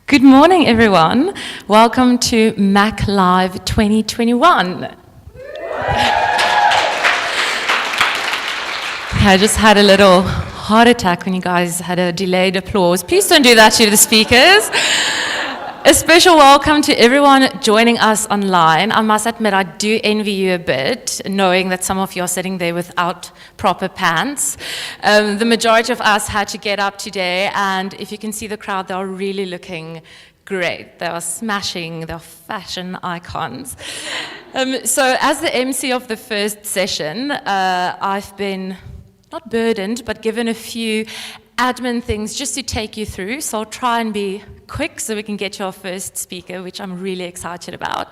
Good morning, everyone. Welcome to Mac Live 2021. I just had a little heart attack when you guys had a delayed applause. Please don't do that to the speakers. A special welcome to everyone joining us online. I must admit, I do envy you a bit, knowing that some of you are sitting there without proper pants. The majority of us had to get up today, and if you can see the crowd, they are really looking great. They are smashing, they're fashion icons. So as the MC of the first session, I've been not burdened, but given a few admin things just to take you through. So I'll try and be quick so we can get to our first speaker, which I'm really excited about.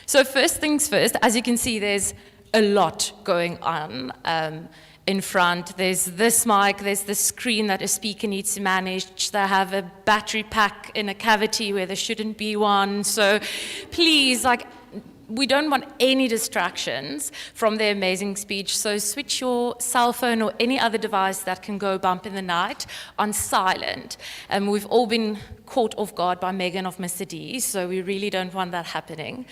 So first things first, as you can see, there's a lot going on in front. There's this mic, there's the screen that a speaker needs to manage. They have a battery pack in a cavity where there shouldn't be one. So please, we don't want any distractions from their amazing speech, so switch your cell phone or any other device that can go bump in the night on silent. We've all been caught off guard by Megan of Mr. D, so we really don't want that happening.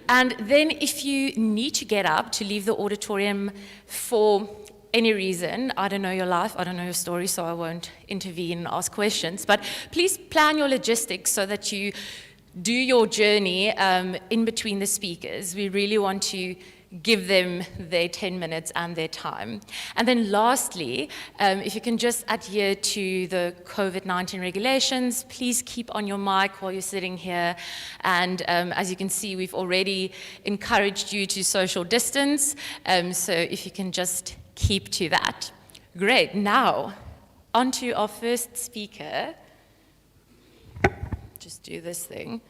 And then if you need to get up to leave the auditorium for any reason, I don't know your life, I don't know your story, so I won't intervene and ask questions, but please plan your logistics so that you do your journey in between the speakers. We really want to give them their 10 minutes and their time. And then lastly, if you can just adhere to the COVID-19 regulations, please keep on your mic while you're sitting here. And as you can see, we've already encouraged you to social distance. So if you can just keep to that. Great, now on to our first speaker. Just do this thing.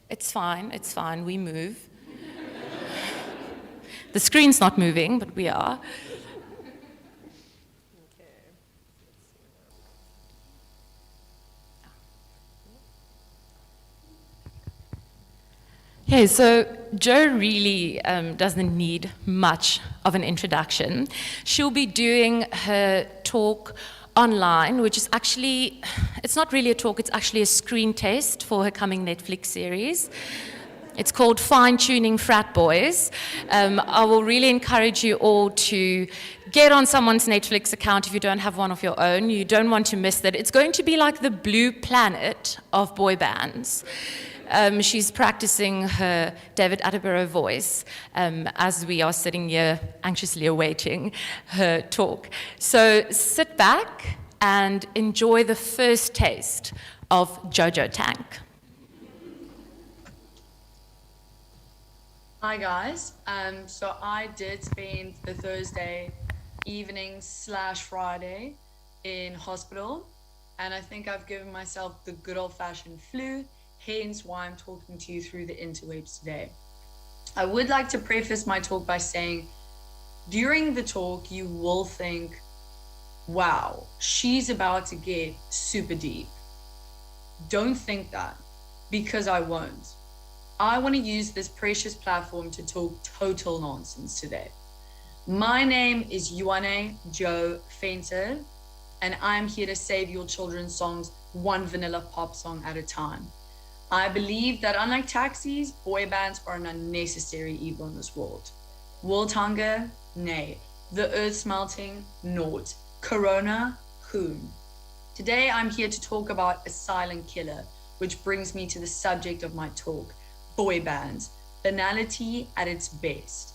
It's fine, we move. The screen's not moving, but we are. Okay, so Jo really doesn't need much of an introduction. She'll be doing her talk online, which is actually, it's not really a talk, it's actually a screen test for her coming Netflix series. It's called Fine Tuning Frat Boys. I will really encourage you all to get on someone's Netflix account if you don't have one of your own. You don't want to miss that. It's going to be like the Blue Planet of boy bands. She's practicing her David Attenborough voice as we are sitting here anxiously awaiting her talk. So sit back and enjoy the first taste of Jojo Tank. Hi guys, so I did spend the Thursday evening / Friday in hospital, and I think I've given myself the good old-fashioned flu, hence why I'm talking to you through the interwebs today. I would like to preface my talk by saying, during the talk, you will think, wow, she's about to get super deep. Don't think that, because I won't. I want to use this precious platform to talk total nonsense today. My name is Ioane Jo Venter, and I'm here to save your children's songs one vanilla pop song at a time. I believe that unlike taxis, boy bands are an unnecessary evil in this world. World hunger? Nay. The earth smelting? Naught. Corona? Whom? Today I'm here to talk about a silent killer, which brings me to the subject of my talk, boy bands, banality at its best.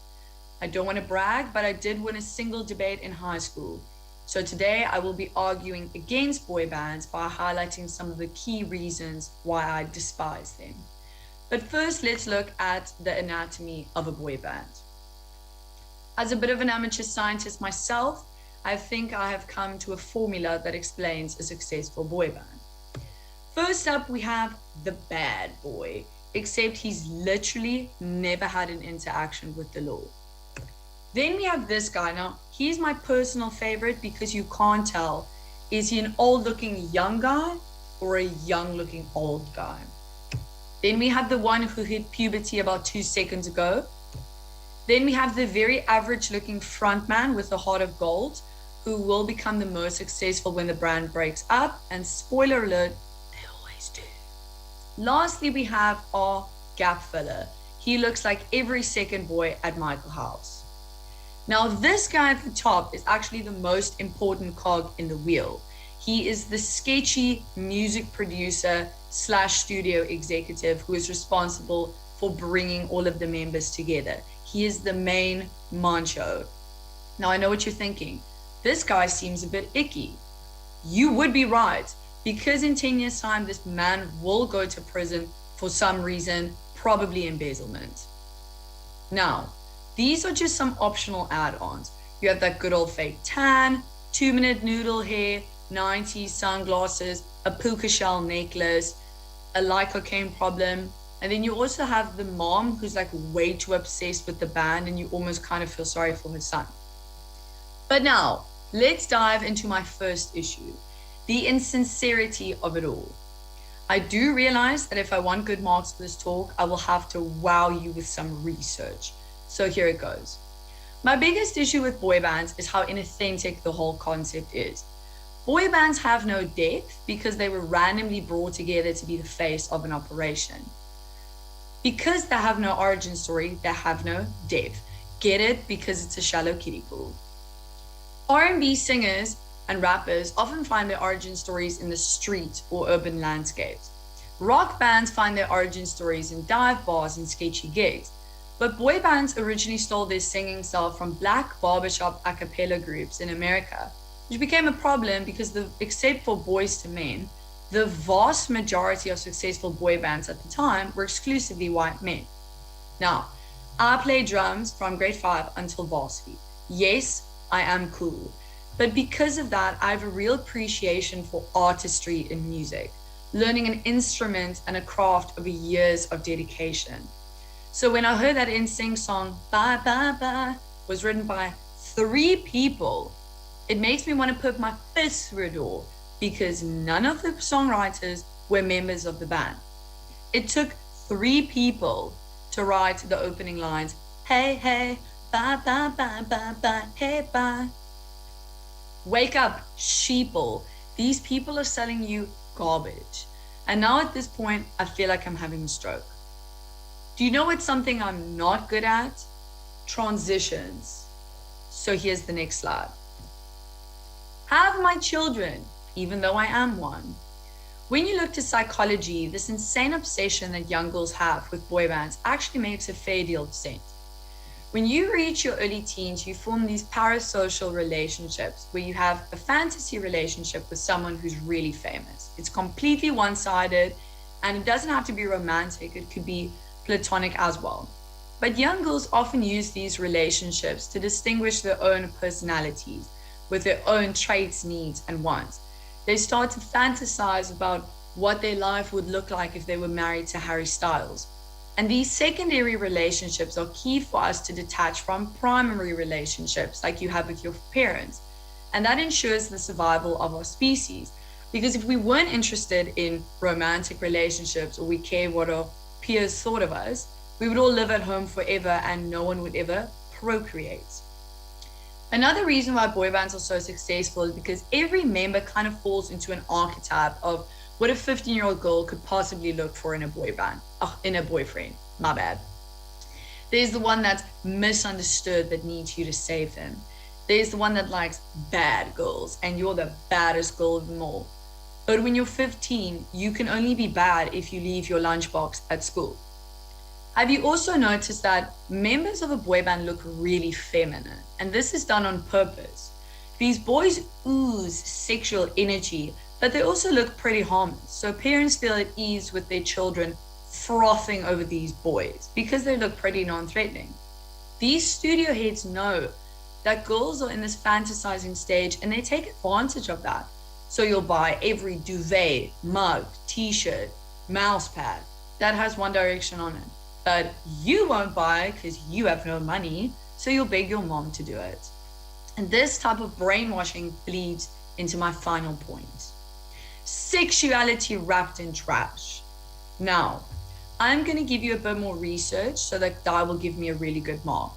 I don't want to brag, but I did win a single debate in high school. So today I will be arguing against boy bands by highlighting some of the key reasons why I despise them. But first, let's look at the anatomy of a boy band. As a bit of an amateur scientist myself, I think I have come to a formula that explains a successful boy band. First up, we have the bad boy, except he's literally never had an interaction with the law. Then we have this guy. Now, he's my personal favorite because you can't tell, is he an old-looking young guy or a young-looking old guy? Then we have the one who hit puberty about 2 seconds ago. Then we have the very average-looking frontman with a heart of gold, who will become the most successful when the brand breaks up, and spoiler alert, they always do. Lastly, we have our gap filler. He looks like every second boy at Michael House. Now, this guy at the top is actually the most important cog in the wheel. He is the sketchy music producer / studio executive who is responsible for bringing all of the members together. He is the main macho. Now, I know what you're thinking. This guy seems a bit icky. You would be right, because in 10 years' time, this man will go to prison for some reason, probably embezzlement. Now, these are just some optional add-ons. You have that good old fake tan, 2-minute noodle hair, 90s sunglasses, a puka shell necklace, a like cocaine problem. And then you also have the mom who's like way too obsessed with the band and you almost kind of feel sorry for her son. But now, let's dive into my first issue, the insincerity of it all. I do realize that if I want good marks for this talk, I will have to wow you with some research. So here it goes. My biggest issue with boy bands is how inauthentic the whole concept is. Boy bands have no depth because they were randomly brought together to be the face of an operation. Because they have no origin story, they have no depth. Get it? Because it's a shallow kiddie pool. R&B singers and rappers often find their origin stories in the street or urban landscapes. Rock bands find their origin stories in dive bars and sketchy gigs. But boy bands originally stole their singing style from black barbershop a cappella groups in America, which became a problem because except for Boyz II Men, the vast majority of successful boy bands at the time were exclusively white men. Now, I played drums from grade 5 until varsity. Yes, I am cool. But because of that, I have a real appreciation for artistry in music, learning an instrument and a craft over years of dedication. So when I heard that NSYNC song, Bye Bye Bye, was written by 3 people, it makes me want to put my fist through a door because none of the songwriters were members of the band. It took 3 people to write the opening lines, hey, hey, bye, bye, bye, bye, bye, hey, bye. Wake up, sheeple. These people are selling you garbage. And now at this point, I feel like I'm having a stroke. Do you know what's something I'm not good at? Transitions. So here's the next slide. Have my children, even though I am one. When you look to psychology, this insane obsession that young girls have with boy bands actually makes a fair deal of sense. When you reach your early teens, you form these parasocial relationships where you have a fantasy relationship with someone who's really famous. It's completely one-sided and it doesn't have to be romantic. It could be platonic as well. But young girls often use these relationships to distinguish their own personalities with their own traits, needs, and wants. They start to fantasize about what their life would look like if they were married to Harry Styles. And these secondary relationships are key for us to detach from primary relationships like you have with your parents. And that ensures the survival of our species. Because if we weren't interested in romantic relationships or we care what our peers thought of us, we would all live at home forever and no one would ever procreate. Another reason why boy bands are so successful is because every member kind of falls into an archetype of what a 15-year-old girl could possibly look for in a boy band, in a boyfriend, my bad. There's the one that's misunderstood that needs you to save him. There's the one that likes bad girls and you're the baddest girl of them all. But when you're 15, you can only be bad if you leave your lunchbox at school. Have you also noticed that members of a boy band look really feminine? And this is done on purpose. These boys ooze sexual energy, but they also look pretty harmless. So parents feel at ease with their children frothing over these boys because they look pretty non-threatening. These studio heads know that girls are in this fantasizing stage and they take advantage of that. So you'll buy every duvet, mug, t-shirt, mouse pad that has One Direction on it. But you won't buy because you have no money, so you'll beg your mom to do it. And this type of brainwashing bleeds into my final point. Sexuality wrapped in trash. Now, I'm going to give you a bit more research so that will give me a really good mark.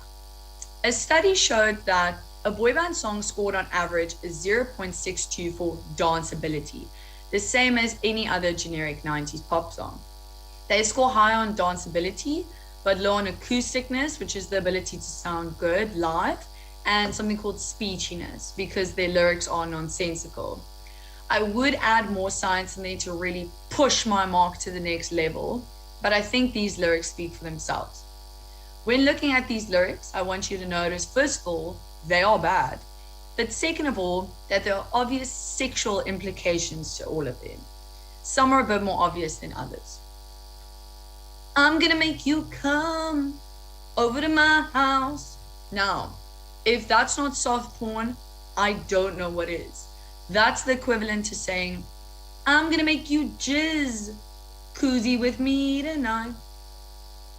A study showed that a boy band song scored on average a 0.62 for danceability, the same as any other generic 90s pop song. They score high on danceability, but low on acousticness, which is the ability to sound good live, and something called speechiness, because their lyrics are nonsensical. I would add more science in there to really push my mark to the next level, but I think these lyrics speak for themselves. When looking at these lyrics, I want you to notice, first of all, they are bad. But second of all, that there are obvious sexual implications to all of them. Some are a bit more obvious than others. I'm gonna make you come over to my house. Now, if that's not soft porn, I don't know what is. That's the equivalent to saying, I'm gonna make you jizz, koozie with me tonight.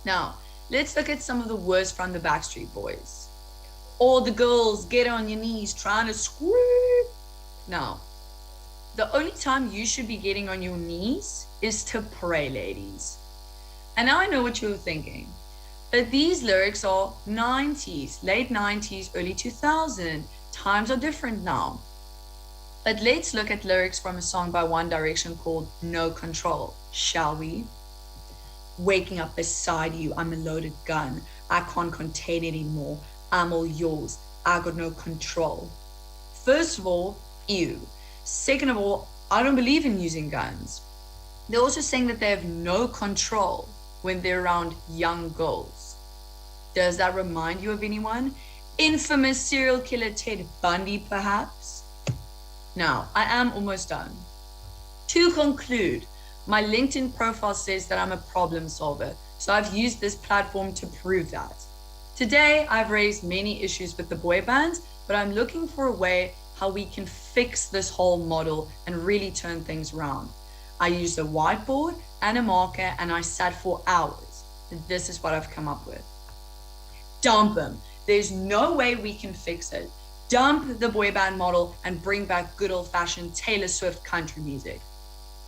Now, let's look at some of the worst from the Backstreet Boys. All the girls get on your knees trying to squeak. Now, the only time you should be getting on your knees is to pray, ladies. And now I know what you're thinking, but these lyrics are 90s, late 90s, early 2000s. Times are different now. But let's look at lyrics from a song by One Direction called No Control, shall we? Waking up beside you, I'm a loaded gun. I can't contain anymore. I'm all yours. I got no control. First of all, ew. Second of all, I don't believe in using guns. They're also saying that they have no control when they're around young girls. Does that remind you of anyone? Infamous serial killer Ted Bundy, perhaps? Now, I am almost done. To conclude, my LinkedIn profile says that I'm a problem solver, so I've used this platform to prove that. Today, I've raised many issues with the boy bands, but I'm looking for a way how we can fix this whole model and really turn things around. I used a whiteboard and a marker and I sat for hours. This is what I've come up with. Dump them. There's no way we can fix it. Dump the boy band model and bring back good old-fashioned Taylor Swift country music.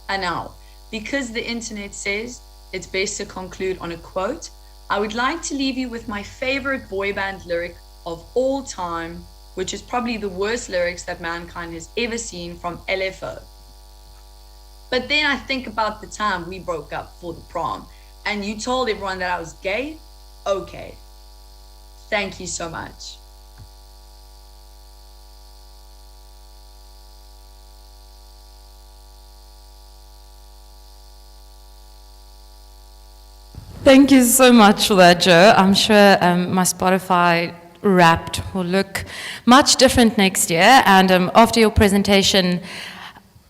And now, because the internet says it's best to conclude on a quote, I would like to leave you with my favorite boy band lyric of all time, which is probably the worst lyrics that mankind has ever seen, from LFO. But then I think about the time we broke up for the prom and you told everyone that I was gay. Okay. Thank you so much. Thank you so much for that, Joe. I'm sure my Spotify Wrapped will look much different next year. And after your presentation,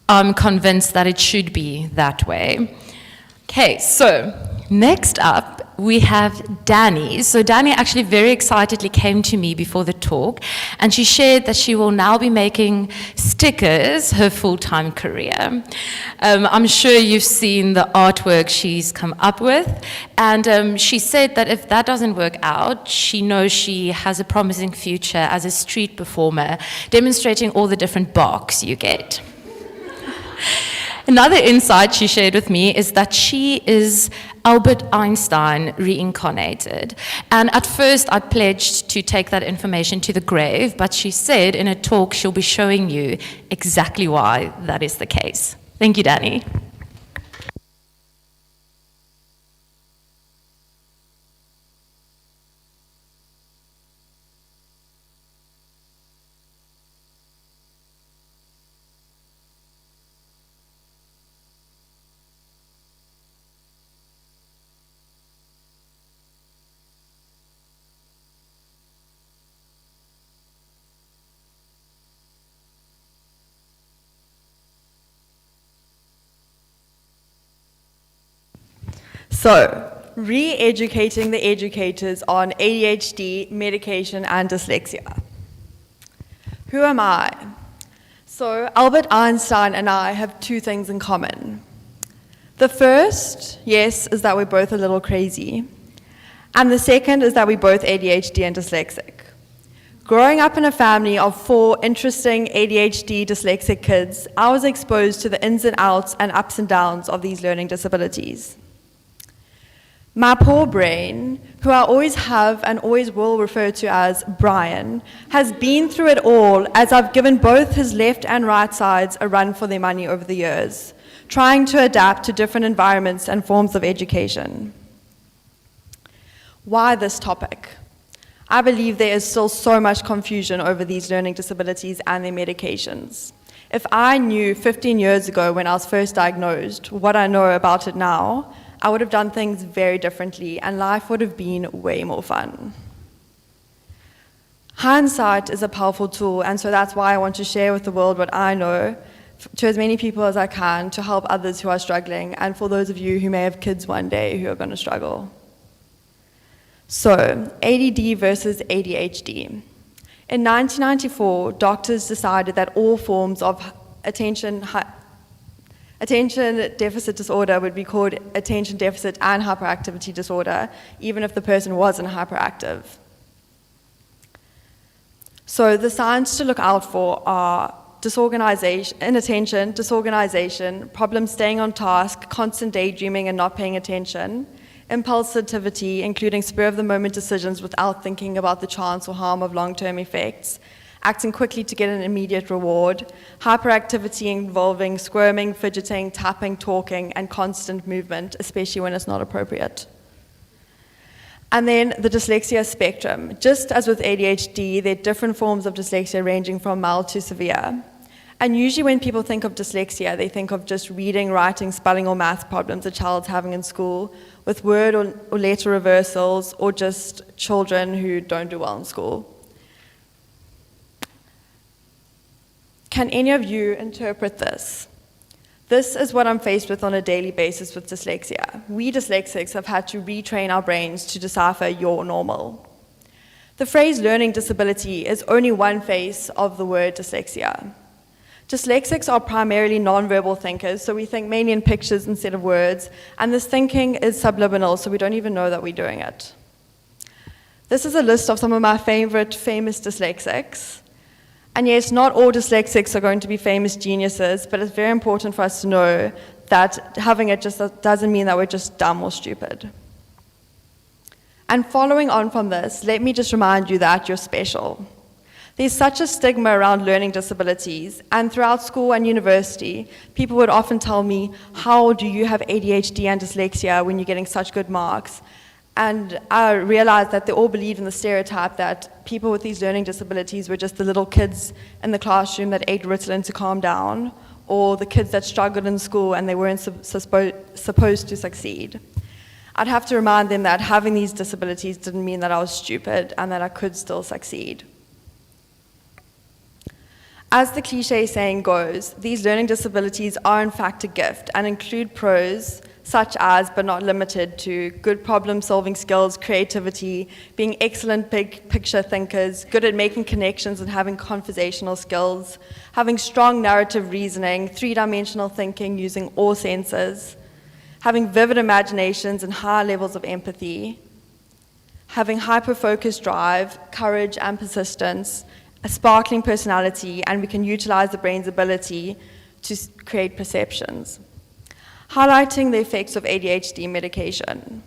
I'm convinced that it should be that way. Okay, so next up, we have Danny. So Danny actually very excitedly came to me before the talk, and she shared that she will now be making stickers her full-time career. I'm sure you've seen the artwork she's come up with, and she said that if that doesn't work out, she knows she has a promising future as a street performer, demonstrating all the different barks you get. Another insight she shared with me is that she is Albert Einstein reincarnated. And at first I pledged to take that information to the grave, but she said in a talk she'll be showing you exactly why that is the case. Thank you, Danny. So, re-educating the educators on ADHD, medication, and dyslexia. Who am I? So, Albert Einstein and I have two things in common. The first, yes, is that we're both a little crazy. And the second is that we're both ADHD and dyslexic. Growing up in a family of 4 interesting ADHD dyslexic kids, I was exposed to the ins and outs and ups and downs of these learning disabilities. My poor brain, who I always have and always will refer to as Brian, has been through it all as I've given both his left and right sides a run for their money over the years, trying to adapt to different environments and forms of education. Why this topic? I believe there is still so much confusion over these learning disabilities and their medications. If I knew 15 years ago when I was first diagnosed what I know about it now, I would have done things very differently and life would have been way more fun. Hindsight is a powerful tool, and so that's why I want to share with the world what I know to as many people as I can to help others who are struggling, and for those of you who may have kids one day who are going to struggle. So, ADD versus ADHD. In 1994, doctors decided that all forms of attention deficit disorder would be called attention deficit and hyperactivity disorder, even if the person wasn't hyperactive. So the signs to look out for are disorganization, inattention, disorganization, problems staying on task, constant daydreaming and not paying attention, impulsivity, including spur-of-the-moment decisions without thinking about the chance or harm of long-term effects, acting quickly to get an immediate reward, hyperactivity involving squirming, fidgeting, tapping, talking, and constant movement, especially when it's not appropriate. And then the dyslexia spectrum. Just as with ADHD, there are different forms of dyslexia ranging from mild to severe. And usually when people think of dyslexia, they think of just reading, writing, spelling, or math problems a child's having in school, with word or letter reversals, or just children who don't do well in school. Can any of you interpret this? This is what I'm faced with on a daily basis with dyslexia. We dyslexics have had to retrain our brains to decipher your normal. The phrase learning disability is only one face of the word dyslexia. Dyslexics are primarily non-verbal thinkers, so we think mainly in pictures instead of words, and this thinking is subliminal, so we don't even know that we're doing it. This is a list of some of my favorite famous dyslexics. And yes, not all dyslexics are going to be famous geniuses, but it's very important for us to know that having it just doesn't mean that we're just dumb or stupid. And following on from this, let me just remind you that you're special. There's such a stigma around learning disabilities, and throughout school and university, people would often tell me, how do you have ADHD and dyslexia when you're getting such good marks? And I realized that they all believed in the stereotype that people with these learning disabilities were just the little kids in the classroom that ate Ritalin to calm down, or the kids that struggled in school and they weren't supposed to succeed. I'd have to remind them that having these disabilities didn't mean that I was stupid and that I could still succeed. As the cliche saying goes, these learning disabilities are in fact a gift and include pros such as, but not limited to, good problem-solving skills, creativity, being excellent big picture thinkers, good at making connections and having conversational skills, having strong narrative reasoning, three-dimensional thinking using all senses, having vivid imaginations and high levels of empathy, having hyper-focused drive, courage and persistence, a sparkling personality, and we can utilize the brain's ability to create perceptions. Highlighting the effects of ADHD medication.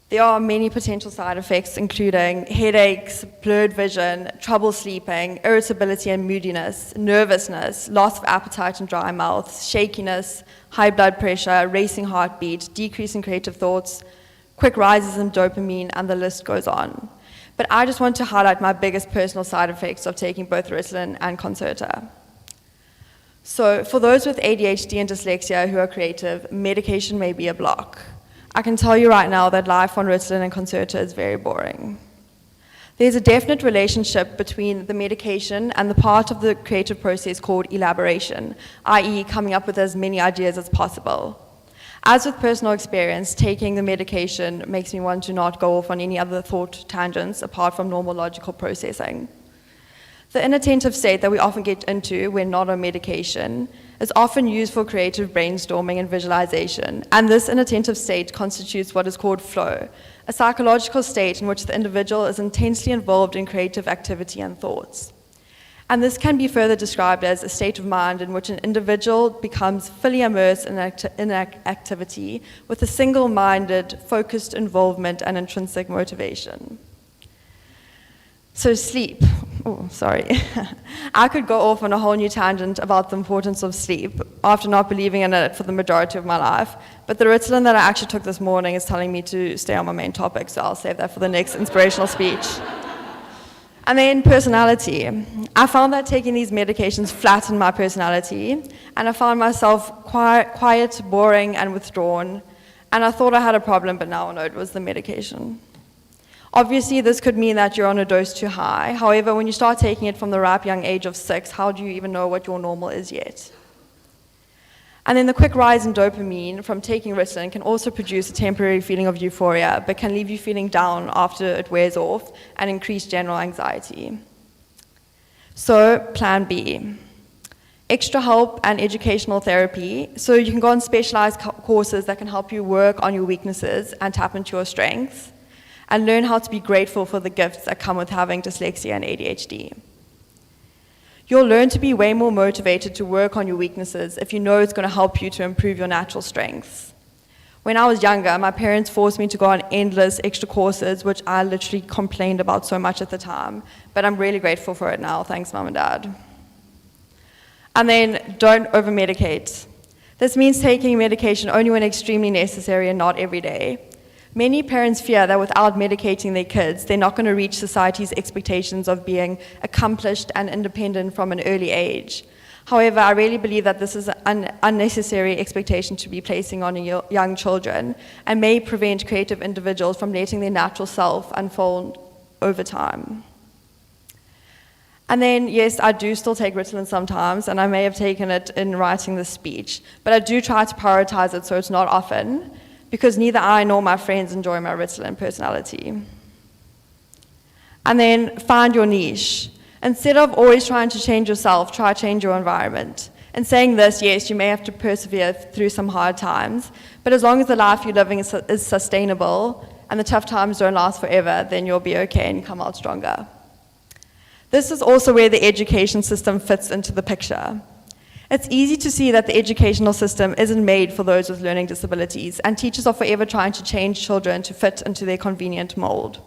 There are many potential side effects, including headaches, blurred vision, trouble sleeping, irritability and moodiness, nervousness, loss of appetite and dry mouth, shakiness, high blood pressure, racing heartbeat, decrease in creative thoughts, quick rises in dopamine, and the list goes on. But I just want to highlight my biggest personal side effects of taking both Ritalin and Concerta. So for those with ADHD and dyslexia who are creative, medication may be a block. I can tell you right now that life on Ritalin and Concerta is very boring. There's a definite relationship between the medication and the part of the creative process called elaboration, i.e. coming up with as many ideas as possible. As with personal experience, taking the medication makes me want to not go off on any other thought tangents apart from normal logical processing. The inattentive state that we often get into when not on medication is often used for creative brainstorming and visualization, and this inattentive state constitutes what is called flow, a psychological state in which the individual is intensely involved in creative activity and thoughts. And this can be further described as a state of mind in which an individual becomes fully immersed in activity with a single-minded, focused involvement and intrinsic motivation. So sleep. Oh, sorry. I could go off on a whole new tangent about the importance of sleep after not believing in it for the majority of my life. But the Ritalin that I actually took this morning is telling me to stay on my main topic, so I'll save that for the next inspirational speech. And then personality. I found that taking these medications flattened my personality, and I found myself quiet, boring, and withdrawn. And I thought I had a problem, but now I know it was the medication. Obviously, this could mean that you're on a dose too high. However, when you start taking it from the ripe young age of 6, how do you even know what your normal is yet? And then the quick rise in dopamine from taking Ritalin can also produce a temporary feeling of euphoria, but can leave you feeling down after it wears off and increase general anxiety. So, plan B. Extra help and educational therapy. So you can go on specialized courses that can help you work on your weaknesses and tap into your strengths, and learn how to be grateful for the gifts that come with having dyslexia and ADHD. You'll learn to be way more motivated to work on your weaknesses if you know it's going to help you to improve your natural strengths. When I was younger, my parents forced me to go on endless extra courses, which I literally complained about so much at the time, but I'm really grateful for it now, thanks Mum and Dad. And then, don't over-medicate. This means taking medication only when extremely necessary and not every day. Many parents fear that without medicating their kids, they're not going to reach society's expectations of being accomplished and independent from an early age. However, I really believe that this is an unnecessary expectation to be placing on young children and may prevent creative individuals from letting their natural self unfold over time. And then, yes, I do still take Ritalin sometimes, and I may have taken it in writing this speech, but I do try to prioritize it so it's not often, because neither I nor my friends enjoy my Ritalin personality. And then find your niche. Instead of always trying to change yourself, try change your environment. And saying this, yes, you may have to persevere through some hard times, but as long as the life you're living is sustainable and the tough times don't last forever, then you'll be okay and come out stronger. This is also where the education system fits into the picture. It's easy to see that the educational system isn't made for those with learning disabilities, and teachers are forever trying to change children to fit into their convenient mold.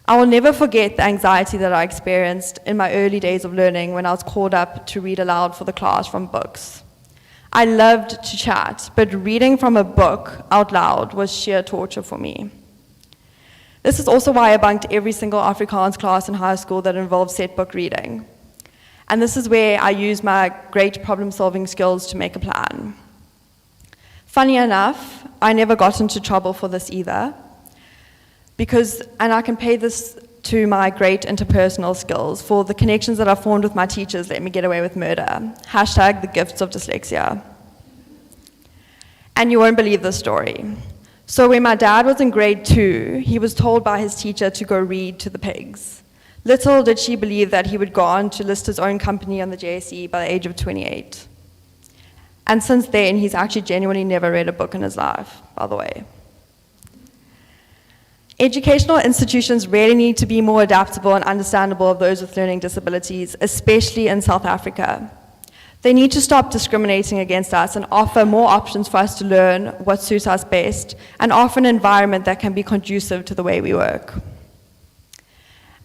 I will never forget the anxiety that I experienced in my early days of learning when I was called up to read aloud for the class from books. I loved to chat, but reading from a book out loud was sheer torture for me. This is also why I bunked every single Afrikaans class in high school that involved set book reading. And this is where I use my great problem-solving skills to make a plan. Funny enough, I never got into trouble for this either, and I can pay this to my great interpersonal skills, for the connections that I formed with my teachers let me get away with murder. Hashtag the gifts of dyslexia. And you won't believe this story. So when my dad was in grade 2, he was told by his teacher to go read to the pigs. Little did she believe that he would go on to list his own company on the JSE by the age of 28. And since then, he's actually genuinely never read a book in his life, by the way. Educational institutions really need to be more adaptable and understandable of those with learning disabilities, especially in South Africa. They need to stop discriminating against us and offer more options for us to learn what suits us best, and offer an environment that can be conducive to the way we work.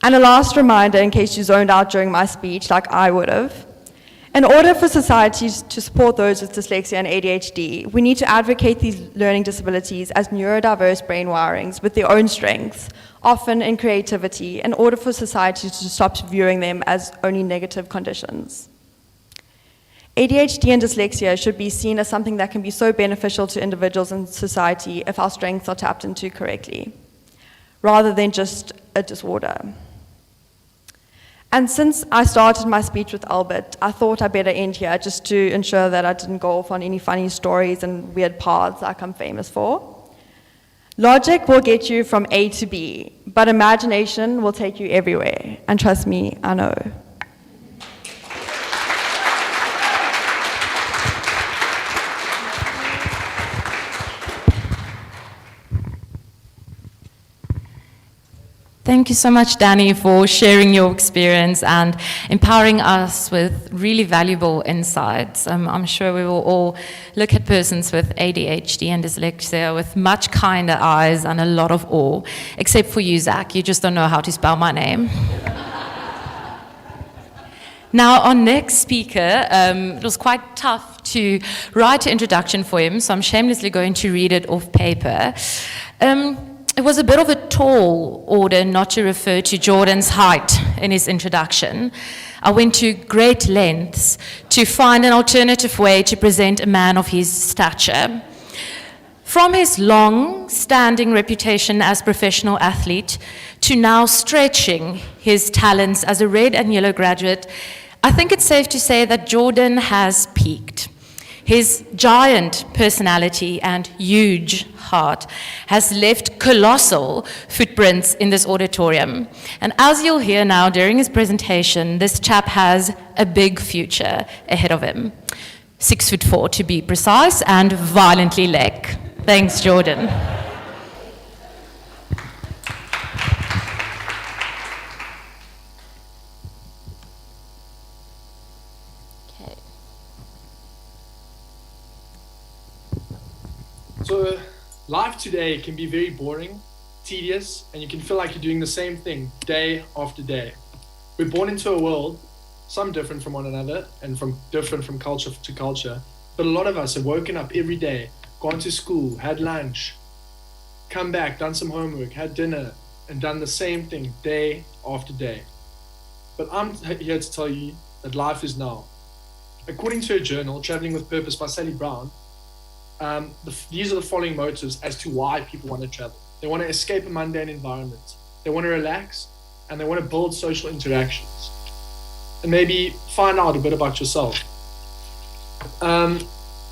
And a last reminder, in case you zoned out during my speech, like I would have. In order for societies to support those with dyslexia and ADHD, we need to advocate these learning disabilities as neurodiverse brain wirings with their own strengths, often in creativity, in order for society to stop viewing them as only negative conditions. ADHD and dyslexia should be seen as something that can be so beneficial to individuals and society if our strengths are tapped into correctly, rather than just a disorder. And since I started my speech with Albert, I thought I better end here just to ensure that I didn't go off on any funny stories and weird paths like I'm famous for. Logic will get you from A to B, but imagination will take you everywhere. And trust me, I know. Thank you so much, Danny, for sharing your experience and empowering us with really valuable insights. I'm sure we will all look at persons with ADHD and dyslexia with much kinder eyes and a lot of awe, except for you, Zach. You just don't know how to spell my name. Now, our next speaker, it was quite tough to write an introduction for him, so I'm shamelessly going to read it off paper. It was a bit of a tall order not to refer to Jordan's height in his introduction. I went to great lengths to find an alternative way to present a man of his stature. From his long-standing reputation as professional athlete to now stretching his talents as a red and yellow graduate, I think it's safe to say that Jordan has peaked. His giant personality and huge heart has left colossal footprints in this auditorium. And as you'll hear now during his presentation, this chap has a big future ahead of him. 6'4" to be precise, and violently leg. Thanks, Jordan. So life today can be very boring, tedious, and you can feel like you're doing the same thing day after day. We're born into a world, some different from one another and different from culture to culture, but a lot of us have woken up every day, gone to school, had lunch, come back, done some homework, had dinner, and done the same thing day after day. But I'm here to tell you that life is now. According to a journal, Traveling with Purpose by Sally Brown, these are the following motives as to why people want to travel. They want to escape a mundane environment. They want to relax, and they want to build social interactions. And maybe find out a bit about yourself.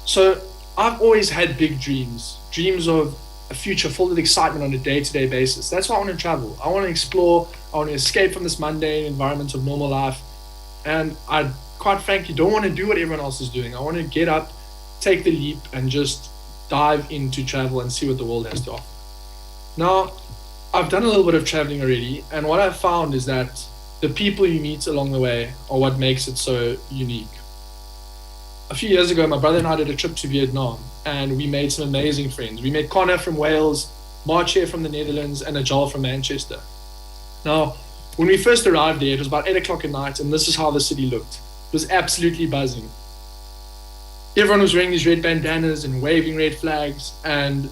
So I've always had big dreams of a future full of excitement on a day-to-day basis. That's why I want to travel. I want to explore. I want to escape from this mundane environment of normal life. And I, quite frankly, don't want to do what everyone else is doing. I want to get up, take the leap, and just dive into travel and see what the world has to offer. Now, I've done a little bit of traveling already, and what I've found is that the people you meet along the way are what makes it so unique. A few years ago, my brother and I did a trip to Vietnam, and we made some amazing friends. We met Connor from Wales, Marche from the Netherlands, and Ajal from Manchester. Now, when we first arrived there, it was about 8 o'clock at night, and this is how the city looked. It was absolutely buzzing. Everyone was wearing these red bandanas and waving red flags, and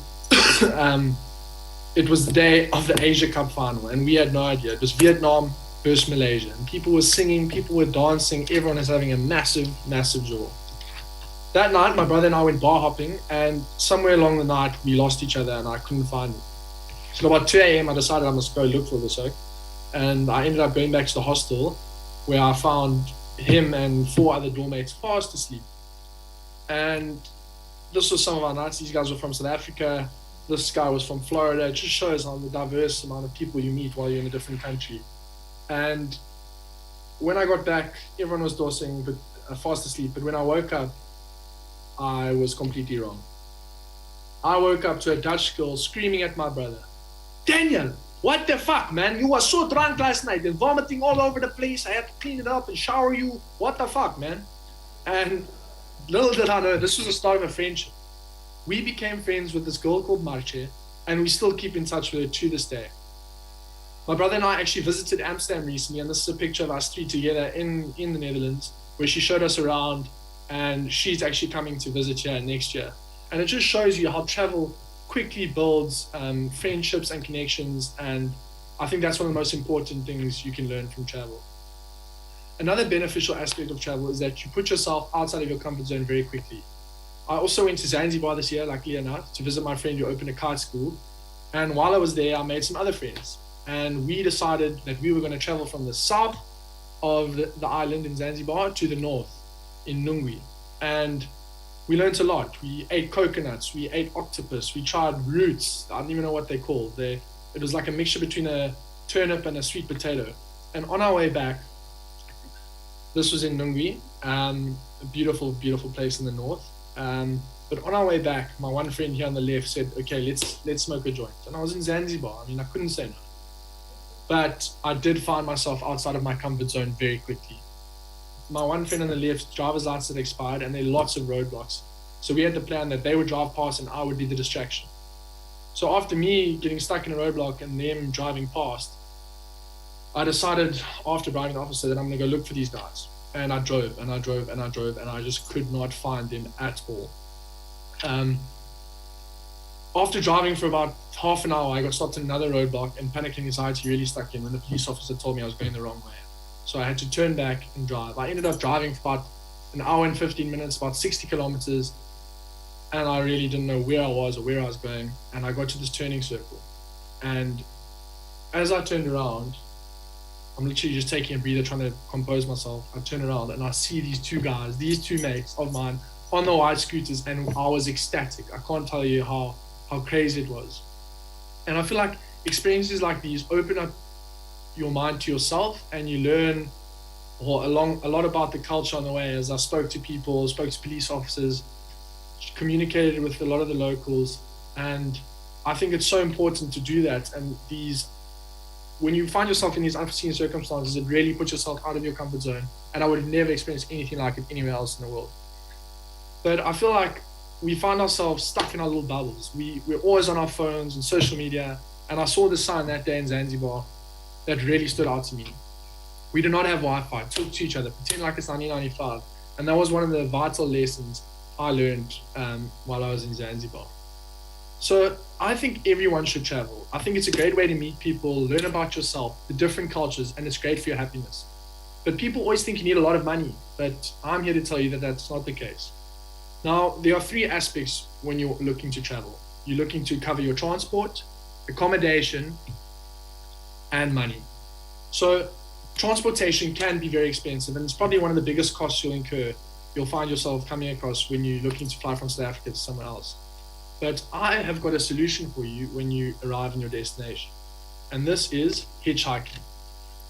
it was the day of the Asia Cup final, and we had no idea. It was Vietnam versus Malaysia, and people were singing, people were dancing, everyone was having a massive, massive joy. That night, my brother and I went bar hopping, and somewhere along the night, we lost each other, and I couldn't find him. So about 2 a.m., I decided I must go look for this oak, and I ended up going back to the hostel, where I found him and 4 other doormates fast asleep. And this was some of our nights. These guys were from South Africa. This guy was from Florida. It just shows how the diverse amount of people you meet while you're in a different country. And when I got back, everyone was dozing, but fast asleep. But when I woke up, I was completely wrong. I woke up to a Dutch girl screaming at my brother, "Daniel, what the fuck, man? You were so drunk last night and vomiting all over the place. I had to clean it up and shower you. What the fuck, man?" And little did I know, this was the start of a friendship. We became friends with this girl called Marche, and we still keep in touch with her to this day. My brother and I actually visited Amsterdam recently, and this is a picture of us 3 together in the Netherlands, where she showed us around, and she's actually coming to visit here next year. And it just shows you how travel quickly builds friendships and connections, and I think that's one of the most important things you can learn from travel. Another beneficial aspect of travel is that you put yourself outside of your comfort zone very quickly. I also went to Zanzibar this year, luckily enough, to visit my friend who opened a kite school. And while I was there, I made some other friends. And we decided that we were going to travel from the south of the island in Zanzibar to the north in Nungwi. And we learned a lot. We ate coconuts, we ate octopus, we tried roots. I don't even know what they're called. It was like a mixture between a turnip and a sweet potato. And on our way back, this was in Nungwi, a beautiful, beautiful place in the north. But on our way back, my one friend here on the left said, "Okay, let's smoke a joint." And I was in Zanzibar. I mean, I couldn't say no. but I did find myself outside of my comfort zone very quickly. My one friend on the left, driver's license had expired, and there are lots of roadblocks. So we had the plan that they would drive past and I would be the distraction. So after me getting stuck in a roadblock and them driving past, I decided after bribing the officer that I'm going to go look for these guys. And I drove and I drove and I drove, and I just could not find them at all. After driving for about half an hour, I got stopped in another roadblock, and panic and anxiety really stuck in when the police officer told me I was going the wrong way. So I had to turn back and drive. I ended up driving for about an hour and 15 minutes, about 60 kilometers, and I really didn't know where I was or where I was going. And I got to this turning circle. And as I turned around, I'm literally just taking a breather, trying to compose myself. I turn around and I see these two guys, these two mates of mine on the white scooters, and I was ecstatic. I can't tell you how crazy it was. And I feel like experiences like these open up your mind to yourself, and you learn a lot about the culture on the way. As I spoke to people, spoke to police officers, communicated with a lot of the locals, and I think it's so important to do that. And when you find yourself in these unforeseen circumstances, it really puts yourself out of your comfort zone, and I would have never experienced anything like it anywhere else in the world. But I feel like we find ourselves stuck in our little bubbles. We're always on our phones and social media, and I saw the sign that day in Zanzibar that really stood out to me. We do not have Wi-Fi. Talk to each other, pretend like it's 1995. And that was one of the vital lessons I learned while I was in Zanzibar. So I think everyone should travel. I think it's a great way to meet people, learn about yourself, the different cultures, and it's great for your happiness. But people always think you need a lot of money, but I'm here to tell you that that's not the case. Now, there are three aspects when you're looking to travel. You're looking to cover your transport, accommodation, and money. So transportation can be very expensive, and it's probably one of the biggest costs you'll find yourself coming across when you're looking to fly from South Africa to somewhere else. But I have got a solution for you when you arrive in your destination, and this is hitchhiking.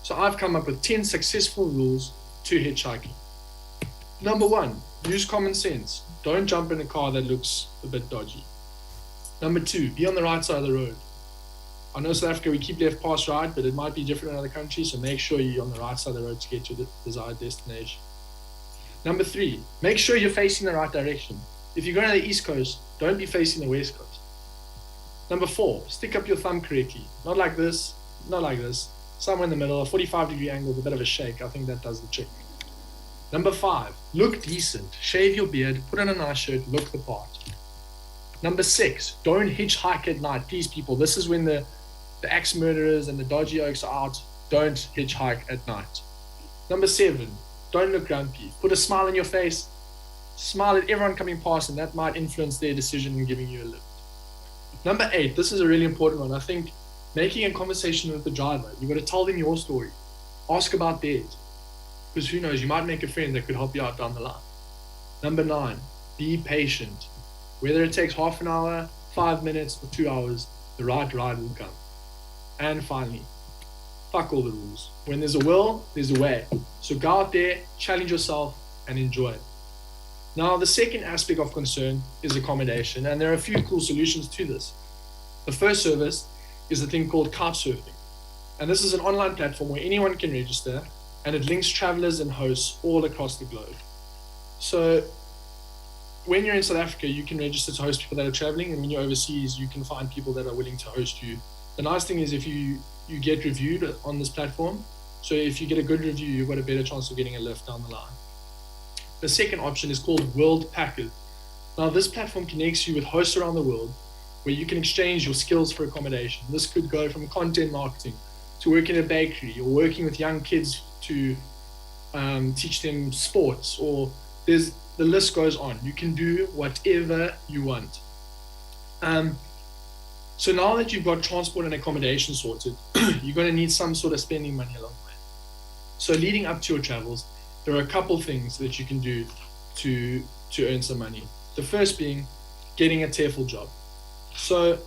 So I've come up with 10 successful rules to hitchhiking. Number 1, use common sense. Don't jump in a car that looks a bit dodgy. Number 2, be on the right side of the road. I know South Africa, we keep left past right, but it might be different in other countries, so make sure you're on the right side of the road to get to the desired destination. Number 3, make sure you're facing the right direction. If you're going to the East Coast, don't be facing the West Coast. Number 4, stick up your thumb correctly. Not like this, not like this. Somewhere in the middle, a 45-degree angle with a bit of a shake. I think that does the trick. Number 5, look decent. Shave your beard, put on a nice shirt, look the part. Number 6, don't hitchhike at night. Please, people, this is when the axe murderers and the dodgy oaks are out. Don't hitchhike at night. Number 7, don't look grumpy. Put a smile on your face. Smile at everyone coming past, and that might influence their decision in giving you a lift. Number 8, this is a really important one. I think making a conversation with the driver. You've got to tell them your story. Ask about theirs. Because who knows, you might make a friend that could help you out down the line. Number 9, be patient. Whether it takes half an hour, 5 minutes, or 2 hours, the right ride will come. And finally, fuck all the rules. When there's a will, there's a way. So go out there, challenge yourself, and enjoy. Now, the second aspect of concern is accommodation, and there are a few cool solutions to this. The first service is a thing called Couchsurfing. And this is an online platform where anyone can register, and it links travelers and hosts all across the globe. So when you're in South Africa, you can register to host people that are traveling, and when you're overseas, you can find people that are willing to host you. The nice thing is if you get reviewed on this platform, so if you get a good review, you've got a better chance of getting a lift down the line. The second option is called Worldpackers. Now, this platform connects you with hosts around the world where you can exchange your skills for accommodation. This could go from content marketing to working in a bakery, or working with young kids to teach them sports, or the list goes on. You can do whatever you want. So now that you've got transport and accommodation sorted, you're going to need some sort of spending money along the way. So leading up to your travels, there are a couple things that you can do to earn some money. The first being getting a TEFL job. So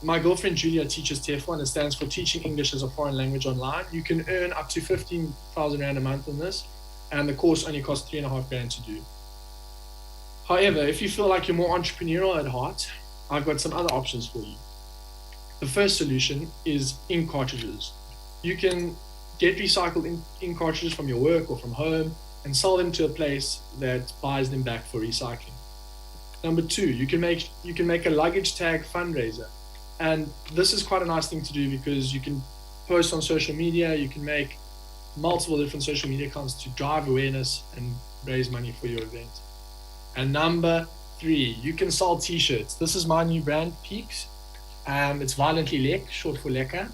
my girlfriend Julia teaches TEFL, and it stands for Teaching English as a Foreign Language Online. You can earn up to 15,000 Rand a month on this, and the course only costs 3.5 grand to do. However, if you feel like you're more entrepreneurial at heart, I've got some other options for you. The first solution is ink cartridges. You can get recycled ink cartridges from your work or from home and sell them to a place that buys them back for recycling. Number two, you can make a luggage tag fundraiser. And this is quite a nice thing to do because you can post on social media, you can make multiple different social media accounts to drive awareness and raise money for your event. And number three, you can sell t-shirts. This is my new brand, Peaks. It's Violently Lek, short for Lekker.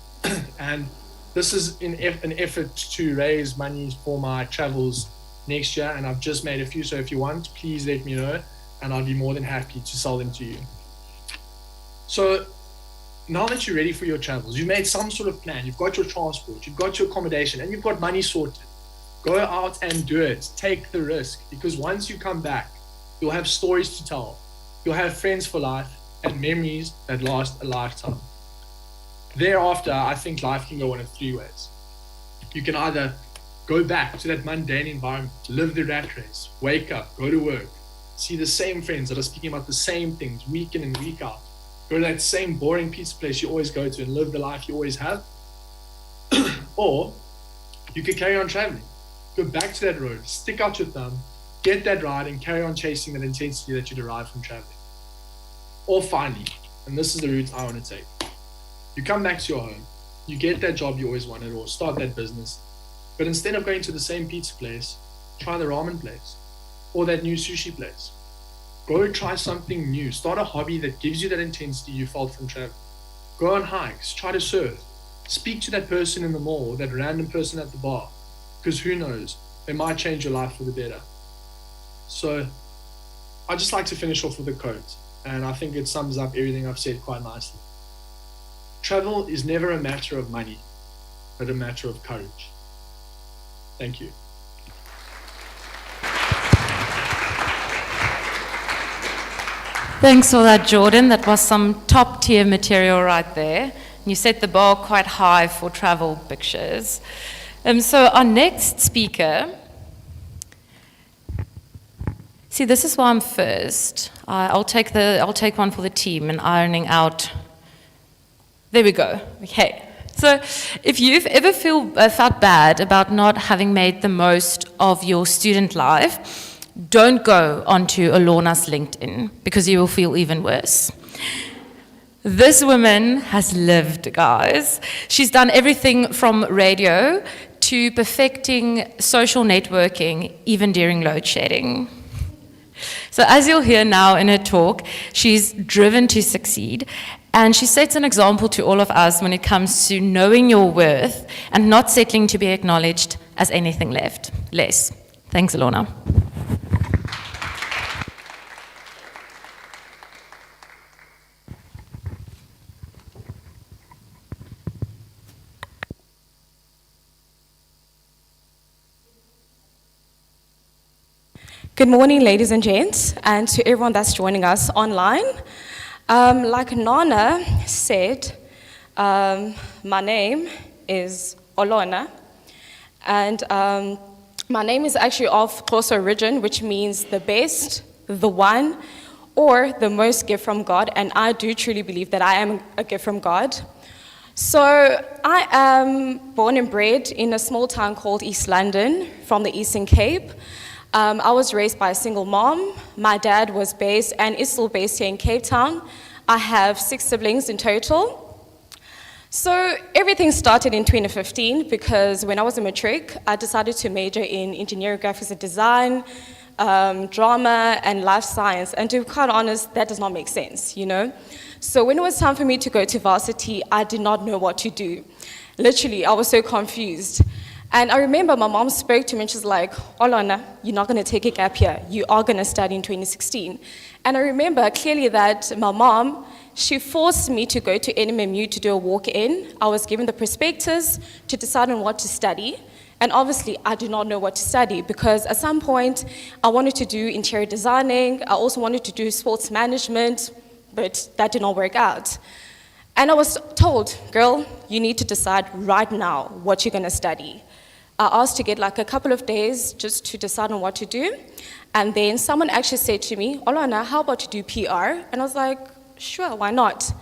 And this is an effort to raise money for my travels next year. And I've just made a few, so if you want, please let me know. And I'll be more than happy to sell them to you. So now that you're ready for your travels, you've made some sort of plan, you've got your transport, you've got your accommodation, and you've got money sorted. Go out and do it. Take the risk, because once you come back, you'll have stories to tell. You'll have friends for life and memories that last a lifetime. Thereafter, I think life can go one of three ways. You can either go back to that mundane environment, live the rat race, wake up, go to work, see the same friends that are speaking about the same things week in and week out. Go to that same boring pizza place you always go to and live the life you always have. Or you could carry on traveling. Go back to that road, stick out your thumb, get that ride, and carry on chasing that intensity that you derive from traveling. Or finally, and this is the route I want to take, you come back to your home, you get that job you always wanted or start that business, but instead of going to the same pizza place, try the ramen place or that new sushi place. Go try something new. Start a hobby that gives you that intensity you felt from travel. Go on hikes, try to surf, speak to that person in the mall or that random person at the bar, because who knows, they might change your life for the better. So I just like to finish off with a quote, and I think it sums up everything I've said quite nicely. Travel is never a matter of money, but a matter of courage. Thank you. Thanks for that, Jordan. That was some top tier material right there. You set the bar quite high for travel pictures. So our next speaker, see, this is why I'm first. I'll take one for the team and ironing out. There we go. Okay. So if you've ever felt bad about not having made the most of your student life, don't go onto Alorna's LinkedIn because you will feel even worse. This woman has lived, guys. She's done everything from radio to perfecting social networking, even during load shedding. So as you'll hear now in her talk, she's driven to succeed, and she sets an example to all of us when it comes to knowing your worth and not settling to be acknowledged as anything less. Thanks, Alorna. Good morning, ladies and gents, and to everyone that's joining us online. Like Nana said, my name is Olona, and my name is actually of Xhosa origin, which means the best, the one, or the most gift from God, and I do truly believe that I am a gift from God. So I am born and bred in a small town called East London from the Eastern Cape. I was raised by a single mom. My dad was based and is still based here in Cape Town. I have 6 siblings in total. So everything started in 2015 because when I was a matric, I decided to major in engineering, graphics and design, drama and life science. And to be quite honest, that does not make sense, you know? So when it was time for me to go to varsity, I did not know what to do. Literally, I was so confused. And I remember my mom spoke to me and she's like, Olona, you're not going to take a gap year. You are going to study in 2016. And I remember clearly that my mom, she forced me to go to NMMU to do a walk-in. I was given the prospectus to decide on what to study. And obviously, I did not know what to study because at some point, I wanted to do interior designing. I also wanted to do sports management, but that did not work out. And I was told, girl, you need to decide right now what you're going to study. I asked to get like a couple of days just to decide on what to do. And then someone actually said to me, Olona, how about you do PR? And I was like, sure, why not?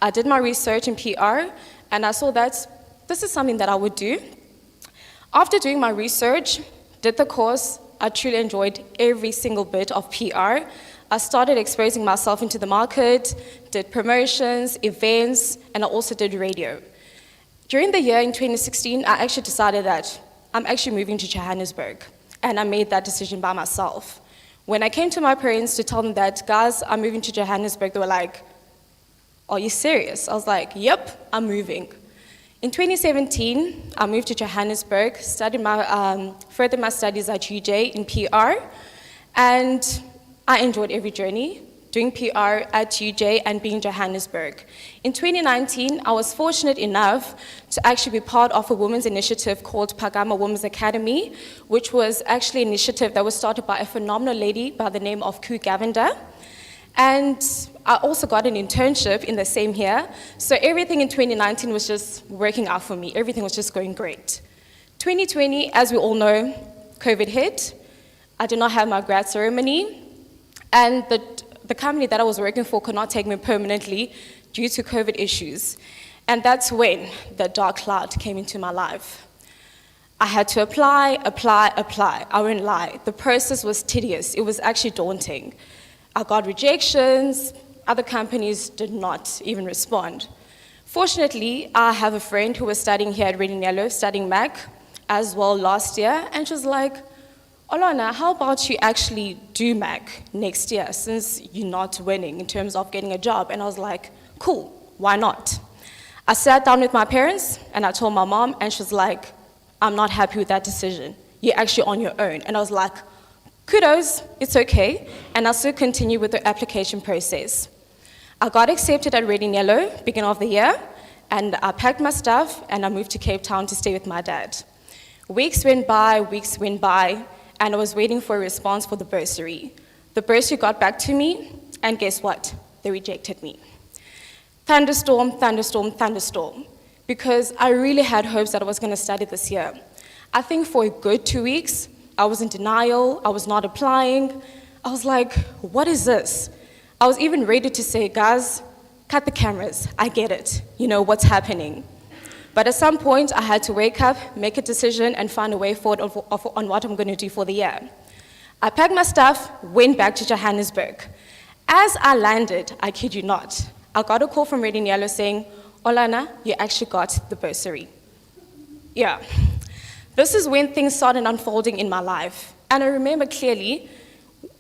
I did my research in PR, and I saw that this is something that I would do. After doing my research, did the course, I truly enjoyed every single bit of PR. I started exposing myself into the market, did promotions, events, and I also did radio. During the year in 2016, I actually decided that I'm actually moving to Johannesburg, and I made that decision by myself. When I came to my parents to tell them that, guys, I'm moving to Johannesburg, they were like, are you serious? I was like, yep, I'm moving. In 2017, I moved to Johannesburg, furthered my studies at UJ in PR, and I enjoyed every journey, doing PR at UJ and being in Johannesburg. In 2019, I was fortunate enough to actually be part of a women's initiative called Phakama Women's Academy, which was actually an initiative that was started by a phenomenal lady by the name of Koo Gavender. And I also got an internship in the same year, so everything in 2019 was just working out for me. Everything was just going great. 2020, as we all know, COVID hit. I did not have my grad ceremony, and the company that I was working for could not take me permanently due to COVID issues. And that's when the dark cloud came into my life. I had to apply. I won't lie. The process was tedious. It was actually daunting. I got rejections. Other companies did not even respond. Fortunately, I have a friend who was studying here at Reading Yellow, studying Mac as well last year, and she was like, Olana, how about you actually do Mac next year since you're not winning in terms of getting a job? And I was like, cool, why not? I sat down with my parents and I told my mom, and she was like, I'm not happy with that decision. You're actually on your own. And I was like, kudos, it's okay. And I still continue with the application process. I got accepted at Reading Yellow, beginning of the year, and I packed my stuff and I moved to Cape Town to stay with my dad. Weeks went by, and I was waiting for a response for the bursary. The bursary got back to me, and guess what? They rejected me. Thunderstorm, because I really had hopes that I was going to study this year. I think for a good 2 weeks, I was in denial, I was not applying. I was like, what is this? I was even ready to say, guys, cut the cameras, I get it, you know what's happening. But at some point, I had to wake up, make a decision, and find a way forward on what I'm going to do for the year. I packed my stuff, went back to Johannesburg. As I landed, I kid you not, I got a call from Reading Yellow saying, Olana, you actually got the bursary. Yeah. This is when things started unfolding in my life. And I remember clearly,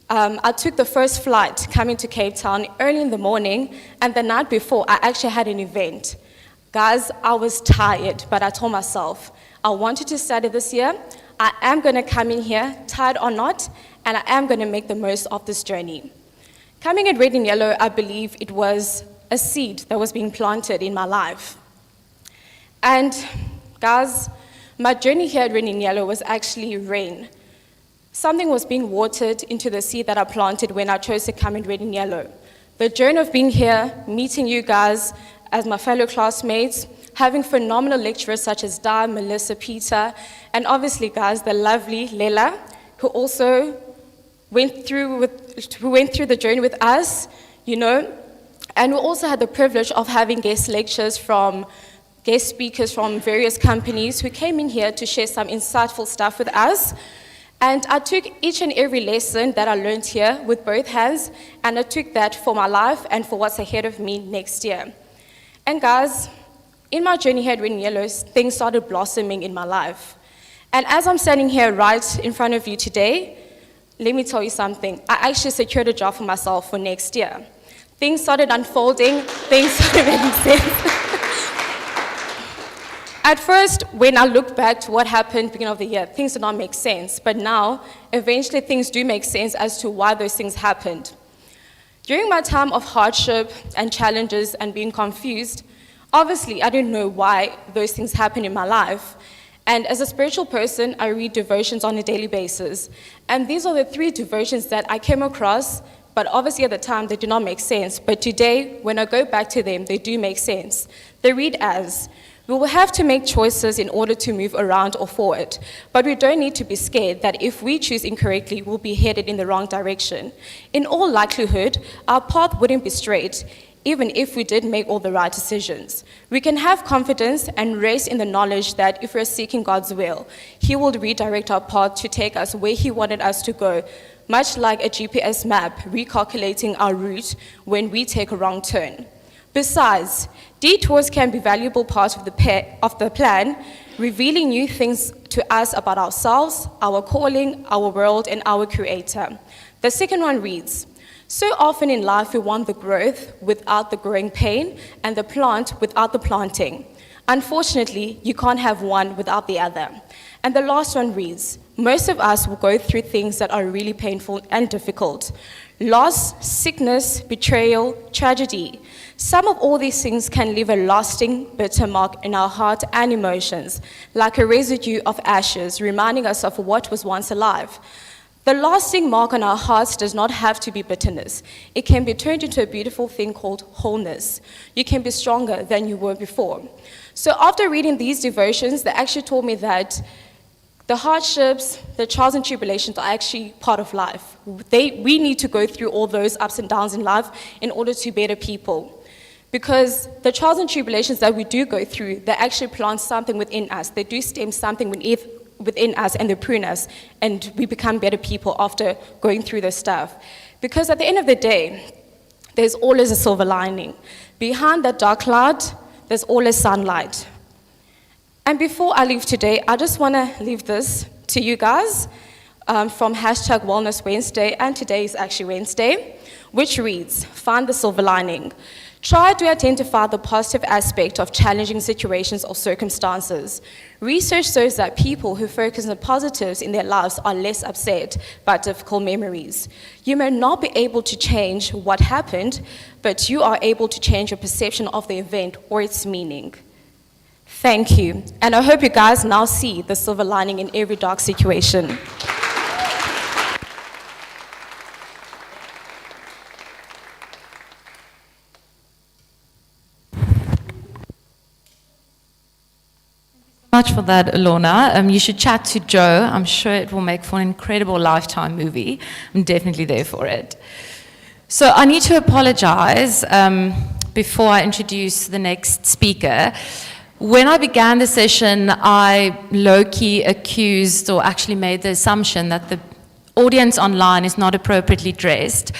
I took the first flight coming to Cape Town early in the morning, and the night before, I actually had an event. Guys, I was tired, but I told myself, I wanted to study this year. I am going to come in here, tired or not, and I am going to make the most of this journey. Coming at Reading Yellow, I believe it was a seed that was being planted in my life. And guys, my journey here at Reading Yellow was actually rain. Something was being watered into the seed that I planted when I chose to come in Reading Yellow. The journey of being here, meeting you guys as my fellow classmates, having phenomenal lecturers such as Dar, Melissa, Peter, and obviously, guys, the lovely Lela, who also went through the journey with us, you know, and we also had the privilege of having guest speakers from various companies who came in here to share some insightful stuff with us. And I took each and every lesson that I learned here with both hands, and I took that for my life and for what's ahead of me next year. And guys, in my journey here at Reading Yellow, things started blossoming in my life. And as I'm standing here right in front of you today, let me tell you something. I actually secured a job for myself for next year. Things started unfolding, things started making sense. At first, when I looked back to what happened beginning of the year, things did not make sense. But now, eventually things do make sense as to why those things happened. During my time of hardship and challenges and being confused, obviously I didn't know why those things happened in my life. And as a spiritual person, I read devotions on a daily basis. And these are the 3 devotions that I came across, but obviously at the time they did not make sense. But today, when I go back to them, they do make sense. They read as, we will have to make choices in order to move around or forward, but we don't need to be scared that if we choose incorrectly, we'll be headed in the wrong direction. In all likelihood, our path wouldn't be straight. even if we did make all the right decisions. We can have confidence and rest in the knowledge that if we're seeking God's will, He will redirect our path to take us where He wanted us to go, much like a GPS map recalculating our route when we take a wrong turn. Besides, detours can be a valuable part of the plan, revealing new things to us about ourselves, our calling, our world, and our Creator. The second one reads, so often in life we want the growth without the growing pain and the plant without the planting. Unfortunately, you can't have one without the other. And the last one reads, most of us will go through things that are really painful and difficult. Loss, sickness, betrayal, tragedy. Some of all these things can leave a lasting, bitter mark in our heart and emotions, like a residue of ashes, reminding us of what was once alive. The lasting mark on our hearts does not have to be bitterness. It can be turned into a beautiful thing called wholeness. You can be stronger than you were before. So after reading these devotions, they actually told me that the hardships, the trials and tribulations are actually part of life. We need to go through all those ups and downs in life in order to be better people. Because the trials and tribulations that we do go through, they actually plant something within us. They do stem something within us and they prune us, and we become better people after going through this stuff. Because at the end of the day, there's always a silver lining. Behind that dark cloud, there's always sunlight. And before I leave today, I just want to leave this to you guys from #Wellness Wednesday, and today is actually Wednesday, which reads, find the silver lining. Try to identify the positive aspect of challenging situations or circumstances. Research shows that people who focus on positives in their lives are less upset by difficult memories. You may not be able to change what happened, but you are able to change your perception of the event or its meaning. Thank you, and I hope you guys now see the silver lining in every dark situation. Much for that, Ilona. You should chat to Joe. I'm sure it will make for an incredible Lifetime movie. I'm definitely there for it. So I need to apologize before I introduce the next speaker. When I began the session, I low-key accused or actually made the assumption that the audience online is not appropriately dressed,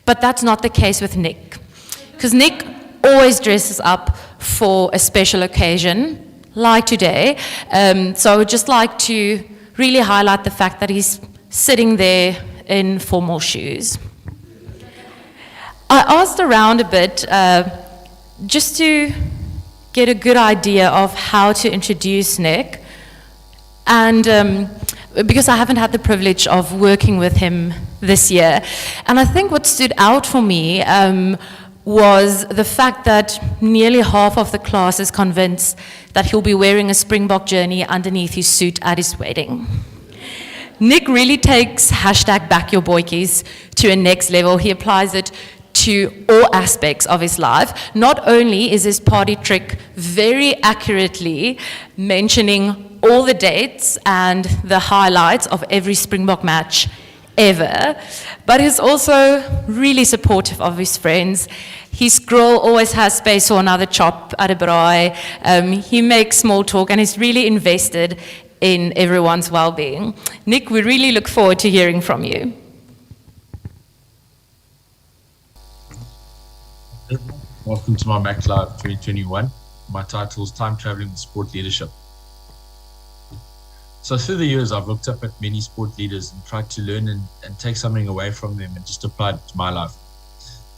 but that's not the case with Nick. Because Nick always dresses up for a special occasion, like today. So I would just like to really highlight the fact that he's sitting there in formal shoes. I asked around a bit just to get a good idea of how to introduce Nick, and because I haven't had the privilege of working with him this year. And I think what stood out for me was the fact that nearly half of the class is convinced that he'll be wearing a Springbok journey underneath his suit at his wedding. Nick really takes #BackYourBoykies to a next level. He applies it to all aspects of his life. Not only is his party trick very accurately mentioning all the dates and the highlights of every Springbok match ever, but he's also really supportive of his friends. His grill always has space for another chop at a braai. He makes small talk and is really invested in everyone's well-being. Nick, we really look forward to hearing from you. Welcome to my Mac Live 2021. My title is Time Traveling with Sport Leadership. So through the years, I've looked up at many sport leaders and tried to learn and take something away from them and just apply it to my life.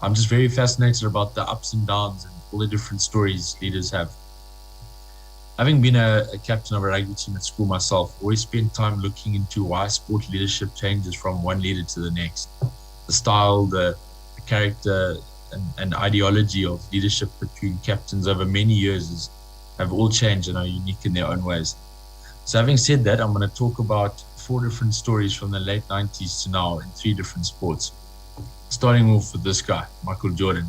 I'm just very fascinated about the ups and downs and all the different stories leaders have. Having been a captain of a rugby team at school myself, I always spent time looking into why sport leadership changes from one leader to the next. The style, the character, and ideology of leadership between captains over many years have all changed and are unique in their own ways. So having said that, I'm going to talk about 4 different stories from the late 90s to now in 3 different sports. Starting off with this guy, Michael Jordan,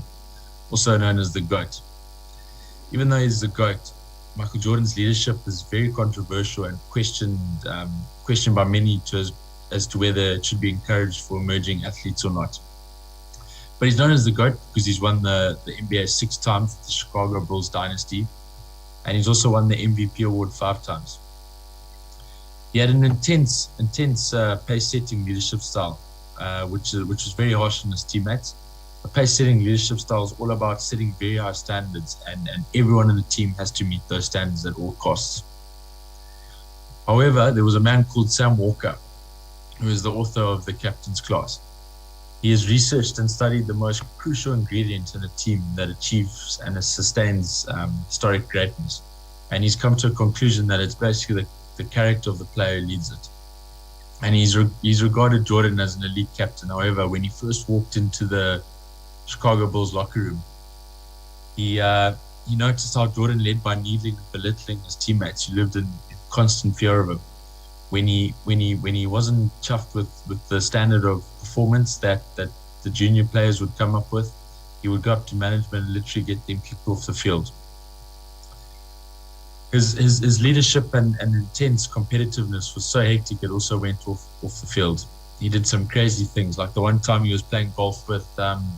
also known as the GOAT. Even though he's the GOAT, Michael Jordan's leadership is very controversial and questioned by many as to whether it should be encouraged for emerging athletes or not. But he's known as the GOAT because he's won the NBA 6 times with the Chicago Bulls dynasty. And he's also won the MVP award 5 times. He had an intense pace-setting leadership style, which was very harsh on his teammates. A pace-setting leadership style is all about setting very high standards, and everyone in the team has to meet those standards at all costs. However, there was a man called Sam Walker, who is the author of The Captain's Class. He has researched and studied the most crucial ingredient in a team that achieves and sustains historic greatness. And he's come to a conclusion that it's basically the character of the player who leads it. And he's regarded Jordan as an elite captain. However, when he first walked into the Chicago Bulls locker room, he noticed how Jordan led by needling and belittling his teammates who lived in constant fear of him. When he wasn't chuffed with the standard of performance that the junior players would come up with, he would go up to management and literally get them kicked off the field. His leadership and intense competitiveness was so hectic it also went off the field. He did some crazy things, like the one time he was playing golf with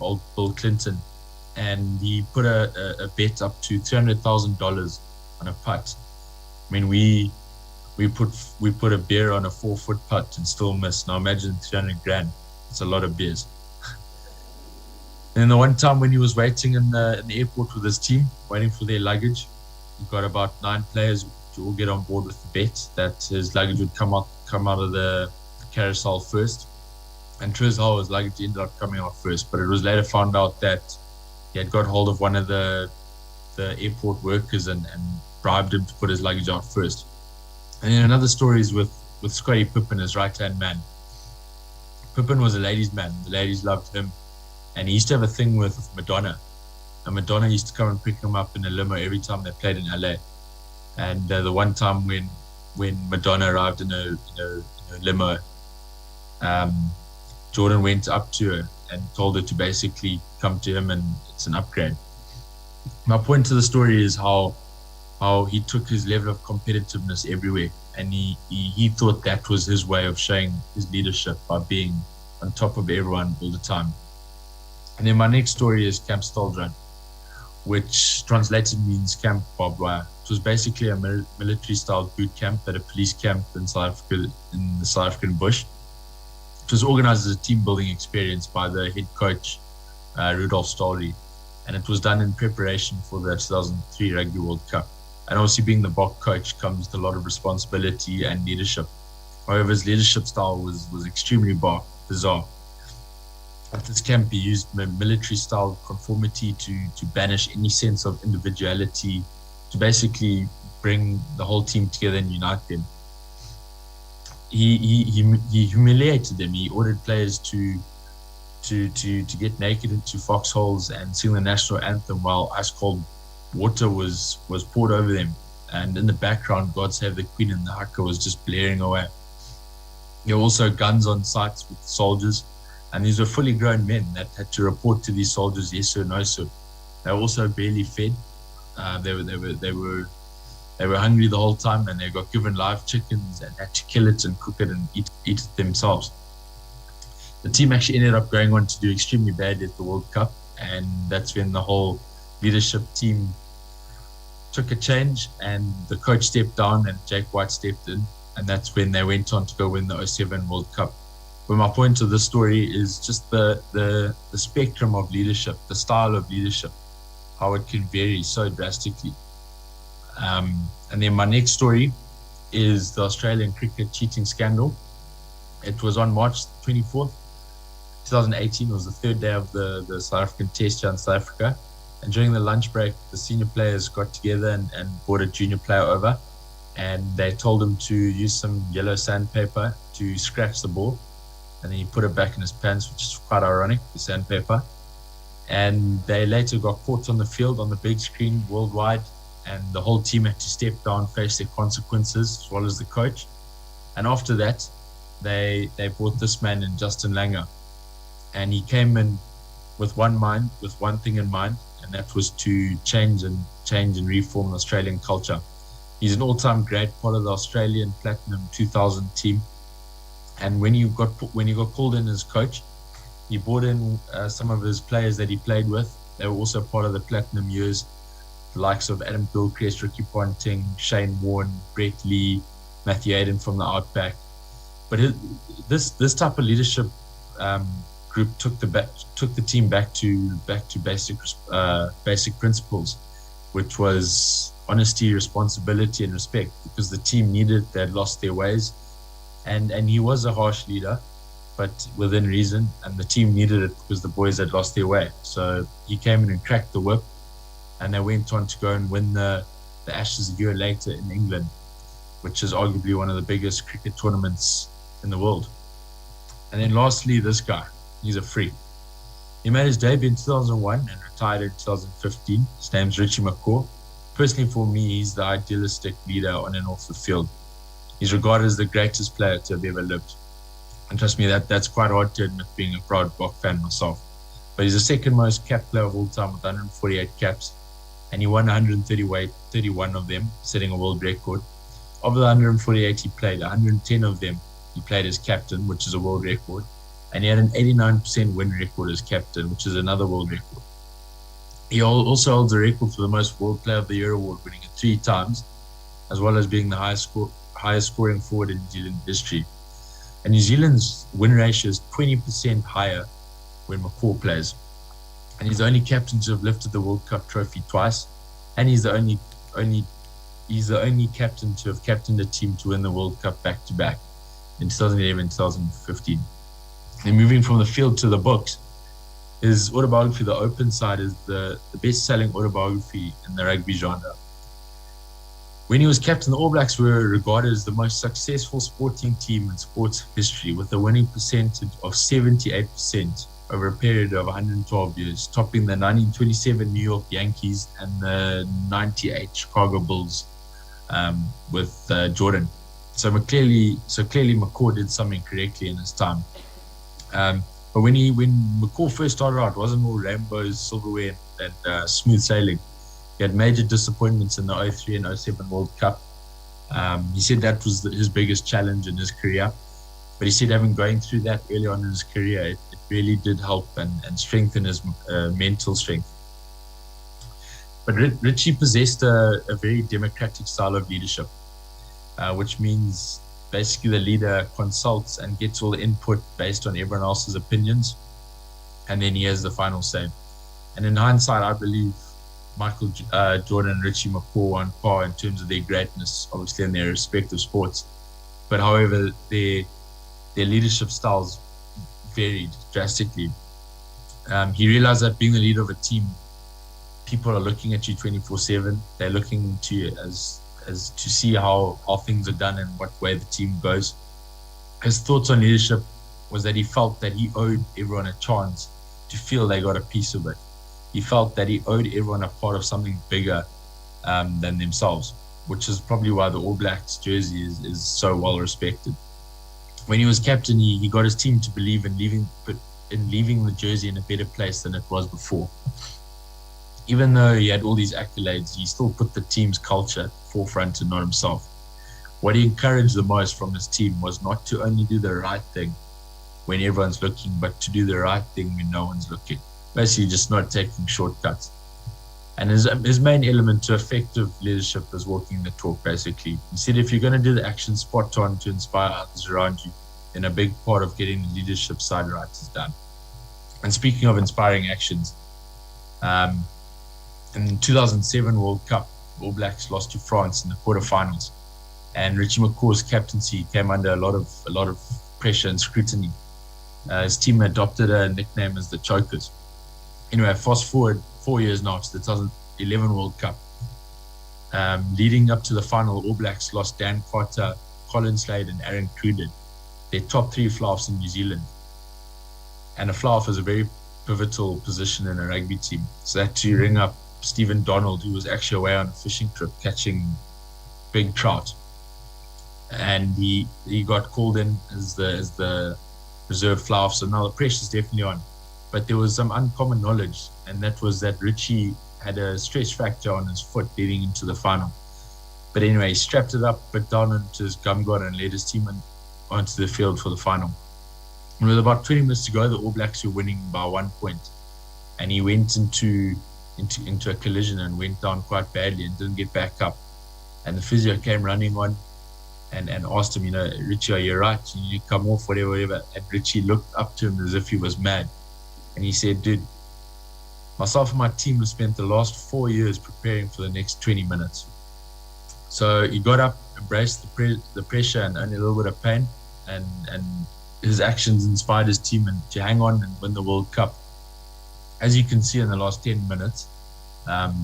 old Bill Clinton, and he put a bet up to $300,000 on a putt. I mean, we put a beer on a 4-foot putt and still miss. Now imagine 300 grand. It's a lot of beers. And the one time when he was waiting in the airport with his team, waiting for their luggage, he got about 9 players to all get on board with the bet that his luggage would come out of the carousel first. And to his whole, his luggage ended up coming out first. But it was later found out that he had got hold of one of the airport workers and bribed him to put his luggage out first. And then another story is with Scottie Pippen, his right-hand man. Pippen was a ladies' man. The ladies loved him. And he used to have a thing with Madonna. And Madonna used to come and pick him up in a limo every time they played in LA. And the one time when Madonna arrived in a limo, Jordan went up to her and told her to basically come to him, and it's an upgrade. My point to the story is how he took his level of competitiveness everywhere, and he thought that was his way of showing his leadership by being on top of everyone all the time. And then my next story is Camp Stoldron, which translated means Camp Barbed Wire. It was basically a military-style boot camp at a police camp in South Africa, in the South African bush. It was organized as a team-building experience by the head coach, Rudolf Stolry, and it was done in preparation for the 2003 Rugby World Cup. And obviously being the Bok coach comes with a lot of responsibility and leadership. However, his leadership style was extremely bizarre. At this camp, he used military-style conformity to banish any sense of individuality, to basically bring the whole team together and unite them. He humiliated them. He ordered players to get naked into foxholes and sing the national anthem while ice-cold water was poured over them. And in the background, God Save the Queen and the haka was just blaring away. There were also guns on sites with soldiers. And these were fully grown men that had to report to these soldiers, yes sir, no sir. They were also barely fed. They were hungry the whole time, and they got given live chickens and had to kill it and cook it and eat it themselves. The team actually ended up going on to do extremely badly at the World Cup, and that's when the whole leadership team took a change, and the coach stepped down and Jake White stepped in, and that's when they went on to go win the 2007 World Cup. But my point of this story is just the spectrum of leadership, the style of leadership, how it can vary so drastically. And then my next story is the Australian cricket cheating scandal. It was on March 24th, 2018. It was the third day of the South African Test here in South Africa. And during the lunch break, the senior players got together and brought a junior player over. And they told him to use some yellow sandpaper to scratch the ball. And then he put it back in his pants, which is quite ironic, the sandpaper. And they later got caught on the field on the big screen worldwide, and the whole team had to step down, face their consequences, as well as the coach. And after that, they brought this man in, Justin Langer. And he came in with one mind, with one thing in mind, and that was to change and reform the Australian culture. He's an all-time great, part of the Australian Platinum 2000 team. And when he got called in as coach, He brought in some of his players that he played with. They were also part of the Platinum years, the likes of Adam Gilchrist, Ricky Ponting, Shane Warne, Brett Lee, Matthew Hayden from the Outback. But this type of leadership group took the team back to basic principles, which was honesty, responsibility, and respect, because the team needed, they had lost their ways, and he was a harsh leader, but within reason, and the team needed it because the boys had lost their way. So he came in and cracked the whip, and they went on to go and win the Ashes a year later in England, which is arguably one of the biggest cricket tournaments in the world. And then lastly, this guy, he's a freak. He made his debut in 2001 and retired in 2015. His name's Richie McCaw. Personally, for me, he's the idealistic leader on and off the field. He's regarded as the greatest player to have ever lived. And trust me, that's quite hard to admit, being a proud Bok fan myself. But he's the second most capped player of all time with 148 caps. And he won 131 of them, setting a world record. Of the 148 he played, 110 of them he played as captain, which is a world record. And he had an 89% win record as captain, which is another world record. He also holds a record for the most World Player of the Year award, winning it 3 times, as well as being the highest scoring forward in New Zealand history. And New Zealand's win ratio is 20% higher when McCaw plays. And he's the only captain to have lifted the World Cup trophy twice. And he's the only captain to have captained a team to win the World Cup back-to-back in 2011 and 2015. And moving from the field to the books, his autobiography, The Open Side, is the best-selling autobiography in the rugby genre. When he was captain, the All Blacks were regarded as the most successful sporting team in sports history, with a winning percentage of 78% over a period of 112 years, topping the 1927 New York Yankees and the 98 Chicago Bulls with Jordan. So clearly McCaw did something correctly in his time. But when McCaw first started out, it wasn't all rainbows, silverware, and smooth sailing. He had major disappointments in the 03 and 07 World Cup. He said that was his biggest challenge in his career. But he said going through that early on in his career, it really did help and strengthen his mental strength. But Richie possessed a very democratic style of leadership, which means basically the leader consults and gets all the input based on everyone else's opinions, and then he has the final say. And in hindsight, I believe Michael Jordan and Richie McCaw were on par in terms of their greatness, obviously in their respective sports. But however, their leadership styles varied drastically. He realized that being the leader of a team, people are looking at you 24/7. They're looking to you as to see how things are done and what way the team goes. His thoughts on leadership was that he felt that he owed everyone a chance to feel they got a piece of it. He felt that he owed everyone a part of something bigger than themselves, which is probably why the All Blacks jersey is so well respected. When he was captain, he got his team to believe in leaving the jersey in a better place than it was before. Even though he had all these accolades, he still put the team's culture at the forefront and not himself. What he encouraged the most from his team was not to only do the right thing when everyone's looking, but to do the right thing when no one's looking. Basically, just not taking shortcuts. And his main element to effective leadership is walking the talk, basically. He said, if you're going to do the action spot on to inspire others around you, then a big part of getting the leadership side right is done. And speaking of inspiring actions, in the 2007 World Cup, All Blacks lost to France in the quarterfinals, and Richie McCaw's captaincy came under a lot of pressure and scrutiny. His team adopted a nickname as the Chokers. Anyway, fast forward 4 years now to the 2011 World Cup. Leading up to the final, All Blacks lost Dan Carter, Colin Slade, and Aaron Cruden, their top 3 flaffs in New Zealand. And a flaff is a very pivotal position in a rugby team. So they had to ring up Stephen Donald, who was actually away on a fishing trip catching big trout. And he got called in as the reserve flaff. So now the pressure's definitely on. But there was some uncommon knowledge, and that was that Richie had a stress fracture on his foot leading into the final. But anyway, he strapped it up, put down onto his gum guard, and led his team onto the field for the final. And with about 20 minutes to go, the All Blacks were winning by 1 point. And he went into a collision and went down quite badly and didn't get back up. And the physio came running on and asked him, Richie, are you right? You come off, whatever. And Richie looked up to him as if he was mad. And he said, dude, myself and my team have spent the last 4 years preparing for the next 20 minutes. So he got up, embraced the pressure and only a little bit of pain. And his actions inspired his team to hang on and win the World Cup. As you can see in the last 10 minutes,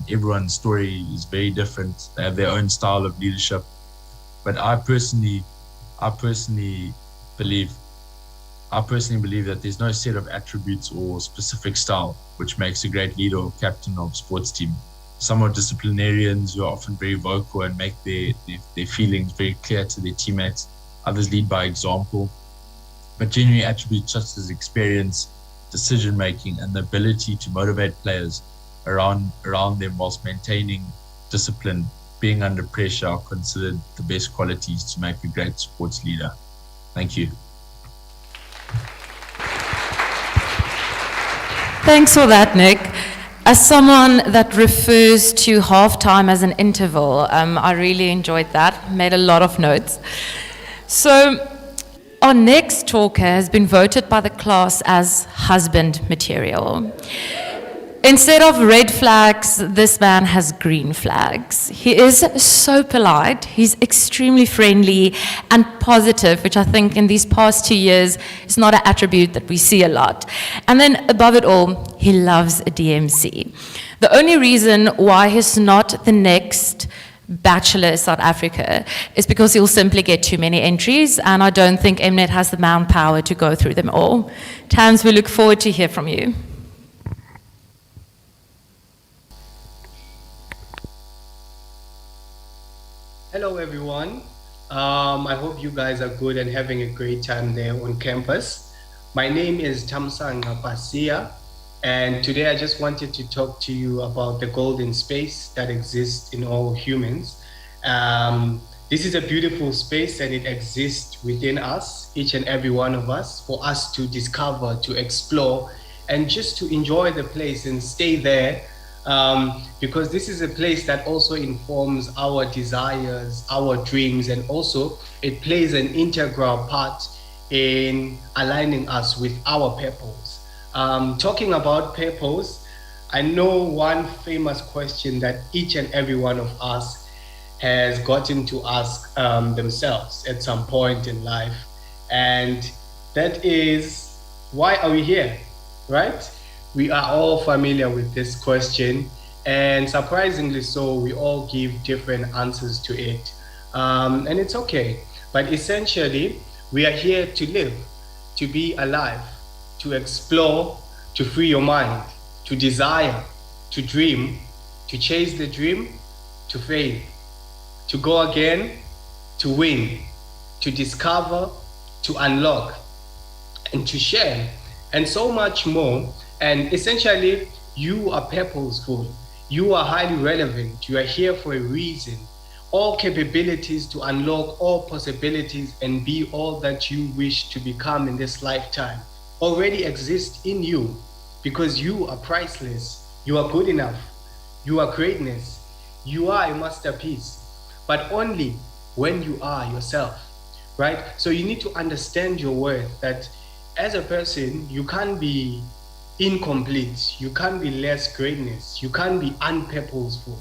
everyone's story is very different. They have their own style of leadership. But I personally believe that there's no set of attributes or specific style which makes a great leader or captain of a sports team. Some are disciplinarians who are often very vocal and make their feelings very clear to their teammates. Others lead by example. But genuine attributes such as experience, decision-making, and the ability to motivate players around them whilst maintaining discipline, being under pressure, are considered the best qualities to make a great sports leader. Thank you. Thanks for that, Nick. As someone that refers to halftime as an interval, I really enjoyed that, made a lot of notes. So our next talker has been voted by the class as husband material. Instead of red flags, this man has green flags. He is so polite, he's extremely friendly and positive, which I think in these past 2 years is not an attribute that we see a lot. And then above it all, he loves a DMC. The only reason why he's not the next Bachelor South Africa is because he'll simply get too many entries, and I don't think Mnet has the manpower to go through them all. Tams, we look forward to hear from you. Hello everyone. I hope you guys are good and having a great time there on campus. My name is Thamsanqa Pasia, and today I just wanted to talk to you about the golden space that exists in all humans. This is a beautiful space and it exists within us, each and every one of us, for us to discover, to explore, and just to enjoy the place and stay there. Because this is a place that also informs our desires, our dreams, and also it plays an integral part in aligning us with our purpose. Talking about purpose, I know one famous question that each and every one of us has gotten to ask themselves at some point in life, and that is, why are we here, right? We are all familiar with this question, and surprisingly so, we all give different answers to it. And it's okay, but essentially, we are here to live, to be alive, to explore, to free your mind, to desire, to dream, to chase the dream, to fail, to go again, to win, to discover, to unlock, and to share, and so much more. And essentially, you are purposeful. You are highly relevant. You are here for a reason. All capabilities to unlock all possibilities and be all that you wish to become in this lifetime already exist in you, because you are priceless. You are good enough. You are greatness. You are a masterpiece, but only when you are yourself, right? So you need to understand your worth, that as a person, you can't be incomplete, you can't be less greatness, you can't be unpurposeful.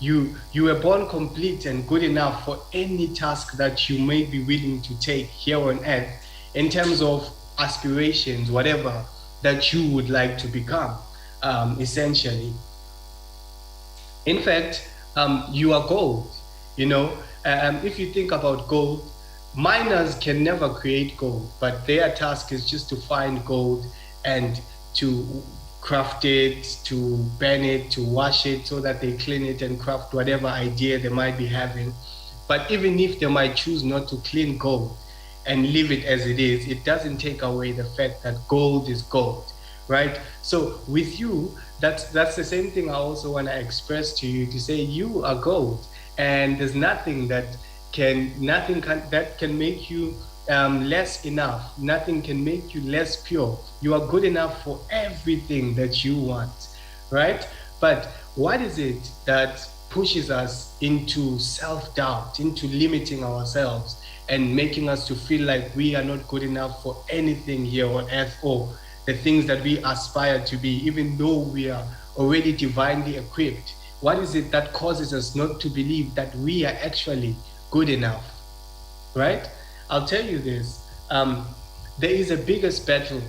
You were born complete and good enough for any task that you may be willing to take here on earth in terms of aspirations, whatever that you would like to become, essentially. In fact, you are gold. If you think about gold, miners can never create gold, but their task is just to find gold and to craft it, to burn it, to wash it so that they clean it and craft whatever idea they might be having. But even if they might choose not to clean gold and leave it as it is, it doesn't take away the fact that gold is gold, right? So with you, that's the same thing I also want to express to you, to say you are gold, and there's nothing that can make you less enough. Nothing can make you less pure. You are good enough for everything that you want, right? But what is it that pushes us into self-doubt, into limiting ourselves and making us to feel like we are not good enough for anything here on earth or the things that we aspire to be, even though we are already divinely equipped? What is it that causes us not to believe that we are actually good enough, right? I'll tell you this. There is a biggest battle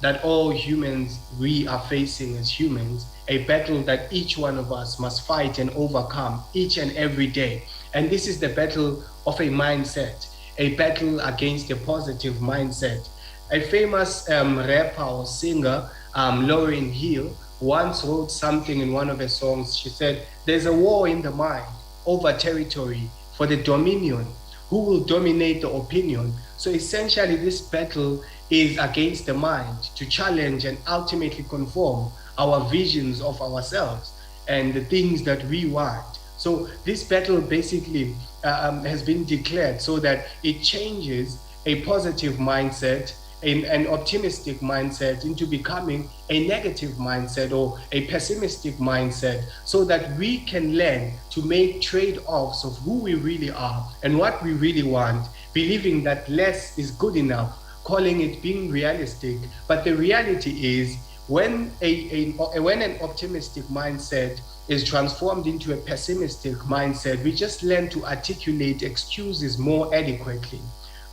that all humans, we are facing as humans, a battle that each one of us must fight and overcome each and every day. And this is the battle of a mindset, a battle against a positive mindset. A famous rapper or singer, Lauryn Hill, once wrote something in one of her songs. She said, "There's a war in the mind over territory for the dominion. Who will dominate the opinion?" So essentially, this battle is against the mind to challenge and ultimately conform our visions of ourselves and the things that we want. So this battle basically has been declared so that it changes a positive mindset, an optimistic mindset, into becoming a negative mindset or a pessimistic mindset, so that we can learn to make trade-offs of who we really are and what we really want, believing that less is good enough, calling it being realistic. But the reality is, when an optimistic mindset is transformed into a pessimistic mindset, we just learn to articulate excuses more adequately,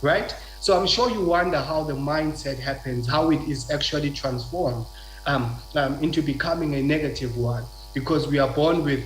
right? So I'm sure you wonder how the mindset happens, how it is actually transformed into becoming a negative one, because we are born with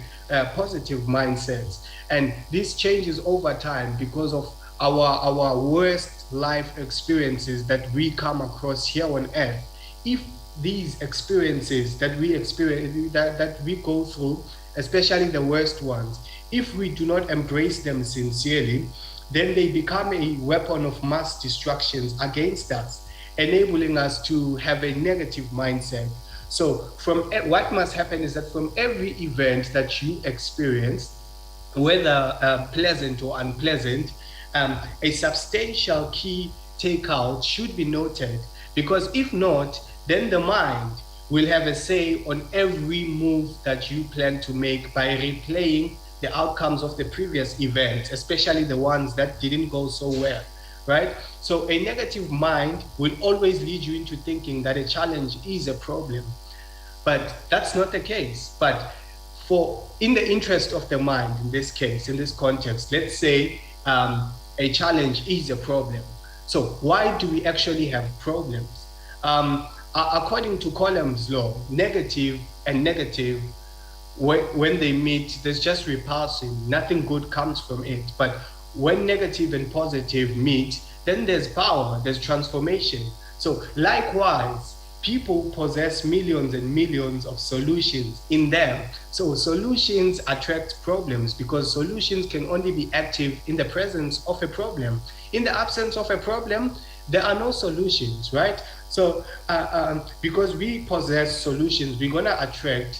positive mindsets. And this changes over time because of our worst life experiences that we come across here on earth. If these experiences that we experience, that we go through, especially the worst ones, if we do not embrace them sincerely, then they become a weapon of mass destruction against us, enabling us to have a negative mindset. So what must happen is that from every event that you experience, whether pleasant or unpleasant, a substantial key takeout should be noted, because if not, then the mind will have a say on every move that you plan to make by replaying the outcomes of the previous events, especially the ones that didn't go so well, right? So a negative mind will always lead you into thinking that a challenge is a problem, but that's not the case. But in the interest of the mind, in this case, in this context, let's say a challenge is a problem. So why do we actually have problems? According to Coulomb's law, negative and negative, when they meet, there's just repulsion. Nothing good comes from it. But when negative and positive meet, then there's power, there's transformation. So likewise, people possess millions and millions of solutions in them. So solutions attract problems, because solutions can only be active in the presence of a problem. In the absence of a problem, there are no solutions, right? So because we possess solutions, we're going to attract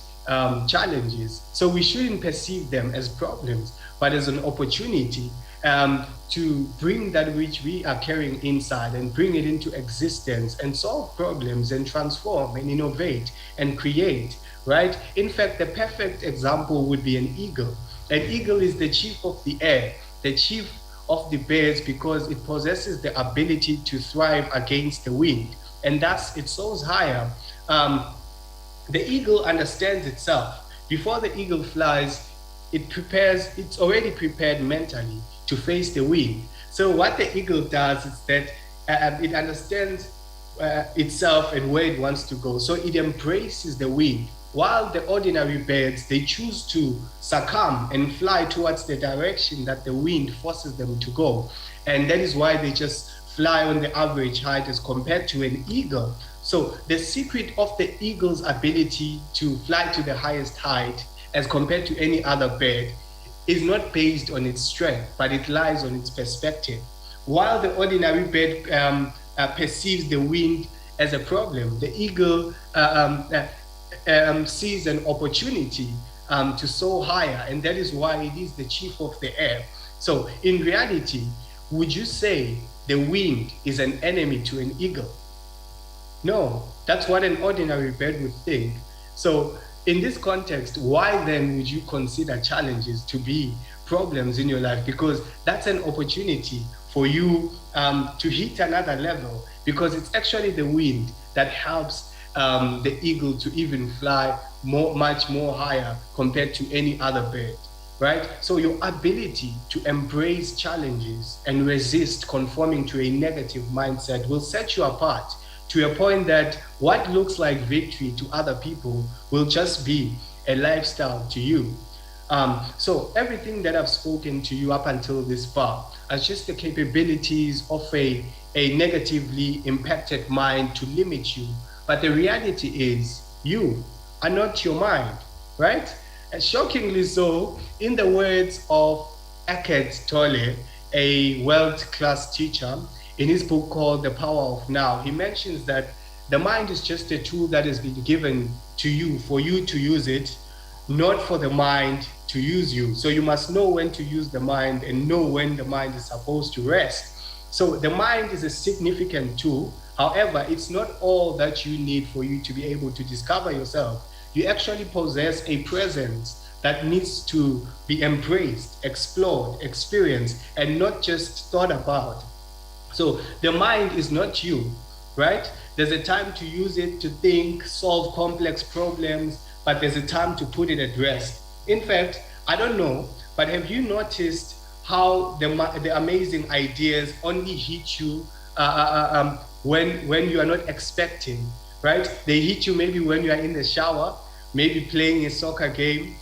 challenges. So we shouldn't perceive them as problems, but as an opportunity to bring that which we are carrying inside and bring it into existence and solve problems and transform and innovate and create, right? In fact, the perfect example would be an eagle. An eagle is the chief of the air, the chief of the birds, because it possesses the ability to thrive against the wind, and thus it soars higher. The eagle understands itself. Before the eagle flies, it's already prepared mentally to face the wind. So what the eagle does is that it understands itself and where it wants to go. So it embraces the wind, while the ordinary birds, they choose to succumb and fly towards the direction that the wind forces them to go. And that is why they just fly on the average height as compared to an eagle. So the secret of the eagle's ability to fly to the highest height as compared to any other bird is not based on its strength, but it lies on its perspective. While the ordinary bird perceives the wind as a problem, the eagle sees an opportunity to soar higher, and that is why it is the chief of the air. So in reality, would you say the wind is an enemy to an eagle. No, that's what an ordinary bird would think. So in this context, why then would you consider challenges to be problems in your life? Because that's an opportunity for you to hit another level, because it's actually the wind that helps the eagle to even fly much more higher compared to any other bird, right? So your ability to embrace challenges and resist conforming to a negative mindset will set you apart to a point that what looks like victory to other people will just be a lifestyle to you. So everything that I've spoken to you up until this far are just the capabilities of a negatively impacted mind to limit you. But the reality is you are not your mind, right? And shockingly so, in the words of Eckhart Tolle, a world-class teacher, in his book called The Power of Now, he mentions that the mind is just a tool that has been given to you for you to use it, not for the mind to use you. So you must know when to use the mind and know when the mind is supposed to rest. So the mind is a significant tool. However, it's not all that you need for you to be able to discover yourself. You actually possess a presence that needs to be embraced, explored, experienced, and not just thought about. So the mind is not you, right? There's a time to use it to think, solve complex problems, but there's a time to put it at rest. In fact, I don't know, but have you noticed how the amazing ideas only hit you when you are not expecting, right? They hit you maybe when you are in the shower, maybe playing a soccer game.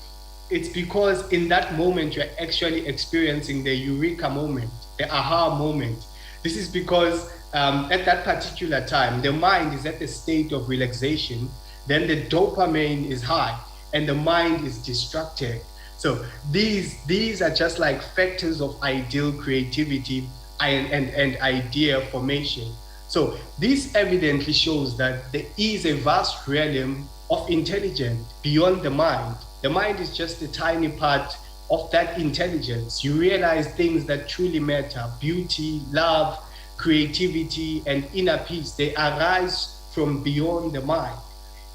It's because in that moment you're actually experiencing the eureka moment, the aha moment. This is because at that particular time, the mind is at the state of relaxation, then the dopamine is high and the mind is distracted. So these are just like factors of ideal creativity and idea formation. So this evidently shows that there is a vast realm of intelligence beyond the mind. The mind is just a tiny part of that intelligence. You realize things that truly matter: beauty, love, creativity, and inner peace. They arise from beyond the mind.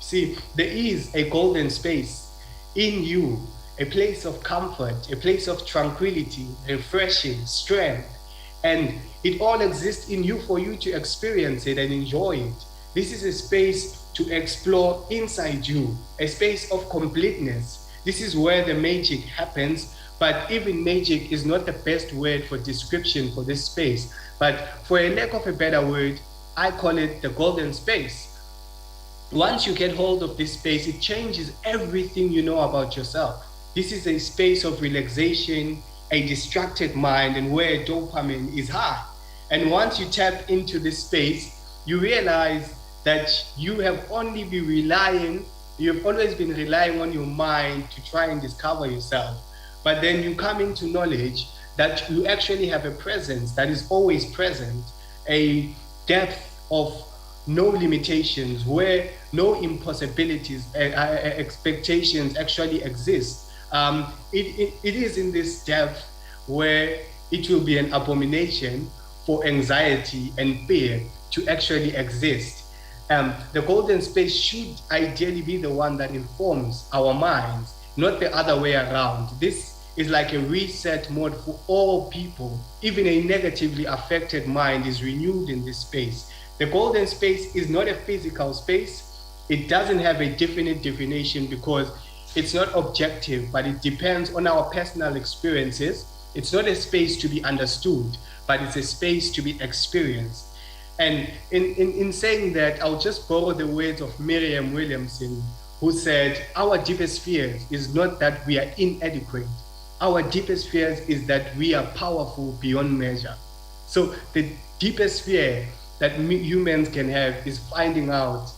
See, there is a golden space in you, a place of comfort, a place of tranquility, refreshing, strength, and it all exists in you for you to experience it and enjoy it. This is a space to explore inside you, a space of completeness. This is where the magic happens, but even magic is not the best word for description for this space. But for a lack of a better word, I call it the golden space. Once you get hold of this space, it changes everything you know about yourself. This is a space of relaxation, a distracted mind, and where dopamine is high. And once you tap into this space, you realize that you have always been relying on your mind to try and discover yourself. But then you come into knowledge that you actually have a presence that is always present, a depth of no limitations, where no impossibilities, expectations actually exist. It is in this depth where it will be an abomination for anxiety and fear to actually exist. The golden space should ideally be the one that informs our minds, not the other way around. This is like a reset mode for all people. Even a negatively affected mind is renewed in this space. The golden space is not a physical space. It doesn't have a definite definition because it's not objective, but it depends on our personal experiences. It's not a space to be understood, but it's a space to be experienced. And in saying that, I'll just borrow the words of Miriam Williamson, who said, our deepest fear is not that we are inadequate. Our deepest fear is that we are powerful beyond measure. So the deepest fear that humans can have is finding out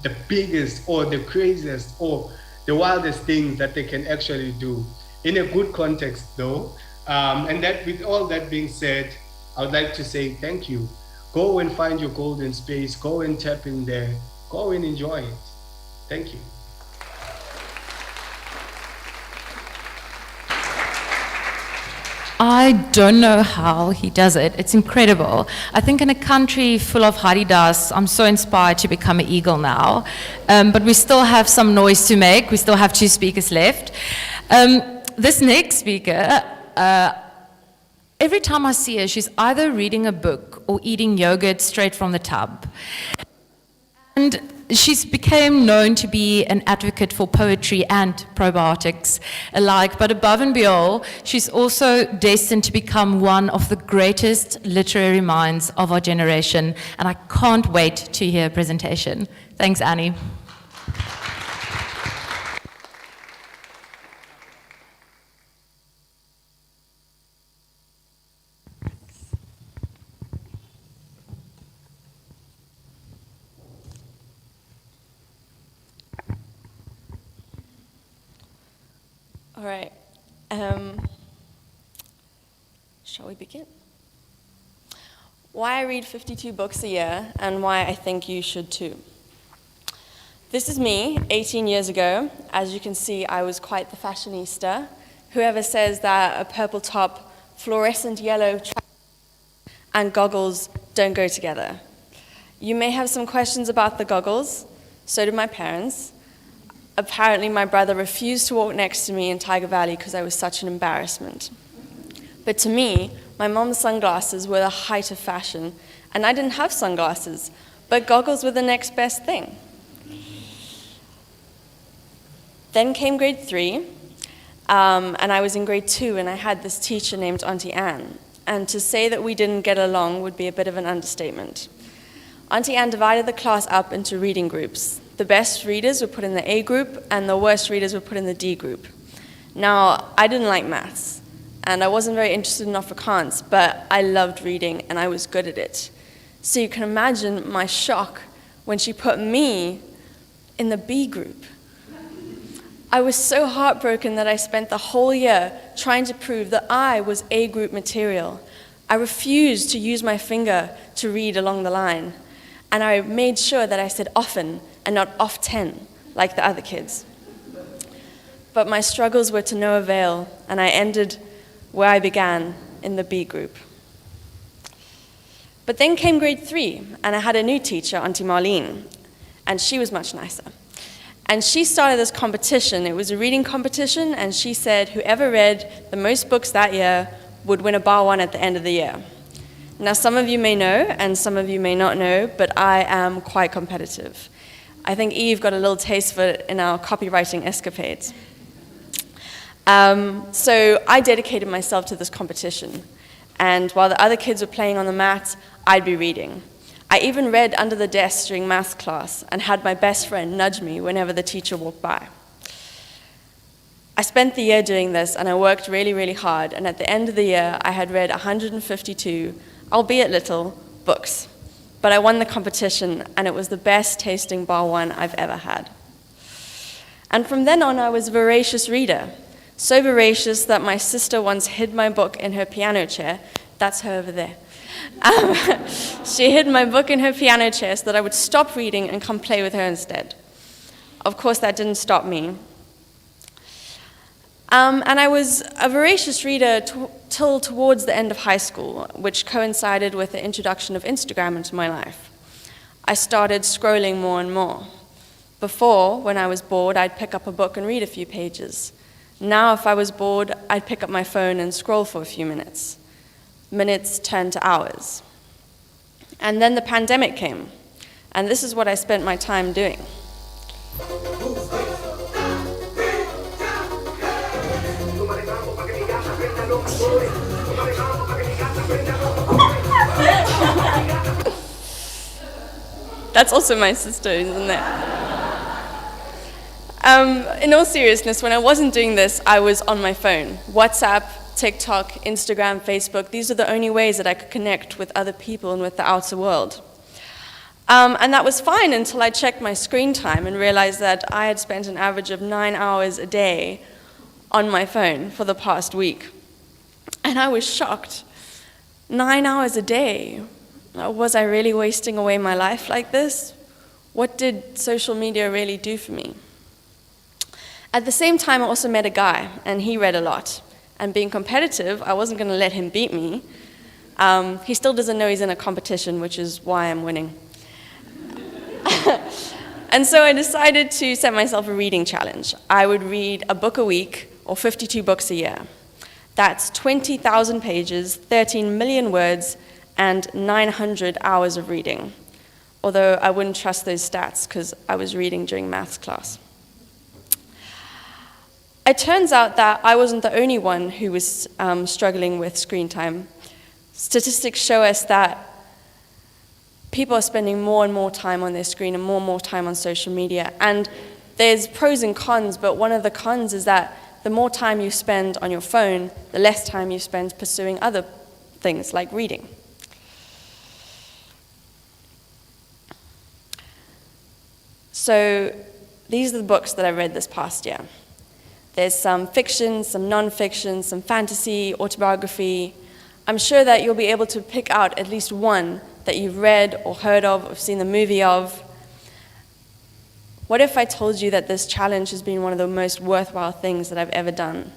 the biggest or the craziest or the wildest things that they can actually do. In a good context though, and that with all that being said, I would like to say thank you. Go and find your golden space, go and tap in there, go and enjoy it. Thank you. I don't know how he does it. It's incredible. I think in a country full of Haridas, I'm so inspired to become an eagle now. But we still have some noise to make. We still have 2 speakers left. This next speaker, every time I see her, she's either reading a book or eating yogurt straight from the tub. And she's became known to be an advocate for poetry and probiotics alike, but above and beyond, she's also destined to become one of the greatest literary minds of our generation, and I can't wait to hear her presentation. Thanks, Annie. All right. Shall we begin? Why I read 52 books a year and why I think you should too. This is me 18 years ago. As you can see, I was quite the fashionista. Whoever says that a purple top, fluorescent yellow and goggles don't go together. You may have some questions about the goggles. So did my parents. Apparently, my brother refused to walk next to me in Tiger Valley because I was such an embarrassment. But to me, my mom's sunglasses were the height of fashion, and I didn't have sunglasses, but goggles were the next best thing. Then came grade 3, and I was in grade 2, and I had this teacher named Auntie Anne. And to say that we didn't get along would be a bit of an understatement. Auntie Anne divided the class up into reading groups. The best readers were put in the A group, and the worst readers were put in the D group. Now, I didn't like maths, and I wasn't very interested in Afrikaans, but I loved reading, and I was good at it. So you can imagine my shock when she put me in the B group. I was so heartbroken that I spent the whole year trying to prove that I was A group material. I refused to use my finger to read along the line, and I made sure that I said often and not off 10, like the other kids. But my struggles were to no avail, and I ended where I began, in the B group. But then came grade 3, and I had a new teacher, Auntie Marlene, and she was much nicer. And she started this competition. It was a reading competition, and she said whoever read the most books that year would win a bar one at the end of the year. Now, some of you may know, and some of you may not know, but I am quite competitive. I think Eve got a little taste for it in our copywriting escapades. So I dedicated myself to this competition. And while the other kids were playing on the mat, I'd be reading. I even read under the desk during math class and had my best friend nudge me whenever the teacher walked by. I spent the year doing this, and I worked really, really hard. And at the end of the year, I had read 152, albeit little, books. But I won the competition, and it was the best tasting bar one I've ever had. And from then on, I was a voracious reader. So voracious that my sister once hid my book in her piano chair. That's her over there. She hid my book in her piano chair so that I would stop reading and come play with her instead. Of course, that didn't stop me. And I was a voracious reader till towards the end of high school, which coincided with the introduction of Instagram into my life. I started scrolling more and more. Before, when I was bored, I'd pick up a book and read a few pages. Now, if I was bored, I'd pick up my phone and scroll for a few minutes. Minutes turned to hours. And then the pandemic came, and this is what I spent my time doing. That's also my sister, isn't it? In all seriousness, when I wasn't doing this, I was on my phone. WhatsApp, TikTok, Instagram, Facebook, these are the only ways that I could connect with other people and with the outer world. And that was fine until I checked my screen time and realized that I had spent an average of 9 hours a day on my phone for the past week. And I was shocked. 9 hours a day. Was I really wasting away my life like this? What did social media really do for me? At the same time, I also met a guy, and he read a lot. And being competitive, I wasn't going to let him beat me. He still doesn't know he's in a competition, which is why I'm winning. And so I decided to set myself a reading challenge. I would read a book a week, or 52 books a year. That's 20,000 pages, 13 million words, and 900 hours of reading. Although I wouldn't trust those stats because I was reading during maths class. It turns out that I wasn't the only one who was struggling with screen time. Statistics show us that people are spending more and more time on their screen and more time on social media. And there's pros and cons, but one of the cons is that the more time you spend on your phone, the less time you spend pursuing other things like reading. So these are the books that I read this past year. There's some fiction, some non-fiction, some fantasy, autobiography. I'm sure that you'll be able to pick out at least one that you've read or heard of or seen the movie of. What if I told you that this challenge has been one of the most worthwhile things that I've ever done,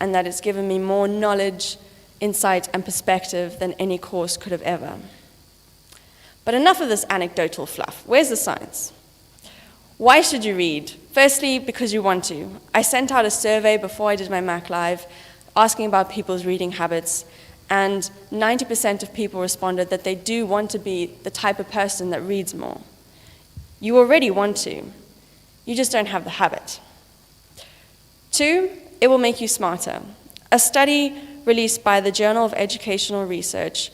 and that it's given me more knowledge, insight, and perspective than any course could have ever? But enough of this anecdotal fluff. Where's the science? Why should you read? Firstly, because you want to. I sent out a survey before I did my Mac Live asking about people's reading habits, and 90% of people responded that they do want to be the type of person that reads more. You already want to. You just don't have the habit. 2, it will make you smarter. A study released by the Journal of Educational Research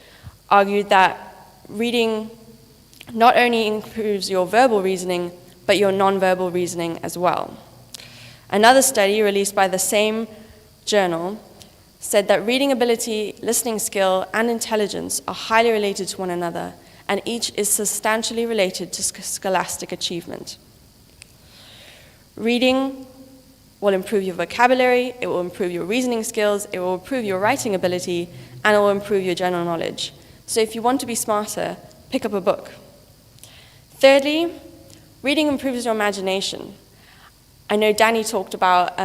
argued that reading not only improves your verbal reasoning, but your nonverbal reasoning as well. Another study released by the same journal said that reading ability, listening skill, and intelligence are highly related to one another, and each is substantially related to scholastic achievement. Reading will improve your vocabulary, it will improve your reasoning skills, it will improve your writing ability, and it will improve your general knowledge. So if you want to be smarter, pick up a book. Thirdly, reading improves your imagination. I know Danny talked about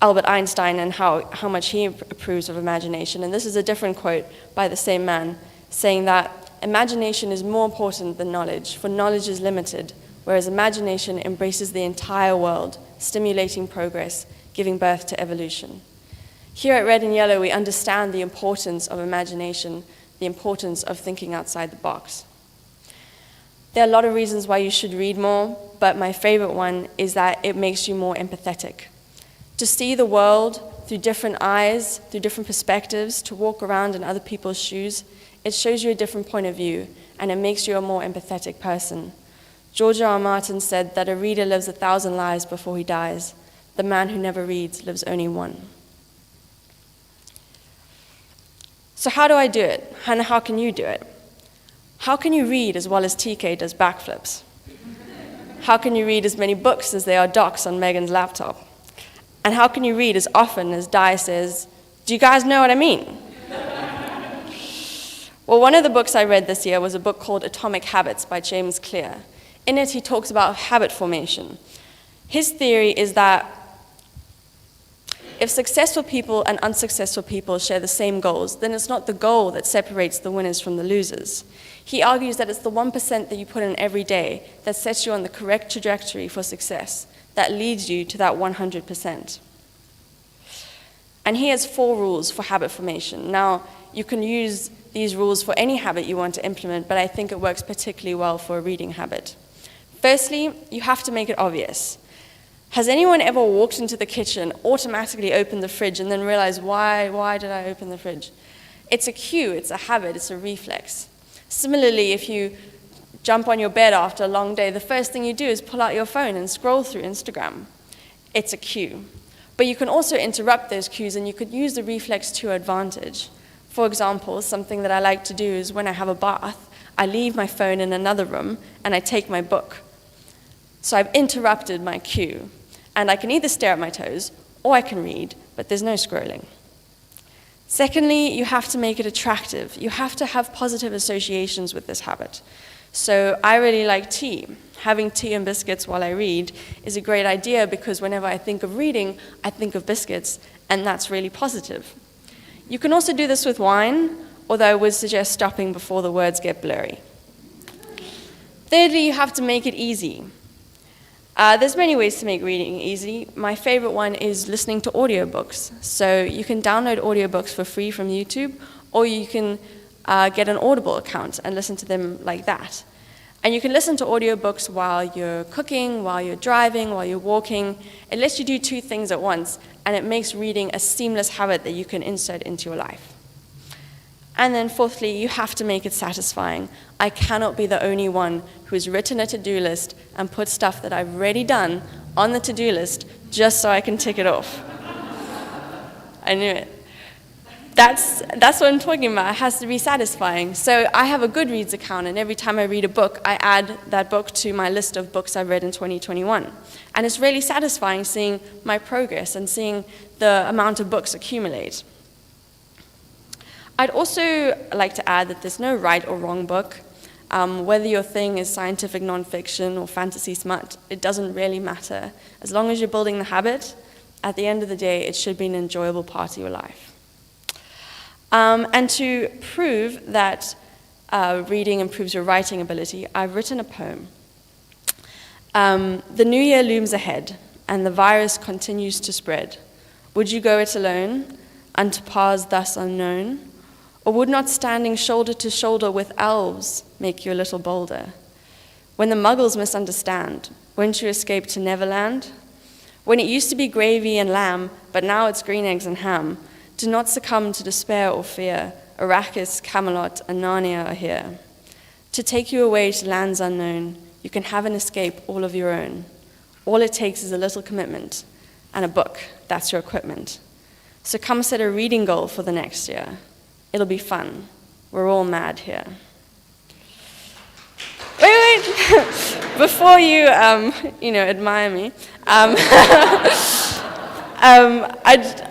Albert Einstein and how much he approves of imagination, and this is a different quote by the same man, saying that imagination is more important than knowledge, for knowledge is limited, whereas imagination embraces the entire world, stimulating progress, giving birth to evolution. Here at Red and Yellow, we understand the importance of imagination, the importance of thinking outside the box. There are a lot of reasons why you should read more, but my favorite one is that it makes you more empathetic. To see the world through different eyes, through different perspectives, to walk around in other people's shoes, it shows you a different point of view, and it makes you a more empathetic person. George R. R. Martin said that a reader lives 1,000 lives before he dies. The man who never reads lives only one. So how do I do it? And how can you do it? How can you read as well as TK does backflips? How can you read as many books as there are docs on Megan's laptop? And how can you read as often as Di says, "Do you guys know what I mean?" Well, one of the books I read this year was a book called Atomic Habits by James Clear. In it, he talks about habit formation. His theory is that if successful people and unsuccessful people share the same goals, then it's not the goal that separates the winners from the losers. He argues that it's the 1% that you put in every day that sets you on the correct trajectory for success, that leads you to that 100%. And he has 4 rules for habit formation. Now, you can use these rules for any habit you want to implement, but I think it works particularly well for a reading habit. Firstly, you have to make it obvious. Has anyone ever walked into the kitchen, automatically opened the fridge, and then realized, why did I open the fridge? It's a cue, it's a habit, it's a reflex. Similarly, if you jump on your bed after a long day, the first thing you do is pull out your phone and scroll through Instagram. It's a cue. But you can also interrupt those cues, and you could use the reflex to your advantage. For example, something that I like to do is when I have a bath, I leave my phone in another room, and I take my book. So I've interrupted my cue. And I can either stare at my toes, or I can read, but there's no scrolling. Secondly, you have to make it attractive. You have to have positive associations with this habit. So I really like tea. Having tea and biscuits while I read is a great idea because whenever I think of reading, I think of biscuits, and that's really positive. You can also do this with wine, although I would suggest stopping before the words get blurry. Thirdly, you have to make it easy. There's many ways to make reading easy. My favorite one is listening to audiobooks. So you can download audiobooks for free from YouTube, or you can get an Audible account and listen to them like that. And you can listen to audiobooks while you're cooking, while you're driving, while you're walking. It lets you do two things at once, and it makes reading a seamless habit that you can insert into your life. And then fourthly, you have to make it satisfying. I cannot be the only one who has written a to-do list and put stuff that I've already done on the to-do list just so I can tick it off. I knew it. That's what I'm talking about. It has to be satisfying. So I have a Goodreads account, and every time I read a book, I add that book to my list of books I've read in 2021. And it's really satisfying seeing my progress and seeing the amount of books accumulate. I'd also like to add that there's no right or wrong book. Whether your thing is scientific nonfiction or fantasy smut, it doesn't really matter. As long as you're building the habit, at the end of the day, it should be an enjoyable part of your life. And to prove that reading improves your writing ability, I've written a poem. The new year looms ahead, and the virus continues to spread. Would you go it alone, unto paths thus unknown? Or would not standing shoulder to shoulder with elves make you a little bolder? When the muggles misunderstand, won't you escape to Neverland? When it used to be gravy and lamb, but now it's green eggs and ham, do not succumb to despair or fear. Arrakis, Camelot, and Narnia are here. To take you away to lands unknown, you can have an escape all of your own. All it takes is a little commitment, and a book, that's your equipment. So come set a reading goal for the next year. It'll be fun. We're all mad here. Wait. Before you, admire me, I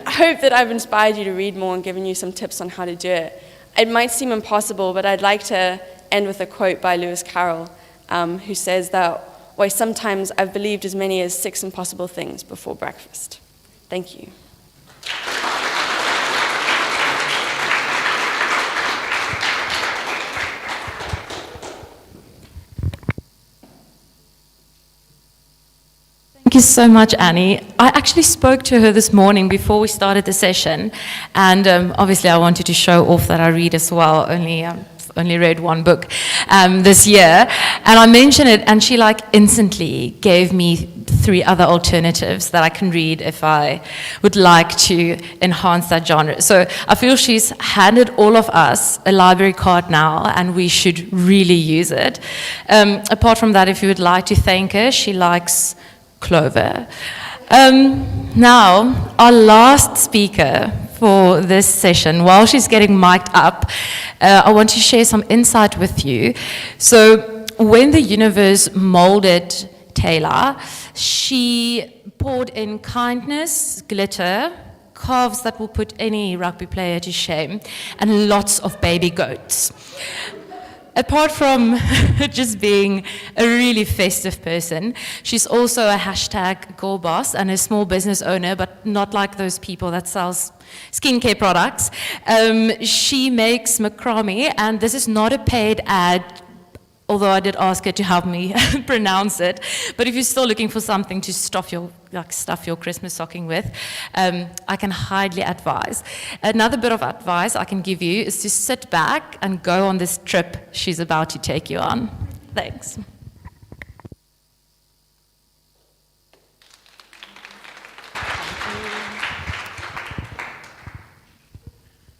hope that I've inspired you to read more and given you some tips on how to do it. It might seem impossible, but I'd like to end with a quote by Lewis Carroll, who says that, why sometimes I've believed as many as 6 impossible things before breakfast. Thank you. Thank you so much, Annie. I actually spoke to her this morning before we started the session, and obviously I wanted to show off that I read as well, only read one book this year, and I mentioned it, and she instantly gave me 3 other alternatives that I can read if I would like to enhance that genre. So I feel she's handed all of us a library card now, and we should really use it. Apart from that, if you would like to thank her, she likes Clover. Now, our last speaker for this session, while she's getting mic'd up, I want to share some insight with you. So, when the universe molded Taylor, she poured in kindness, glitter, calves that will put any rugby player to shame, and lots of baby goats. Apart from just being a really festive person, she's also a hashtag girl boss and a small business owner, but not like those people that sells skincare products. She makes macrame, and this is not a paid ad, although I did ask her to help me pronounce it. But if you're still looking for something to stuff your Christmas stocking with, I can highly advise. Another bit of advice I can give you is to sit back and go on this trip she's about to take you on. Thanks.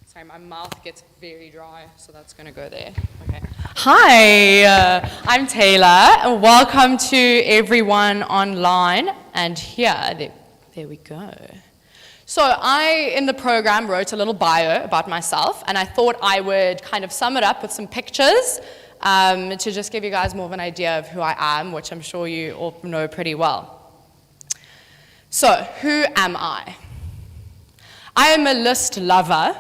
Sorry, my mouth gets very dry, so that's going to go there. Okay. Hi, I'm Taylor, and welcome to everyone online and here. There we go. So I, in the program, wrote a little bio about myself, and I thought I would kind of sum it up with some pictures to just give you guys more of an idea of who I am, which I'm sure you all know pretty well. So, who am I? I am a list lover.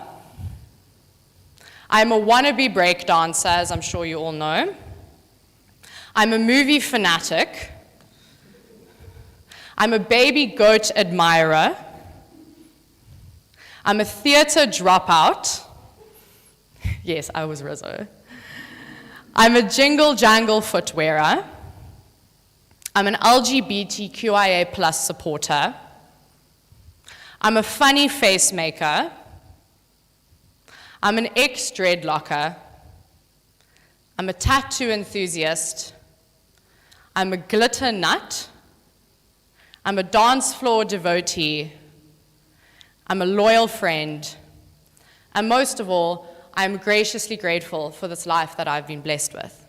I'm a wannabe breakdancer, as I'm sure you all know. I'm a movie fanatic. I'm a baby goat admirer. I'm a theatre dropout. Yes, I was Rizzo. I'm a jingle jangle foot wearer. I'm an LGBTQIA plus supporter. I'm a funny face maker. I'm an ex-dreadlocker. I'm a tattoo enthusiast. I'm a glitter nut. I'm a dance floor devotee. I'm a loyal friend. And most of all, I'm graciously grateful for this life that I've been blessed with.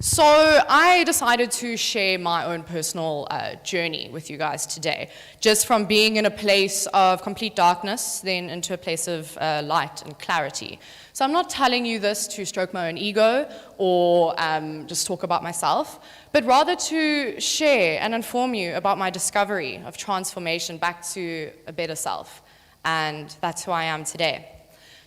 So I decided to share my own personal journey with you guys today, just from being in a place of complete darkness, then into a place of light and clarity. So I'm not telling you this to stroke my own ego or just talk about myself, but rather to share and inform you about my discovery of transformation back to a better self. And that's who I am today.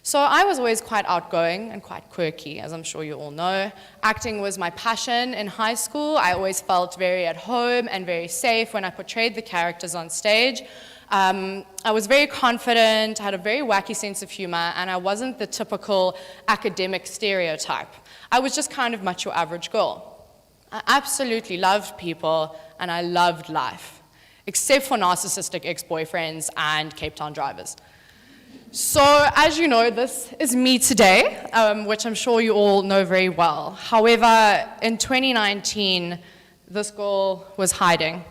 So I was always quite outgoing and quite quirky, as I'm sure you all know. Acting was my passion in high school. I always felt very at home and very safe when I portrayed the characters on stage. I was very confident, I had a very wacky sense of humor, and I wasn't the typical academic stereotype. I was just kind of much your average girl. I absolutely loved people, and I loved life, except for narcissistic ex-boyfriends and Cape Town drivers. So, as you know, this is me today, which I'm sure you all know very well. However, in 2019, this girl was hiding.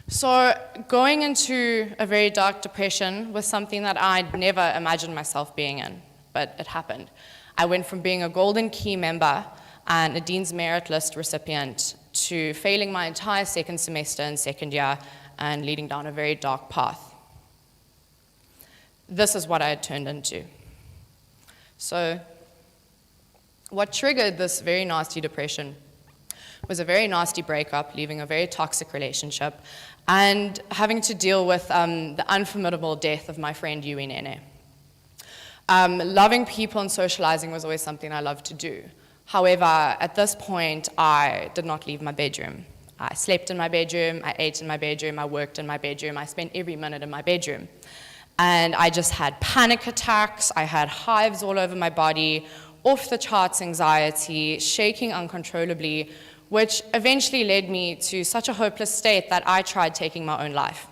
So, going into a very dark depression was something that I'd never imagined myself being in, but it happened. I went from being a Golden Key member and a Dean's Merit List recipient to failing my entire second semester in second year and leading down a very dark path. This is what I had turned into. So, what triggered this very nasty depression was a very nasty breakup, leaving a very toxic relationship, and having to deal with the unforgettable death of my friend Yui Nene. Loving people and socializing was always something I loved to do. However, at this point, I did not leave my bedroom. I slept in my bedroom, I ate in my bedroom, I worked in my bedroom, I spent every minute in my bedroom. And I just had panic attacks, I had hives all over my body, off the charts anxiety, shaking uncontrollably, which eventually led me to such a hopeless state that I tried taking my own life.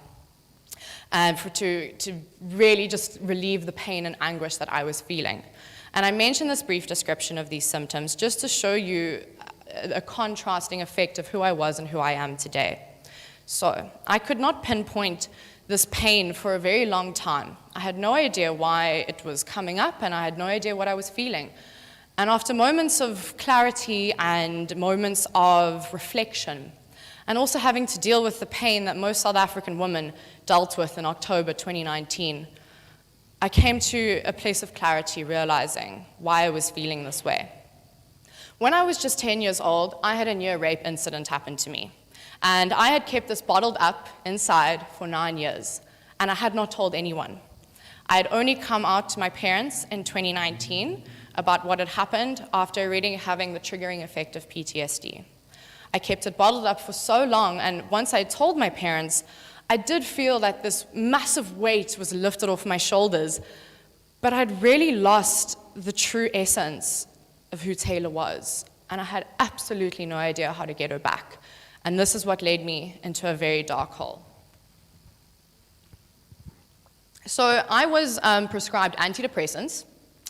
And to really just relieve the pain and anguish that I was feeling. And I mentioned this brief description of these symptoms just to show you a contrasting effect of who I was and who I am today. So I could not pinpoint this pain for a very long time. I had no idea why it was coming up, and I had no idea what I was feeling. And after moments of clarity and moments of reflection, and also having to deal with the pain that most South African women dealt with in October 2019, I came to a place of clarity, realizing why I was feeling this way. When I was just 10 years old, I had a near rape incident happen to me. And I had kept this bottled up inside for 9 years, and I had not told anyone. I had only come out to my parents in 2019 about what had happened after already having the triggering effect of PTSD. I kept it bottled up for so long, and once I told my parents, I did feel that this massive weight was lifted off my shoulders, but I'd really lost the true essence of who Taylor was, and I had absolutely no idea how to get her back. And this is what led me into a very dark hole. So I was prescribed antidepressants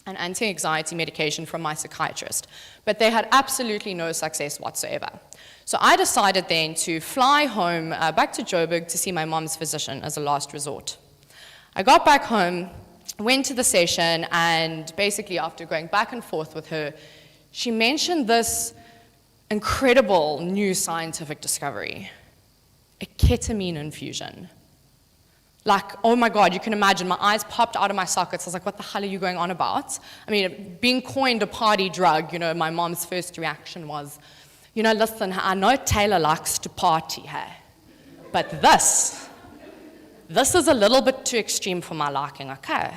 and anti-anxiety medication from my psychiatrist, but they had absolutely no success whatsoever. So I decided then to fly home back to Joburg to see my mom's physician as a last resort. I got back home, went to the session, and basically after going back and forth with her, she mentioned this incredible new scientific discovery, a ketamine infusion. Like, oh my God, you can imagine, my eyes popped out of my sockets. I was like, what the hell are you going on about? I mean, being coined a party drug, you know, my mom's first reaction was, you know, listen, I know Taylor likes to party, hey, but this is a little bit too extreme for my liking, okay?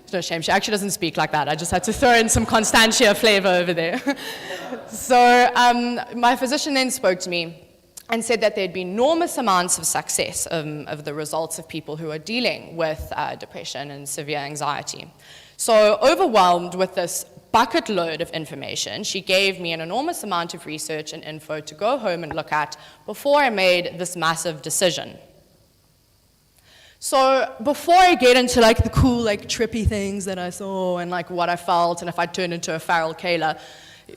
It's no shame, she actually doesn't speak like that. I just had to throw in some Constantia flavor over there. So my physician then spoke to me, and said that there'd be enormous amounts of success of the results of people who are dealing with depression and severe anxiety. So overwhelmed with this bucket load of information, she gave me an enormous amount of research and info to go home and look at before I made this massive decision. So before I get into like the cool, like trippy things that I saw and like what I felt and if I turned into a feral Kayla,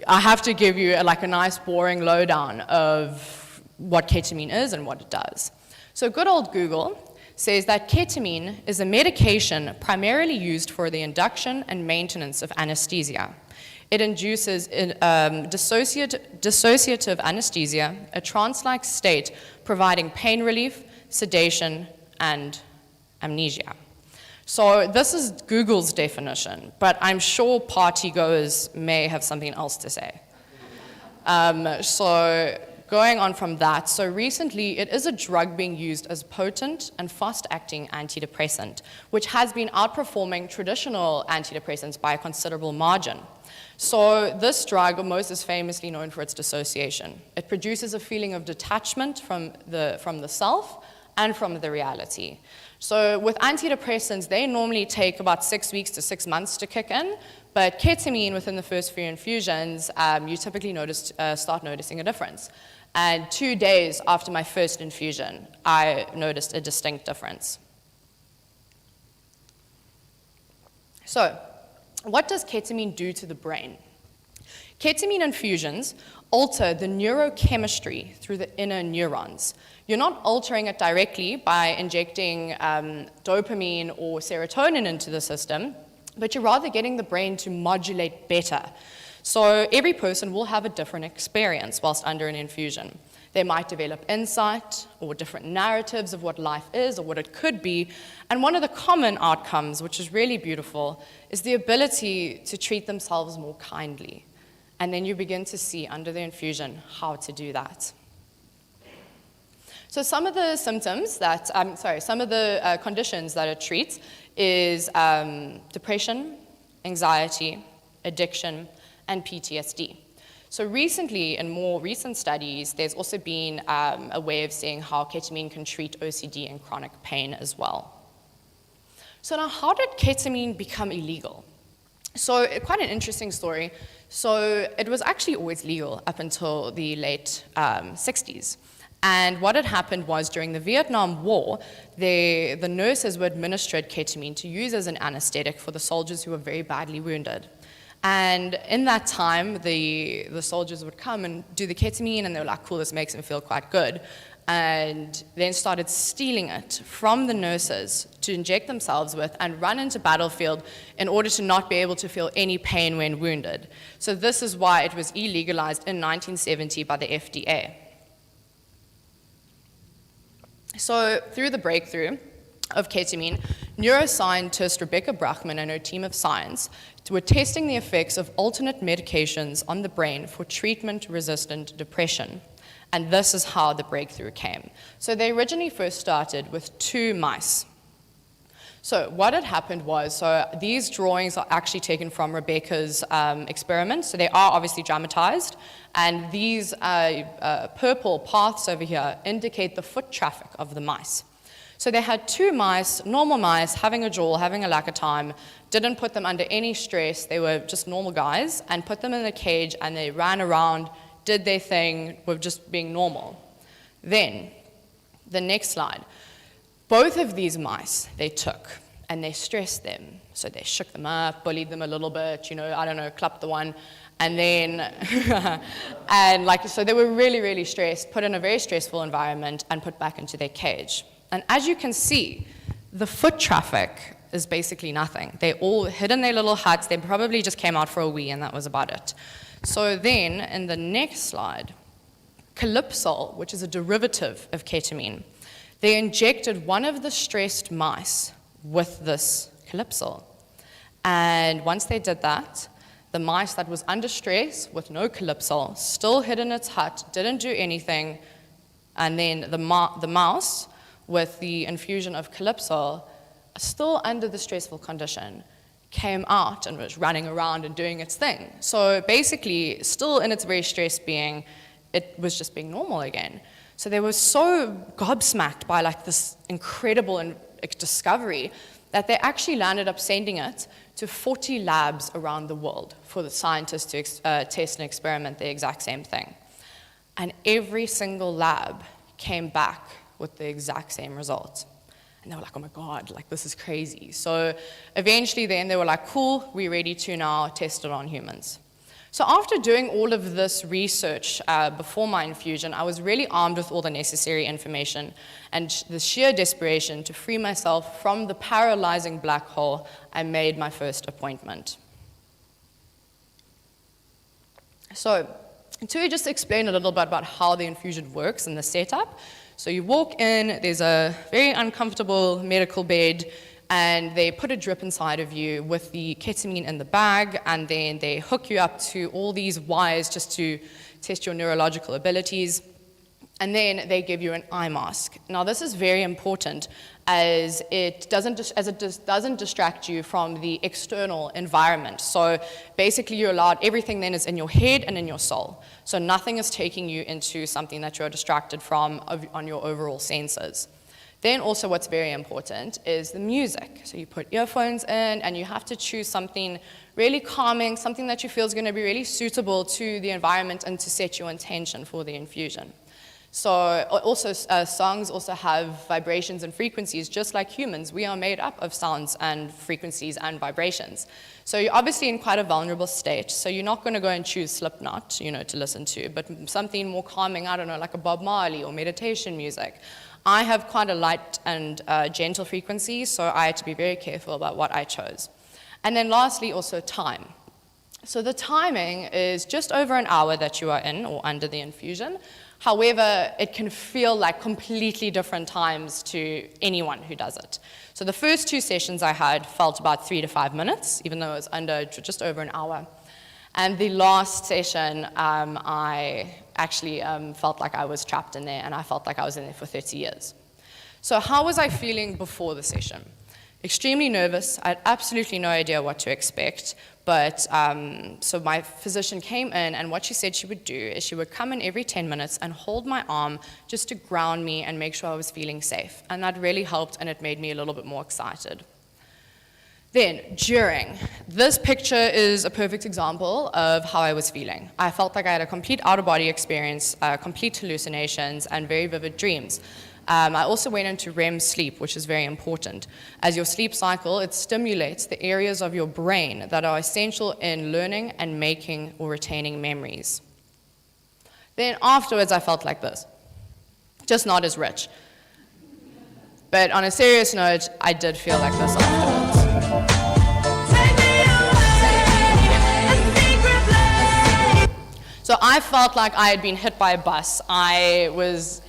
I have to give you like a nice boring lowdown of what ketamine is and what it does. So good old Google says that ketamine is a medication primarily used for the induction and maintenance of anesthesia. It induces dissociative anesthesia, a trance-like state providing pain relief, sedation, and amnesia. So this is Google's definition, but I'm sure partygoers may have something else to say. So going on from that, so recently it is a drug being used as potent and fast-acting antidepressant, which has been outperforming traditional antidepressants by a considerable margin. So this drug, most is famously known for its dissociation. It produces a feeling of detachment from the self and from the reality. So with antidepressants, they normally take about 6 weeks to 6 months to kick in, but ketamine within the first few infusions, you typically start noticing a difference. And 2 days after my first infusion, I noticed a distinct difference. So, what does ketamine do to the brain? Ketamine infusions alter the neurochemistry through the inner neurons. You're not altering it directly by injecting dopamine or serotonin into the system, but you're rather getting the brain to modulate better. So every person will have a different experience whilst under an infusion. They might develop insight or different narratives of what life is or what it could be. And one of the common outcomes, which is really beautiful, is the ability to treat themselves more kindly. And then you begin to see under the infusion how to do that. So some of the symptoms that, some of the conditions that it treats is depression, anxiety, addiction, and PTSD. So recently, in more recent studies, there's also been a way of seeing how ketamine can treat OCD and chronic pain as well. So now, how did ketamine become illegal? So quite an interesting story. So it was actually always legal up until the late 60s. And what had happened was during the Vietnam War, the nurses were administered ketamine to use as an anesthetic for the soldiers who were very badly wounded. And in that time, the soldiers would come and do the ketamine, and they were like, cool, this makes them feel quite good. And then started stealing it from the nurses to inject themselves with and run into battlefield in order to not be able to feel any pain when wounded. So this is why it was illegalized in 1970 by the FDA. So through the breakthrough of ketamine, neuroscientist Rebecca Brachman and her team of science were testing the effects of alternate medications on the brain for treatment-resistant depression. And this is how the breakthrough came. So they originally first started with 2 mice. So what had happened was, so these drawings are actually taken from Rebecca's experiment. So they are obviously dramatized. And these purple paths over here indicate the foot traffic of the mice. So they had 2 mice, normal mice, having a jaw, having a lack of time, didn't put them under any stress. They were just normal guys, and put them in a cage, and they ran around, did their thing with just being normal. Then, the next slide. Both of these mice they took and they stressed them. So they shook them up, bullied them a little bit, clapped the one, and then, so they were really, really stressed, put in a very stressful environment and put back into their cage. And as you can see, the foot traffic is basically nothing. They all hid in their little huts. They probably just came out for a wee, and that was about it. So then, in the next slide, Calypsol, which is a derivative of ketamine, they injected one of the stressed mice with this Calypsol. And once they did that, the mice that was under stress with no Calypsol still hid in its hut, didn't do anything, and then the mouse with the infusion of Calypsol, still under the stressful condition, came out and was running around and doing its thing. So basically, still in its very stressed being, it was just being normal again. So they were so gobsmacked by like this incredible discovery that they actually landed up sending it to 40 labs around the world for the scientists to test and experiment the exact same thing. And every single lab came back with the exact same result. And they were like, oh my God, like this is crazy. So eventually then they were like, cool, we're ready to now test it on humans. So after doing all of this research before my infusion, I was really armed with all the necessary information and the sheer desperation to free myself from the paralyzing black hole. I made my first appointment. So to just explain a little bit about how the infusion works and the setup. So you walk in, there's a very uncomfortable medical bed, and they put a drip inside of you with the ketamine in the bag, and then they hook you up to all these wires just to test your neurological abilities. And then they give you an eye mask. Now this is very important as it doesn't distract you from the external environment. So basically you're allowed, everything then is in your head and in your soul. So nothing is taking you into something that you're distracted from on your overall senses. Then also what's very important is the music. So you put earphones in and you have to choose something really calming, something that you feel is going to be really suitable to the environment and to set your intention for the infusion. So also songs also have vibrations and frequencies, just like humans. We are made up of sounds and frequencies and vibrations. So you're obviously in quite a vulnerable state. So you're not going to go and choose Slipknot, to listen to, but something more calming, I don't know, like a Bob Marley or meditation music. I have quite a light and gentle frequency, so I had to be very careful about what I chose. And then lastly, also time. So the timing is just over an hour that you are in or under the infusion. However, it can feel like completely different times to anyone who does it. So the first 2 sessions I had felt about 3 to 5 minutes, even though it was under just over an hour. And the last session, I actually felt like I was trapped in there, and I felt like I was in there for 30 years. So how was I feeling before the session? Extremely nervous. I had absolutely no idea what to expect. But so my physician came in, and what she said she would do is she would come in every 10 minutes and hold my arm just to ground me and make sure I was feeling safe. And that really helped, and it made me a little bit more excited. Then, during, this picture is a perfect example of how I was feeling. I felt like I had a complete out-of-body experience, complete hallucinations, and very vivid dreams. I also went into REM sleep, which is very important. As your sleep cycle, it stimulates the areas of your brain that are essential in learning and making or retaining memories. Then afterwards, I felt like this, just not as rich. But on a serious note, I did feel like this afterwards. So I felt like I had been hit by a bus. I was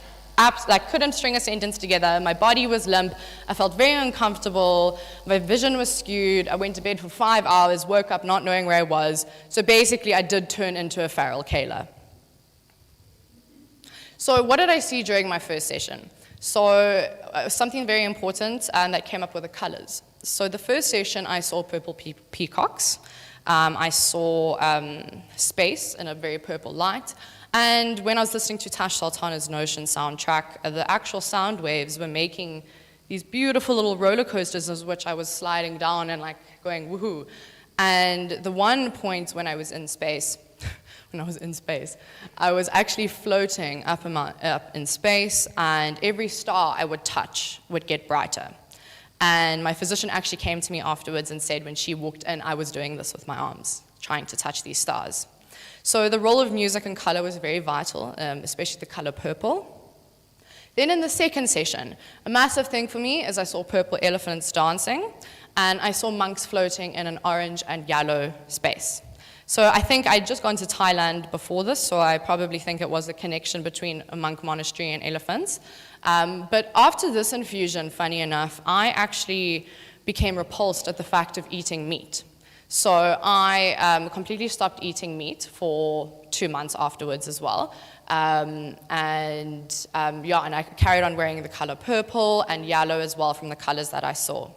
couldn't string a sentence together. My body was limp. I felt very uncomfortable. My vision was skewed. I went to bed for 5 hours, woke up not knowing where I was. So basically, I did turn into a feral Kayla. So what did I see during my first session? So something very important that came up were the colors. So the first session, I saw purple peacocks. I saw space in a very purple light. And when I was listening to Tash Sultana's Notion soundtrack, the actual sound waves were making these beautiful little roller coasters, as which I was sliding down and like going woohoo. And the one point when I was in space, I was actually floating up in space, and every star I would touch would get brighter. And my physician actually came to me afterwards and said when she walked in, I was doing this with my arms, trying to touch these stars. So the role of music and color was very vital, especially the color purple. Then in the second session, a massive thing for me is I saw purple elephants dancing, and I saw monks floating in an orange and yellow space. So I think I'd just gone to Thailand before this, so I probably think it was a connection between a monk monastery and elephants. But after this infusion, funny enough, I actually became repulsed at the fact of eating meat. So I completely stopped eating meat for 2 months afterwards as well. And I carried on wearing the color purple and yellow as well from the colors that I saw.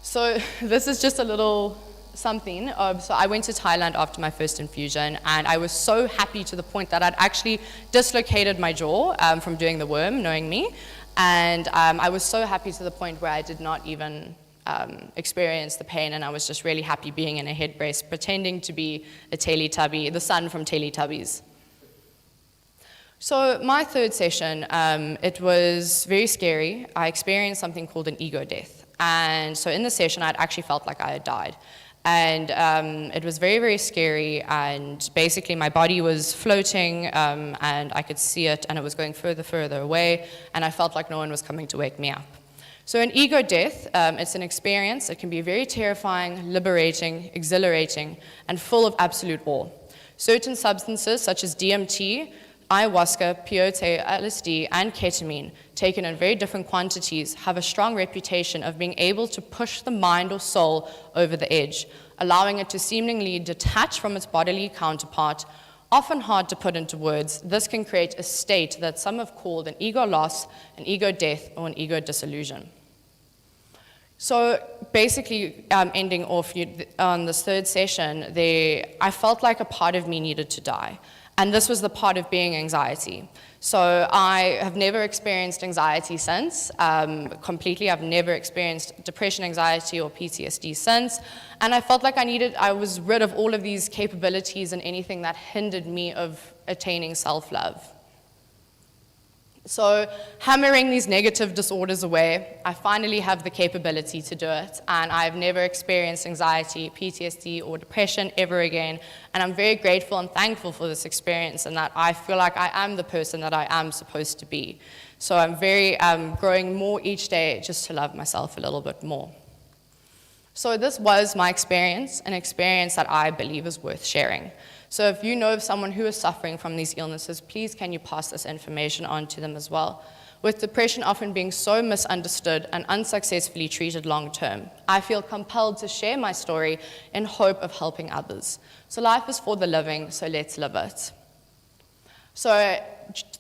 So this is just a little something. So I went to Thailand after my first infusion, and I was so happy to the point that I'd actually dislocated my jaw from doing the worm, knowing me. And I was so happy to the point where I did not even experience the pain, and I was just really happy being in a head brace, pretending to be a Teletubby, the son from Teletubbies. So my third session, it was very scary. I experienced something called an ego death. And so in the session, I'd actually felt like I had died. And it was very, very scary, and basically my body was floating, and I could see it, and it was going further, further away, and I felt like no one was coming to wake me up. So an ego death, it's an experience. It can be very terrifying, liberating, exhilarating, and full of absolute awe. Certain substances, such as DMT, ayahuasca, peyote, LSD, and ketamine, taken in very different quantities, have a strong reputation of being able to push the mind or soul over the edge, allowing it to seemingly detach from its bodily counterpart. Often hard to put into words, this can create a state that some have called an ego loss, an ego death, or an ego dissolution. So basically, ending off on this third session, I felt like a part of me needed to die. And this was the part of being anxiety. So I have never experienced anxiety since, completely. I've never experienced depression, anxiety, or PTSD since. And I felt like I was rid of all of these capabilities and anything that hindered me of attaining self-love. So hammering these negative disorders away, I finally have the capability to do it, and I've never experienced anxiety, PTSD, or depression ever again, and I'm very grateful and thankful for this experience, and that I feel like I am the person that I am supposed to be. So I'm very growing more each day just to love myself a little bit more. So this was my experience, an experience that I believe is worth sharing. So if you know of someone who is suffering from these illnesses, please can you pass this information on to them as well. With depression often being so misunderstood and unsuccessfully treated long term, I feel compelled to share my story in hope of helping others. So life is for the living, so let's live it. So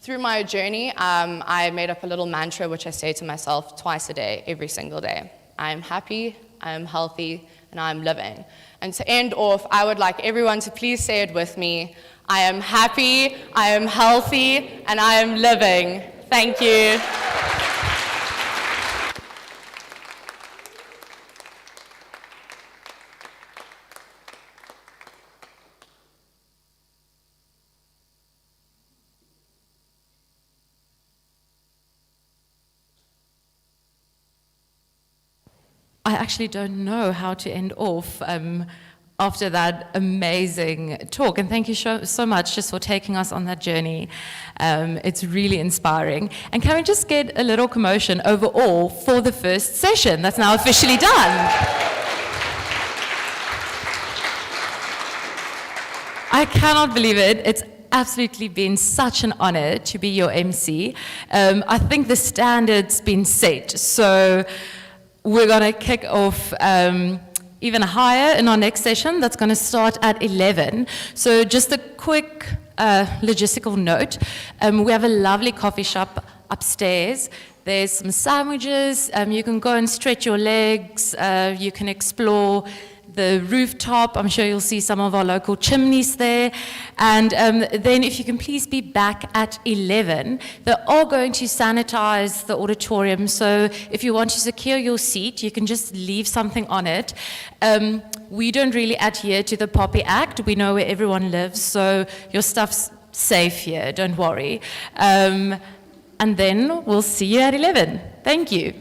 through my journey, I made up a little mantra which I say to myself twice a day, every single day. I am happy, I am healthy, and I am living. And to end off, I would like everyone to please say it with me. I am happy, I am healthy, and I am living. Thank you. I actually don't know how to end off after that amazing talk. And thank you so much just for taking us on that journey. It's really inspiring. And can we just get a little commotion overall for the first session that's now officially done? I cannot believe it. It's absolutely been such an honor to be your MC. I think the standard's been set. So we're going to kick off even higher in our next session. That's going to start at 11. So just a quick logistical note. We have a lovely coffee shop upstairs. There's some sandwiches. You can go and stretch your legs. You can explore the rooftop. I'm sure you'll see some of our local chimneys there. And then if you can please be back at 11. They are going to sanitize the auditorium, so if you want to secure your seat, you can just leave something on it. We don't really adhere to the POPI Act. We know where everyone lives, so your stuff's safe here, don't worry. And then we'll see you at 11. Thank you.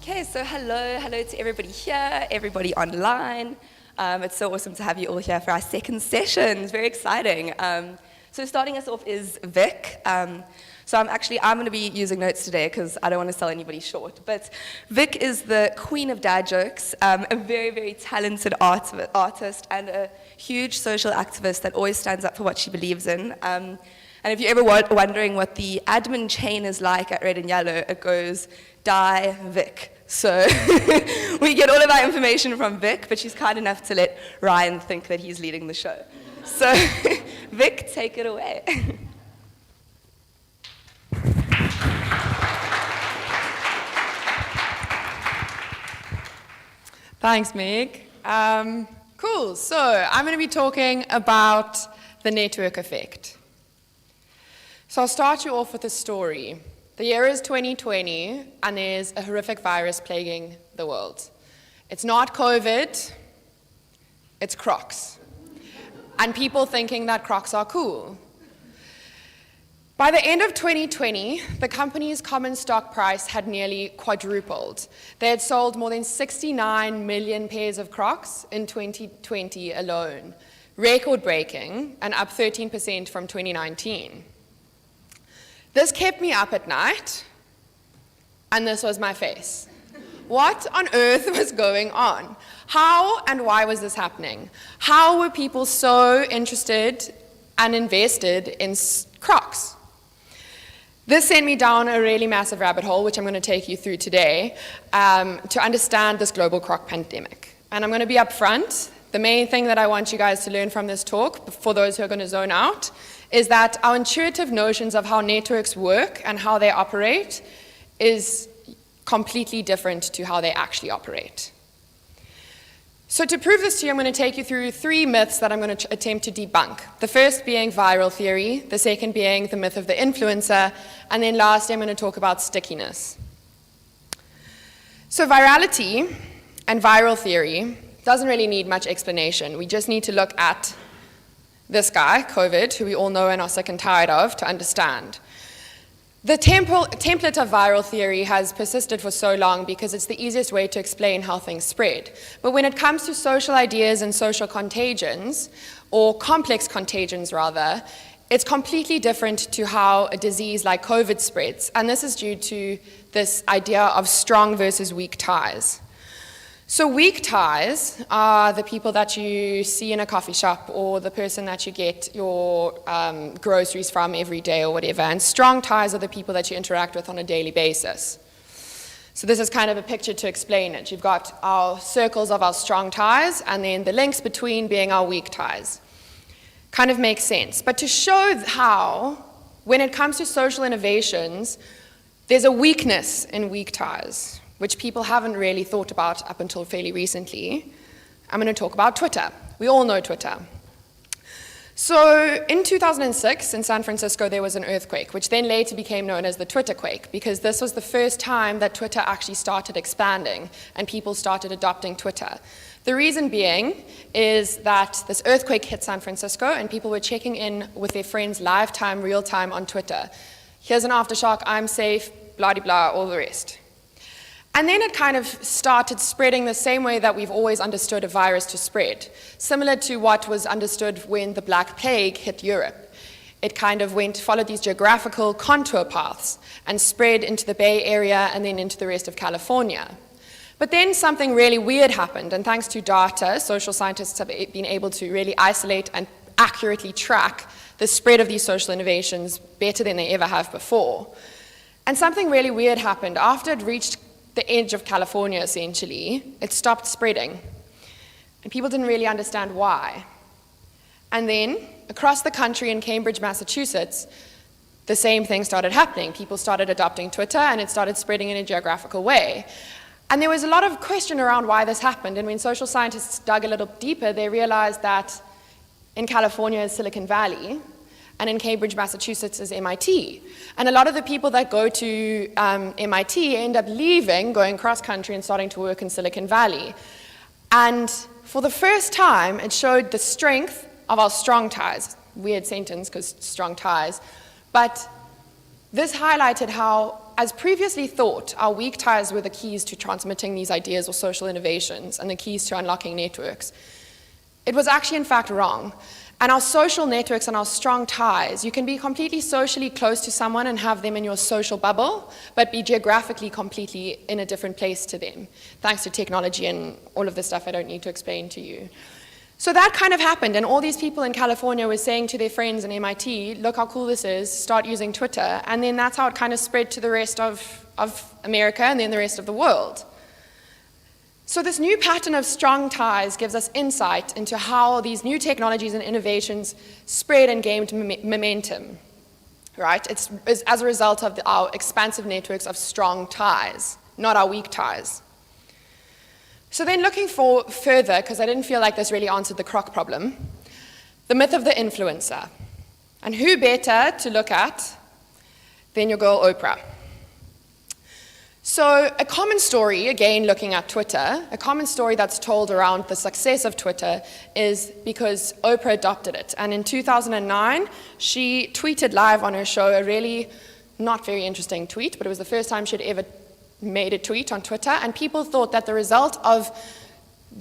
Okay, so hello to everybody here, everybody online. It's so awesome to have you all here for our second session. It's very exciting. So starting us off is Vic. So I'm going to be using notes today because I don't want to sell anybody short. But Vic is the queen of dad jokes, a very, very talented artist and a huge social activist that always stands up for what she believes in. And if you're ever wondering what the admin chain is like at Red and Yellow, it goes, Die Vic. So we get all of our information from Vic, but she's kind enough to let Ryan think that he's leading the show. So Vic, take it away. Thanks, Meg. Cool. So I'm going to be talking about the network effect. So I'll start you off with a story. The year is 2020, and there's a horrific virus plaguing the world. It's not COVID, it's Crocs. And people thinking that Crocs are cool. By the end of 2020, the company's common stock price had nearly quadrupled. They had sold more than 69 million pairs of Crocs in 2020 alone, record-breaking and up 13% from 2019. This kept me up at night, and this was my face. What on earth was going on? How and why was this happening? How were people so interested and invested in Crocs? This sent me down a really massive rabbit hole, which I'm going to take you through today, to understand this global Croc pandemic. And I'm going to be upfront. The main thing that I want you guys to learn from this talk, for those who are going to zone out, is that our intuitive notions of how networks work and how they operate is completely different to how they actually operate. So to prove this to you, I'm going to take you through 3 myths that I'm going to attempt to debunk. The first being viral theory, the second being the myth of the influencer, and then lastly I'm going to talk about stickiness. So virality and viral theory doesn't really need much explanation. We just need to look at this guy, COVID, who we all know and are sick and tired of, to understand. The template of viral theory has persisted for so long because it's the easiest way to explain how things spread. But when it comes to social ideas and social contagions, or complex contagions rather, it's completely different to how a disease like COVID spreads. And this is due to this idea of strong versus weak ties. So weak ties are the people that you see in a coffee shop or the person that you get your groceries from every day or whatever. And strong ties are the people that you interact with on a daily basis. So this is kind of a picture to explain it. You've got our circles of our strong ties and then the links between being our weak ties. Kind of makes sense. But to show how, when it comes to social innovations, there's a weakness in weak ties, which people haven't really thought about up until fairly recently, I'm going to talk about Twitter. We all know Twitter. So in 2006, in San Francisco, there was an earthquake, which then later became known as the Twitterquake, because this was the first time that Twitter actually started expanding and people started adopting Twitter. The reason being is that this earthquake hit San Francisco and people were checking in with their friends live time, real time on Twitter. Here's an aftershock, I'm safe, blah-de-blah, all the rest. And then it kind of started spreading the same way that we've always understood a virus to spread, similar to what was understood when the Black Plague hit Europe. It kind of followed these geographical contour paths and spread into the Bay Area and then into the rest of California. But then something really weird happened, and thanks to data, social scientists have been able to really isolate and accurately track the spread of these social innovations better than they ever have before. And something really weird happened. After it reached the edge of California, essentially, it stopped spreading. And people didn't really understand why. And then, across the country in Cambridge, Massachusetts, the same thing started happening. People started adopting Twitter, and it started spreading in a geographical way. And there was a lot of question around why this happened. And when social scientists dug a little deeper, they realized that in California is Silicon Valley, and in Cambridge, Massachusetts is MIT. And a lot of the people that go to MIT end up leaving, going cross-country and starting to work in Silicon Valley. And for the first time, it showed the strength of our strong ties. Weird sentence, because strong ties. But this highlighted how as previously thought, our weak ties were the keys to transmitting these ideas or social innovations and the keys to unlocking networks. It was actually, in fact, wrong. And our social networks and our strong ties, you can be completely socially close to someone and have them in your social bubble, but be geographically completely in a different place to them, thanks to technology and all of the stuff I don't need to explain to you. So that kind of happened, and all these people in California were saying to their friends in MIT, look how cool this is, start using Twitter, and then that's how it kind of spread to the rest of America and then the rest of the world. So this new pattern of strong ties gives us insight into how these new technologies and innovations spread and gained momentum, right? It's as a result of our expansive networks of strong ties, not our weak ties. So then looking further, because I didn't feel like this really answered the crock problem, the myth of the influencer. And who better to look at than your girl Oprah? So a common story, again looking at Twitter, a common story that's told around the success of Twitter is because Oprah adopted it. And in 2009, she tweeted live on her show a really not very interesting tweet, but it was the first time she'd ever made a tweet on Twitter, and people thought that the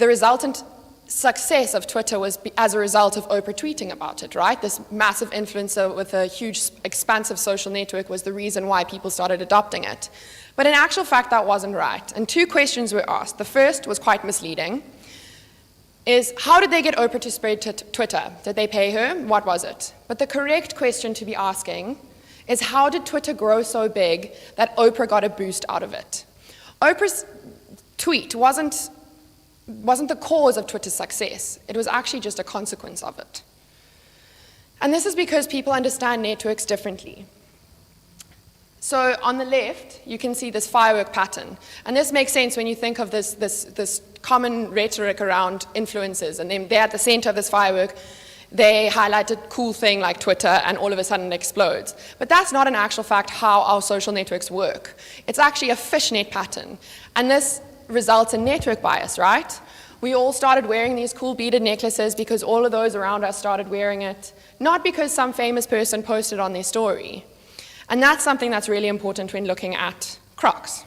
resultant success of Twitter was as a result of Oprah tweeting about it, right? This massive influencer with a huge, expansive social network was the reason why people started adopting it. But in actual fact, that wasn't right. And two questions were asked. The first was quite misleading, is how did they get Oprah to spread to Twitter? Did they pay her? What was it? But the correct question to be asking is how did Twitter grow so big that Oprah got a boost out of it? Oprah's tweet wasn't the cause of Twitter's success. It was actually just a consequence of it. And this is because people understand networks differently. So on the left, you can see this firework pattern. And this makes sense when you think of this common rhetoric around influencers. And then they're at the center of this firework. They highlight a cool thing like Twitter, and all of a sudden it explodes. But that's not in actual fact how our social networks work. It's actually a fishnet pattern. And this results in network bias, right? We all started wearing these cool beaded necklaces because all of those around us started wearing it, not because some famous person posted on their story. And that's something that's really important when looking at Crocs.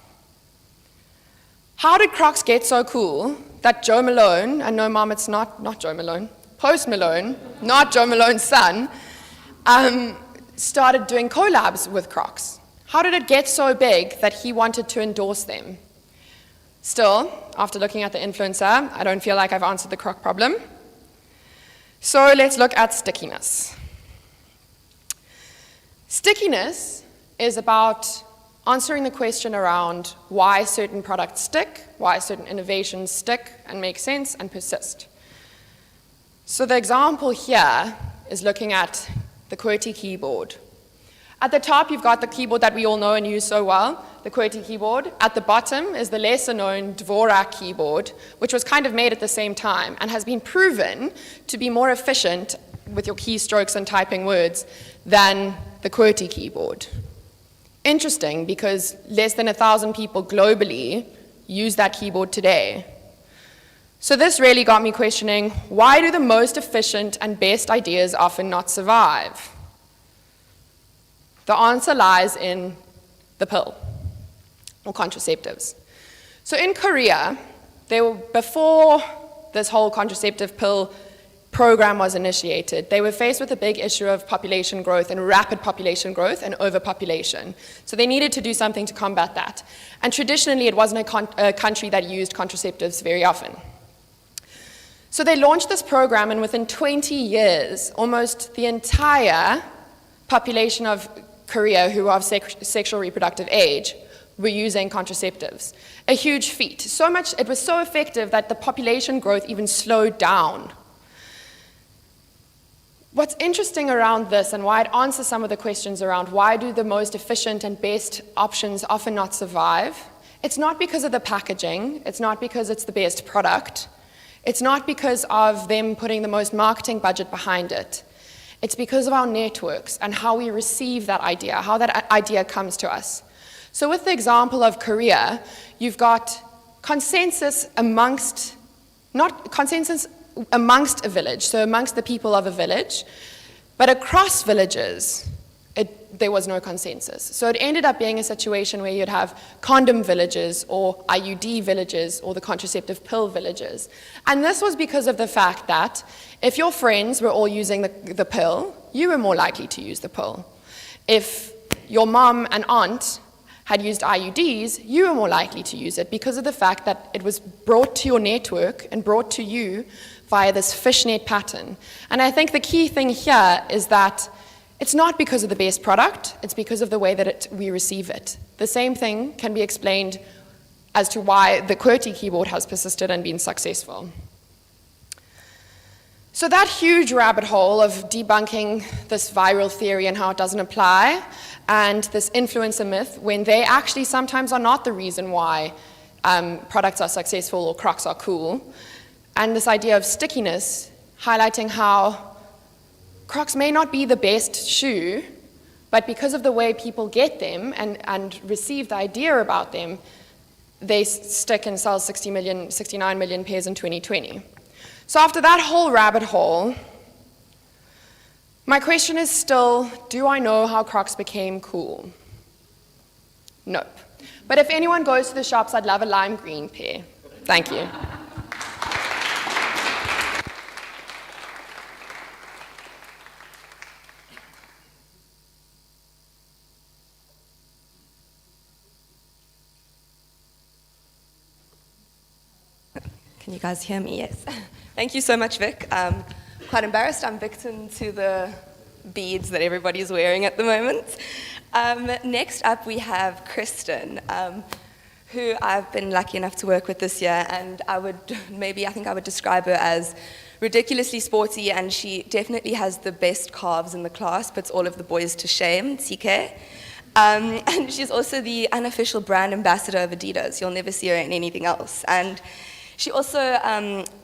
How did Crocs get so cool that Joe Malone, and no mom, it's not Joe Malone, Post Malone, not Joe Malone's son, started doing collabs with Crocs? How did it get so big that he wanted to endorse them? Still, after looking at the influencer, I don't feel like I've answered the Croc problem. So let's look at stickiness. Stickiness is about answering the question around why certain products stick, why certain innovations stick and make sense and persist. So the example here is looking at the QWERTY keyboard. At the top, you've got the keyboard that we all know and use so well, the QWERTY keyboard. At the bottom is the lesser-known Dvorak keyboard, which was kind of made at the same time and has been proven to be more efficient with your keystrokes and typing words than the QWERTY keyboard. Interesting, because less than 1,000 people globally use that keyboard today. So this really got me questioning, why do the most efficient and best ideas often not survive? The answer lies in the pill, or contraceptives. So in Korea, before this whole contraceptive pill program was initiated, they were faced with a big issue of population growth and rapid population growth and overpopulation. So they needed to do something to combat that. And traditionally, it wasn't a country that used contraceptives very often. So they launched this program, and within 20 years, almost the entire population of Korea who are of sexual reproductive age were using contraceptives. A huge feat. So much, it was so effective that the population growth even slowed down. What's interesting around this, and why it answers some of the questions around why do the most efficient and best options often not survive, it's not because of the packaging, it's not because it's the best product, it's not because of them putting the most marketing budget behind it. It's because of our networks and how we receive that idea, how that idea comes to us. So with the example of Korea, you've got consensus amongst a village, so amongst the people of a village, but across villages, there was no consensus. So it ended up being a situation where you'd have condom villages or IUD villages or the contraceptive pill villages. And this was because of the fact that if your friends were all using the pill, you were more likely to use the pill. If your mom and aunt had used IUDs, you were more likely to use it because of the fact that it was brought to your network and brought to you via this fishnet pattern. And I think the key thing here is that it's not because of the best product, it's because of the way that we receive it. The same thing can be explained as to why the QWERTY keyboard has persisted and been successful. So that huge rabbit hole of debunking this viral theory and how it doesn't apply, and this influencer myth, when they actually sometimes are not the reason why products are successful or Crocs are cool, and this idea of stickiness, highlighting how Crocs may not be the best shoe, but because of the way people get them and receive the idea about them, they stick and sell 69 million pairs in 2020. So after that whole rabbit hole, my question is still, do I know how Crocs became cool? Nope. But if anyone goes to the shops, I'd love a lime green pair. Thank you. Can you guys hear me? Yes. Thank you so much, Vic. Quite embarrassed. I'm victim to the beads that everybody's wearing at the moment. Next up, we have Kristen, who I've been lucky enough to work with this year, and I think I would describe her as ridiculously sporty, and she definitely has the best calves in the class, puts all of the boys to shame, TK. And she's also the unofficial brand ambassador of Adidas. You'll never see her in anything else. And she also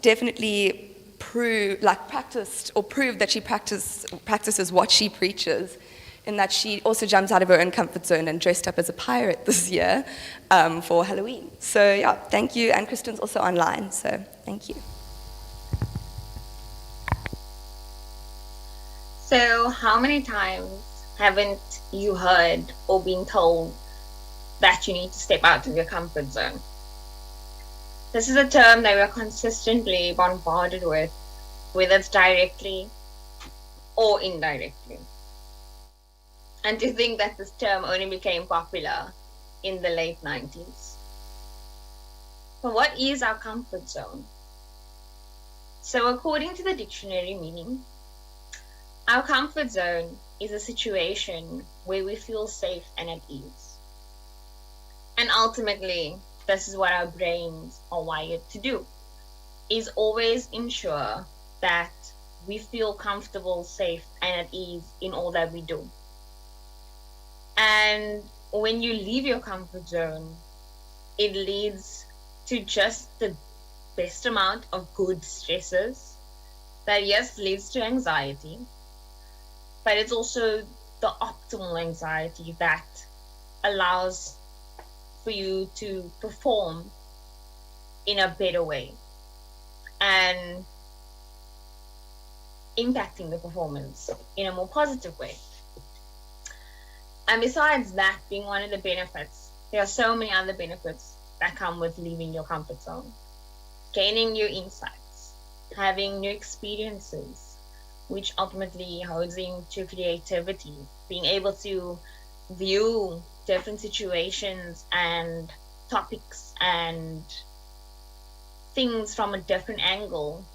definitely proved that she practices what she preaches, in that she also jumps out of her own comfort zone and dressed up as a pirate this year for Halloween. So yeah, thank you. And Kristen's also online, so thank you. So how many times haven't you heard or been told that you need to step out of your comfort zone? This is a term that we're consistently bombarded with, whether it's directly or indirectly. And to think that this term only became popular in the late 90s. But what is our comfort zone? So according to the dictionary meaning, our comfort zone is a situation where we feel safe and at ease. And ultimately, this is what our brains are wired to do, is always ensure that we feel comfortable, safe, and at ease in all that we do. And when you leave your comfort zone, it leads to just the best amount of good stresses that, yes, leads to anxiety, but it's also the optimal anxiety that allows for you to perform in a better way and impacting the performance in a more positive way. And besides that being one of the benefits, there are so many other benefits that come with leaving your comfort zone. Gaining new insights, having new experiences, which ultimately holds into creativity, being able to view different situations and topics and things from a different angle,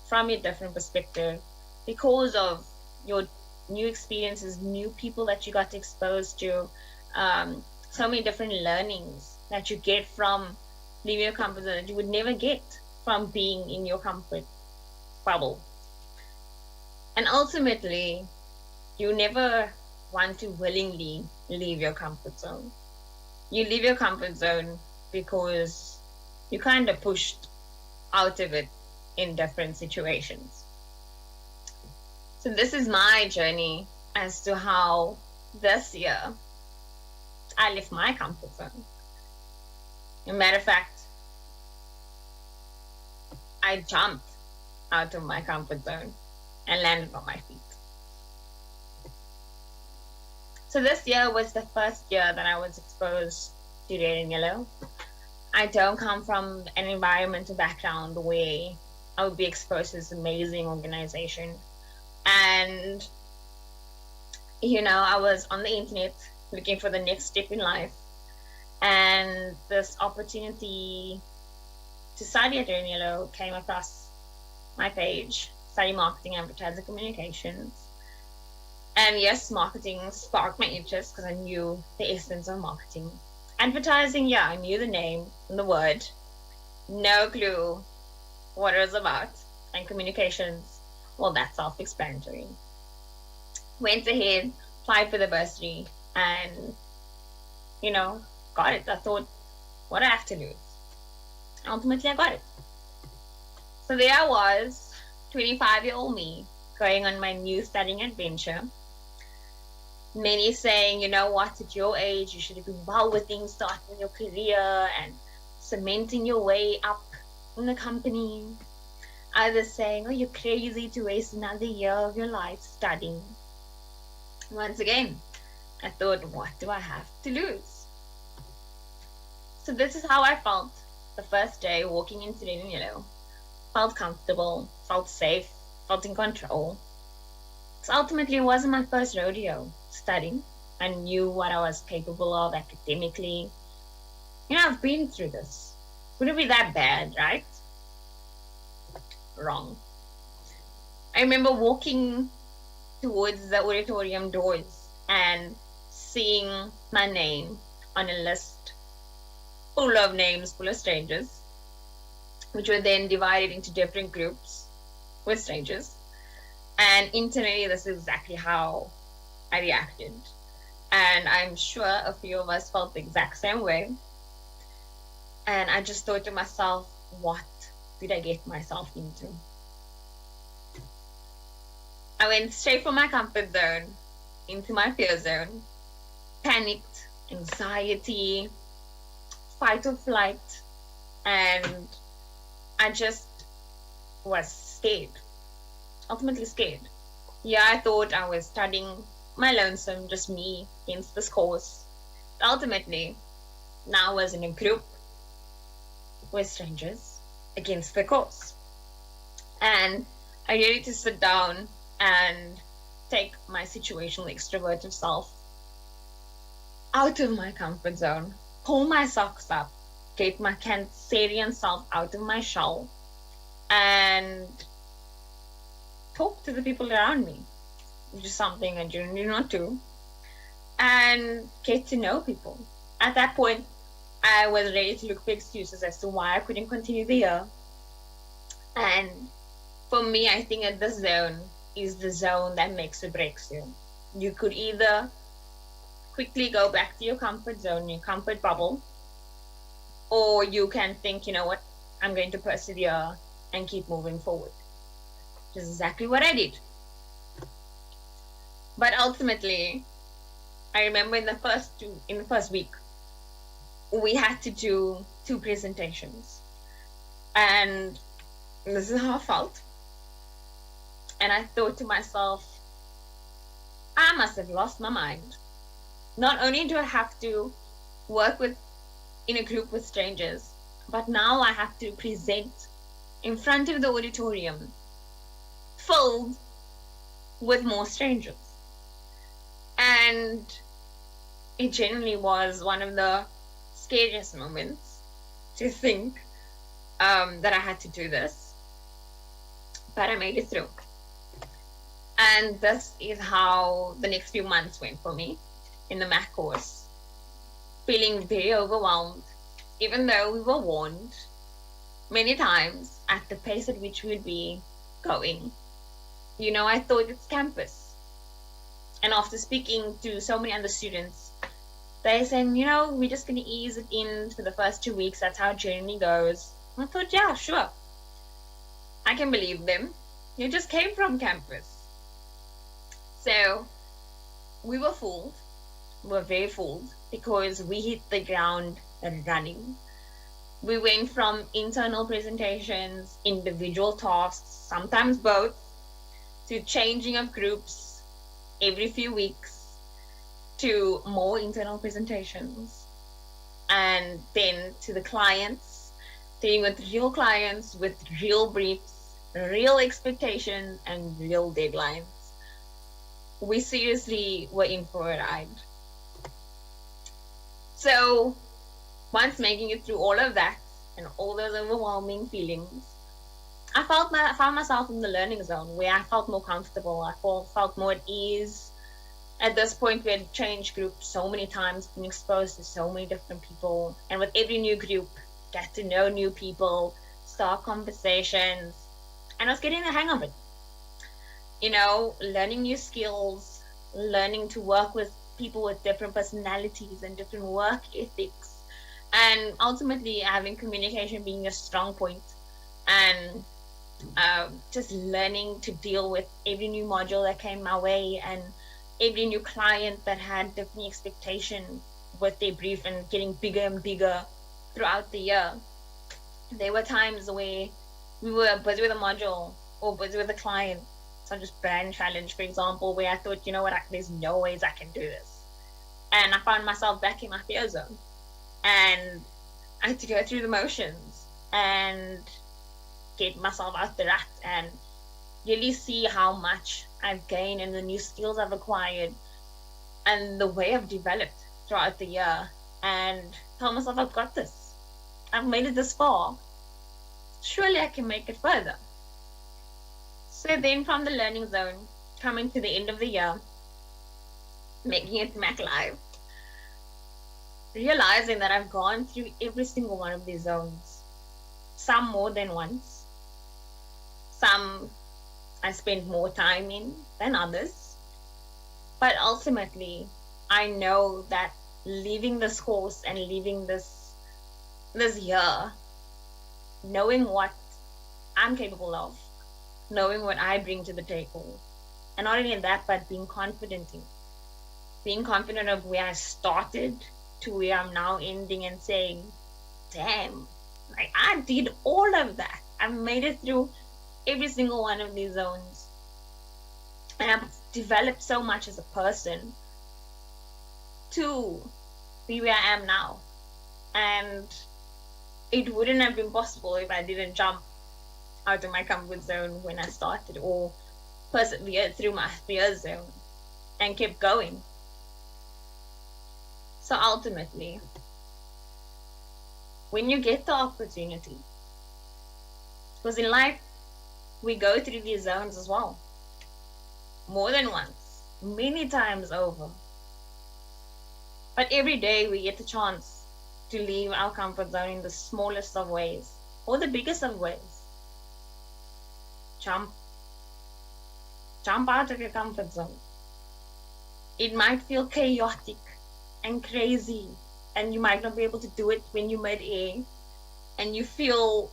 from a different perspective, because of your new experiences, new people that you got exposed to, so many different learnings that you get from leaving your comfort zone that you would never get from being in your comfort bubble. And ultimately, you never want to willingly leave your comfort zone. You leave your comfort zone because you kind of pushed out of it in different situations. So this is my journey as to how this year I left my comfort zone. As a matter of fact, I jumped out of my comfort zone and landed on my feet. So this year was the first year that I was exposed to red and yellow. I don't come from an environmental background where I would be exposed to this amazing organization. And, you know, I was on the internet looking for the next step in life. And this opportunity to study at Red and Yellow came across my page, study marketing, advertising, communications. And yes, marketing sparked my interest because I knew the essence of marketing. Advertising, yeah, I knew the name and the word. No clue what it was about. And communications, well, that's self-explanatory. Went ahead, applied for the bursary, and, you know, got it. I thought, what do I have to lose? Ultimately, I got it. So there I was, 25-year-old me, going on my new studying adventure. Many saying, you know what, at your age, you should have been well within starting your career and cementing your way up in the company. Others saying, oh, you're crazy to waste another year of your life studying. Once again, I thought, what do I have to lose? So this is how I felt the first day walking into Red and Yellow. Felt comfortable, felt safe, felt in control. So ultimately, it wasn't my first rodeo studying. I knew what I was capable of academically. You know, I've been through this. Would it be that bad, right? Wrong. I remember walking towards the auditorium doors and seeing my name on a list full of names, full of strangers, which were then divided into different groups with strangers. And internally, this is exactly how I reacted. And I'm sure a few of us felt the exact same way. And I just thought to myself, what did I get myself into? I went straight from my comfort zone into my fear zone. Panicked, anxiety, fight or flight. And I just was scared. Ultimately scared. Yeah, I thought I was studying my lonesome, just me against this course. But ultimately, now I was in a group with strangers against the course. And I needed to sit down and take my situational extroverted self out of my comfort zone, pull my socks up, get my Cancerian self out of my shell, and talk to the people around me, which is something I generally not do, and get to know people. At that point, I was ready to look for excuses as to why I couldn't continue the year. And for me, I think that this zone is the zone that makes or breaks you. You could either quickly go back to your comfort zone, your comfort bubble, or you can think, you know what, I'm going to persevere and keep moving forward. Which is exactly what I did. But ultimately, I remember in the first week, we had to do 2 presentations. And this is how I felt. And I thought to myself, I must have lost my mind. Not only do I have to work in a group with strangers, but now I have to present in front of the auditorium filled with more strangers. And it genuinely was one of the scariest moments to think that I had to do this. But I made it through. And this is how the next few months went for me in the math course. Feeling very overwhelmed, even though we were warned many times at the pace at which we'd be going. You know, I thought it's campus. And after speaking to so many other students, they're saying, you know, we're just going to ease it in for the first 2 weeks. That's how it generally goes. And I thought, yeah, sure. I can believe them. You just came from campus. So we were fooled. We were very fooled because we hit the ground running. We went from internal presentations, individual tasks, sometimes both, to changing of groups every few weeks. to more internal presentations, and then to the clients, dealing with real clients with real briefs, real expectations, and real deadlines. We seriously were in for a ride. So once making it through all of that and all those overwhelming feelings, I found myself in the learning zone where I felt more comfortable. I felt more at ease. At this point, we had changed groups so many times, been exposed to so many different people. And with every new group, get to know new people, start conversations, and I was getting the hang of it. You know, learning new skills, learning to work with people with different personalities and different work ethics, and ultimately having communication being a strong point, and just learning to deal with every new module that came my way and every new client that had different expectations with their brief and getting bigger and bigger throughout the year. There were times where we were busy with a module or busy with a client, such as brand challenge, for example, where I thought, you know what, there's no ways I can do this. And I found myself back in my fear zone. And I had to go through the motions and get myself out the rut and really see how much I've gained and the new skills I've acquired and the way I've developed throughout the year, and tell myself, I've got this. I've made it this far. Surely I can make it further. So then from the learning zone, coming to the end of the year, making it Mac Live, realizing that I've gone through every single one of these zones, some more than once, some I spend more time in than others. But ultimately, I know that leaving this course and leaving this year, knowing what I'm capable of, knowing what I bring to the table, and not only that, but being confident of where I started to where I'm now ending and saying, damn, like I did all of that. I've made it through every single one of these zones. And I've developed so much as a person to be where I am now. And it wouldn't have been possible if I didn't jump out of my comfort zone when I started, or persevered through my fear zone and kept going. So ultimately, when you get the opportunity, because in life, we go through these zones as well. More than once, many times over. But every day we get the chance to leave our comfort zone in the smallest of ways, or the biggest of ways. Jump out of your comfort zone. It might feel chaotic and crazy, and you might not be able to do it when you're mid-air, and you feel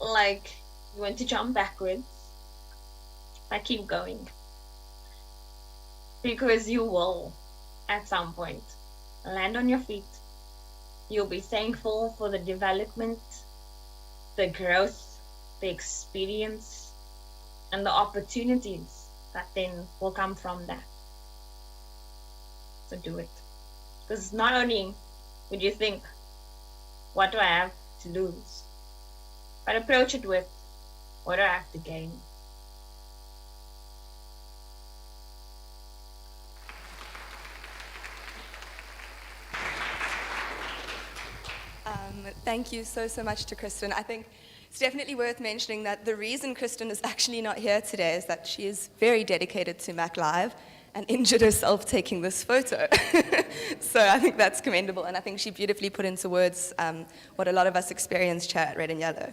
like you want to jump backwards. But keep going. Because you will, at some point, land on your feet. You'll be thankful for the development, the growth, the experience, and the opportunities that then will come from that. So do it. Because not only would you think, what do I have to lose? But approach it with, what do I have to gain? Thank you so much to Kristen. I think it's definitely worth mentioning that the reason Kristen is actually not here today is that she is very dedicated to Mac Live and injured herself taking this photo. So I think that's commendable, and I think she beautifully put into words what a lot of us experienced here at Red and Yellow.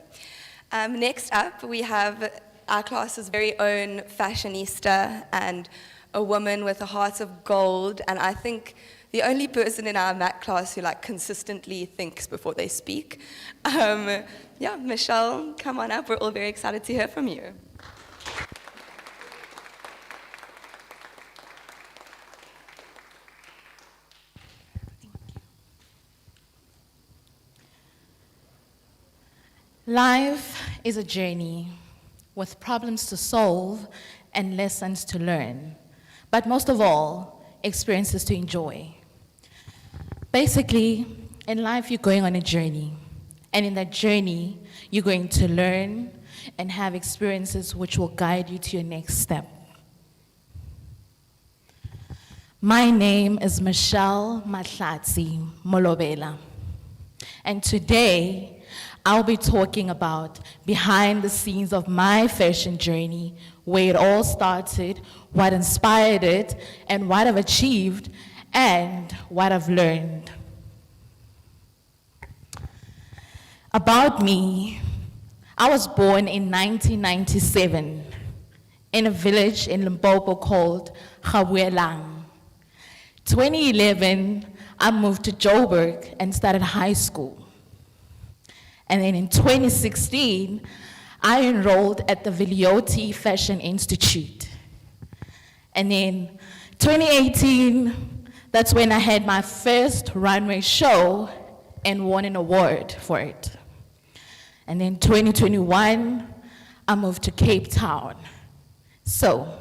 Next up, we have our class's very own fashionista and a woman with a heart of gold, and I think the only person in our Mac class who consistently thinks before they speak. Michelle, come on up. We're all very excited to hear from you. Life is a journey with problems to solve and lessons to learn. But most of all, experiences to enjoy. Basically, in life, you're going on a journey. And in that journey, you're going to learn and have experiences which will guide you to your next step. My name is Michelle Mahlatsi Molobela. And today, I'll be talking about behind the scenes of my fashion journey, where it all started, what inspired it, and what I've achieved, and what I've learned. About me, I was born in 1997 in a village in Limpopo called Gabuelang. 2011, I moved to Joburg and started high school. And then in 2016, I enrolled at the Vilioti Fashion Institute. And then 2018, that's when I had my first runway show and won an award for it. And then 2021, I moved to Cape Town. So,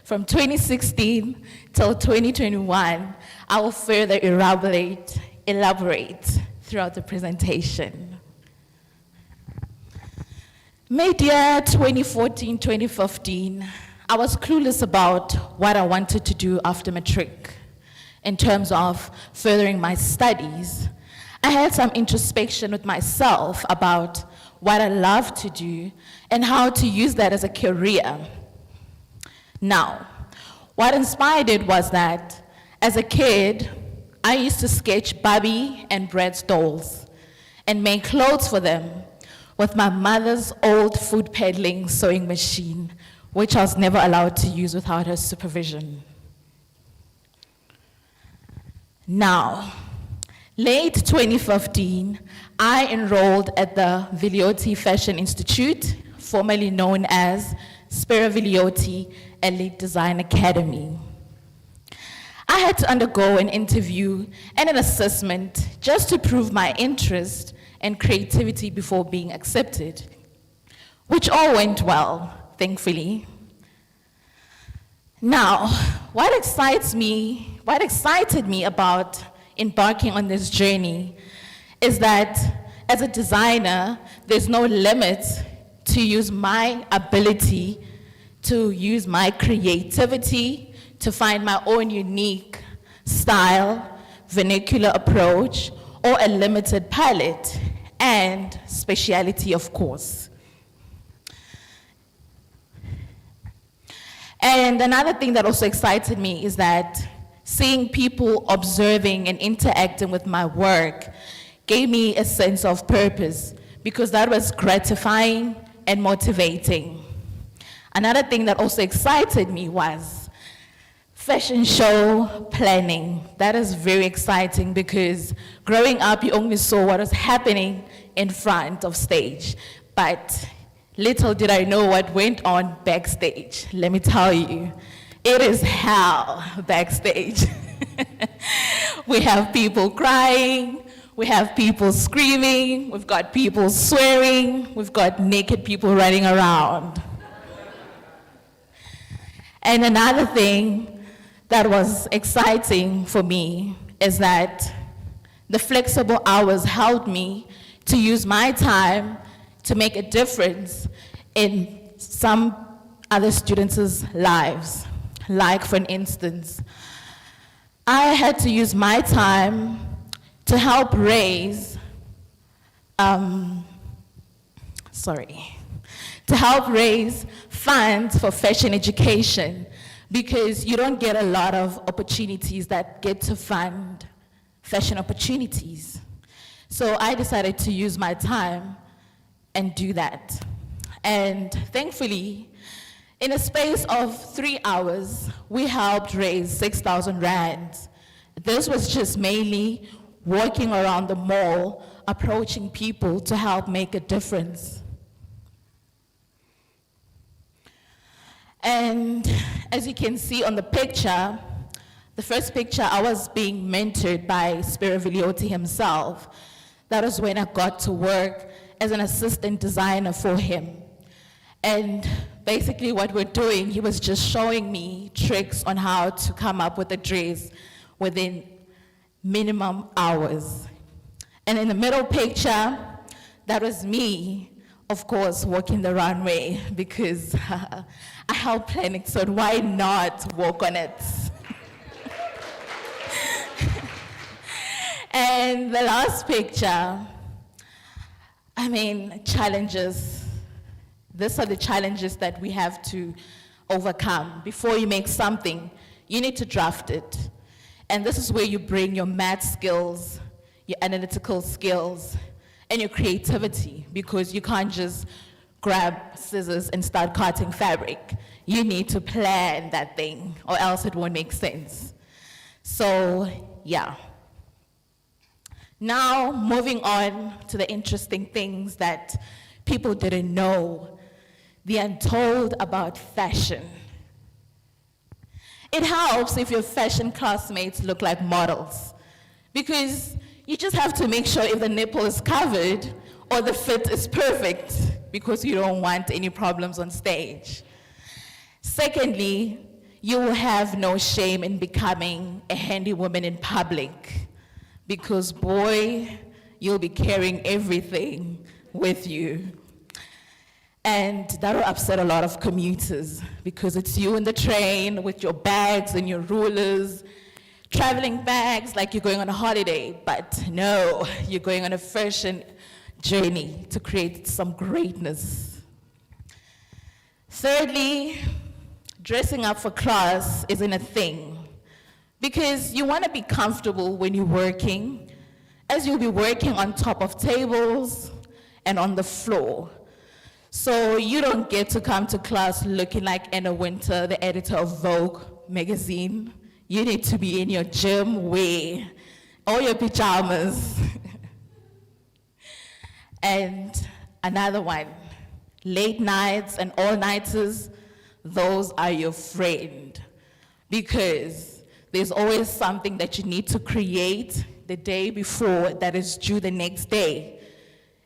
from 2016 till 2021, I will further elaborate throughout the presentation. Mid-year 2014, 2015, I was clueless about what I wanted to do after matric in terms of furthering my studies. I had some introspection with myself about what I love to do and how to use that as a career. Now, what inspired it was that as a kid, I used to sketch Barbie and Bratz dolls and make clothes for them with my mother's old food peddling sewing machine, which I was never allowed to use without her supervision. Now, late 2015, I enrolled at the Vilioti Fashion Institute, formerly known as Spira Vilioti Elite Design Academy. I had to undergo an interview and an assessment just to prove my interest and creativity before being accepted, which all went well, thankfully. Now, what excited me about embarking on this journey is that as a designer, there's no limit to use my ability, to use my creativity, to find my own unique style, vernacular approach, or a limited palette, and speciality, of course. And another thing that also excited me is that seeing people observing and interacting with my work gave me a sense of purpose, because that was gratifying and motivating. Another thing that also excited me was fashion show planning. That is very exciting because growing up, you only saw what was happening in front of stage. But little did I know what went on backstage. Let me tell you, it is hell backstage. We have people crying, we have people screaming, we've got people swearing, we've got naked people running around. And another thing that was exciting for me is that the flexible hours helped me to use my time to make a difference in some other students' lives. Like, for instance, I had to use my time to help raise, funds for fashion education, because you don't get a lot of opportunities that get to fund fashion opportunities. So I decided to use my time and do that. And thankfully, in a space of 3 hours, we helped raise 6,000 rands. This was just mainly walking around the mall, approaching people to help make a difference. And as you can see on the picture, the first picture, I was being mentored by Spira Vilioti himself. That was when I got to work as an assistant designer for him. And basically what we're doing, he was just showing me tricks on how to come up with a dress within minimum hours. And in the middle picture, that was me, of course, walking the runway because I helped plan it, so why not walk on it? And the last picture, I mean, challenges. These are the challenges that we have to overcome. Before you make something, you need to draft it. And this is where you bring your math skills, your analytical skills, and your creativity, because you can't just grab scissors and start cutting fabric. You need to plan that thing, or else it won't make sense. So, yeah. Now, moving on to the interesting things that people didn't know, the untold about fashion. It helps if your fashion classmates look like models, because you just have to make sure if the nipple is covered or the fit is perfect, because you don't want any problems on stage. Secondly, you will have no shame in becoming a handy woman in public, because boy, you'll be carrying everything with you. And that'll upset a lot of commuters, because it's you in the train with your bags and your rulers, traveling bags like you're going on a holiday, but no, you're going on a fashion journey to create some greatness. Thirdly, dressing up for class isn't a thing, because you want to be comfortable when you're working, as you'll be working on top of tables and on the floor. So you don't get to come to class looking like Anna Winter, the editor of Vogue magazine. You need to be in your gym wear, or your pajamas. And another one, late nights and all-nighters, those are your friend, because there's always something that you need to create the day before that is due the next day.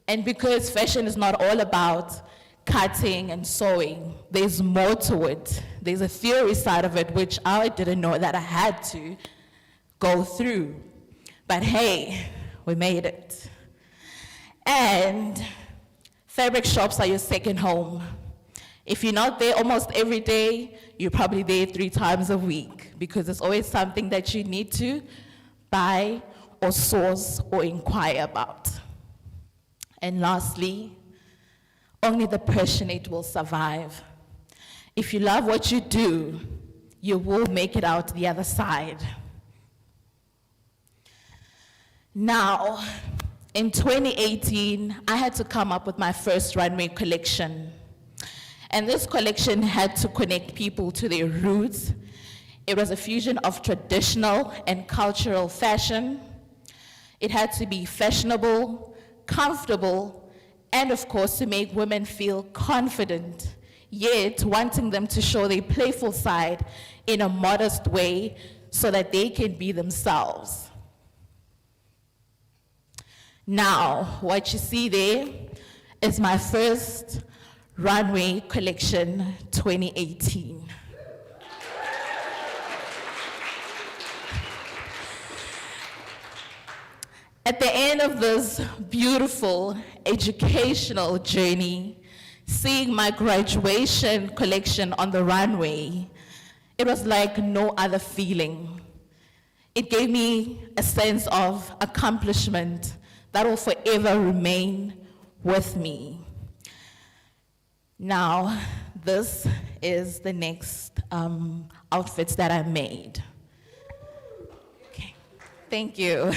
And because fashion is not all about cutting and sewing, there's more to it. There's a theory side of it, which I didn't know that I had to go through. But hey, we made it. And fabric shops are your second home. If you're not there almost every day, you're probably there 3 times a week, because there's always something that you need to buy or source or inquire about. And lastly, only the passionate will survive. If you love what you do, you will make it out the other side. Now, in 2018, I had to come up with my first runway collection. And this collection had to connect people to their roots. It was a fusion of traditional and cultural fashion. It had to be fashionable, comfortable, and of course to make women feel confident, yet wanting them to show their playful side in a modest way so that they can be themselves. Now, what you see there is my first runway collection 2018. At the end of this beautiful educational journey, seeing my graduation collection on the runway, it was like no other feeling. It gave me a sense of accomplishment that will forever remain with me. Now, this is the next outfits that I made. Okay, thank you.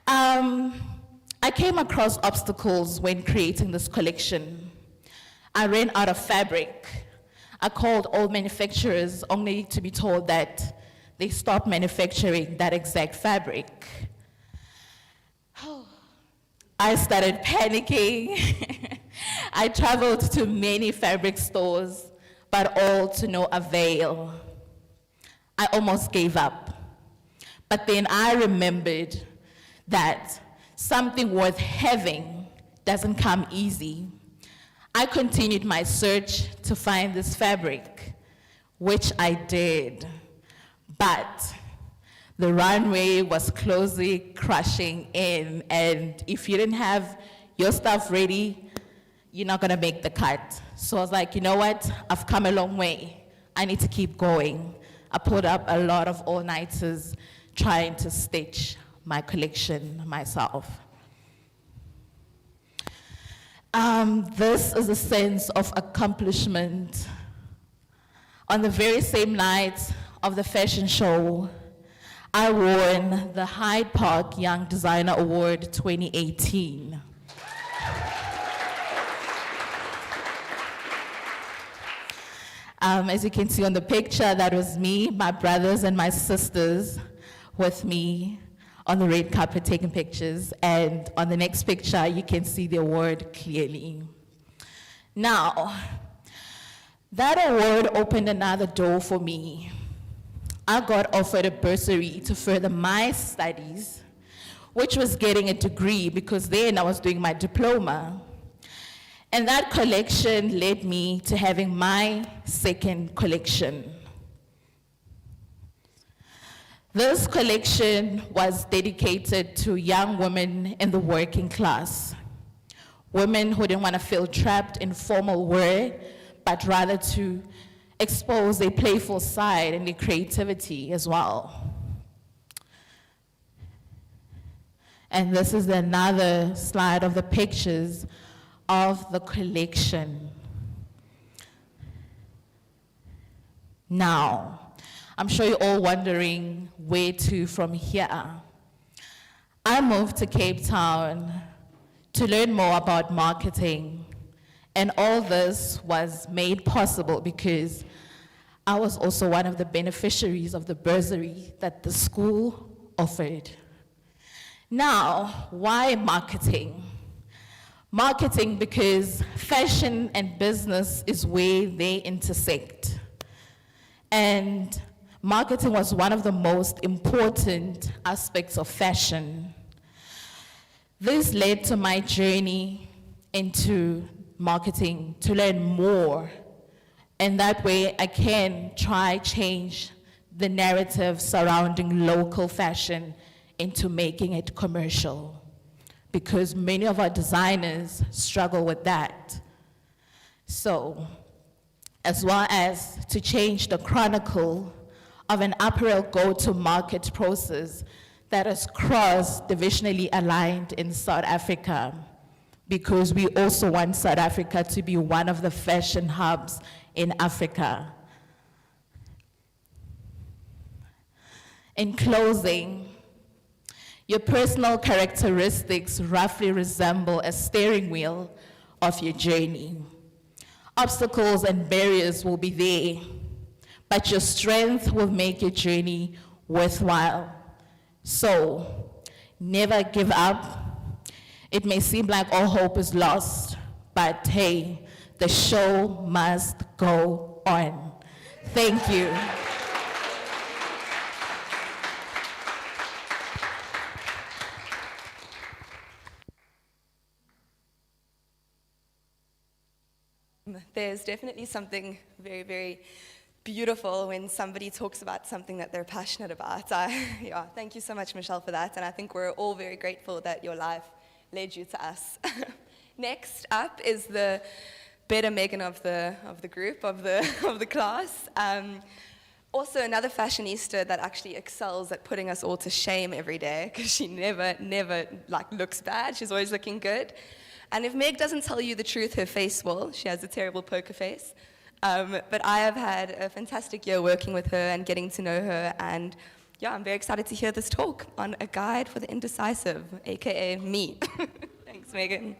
I came across obstacles when creating this collection. I ran out of fabric. I called all manufacturers only to be told that they stopped manufacturing that exact fabric. I started panicking. I traveled to many fabric stores, but all to no avail. I almost gave up. But then I remembered that something worth having doesn't come easy. I continued my search to find this fabric, which I did. But the runway was closely crushing in, and if you didn't have your stuff ready, you're not gonna make the cut. So I was like, you know what? I've come a long way. I need to keep going. I pulled up a lot of all-nighters trying to stitch my collection myself. This is a sense of accomplishment. On the very same night of the fashion show, I won the Hyde Park Young Designer Award 2018. As you can see on the picture, that was me, my brothers and my sisters with me on the red carpet taking pictures. And on the next picture, you can see the award clearly. Now, that award opened another door for me. I got offered a bursary to further my studies, which was getting a degree because then I was doing my diploma. And that collection led me to having my second collection. This collection was dedicated to young women in the working class, women who didn't want to feel trapped in formal wear, but rather to expose their playful side and their creativity as well. And this is another slide of the pictures of the collection. Now, I'm sure you're all wondering where to from here. I moved to Cape Town to learn more about marketing, and all this was made possible because I was also one of the beneficiaries of the bursary that the school offered. Now, why marketing? Marketing because fashion and business is where they intersect. And marketing was one of the most important aspects of fashion. This led to my journey into marketing to learn more. And that way I can try change the narrative surrounding local fashion into making it commercial, because many of our designers struggle with that. So, as well as to change the chronicle of an apparel go-to-market process that is cross-divisionally aligned in South Africa, because we also want South Africa to be one of the fashion hubs in Africa. In closing, your personal characteristics roughly resemble a steering wheel of your journey. Obstacles and barriers will be there, but your strength will make your journey worthwhile. So, never give up. It may seem like all hope is lost, but hey, the show must go on. Thank you. There's definitely something very, very beautiful when somebody talks about something that they're passionate about. Yeah, thank you so much, Michelle, for that. And I think we're all very grateful that your life led you to us. Next up is the better Megan of the group, of the class. Also another fashionista that actually excels at putting us all to shame every day, because she never like looks bad. She's always looking good. And if Meg doesn't tell you the truth, her face will. She has a terrible poker face. But I have had a fantastic year working with her and getting to know her. And yeah, I'm very excited to hear this talk on a guide for the indecisive, AKA me. Thanks, Megan.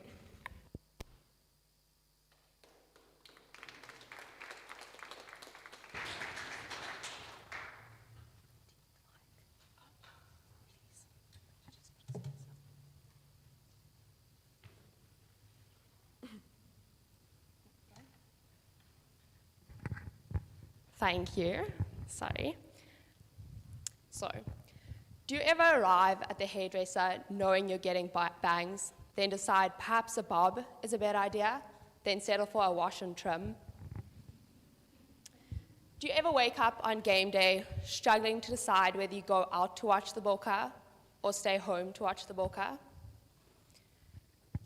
Thank you. Sorry. So, do you ever arrive at the hairdresser knowing you're getting bangs, then decide perhaps a bob is a better idea, then settle for a wash and trim? Do you ever wake up on game day struggling to decide whether you go out to watch the Bokke or stay home to watch the Bokke?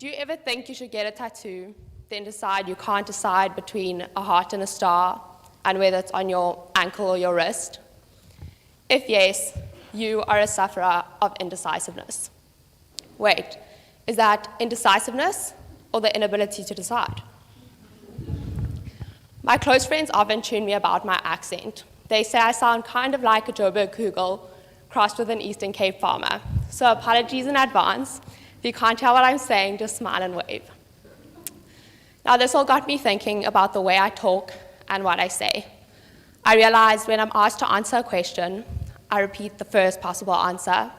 Do you ever think you should get a tattoo, then decide you can't decide between a heart and a star and whether it's on your ankle or your wrist? If yes, you are a sufferer of indecisiveness. Wait, is that indecisiveness or the inability to decide? My close friends often tune me about my accent. They say I sound kind of like a Joburg Kugel crossed with an Eastern Cape farmer. So apologies in advance. If you can't tell what I'm saying, just smile and wave. Now this all got me thinking about the way I talk and what I say. I realized when I'm asked to answer a question, I repeat the first possible answer,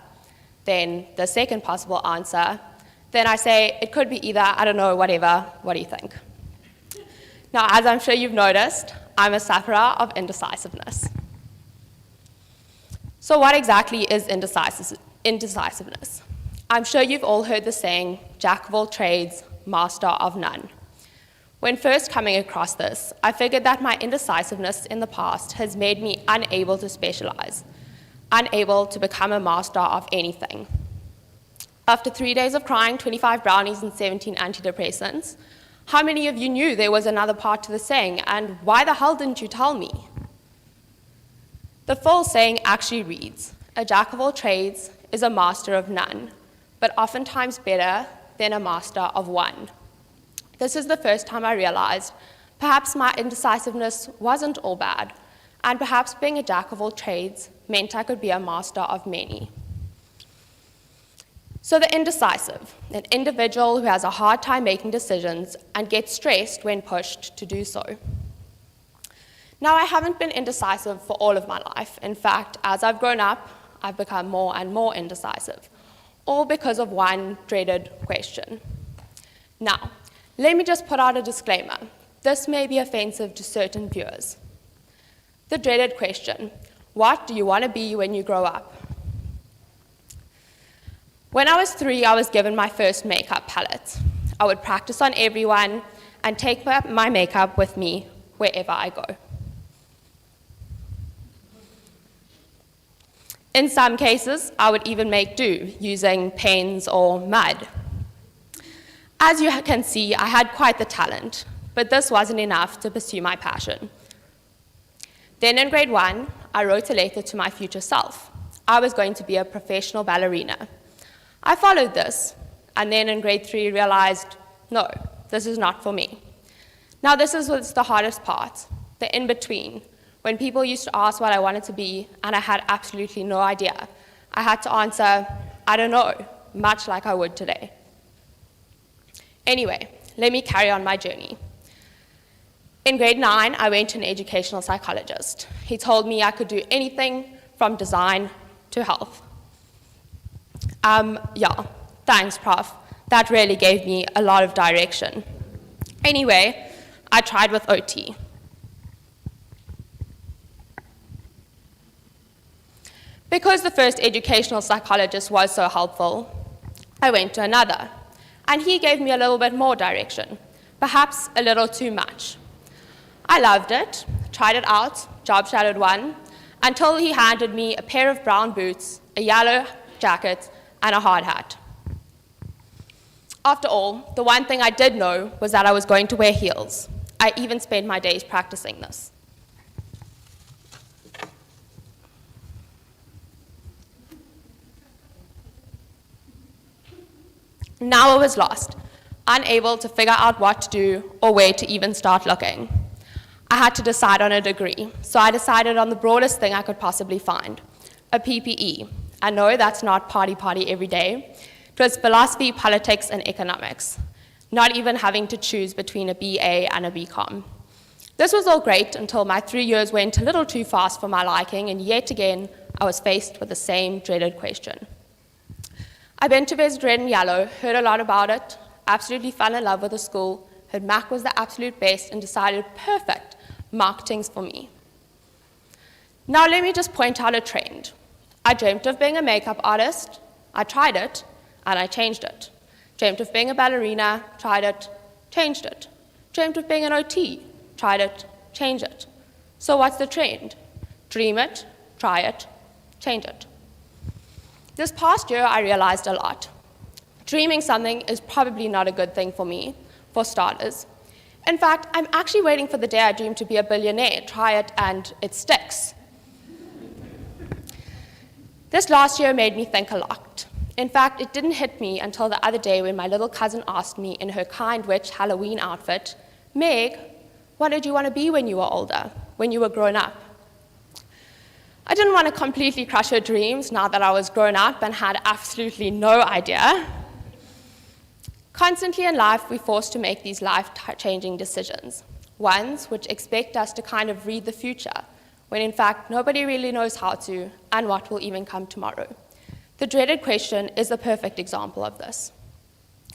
then the second possible answer, then I say, it could be either, I don't know, whatever, what do you think? Now, as I'm sure you've noticed, I'm a sufferer of indecisiveness. So what exactly is indecisiveness? I'm sure you've all heard the saying, jack of all trades, master of none. When first coming across this, I figured that my indecisiveness in the past has made me unable to specialize, unable to become a master of anything. After 3 days of crying, 25 brownies and 17 antidepressants, how many of you knew there was another part to the saying, and why the hell didn't you tell me? The full saying actually reads, a jack of all trades is a master of none, but oftentimes better than a master of one. This is the first time I realized perhaps my indecisiveness wasn't all bad, and perhaps being a jack of all trades meant I could be a master of many. So the indecisive, an individual who has a hard time making decisions and gets stressed when pushed to do so. Now, I haven't been indecisive for all of my life. In fact, as I've grown up, I've become more and more indecisive, all because of one dreaded question. Now, let me just put out a disclaimer. This may be offensive to certain viewers. The dreaded question, what do you want to be when you grow up? When I was 3, I was given my first makeup palette. I would practice on everyone and take my makeup with me wherever I go. In some cases, I would even make do using pens or mud. As you can see, I had quite the talent, but this wasn't enough to pursue my passion. Then in grade 1, I wrote a letter to my future self. I was going to be a professional ballerina. I followed this, and then in grade 3 realized, no, this is not for me. Now this is what's the hardest part, the in-between, when people used to ask what I wanted to be, and I had absolutely no idea. I had to answer, I don't know, much like I would today. Anyway, let me carry on my journey. In grade 9, I went to an educational psychologist. He told me I could do anything from design to health. Yeah, thanks, Prof. That really gave me a lot of direction. Anyway, I tried with OT. Because the first educational psychologist was so helpful, I went to another, and he gave me a little bit more direction, perhaps a little too much. I loved it, tried it out, job shadowed one, until he handed me a pair of brown boots, a yellow jacket, and a hard hat. After all, the one thing I did know was that I was going to wear heels. I even spent my days practicing this. Now I was lost, unable to figure out what to do or where to even start looking. I had to decide on a degree, so I decided on the broadest thing I could possibly find, a PPE. I know that's not party every day. It was philosophy, politics, and economics, not even having to choose between a BA and a BCom. This was all great until my 3 years went a little too fast for my liking, and yet again, I was faced with the same dreaded question. I've been to visit Red and Yellow, heard a lot about it, absolutely fell in love with the school, heard Mac was the absolute best, and decided, perfect, marketing's for me. Now let me just point out a trend. I dreamt of being a makeup artist, I tried it, and I changed it. Dreamt of being a ballerina, tried it, changed it. Dreamt of being an OT, tried it, change it. So what's the trend? Dream it, try it, change it. This past year, I realized a lot. Dreaming something is probably not a good thing for me, for starters. In fact, I'm actually waiting for the day I dream to be a billionaire, try it, and it sticks. This last year made me think a lot. In fact, it didn't hit me until the other day when my little cousin asked me in her kind witch Halloween outfit, "Meg, what did you want to be when you were older, when you were grown up?" I didn't want to completely crush her dreams now that I was grown up and had absolutely no idea. Constantly in life, we're forced to make these life-changing decisions, ones which expect us to kind of read the future, when in fact nobody really knows how to and what will even come tomorrow. The dreaded question is the perfect example of this.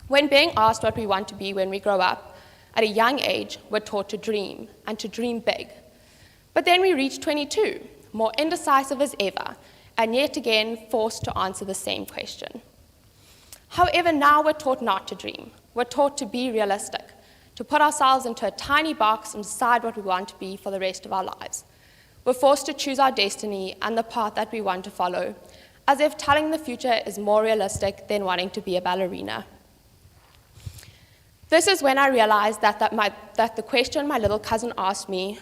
When being asked what we want to be when we grow up, at a young age, we're taught to dream and to dream big. But then we reach 22, more indecisive as ever, and yet again forced to answer the same question. However, now we're taught not to dream. We're taught to be realistic, to put ourselves into a tiny box and decide what we want to be for the rest of our lives. We're forced to choose our destiny and the path that we want to follow, as if telling the future is more realistic than wanting to be a ballerina. This is when I realized that the question my little cousin asked me,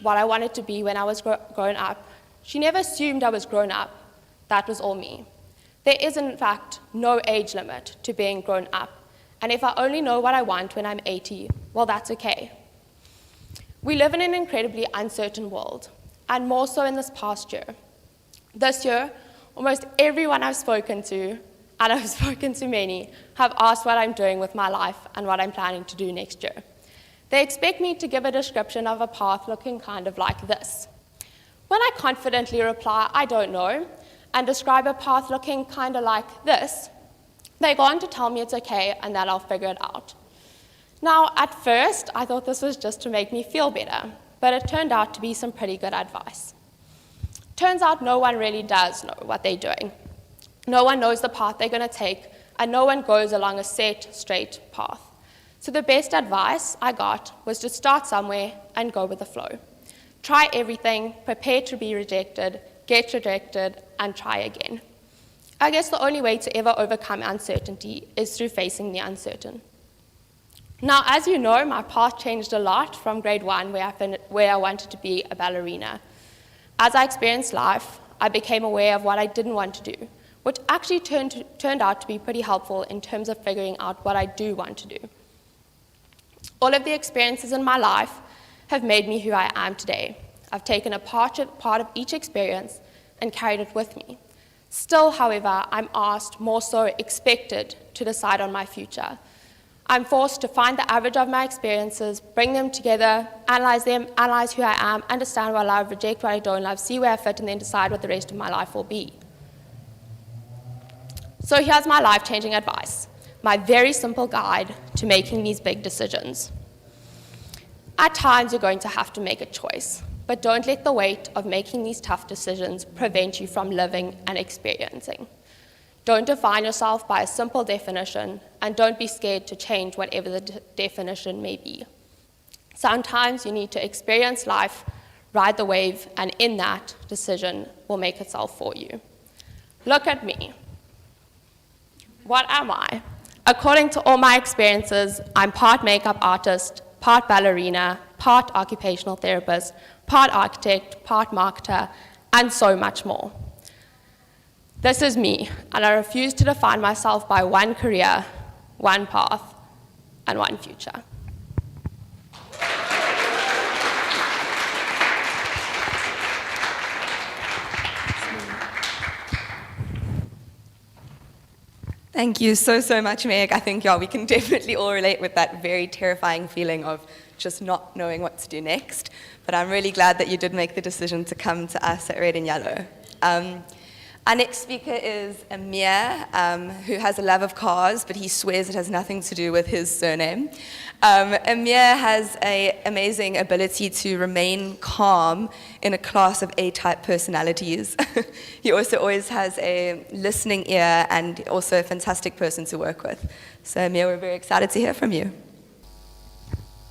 what I wanted to be when I was grown up, she never assumed I was grown up. That was all me. There is, in fact, no age limit to being grown up, and if I only know what I want when I'm 80, well, that's okay. We live in an incredibly uncertain world, and more so in this past year. This year, almost everyone I've spoken to, and I've spoken to many, have asked what I'm doing with my life and what I'm planning to do next year. They expect me to give a description of a path looking kind of like this. When I confidently reply, I don't know, and describe a path looking kind of like this, they go on to tell me it's okay and that I'll figure it out. Now, at first, I thought this was just to make me feel better, but it turned out to be some pretty good advice. Turns out no one really does know what they're doing. No one knows the path they're going to take, and no one goes along a set, straight path. So the best advice I got was to start somewhere and go with the flow. Try everything, prepare to be rejected, get rejected, and try again. I guess the only way to ever overcome uncertainty is through facing the uncertain. Now, as you know, my path changed a lot from grade 1, where I wanted to be a ballerina. As I experienced life, I became aware of what I didn't want to do, which actually turned out to be pretty helpful in terms of figuring out what I do want to do. All of the experiences in my life have made me who I am today. I've taken a part of each experience and carried it with me. Still, however, I'm asked, more so expected, to decide on my future. I'm forced to find the average of my experiences, bring them together, analyze who I am, understand what I love, reject what I don't love, see where I fit, and then decide what the rest of my life will be. So here's my life-changing advice, my very simple guide to making these big decisions. At times, you're going to have to make a choice, but don't let the weight of making these tough decisions prevent you from living and experiencing. Don't define yourself by a simple definition, and don't be scared to change whatever the definition may be. Sometimes you need to experience life, ride the wave, and in that, decision will make itself for you. Look at me. What am I? According to all my experiences, I'm part makeup artist, part ballerina, part occupational therapist, part architect, part marketer, and so much more. This is me, and I refuse to define myself by one career, one path, and one future. Thank you so much, Meg. I think, we can definitely all relate with that very terrifying feeling of just not knowing what to do next. But I'm really glad that you did make the decision to come to us at Red and Yellow. Our next speaker is Amir, who has a love of cars, but he swears it has nothing to do with his surname. Amir has an amazing ability to remain calm in a class of A-type personalities. He also always has a listening ear and also a fantastic person to work with. So Amir, we're very excited to hear from you.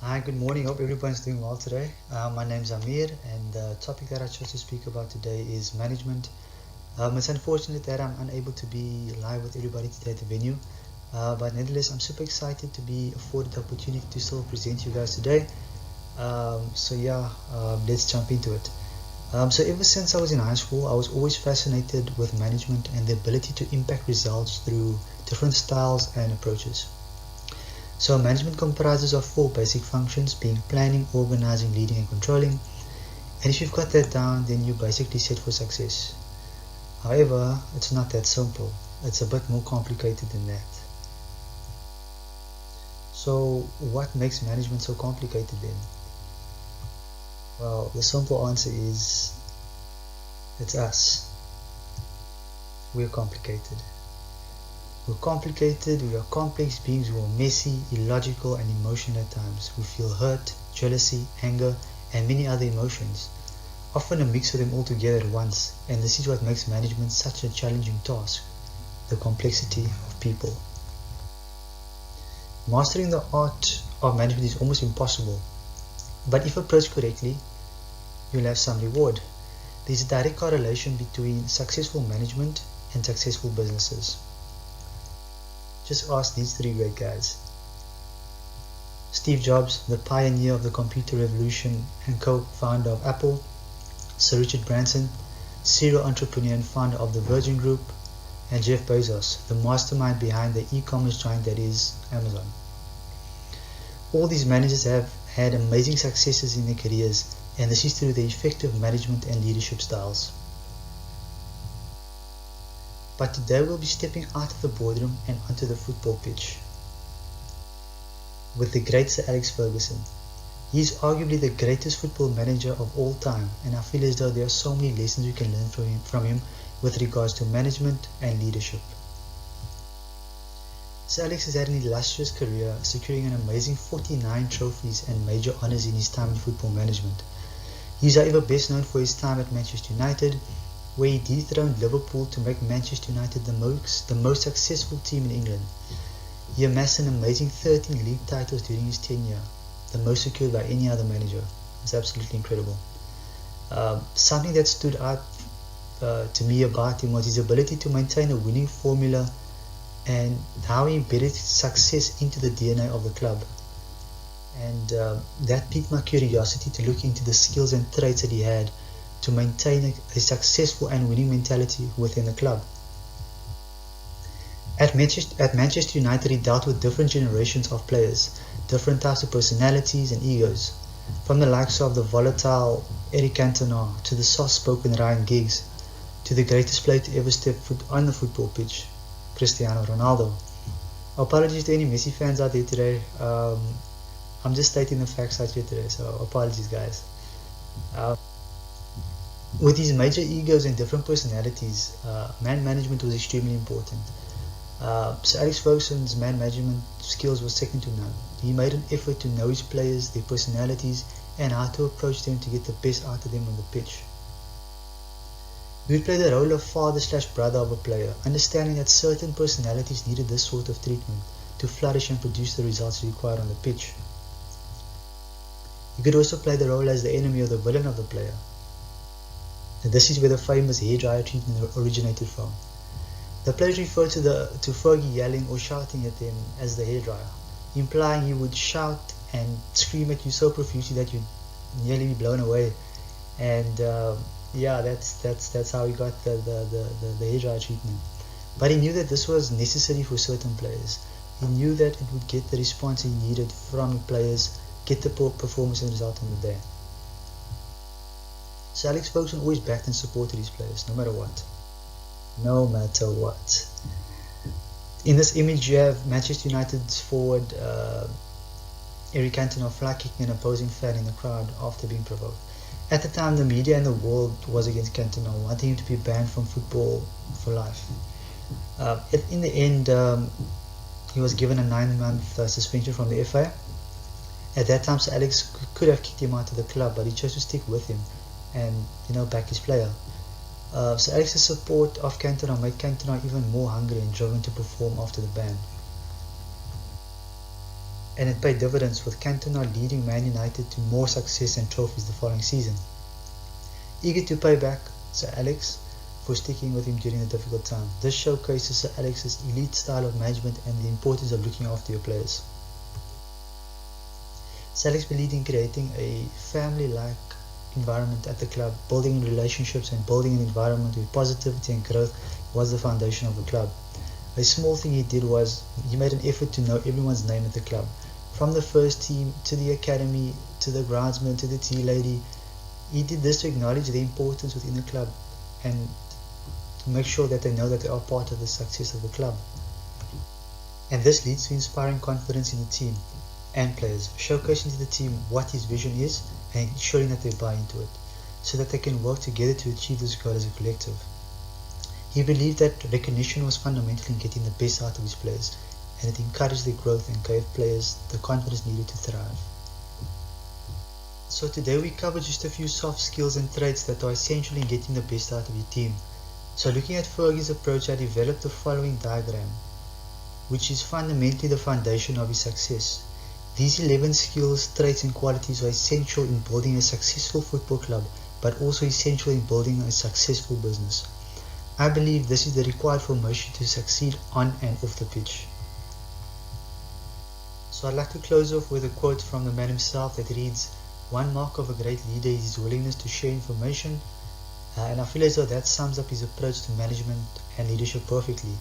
Hi, good morning. Hope everyone's doing well today. My name's Amir, and the topic that I chose to speak about today is management. It's unfortunate that I'm unable to be live with everybody today at the venue, but nevertheless, I'm super excited to be afforded the opportunity to still present you guys today. Let's jump into it. So ever since I was in high school, I was always fascinated with management and the ability to impact results through different styles and approaches. So management comprises of 4 basic functions, being planning, organizing, leading and controlling. And if you've got that down, then you're basically set for success. However, it's not that simple. It's a bit more complicated than that. So what makes management so complicated then? Well, the simple answer is it's us. We're complicated. We're complicated, we are complex beings who are messy, illogical and emotional at times. We feel hurt, jealousy, anger and many other emotions, often a mix of them all together at once, and this is what makes management such a challenging task, the complexity of people. Mastering the art of management is almost impossible, but if approached correctly, you'll have some reward. There's a direct correlation between successful management and successful businesses. Just ask these 3 great guys. Steve Jobs, the pioneer of the computer revolution and co-founder of Apple. Sir Richard Branson, serial entrepreneur and founder of the Virgin Group. And Jeff Bezos, the mastermind behind the e-commerce giant that is Amazon. All these managers have had amazing successes in their careers, and this is through their effective management and leadership styles. But today we'll be stepping out of the boardroom and onto the football pitch with the great Sir Alex Ferguson. He is arguably the greatest football manager of all time, and I feel as though there are so many lessons we can learn from him with regards to management and leadership. Sir Alex has had an illustrious career, securing an amazing 49 trophies and major honours in his time in football management. He is however best known for his time at Manchester United, where he dethroned Liverpool to make Manchester United the most successful team in England. He amassed an amazing 13 league titles during his tenure, the most secured by any other manager. It's absolutely incredible. Something that stood out to me about him was his ability to maintain a winning formula and how he embedded success into the DNA of the club. And that piqued my curiosity to look into the skills and traits that he had to maintain a successful and winning mentality within the club. At Manchester United, he dealt with different generations of players, different types of personalities and egos, from the likes of the volatile Eric Cantona to the soft-spoken Ryan Giggs, to the greatest player to ever step foot on the football pitch, Cristiano Ronaldo. Apologies to any Messi fans out there today. I'm just stating the facts out here today, so apologies guys. With his major egos and different personalities, man management was extremely important. Sir Alex Ferguson's man management skills were second to none. He made an effort to know his players, their personalities, and how to approach them to get the best out of them on the pitch. He would play the role of father/brother of a player, understanding that certain personalities needed this sort of treatment to flourish and produce the results required on the pitch. He could also play the role as the enemy or the villain of the player. And this is where the famous hairdryer treatment originated from. The players referred to Fergie yelling or shouting at them as the hairdryer, implying he would shout and scream at you so profusely that you'd nearly be blown away. And that's how he got the hairdryer treatment. But he knew that this was necessary for certain players. He knew that it would get the response he needed from the players, get the performance and result on the day. So Alex Ferguson always backed and supported his players, no matter what. No matter what. In this image you have Manchester United's forward Eric Cantona fly kicking an opposing fan in the crowd after being provoked. At the time, the media and the world was against Cantona, wanting him to be banned from football for life. In the end, he was given a 9-month suspension from the FA. At that time, Sir Alex could have kicked him out of the club, but he chose to stick with him and back his player. So Alex's support of Cantona made Cantona even more hungry and driven to perform after the ban. and it paid dividends with Cantona leading Man United to more success and trophies the following season. Eager to pay back Sir Alex for sticking with him during a difficult time. This showcases Sir Alex's elite style of management and the importance of looking after your players. Sir Alex believed in creating a family-like environment at the club, building relationships and building an environment where positivity and growth was the foundation of the club. A small thing he did was he made an effort to know everyone's name at the club. From the first team to the academy to the groundsman to the tea lady. He did this to acknowledge the importance within the club and to make sure that they know that they are part of the success of the club. And this leads to inspiring confidence in the team and players, showcasing to the team what his vision is and ensuring that they buy into it, so that they can work together to achieve this goal as a collective. He believed that recognition was fundamental in getting the best out of his players, and it encouraged their growth and gave players the confidence needed to thrive. So today we covered just a few soft skills and traits that are essential in getting the best out of your team. So looking at Fergie's approach, I developed the following diagram, which is fundamentally the foundation of his success. These 11 skills, traits and qualities are essential in building a successful football club, but also essential in building a successful business. I believe this is the required formation to succeed on and off the pitch. So I'd like to close off with a quote from the man himself that reads, "One mark of a great leader is his willingness to share information," and I feel as though that sums up his approach to management and leadership perfectly,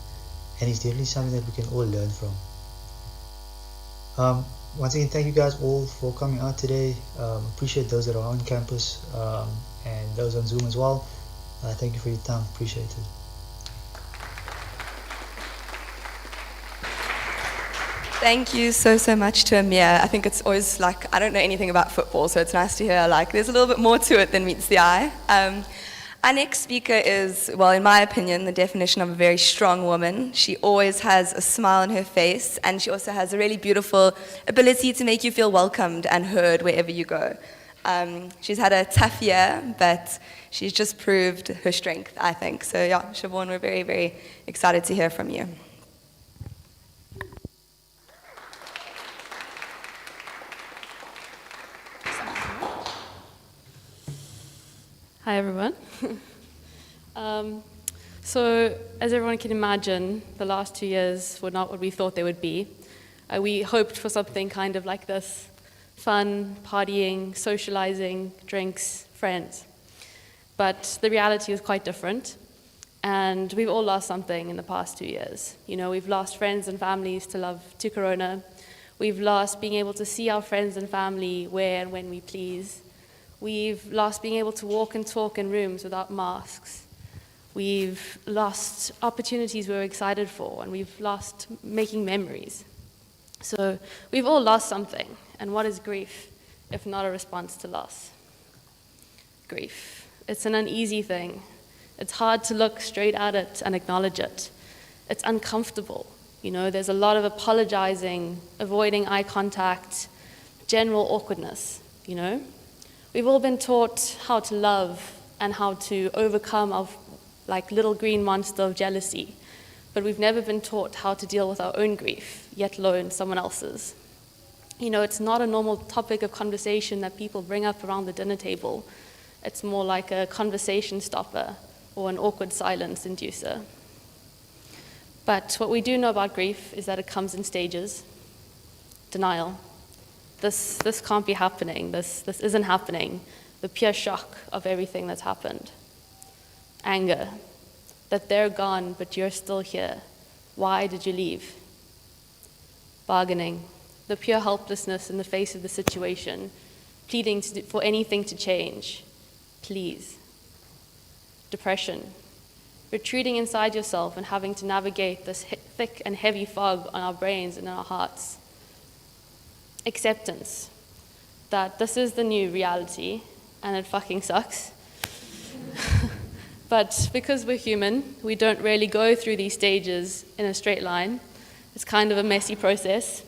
and it's definitely something that we can all learn from. Once again, thank you guys all for coming out today. Appreciate those that are on campus and those on Zoom as well. Thank you for your time. Appreciate it. Thank you so much to Amir. I think it's always like, I don't know anything about football, so it's nice to hear like there's a little bit more to it than meets the eye. Our next speaker is, well, in my opinion, the definition of a very strong woman. She always has a smile on her face, and she also has a really beautiful ability to make you feel welcomed and heard wherever you go. She's had a tough year, but she's just proved her strength, I think. So yeah, Siobhan, we're very, very excited to hear from you. Hi, everyone. So, as everyone can imagine, the last 2 years were not what we thought they would be. We hoped for something kind of like this: fun, partying, socializing, drinks, friends. But the reality is quite different, and we've all lost something in the past 2 years. You know, we've lost friends and families to Corona. We've lost being able to see our friends and family where and when we please. We've lost being able to walk and talk in rooms without masks. We've lost opportunities we were excited for, and we've lost making memories. So we've all lost something, and what is grief if not a response to loss? Grief. It's an uneasy thing. It's hard to look straight at it and acknowledge it. It's uncomfortable. You know, there's a lot of apologizing, avoiding eye contact, general awkwardness, you know? We've all been taught how to love and how to overcome our like little green monster of jealousy, but we've never been taught how to deal with our own grief, yet alone someone else's. You know, it's not a normal topic of conversation that people bring up around the dinner table. It's more like a conversation stopper or an awkward silence inducer. But what we do know about grief is that it comes in stages. Denial. This can't be happening, this isn't happening, the pure shock of everything that's happened. Anger, that they're gone, but you're still here. Why did you leave? Bargaining, the pure helplessness in the face of the situation, pleading for anything to change. Please. Depression, retreating inside yourself and having to navigate this thick and heavy fog on our brains and in our hearts. Acceptance that this is the new reality and it fucking sucks. But because we're human, we don't really go through these stages in a straight line. It's kind of a messy process.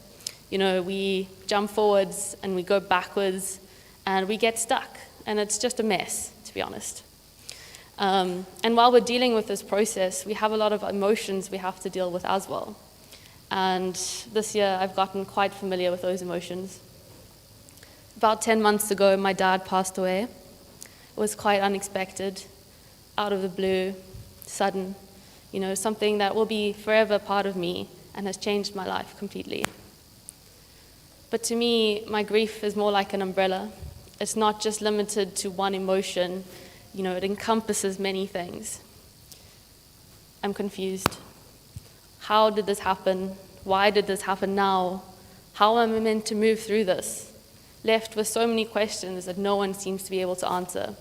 You know, we jump forwards and we go backwards and we get stuck, and it's just a mess, to be honest. And while we're dealing with this process, we have a lot of emotions we have to deal with as well. And this year, I've gotten quite familiar with those emotions. About 10 months ago, my dad passed away. It was quite unexpected, out of the blue, sudden, something that will be forever part of me and has changed my life completely. But to me, my grief is more like an umbrella. It's not just limited to one emotion, it encompasses many things. I'm confused. How did this happen? Why did this happen now? How am I meant to move through this? Left with so many questions that no one seems to be able to answer.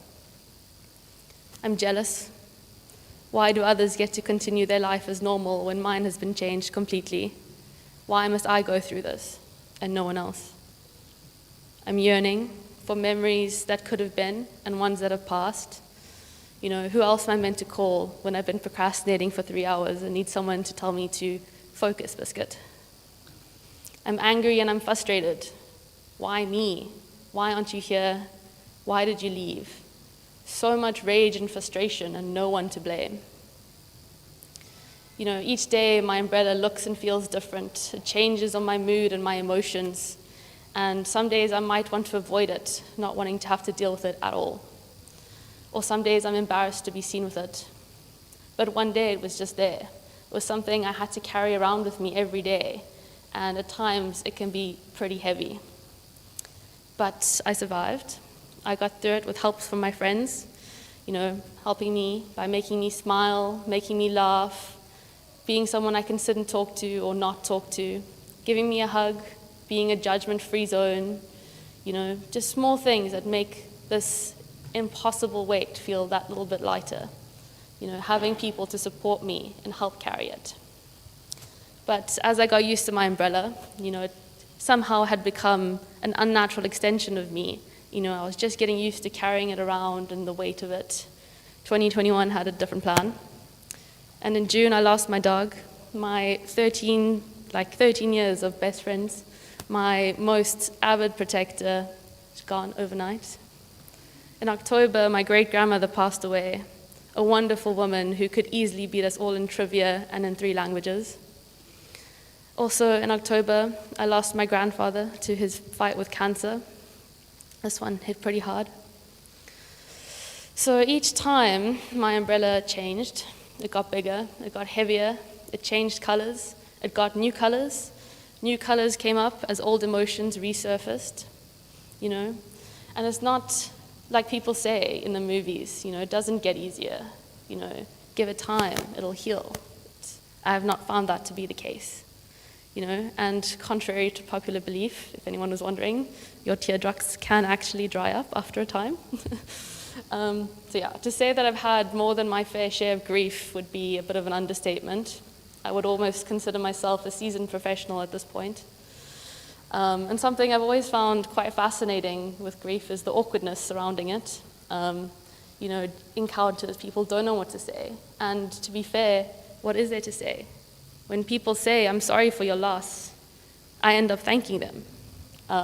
I'm jealous. Why do others get to continue their life as normal when mine has been changed completely? Why must I go through this and no one else? I'm yearning for memories that could have been and ones that have passed. Who else am I meant to call when I've been procrastinating for 3 hours and need someone to tell me to focus, Biscuit? I'm angry and I'm frustrated. Why me? Why aren't you here? Why did you leave? So much rage and frustration and no one to blame. Each day my umbrella looks and feels different. It changes on my mood and my emotions. And some days I might want to avoid it, not wanting to have to deal with it at all. Or some days I'm embarrassed to be seen with it. But one day it was just there. It was something I had to carry around with me every day. And at times it can be pretty heavy. But I survived. I got through it with help from my friends, helping me by making me smile, making me laugh, being someone I can sit and talk to or not talk to, giving me a hug, being a judgment-free zone, just small things that make this impossible weight feel that little bit lighter. Having people to support me and help carry it. But as I got used to my umbrella, it somehow had become an unnatural extension of me. I was just getting used to carrying it around and the weight of it. 2021 had a different plan. And in June, I lost my dog, my 13 years of best friends, my most avid protector, gone overnight. In October, my great-grandmother passed away, a wonderful woman who could easily beat us all in trivia and in 3 languages. Also in October, I lost my grandfather to his fight with cancer. This one hit pretty hard. So each time my umbrella changed, it got bigger, it got heavier, it changed colors, it got new colors. New colors came up as old emotions resurfaced, And it's not like people say in the movies, it doesn't get easier. Give it time, it'll heal. I have not found that to be the case. And contrary to popular belief, if anyone was wondering, your teardrops can actually dry up after a time. To say that I've had more than my fair share of grief would be a bit of an understatement. I would almost consider myself a seasoned professional at this point. And something I've always found quite fascinating with grief is the awkwardness surrounding it. Encounters, people don't know what to say. And to be fair, what is there to say? When people say, I'm sorry for your loss, I end up thanking them,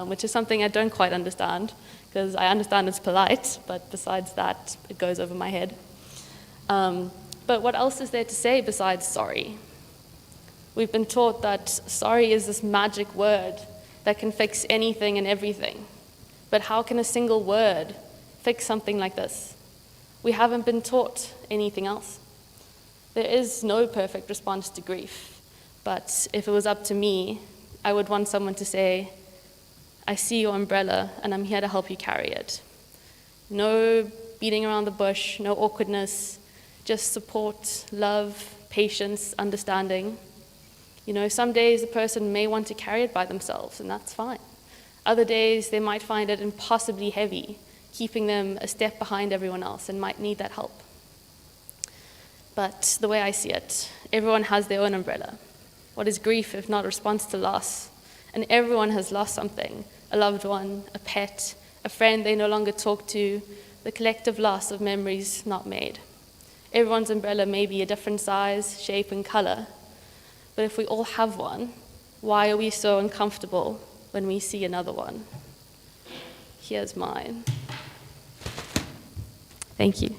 which is something I don't quite understand, because I understand it's polite, but besides that, it goes over my head. But what else is there to say besides sorry? We've been taught that sorry is this magic word that can fix anything and everything. But how can a single word fix something like this? We haven't been taught anything else. There is no perfect response to grief, but if it was up to me, I would want someone to say, I see your umbrella and I'm here to help you carry it. No beating around the bush, no awkwardness, just support, love, patience, understanding. Some days a person may want to carry it by themselves, and that's fine. Other days they might find it impossibly heavy, keeping them a step behind everyone else and might need that help. But the way I see it, everyone has their own umbrella. What is grief if not a response to loss? And everyone has lost something, a loved one, a pet, a friend they no longer talk to, the collective loss of memories not made. Everyone's umbrella may be a different size, shape, and color, but if we all have one, why are we so uncomfortable when we see another one? Here's mine. Thank you.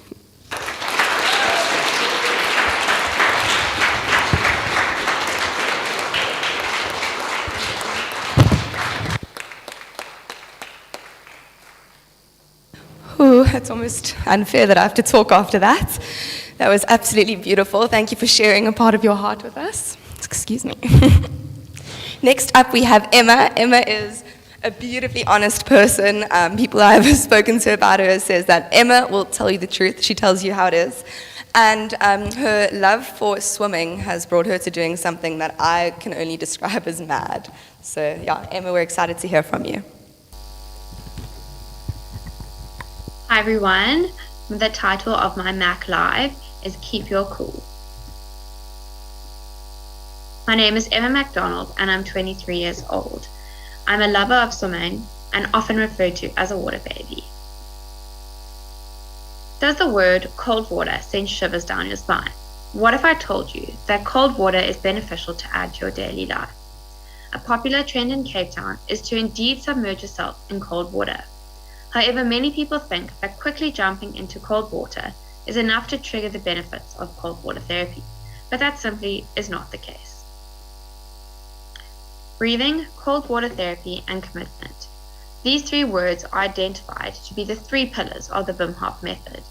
Ooh, it's almost unfair that I have to talk after that. That was absolutely beautiful. Thank you for sharing a part of your heart with us. Excuse me. Next up, we have Emma. Emma is a beautifully honest person. People I've spoken to about her says that Emma will tell you the truth. She tells you how it is. And her love for swimming has brought her to doing something that I can only describe as mad. So yeah, Emma, we're excited to hear from you. Hi everyone. The title of my Mac Live is Keep Your Cool. My name is Emma MacDonald and I'm 23 years old. I'm a lover of swimming and often referred to as a water baby. Does the word cold water send shivers down your spine? What if I told you that cold water is beneficial to add to your daily life? A popular trend in Cape Town is to indeed submerge yourself in cold water. However, many people think that quickly jumping into cold water is enough to trigger the benefits of cold water therapy, but that simply is not the case. Breathing, cold water therapy, and commitment. These three words are identified to be the three pillars of the Wim Hof method.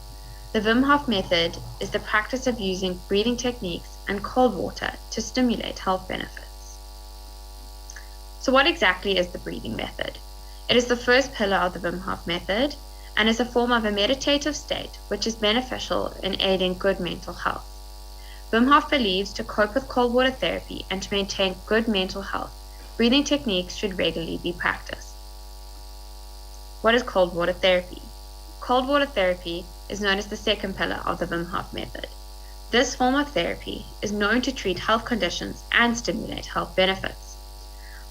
The Wim Hof method is the practice of using breathing techniques and cold water to stimulate health benefits. So what exactly is the breathing method? It is the first pillar of the Wim Hof method and is a form of a meditative state which is beneficial in aiding good mental health. Wim Hof believes to cope with cold water therapy and to maintain good mental health, breathing techniques should regularly be practiced. What is cold water therapy? Cold water therapy is known as the second pillar of the Wim Hof method. This form of therapy is known to treat health conditions and stimulate health benefits.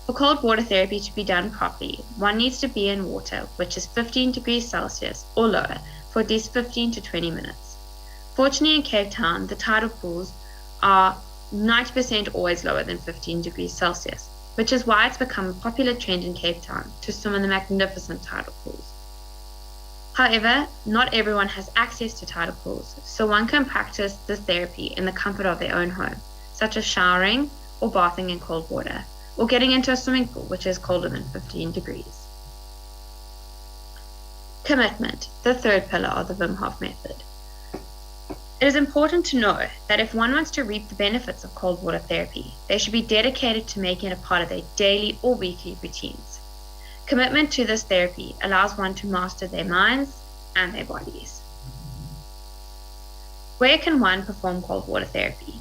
For cold water therapy to be done properly, one needs to be in water which is 15 degrees Celsius or lower for at least 15 to 20 minutes. Fortunately in Cape Town, the tidal pools are 90% always lower than 15 degrees Celsius, which is why it's become a popular trend in Cape Town to swim in the magnificent tidal pools. However, not everyone has access to tidal pools, so one can practice this therapy in the comfort of their own home, such as showering or bathing in cold water, or getting into a swimming pool which is colder than 15 degrees. Commitment, the third pillar of the Wim Hof method. It is important to know that if one wants to reap the benefits of cold water therapy, they should be dedicated to making it a part of their daily or weekly routines. Commitment to this therapy allows one to master their minds and their bodies. Where can one perform cold water therapy?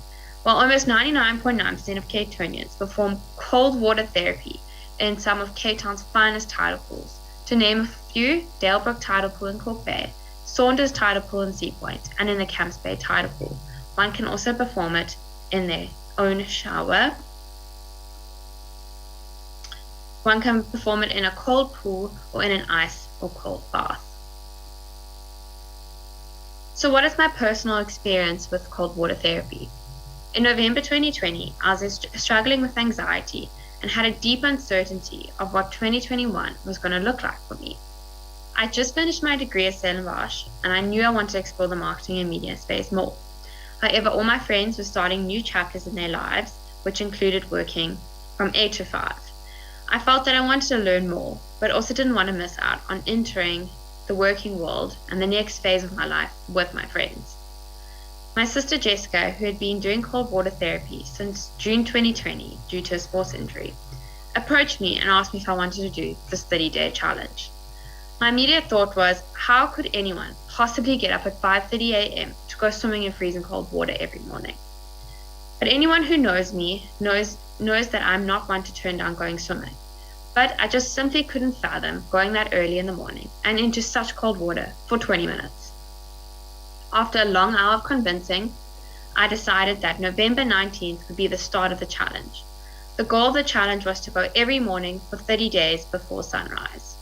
Well, almost 99.9% of Cape Townians perform cold water therapy in some of Cape Town's finest tidal pools. To name a few, Dalebrook Tidal Pool in Cork Bay, Saunders Tidal Pool in Sea Point, and in the Camps Bay Tidal Pool. One can also perform it in their own shower. One can perform it in a cold pool or in an ice or cold bath. So what is my personal experience with cold water therapy? In November 2020, I was struggling with anxiety and had a deep uncertainty of what 2021 was going to look like for me. I just finished my degree at Stellenbosch and I knew I wanted to explore the marketing and media space more. However, all my friends were starting new chapters in their lives, which included working from 8 to 5. I felt that I wanted to learn more, but also didn't want to miss out on entering the working world and the next phase of my life with my friends. My sister Jessica, who had been doing cold water therapy since June 2020 due to a sports injury, approached me and asked me if I wanted to do this 30-day challenge. My immediate thought was, how could anyone possibly get up at 5:30 a.m. to go swimming in freezing cold water every morning? But anyone who knows me knows that I'm not one to turn down going swimming. But I just simply couldn't fathom going that early in the morning and into such cold water for 20 minutes. After a long hour of convincing, I decided that November 19th would be the start of the challenge. The goal of the challenge was to go every morning for 30 days before sunrise.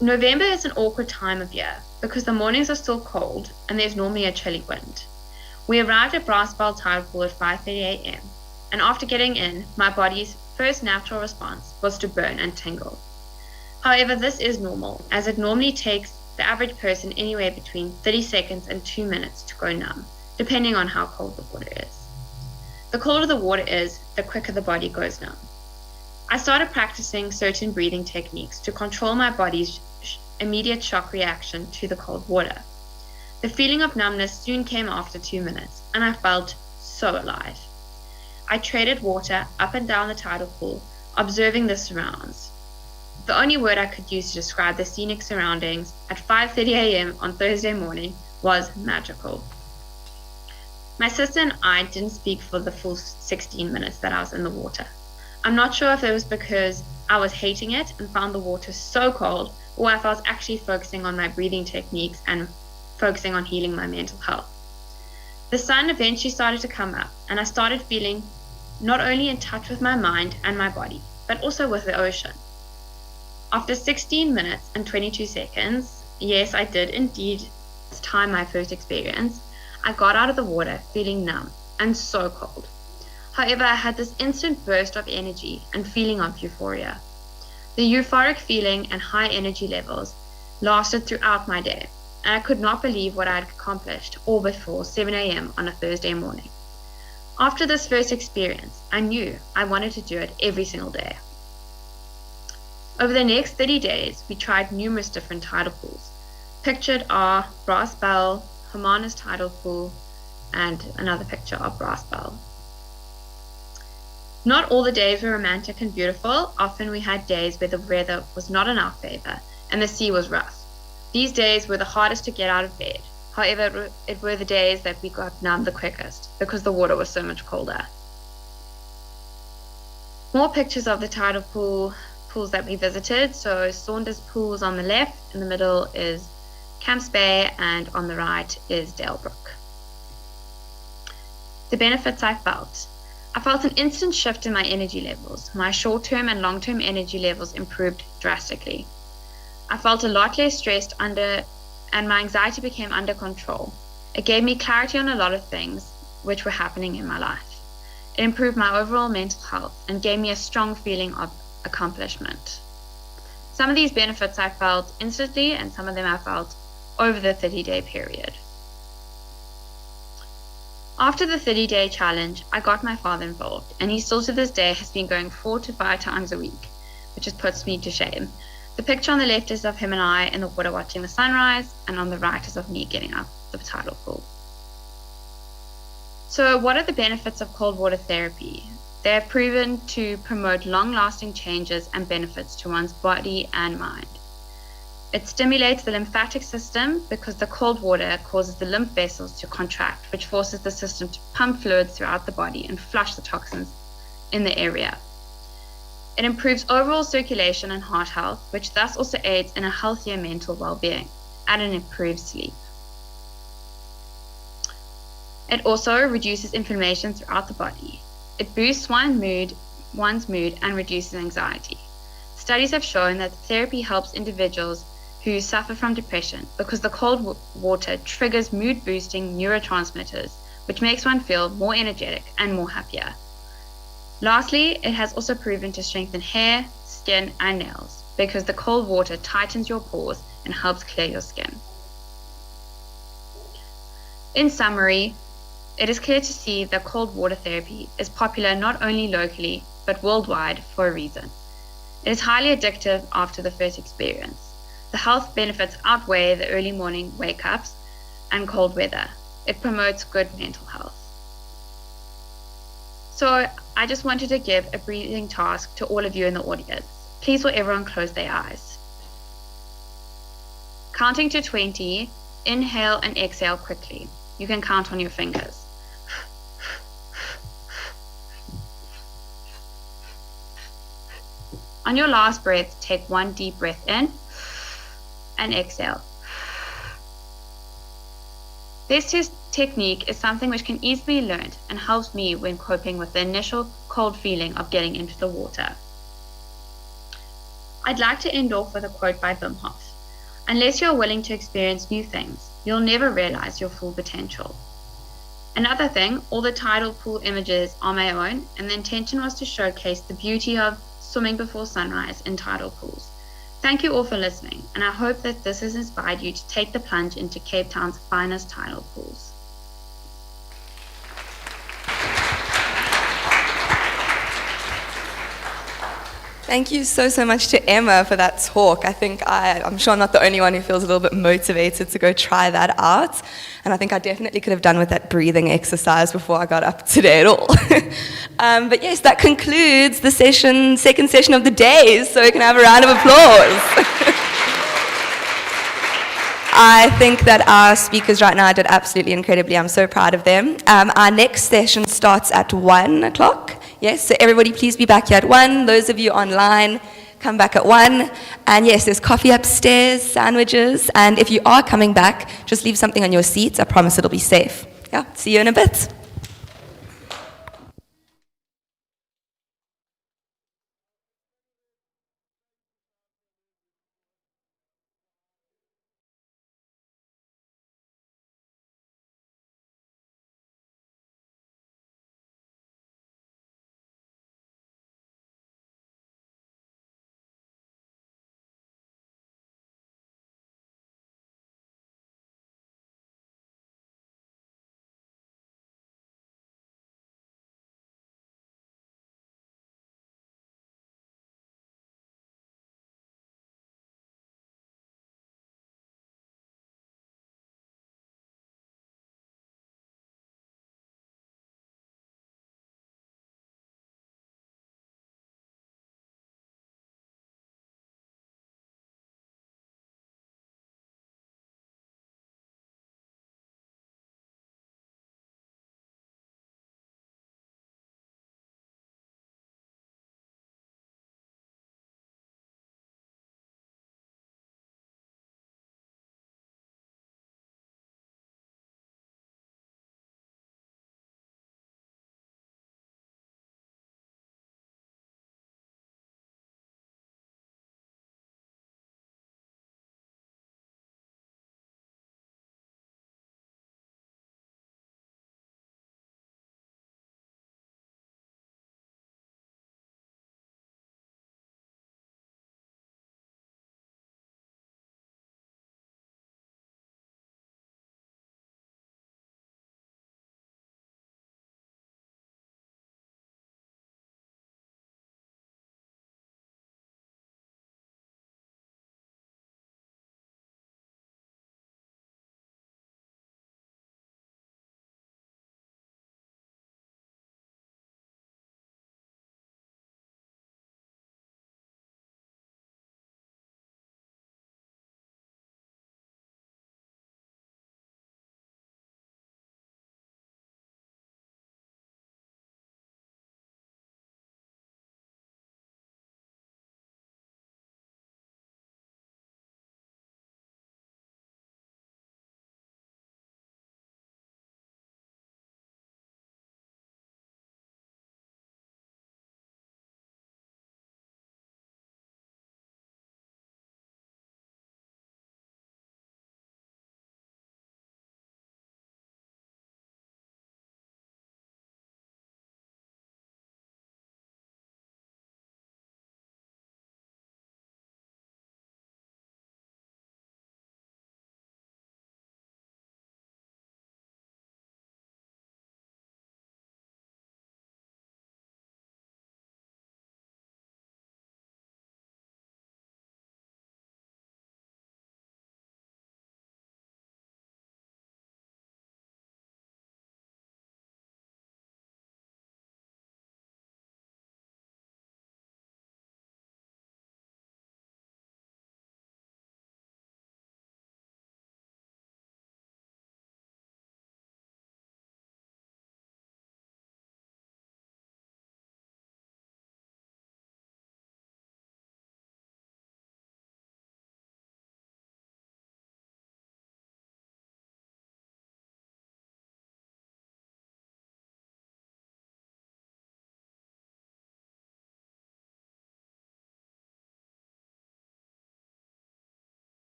November is an awkward time of year because the mornings are still cold and there's normally a chilly wind. We arrived at Brassbell Tidal Pool at 5:30 a.m. and after getting in, my body's first natural response was to burn and tingle. However, this is normal, as it normally takes the average person anywhere between 30 seconds and 2 minutes to go numb, depending on how cold the water is. The colder the water is, the quicker the body goes numb. I started practicing certain breathing techniques to control my body's immediate shock reaction to the cold water. The feeling of numbness soon came after 2 minutes, and I felt so alive. I traded water up and down the tidal pool, observing the surrounds. The only word I could use to describe the scenic surroundings at 5:30 a.m. on Thursday morning was magical. My sister and I didn't speak for the full 16 minutes that I was in the water. I'm not sure if it was because I was hating it and found the water so cold, or if I was actually focusing on my breathing techniques and focusing on healing my mental health. The sun eventually started to come up, and I started feeling not only in touch with my mind and my body, but also with the ocean. After 16 minutes and 22 seconds, yes, I did indeed time my first experience, I got out of the water feeling numb and so cold. However, I had this instant burst of energy and feeling of euphoria. The euphoric feeling and high energy levels lasted throughout my day, and I could not believe what I had accomplished all before 7 a.m. on a Thursday morning. After this first experience, I knew I wanted to do it every single day. Over the next 30 days, we tried numerous different tidal pools. Pictured are Brass Bell, Hermanus Tidal Pool, and another picture of Brass Bell. Not all the days were romantic and beautiful. Often we had days where the weather was not in our favor and the sea was rough. These days were the hardest to get out of bed. However, it were the days that we got numb the quickest because the water was so much colder. More pictures of the tidal pools that we visited. So Saunders Pool is on the left, in the middle is Camps Bay, and on the right is Dalebrook. The benefits I felt. I felt an instant shift in my energy levels. My short-term and long-term energy levels improved drastically. I felt a lot less stressed and my anxiety became under control. It gave me clarity on a lot of things which were happening in my life. It improved my overall mental health and gave me a strong feeling of accomplishment. Some of these benefits I felt instantly, and some of them I felt over the 30-day period. After the 30-day challenge, I got my father involved, and he still to this day has been going 4 to 5 times a week, which just puts me to shame. The picture on the left is of him and I in the water watching the sunrise, and on the right is of me getting out the tidal pool. So what are the benefits of cold water therapy? They have proven to promote long-lasting changes and benefits to one's body and mind. It stimulates the lymphatic system because the cold water causes the lymph vessels to contract, which forces the system to pump fluids throughout the body and flush the toxins in the area. It improves overall circulation and heart health, which thus also aids in a healthier mental well-being and an improved sleep. It also reduces inflammation throughout the body. It boosts one's mood and reduces anxiety. Studies have shown that therapy helps individuals who suffer from depression because the cold water triggers mood-boosting neurotransmitters, which makes one feel more energetic and more happier. Lastly, it has also proven to strengthen hair, skin, and nails because the cold water tightens your pores and helps clear your skin. In summary, it is clear to see that cold water therapy is popular not only locally but worldwide for a reason. It is highly addictive after the first experience. The health benefits outweigh the early morning wake-ups and cold weather. It promotes good mental health. So I just wanted to give a breathing task to all of you in the audience. Please will everyone close their eyes. Counting to 20, inhale and exhale quickly. You can count on your fingers. On your last breath, take one deep breath in and exhale. This technique is something which can easily be learned and helps me when coping with the initial cold feeling of getting into the water. I'd like to end off with a quote by Wim Hof. Unless you're willing to experience new things, you'll never realize your full potential. Another thing, all the tidal pool images are my own, and the intention was to showcase the beauty of swimming before sunrise in tidal pools. Thank you all for listening, and I hope that this has inspired you to take the plunge into Cape Town's finest tidal pools. Thank you so much to Emma for that talk. I think I'm sure I'm not the only one who feels a little bit motivated to go try that out. And I think I definitely could have done with that breathing exercise before I got up today at all. But yes, that concludes the second session of the day, so we can have a round of applause. I think that our speakers right now did absolutely incredibly. I'm so proud of them. Our next session starts at 1 o'clock. Yes, so everybody please be back here at 1. Those of you online, come back at 1. And yes, there's coffee upstairs, sandwiches. And if you are coming back, just leave something on your seats. I promise it'll be safe. Yeah, see you in a bit.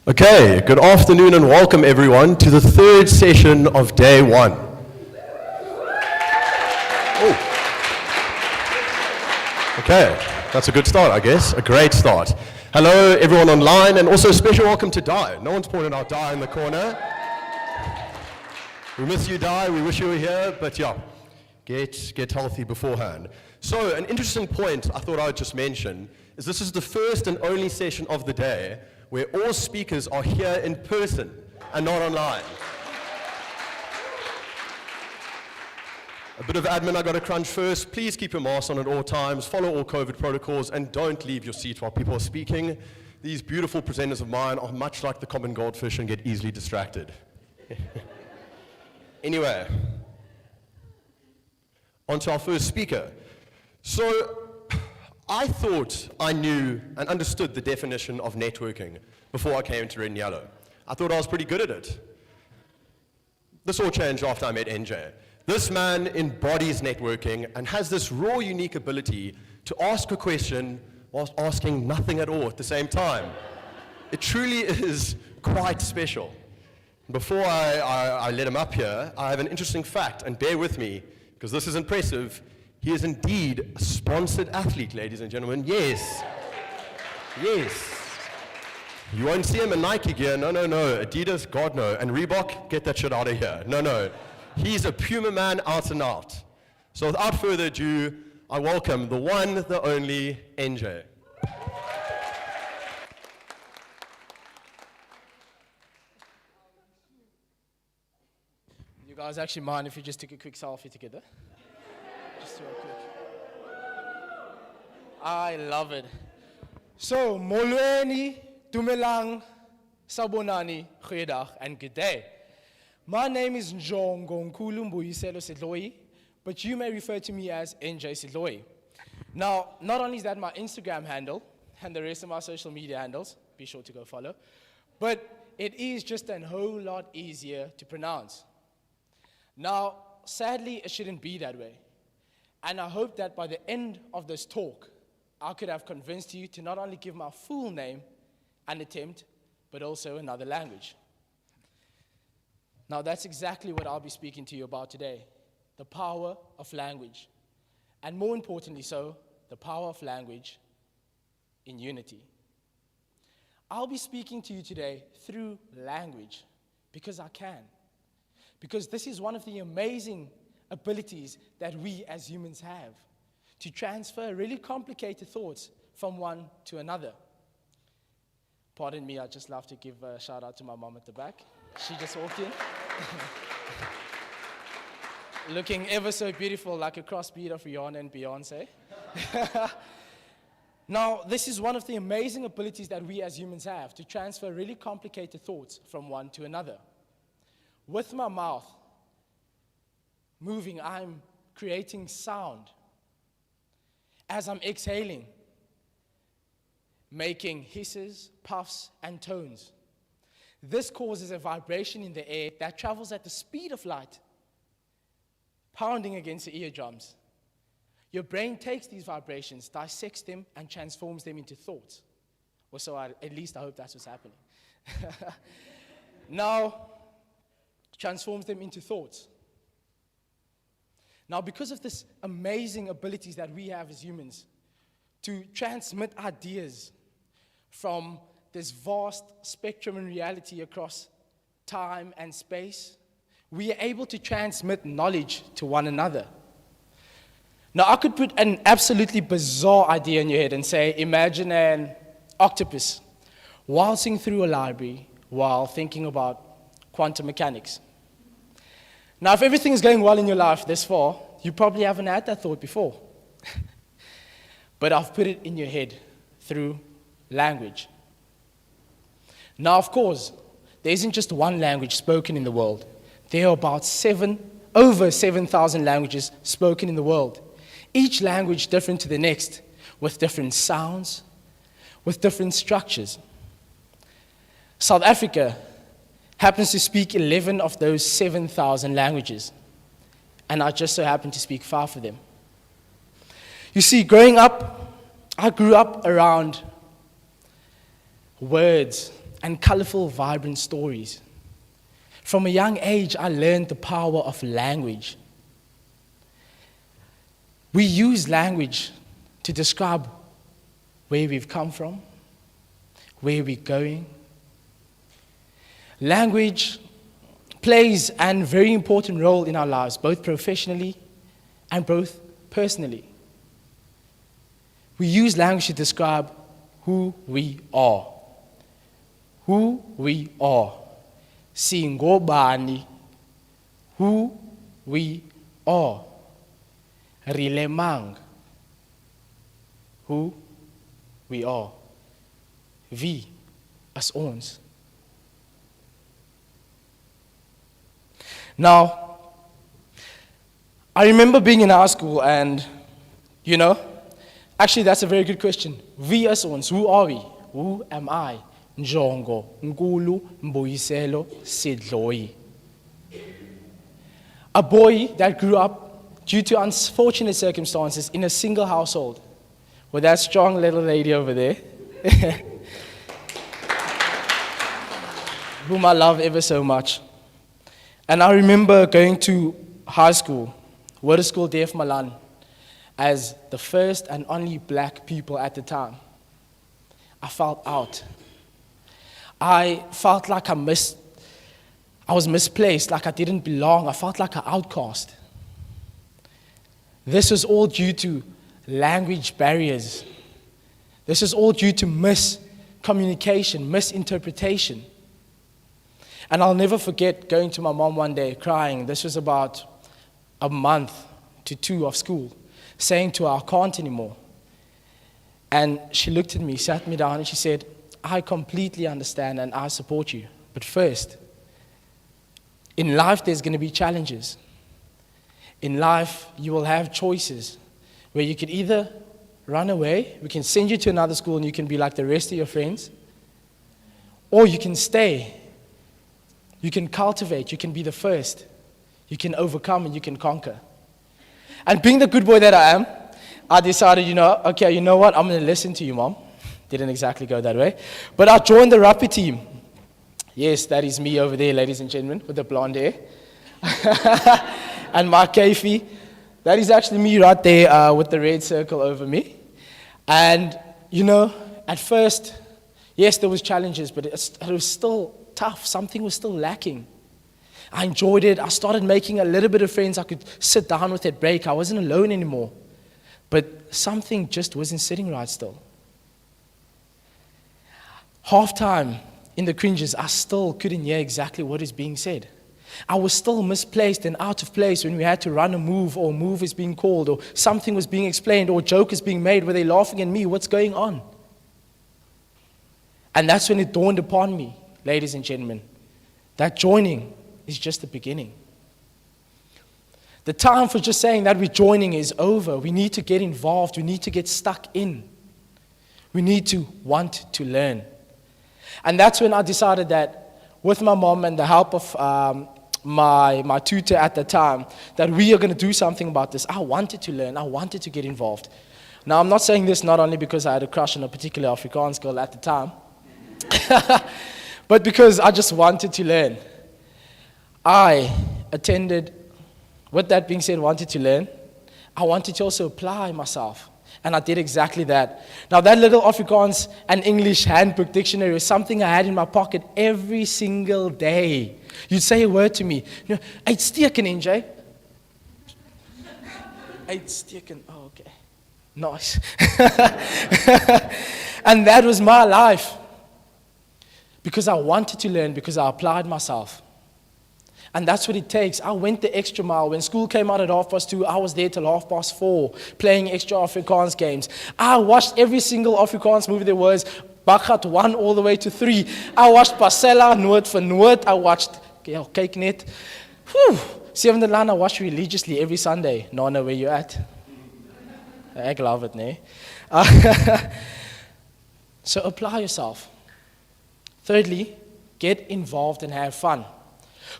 Okay, good afternoon and welcome everyone to the third session of day one. Okay, that's a good start, I guess, a great start. Hello everyone online, and also a special welcome to Di. No one's pointed out Di in the corner. We miss you, Di, we wish you were here, but yeah, get healthy beforehand. So, an interesting point I thought I would just mention is this is the first and only session of the day where all speakers are here in person and not online. A bit of admin I got to crunch first. Please keep your mask on at all times, follow all COVID protocols, and don't leave your seat while people are speaking. These beautiful presenters of mine are much like the common goldfish and get easily distracted. Anyway, on to our first speaker. So, I thought I knew and understood the definition of networking before I came to Red and Yellow. I thought I was pretty good at it. This all changed after I met NJ. This man embodies networking and has this raw, unique ability to ask a question whilst asking nothing at all at the same time. It truly is quite special. Before I let him up here, I have an interesting fact, and bear with me, because this is impressive. He is indeed a sponsored athlete, ladies and gentlemen. Yes. Yes. You won't see him in Nike gear. No. Adidas, God no. And Reebok, get that shit out of here. No. He's a Puma man out and out. So without further ado, I welcome the one, the only, NJ. You guys actually mind if you just took a quick selfie together? Just real quick. I love it. So, molweni, dumelang, sabonani, goeiedag, and good day. My name is Njongo Nkulu Mbuyiselo Sidloyi, but you may refer to me as NJ Sidloyi. Now, not only is that my Instagram handle, and the rest of my social media handles, be sure to go follow, but it is just a whole lot easier to pronounce. Now, sadly, it shouldn't be that way. And I hope that by the end of this talk, I could have convinced you to not only give my full name an attempt, but also another language. Now, that's exactly what I'll be speaking to you about today, the power of language. And more importantly so, the power of language in unity. I'll be speaking to you today through language because I can. Because this is one of the amazing abilities that we as humans have, to transfer really complicated thoughts from one to another. Pardon me, I'd just love to give a shout out to my mom at the back. She just walked in. Looking ever so beautiful, like a crossbreed of Rihanna and Beyonce. Now, this is one of the amazing abilities that we as humans have, to transfer really complicated thoughts from one to another. With my mouth moving, I'm creating sound. As I'm exhaling, making hisses, puffs, and tones. This causes a vibration in the air that travels at the speed of light, pounding against the eardrums. Your brain takes these vibrations, dissects them, and transforms them into thoughts. Or so at least I hope that's what's happening. Now, transforms them into thoughts. Now, because of this amazing abilities that we have as humans to transmit ideas from this vast spectrum in reality across time and space, we are able to transmit knowledge to one another. Now, I could put an absolutely bizarre idea in your head and say, imagine an octopus waltzing through a library while thinking about quantum mechanics. Now, if everything's going well in your life this far, you probably haven't had that thought before. But I've put it in your head through language. Now, of course, there isn't just one language spoken in the world. There are about over 7,000 languages spoken in the world. Each language different to the next, with different sounds, with different structures. South Africa happens to speak 11 of those 7,000 languages, and I just so happen to speak 5 of them. You see, growing up, I grew up around words and colorful, vibrant stories. From a young age, I learned the power of language. We use language to describe where we've come from, where we're going. Language plays a very important role in our lives, both professionally and both personally. We use language to describe who we are. Who we are. Singobani. Who we are. Rilemang. Who we are. Wie as ons. Now, I remember being in high school and, actually that's a very good question. Wie as ons, who are we? Who am I? Njongo, Nkulu, Mbuyiselo, Sidloi. A boy that grew up due to unfortunate circumstances in a single household with that strong little lady over there, whom I love ever so much. And I remember going to high school, School Def Malan, as the first and only black people at the time. I felt out. I felt like I was misplaced, like I didn't belong. I felt like an outcast. This was all due to language barriers. This is all due to miscommunication, misinterpretation. And I'll never forget going to my mom one day crying. This was about a month to 2 of school, saying to her, I can't anymore. And she looked at me, sat me down, and she said, I completely understand and I support you. But first, in life there's going to be challenges. In life you will have choices where you could either run away, we can send you to another school and you can be like the rest of your friends, or you can stay. You can cultivate, you can be the first. You can overcome and you can conquer. And being the good boy that I am, I decided, you know what, I'm going to listen to you, Mom. Didn't exactly go that way. But I joined the rugby team. Yes, that is me over there, ladies and gentlemen, with the blonde hair. And Mark Kafey. That is actually me right there with the red circle over me. And, at first, yes, there was challenges, but it was still tough. Something was still lacking. I enjoyed it. I started making a little bit of friends I could sit down with at break. I wasn't alone anymore. But something just wasn't sitting right still. Half-time in the cringes, I still couldn't hear exactly what is being said. I was still misplaced and out of place when we had to run a move, or a move is being called, or something was being explained, or a joke is being made. Were they laughing at me? What's going on? And that's when it dawned upon me, ladies and gentlemen, that joining is just the beginning. The time for just saying that we're joining is over. We need to get involved. We need to get stuck in. We need to want to learn. And that's when I decided that with my mom and the help of my tutor at the time, that we are going to do something about this. I wanted to learn. I wanted to get involved. Now, I'm not saying this not only because I had a crush on a particular Afrikaans girl at the time, but because I just wanted to learn. I attended, with that being said, wanted to learn. I wanted to also apply myself. And I did exactly that. Now, that little Afrikaans and English handbook dictionary was something I had in my pocket every single day. You'd say a word to me. Uitsteken, NJ. Uitsteken. Oh, okay. Nice. And that was my life. Because I wanted to learn, because I applied myself. And that's what it takes. I went the extra mile. When school came out at 2:30, I was there till 4:30, playing extra Afrikaans games. I watched every single Afrikaans movie there was, Bakgat 1 all the way to 3. I watched Parcella, Noord for Noord. I watched Kyk Net. Sewende Laan, I watched religiously every Sunday. Nana, where you at? I love it, nee? So apply yourself. Thirdly, get involved and have fun.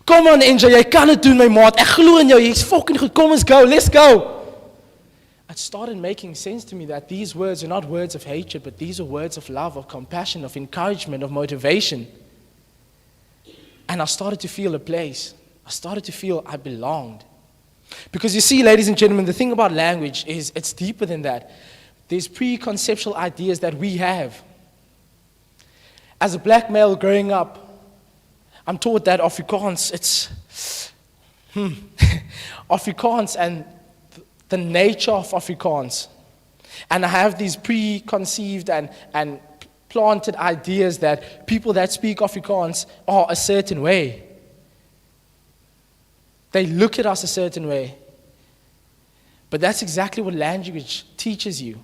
Kom on, NJ, jy kan dit doen, my maat. Ek glo in jou. Jy's fucking goed. Kom ons go. Let's go. I it started making sense to me that these words are not words of hatred, but these are words of love, of compassion, of encouragement, of motivation. And I started to feel a place. I started to feel I belonged. Because you see, ladies and gentlemen, the thing about language is it's deeper than that. There's preconceptual ideas that we have. As a black male growing up, I'm taught that Afrikaans, Afrikaans and the nature of Afrikaans. And I have these preconceived and planted ideas that people that speak Afrikaans are a certain way. They look at us a certain way. But that's exactly what language teaches you,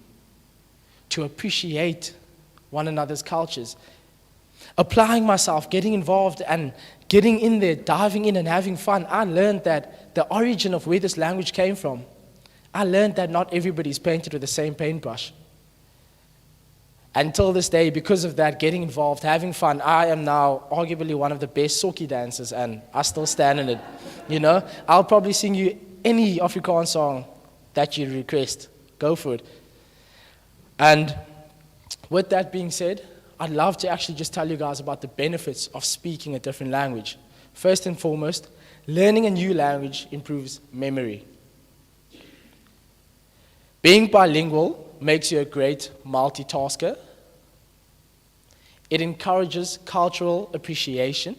to appreciate one another's cultures. Applying myself, getting involved and getting in there, diving in and having fun, I learned that the origin of where this language came from. I learned that not everybody is painted with the same paintbrush. Until this day, because of that, getting involved, having fun, I am now arguably one of the best socky dancers, and I still stand in it. You know, I'll probably sing you any Afrikaans song that you request. Go for it. And with that being said, I'd love to actually just tell you guys about the benefits of speaking a different language. First and foremost, learning a new language improves memory. Being bilingual makes you a great multitasker. It encourages cultural appreciation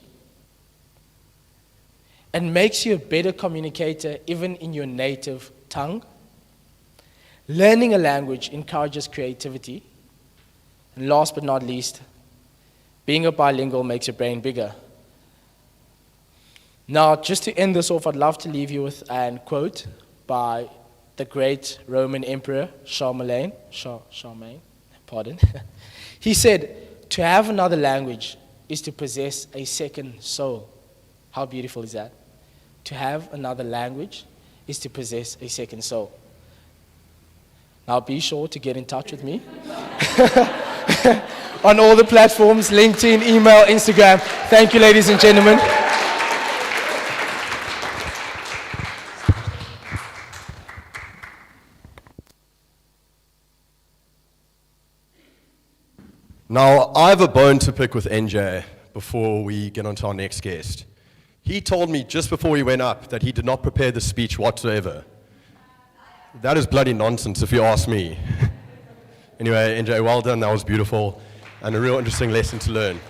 and makes you a better communicator even in your native tongue. Learning a language encourages creativity. And last but not least, being a bilingual makes your brain bigger. Now, just to end this off, I'd love to leave you with a quote by the great Roman Emperor Charlemagne. He said, "To have another language is to possess a second soul." How beautiful is that? To have another language is to possess a second soul. Now be sure to get in touch with me on all the platforms, LinkedIn, email, Instagram. Thank you, ladies and gentlemen. Now, I have a bone to pick with NJ before we get on to our next guest. He told me just before he went up that he did not prepare the speech whatsoever. That is bloody nonsense, if you ask me. Anyway, NJ, well done. That was beautiful and a real interesting lesson to learn.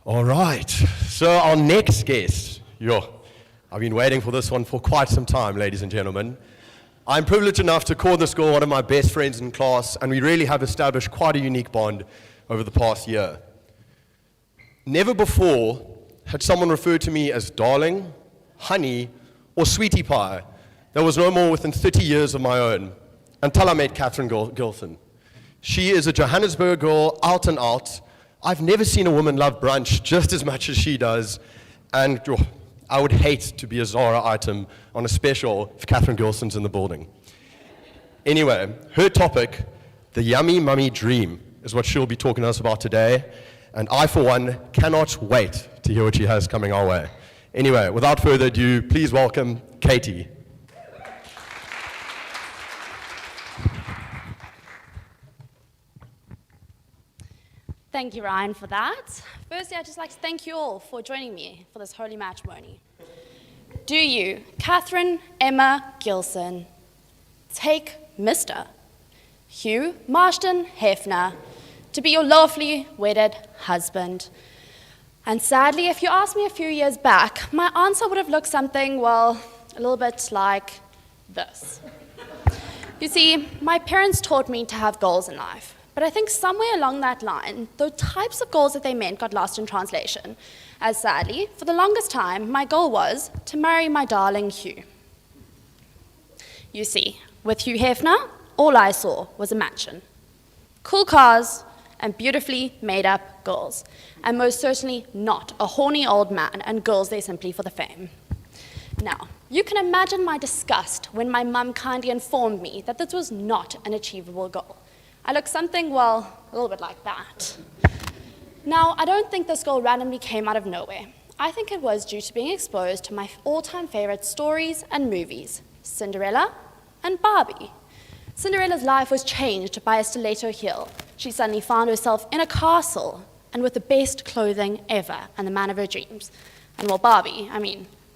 All right. So our next guest, I've been waiting for this one for quite some time, ladies and gentlemen. I'm privileged enough to call this girl one of my best friends in class, and we really have established quite a unique bond over the past year. Never before had someone referred to me as darling, honey, or sweetie pie that was no more within 30 years of my own, until I met Catherine Gilson. She is a Johannesburg girl, out and out. I've never seen a woman love brunch just as much as she does, and I would hate to be a Zara item on a special if Catherine Gilson's in the building. Anyway, her topic, the yummy mummy dream, is what she'll be talking to us about today, and I, for one, cannot wait to hear what she has coming our way. Anyway, without further ado, please welcome Katie. Thank you, Ryan, for that. Firstly, I'd just like to thank you all for joining me for this holy matrimony. Do you, Catherine Emma Gilson, take Mr. Hugh Marston Hefner to be your lawfully wedded husband? And sadly, if you asked me a few years back, my answer would have looked something, well, a little bit like this. You see, my parents taught me to have goals in life. But I think somewhere along that line, the types of goals that they meant got lost in translation. As sadly, for the longest time, my goal was to marry my darling Hugh. You see, with Hugh Hefner, all I saw was a mansion. Cool cars and beautifully made up girls. And most certainly not a horny old man and girls there simply for the fame. Now, you can imagine my disgust when my mum kindly informed me that this was not an achievable goal. I look something, well, a little bit like that. Now, I don't think this goal randomly came out of nowhere. I think it was due to being exposed to my all-time favorite stories and movies, Cinderella and Barbie. Cinderella's life was changed by a stiletto heel. She suddenly found herself in a castle and with the best clothing ever and the man of her dreams. And while Barbie,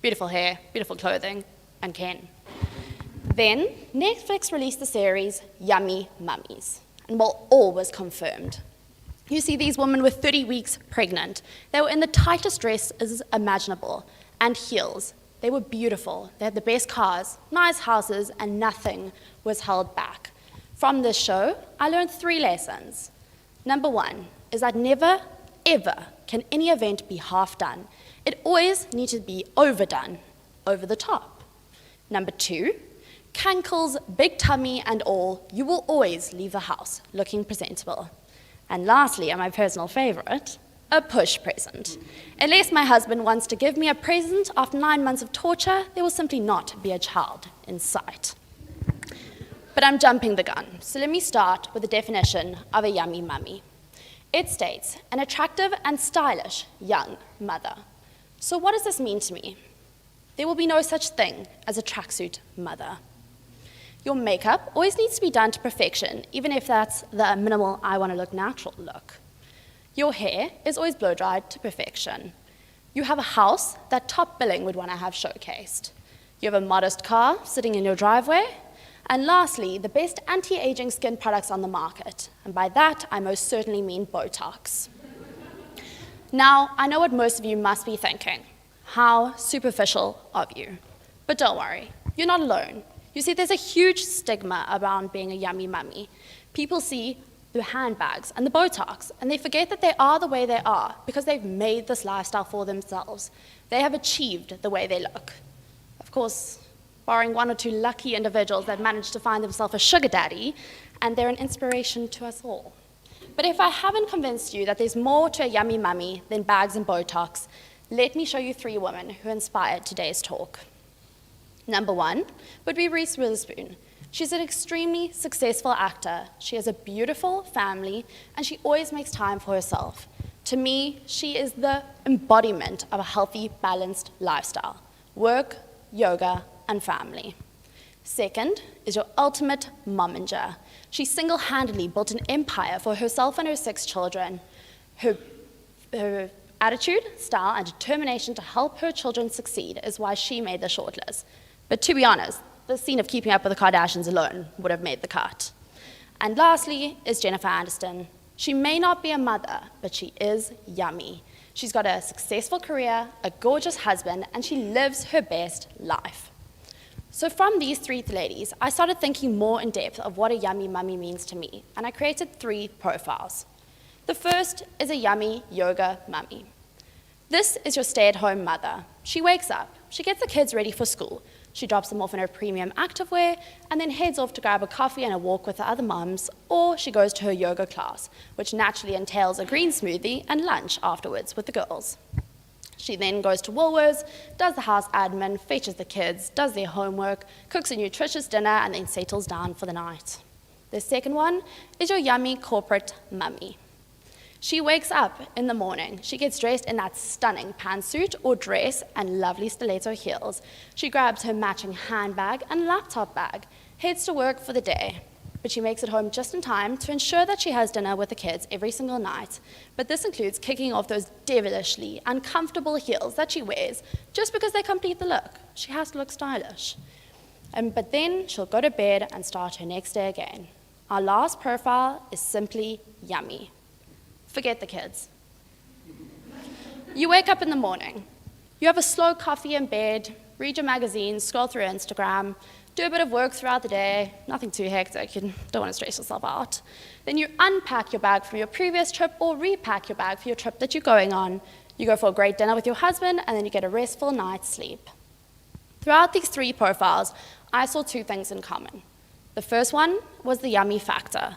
beautiful hair, beautiful clothing, and Ken. Then, Netflix released the series Yummy Mummies, and well, all was confirmed. You see, these women were 30 weeks pregnant. They were in the tightest dresses imaginable, and heels. They were beautiful. They had the best cars, nice houses, and nothing was held back. From this show, I learned 3 lessons. Number 1 is that never, ever can any event be half done. It always needs to be overdone, over the top. Number 2, cankles, big tummy and all, you will always leave the house looking presentable. And lastly, and my personal favorite, a push present. Unless my husband wants to give me a present after 9 months of torture, there will simply not be a child in sight. But I'm jumping the gun, so let me start with the definition of a yummy mummy. It states, an attractive and stylish young mother. So what does this mean to me? There will be no such thing as a tracksuit mother. Your makeup always needs to be done to perfection, even if that's the minimal I want to look natural look. Your hair is always blow-dried to perfection. You have a house that top billing would want to have showcased. You have a modest car sitting in your driveway. And lastly, the best anti-aging skin products on the market. And by that, I most certainly mean Botox. Now, I know what most of you must be thinking. How superficial of you. But don't worry, you're not alone. You see, there's a huge stigma around being a yummy mummy. People see the handbags and the Botox, and they forget that they are the way they are because they've made this lifestyle for themselves. They have achieved the way they look. Of course, barring 1 or 2 lucky individuals that manage to find themselves a sugar daddy, and they're an inspiration to us all. But if I haven't convinced you that there's more to a yummy mummy than bags and Botox, let me show you 3 women who inspired today's talk. Number 1 would be Reese Witherspoon. She's an extremely successful actor. She has a beautiful family, and she always makes time for herself. To me, she is the embodiment of a healthy, balanced lifestyle. Work, yoga, and family. Second is your ultimate momager. She single-handedly built an empire for herself and her 6 children. Her attitude, style, and determination to help her children succeed is why she made the shortlist. But to be honest, the scene of Keeping Up with the Kardashians alone would have made the cut. And lastly is Jennifer Aniston. She may not be a mother, but she is yummy. She's got a successful career, a gorgeous husband, and she lives her best life. So from these 3 ladies, I started thinking more in depth of what a yummy mummy means to me, and I created 3 profiles. The first is a yummy yoga mummy. This is your stay-at-home mother. She wakes up, she gets the kids ready for school, she drops them off in her premium activewear, and then heads off to grab a coffee and a walk with the other mums, or she goes to her yoga class, which naturally entails a green smoothie and lunch afterwards with the girls. She then goes to Woolworths, does the house admin, fetches the kids, does their homework, cooks a nutritious dinner, and then settles down for the night. The second one is your yummy corporate mummy. She wakes up in the morning. She gets dressed in that stunning pantsuit or dress and lovely stiletto heels. She grabs her matching handbag and laptop bag, heads to work for the day. But she makes it home just in time to ensure that she has dinner with the kids every single night. But this includes kicking off those devilishly uncomfortable heels that she wears just because they complete the look. She has to look stylish. But then she'll go to bed and start her next day again. Our last profile is simply yummy. Forget the kids. You wake up in the morning. You have a slow coffee in bed, read your magazine, scroll through Instagram, do a bit of work throughout the day, nothing too hectic, you don't want to stress yourself out. Then you unpack your bag from your previous trip or repack your bag for your trip that you're going on. You go for a great dinner with your husband, and then you get a restful night's sleep. Throughout these 3 profiles, I saw 2 things in common. The first one was the yummy factor.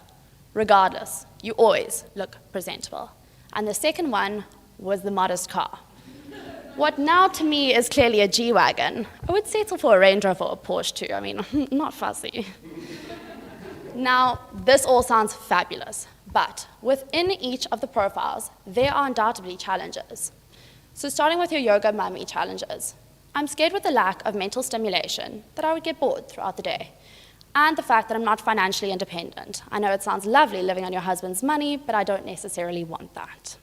Regardless, you always look presentable. And the second one was the modest car. What now to me is clearly a G-Wagon. I would settle for a Range Rover or a Porsche too, not fussy. Now, this all sounds fabulous, but within each of the profiles, there are undoubtedly challenges. So starting with your yoga mummy challenges. I'm scared with the lack of mental stimulation, that I would get bored throughout the day, and the fact that I'm not financially independent. I know it sounds lovely living on your husband's money, but I don't necessarily want that.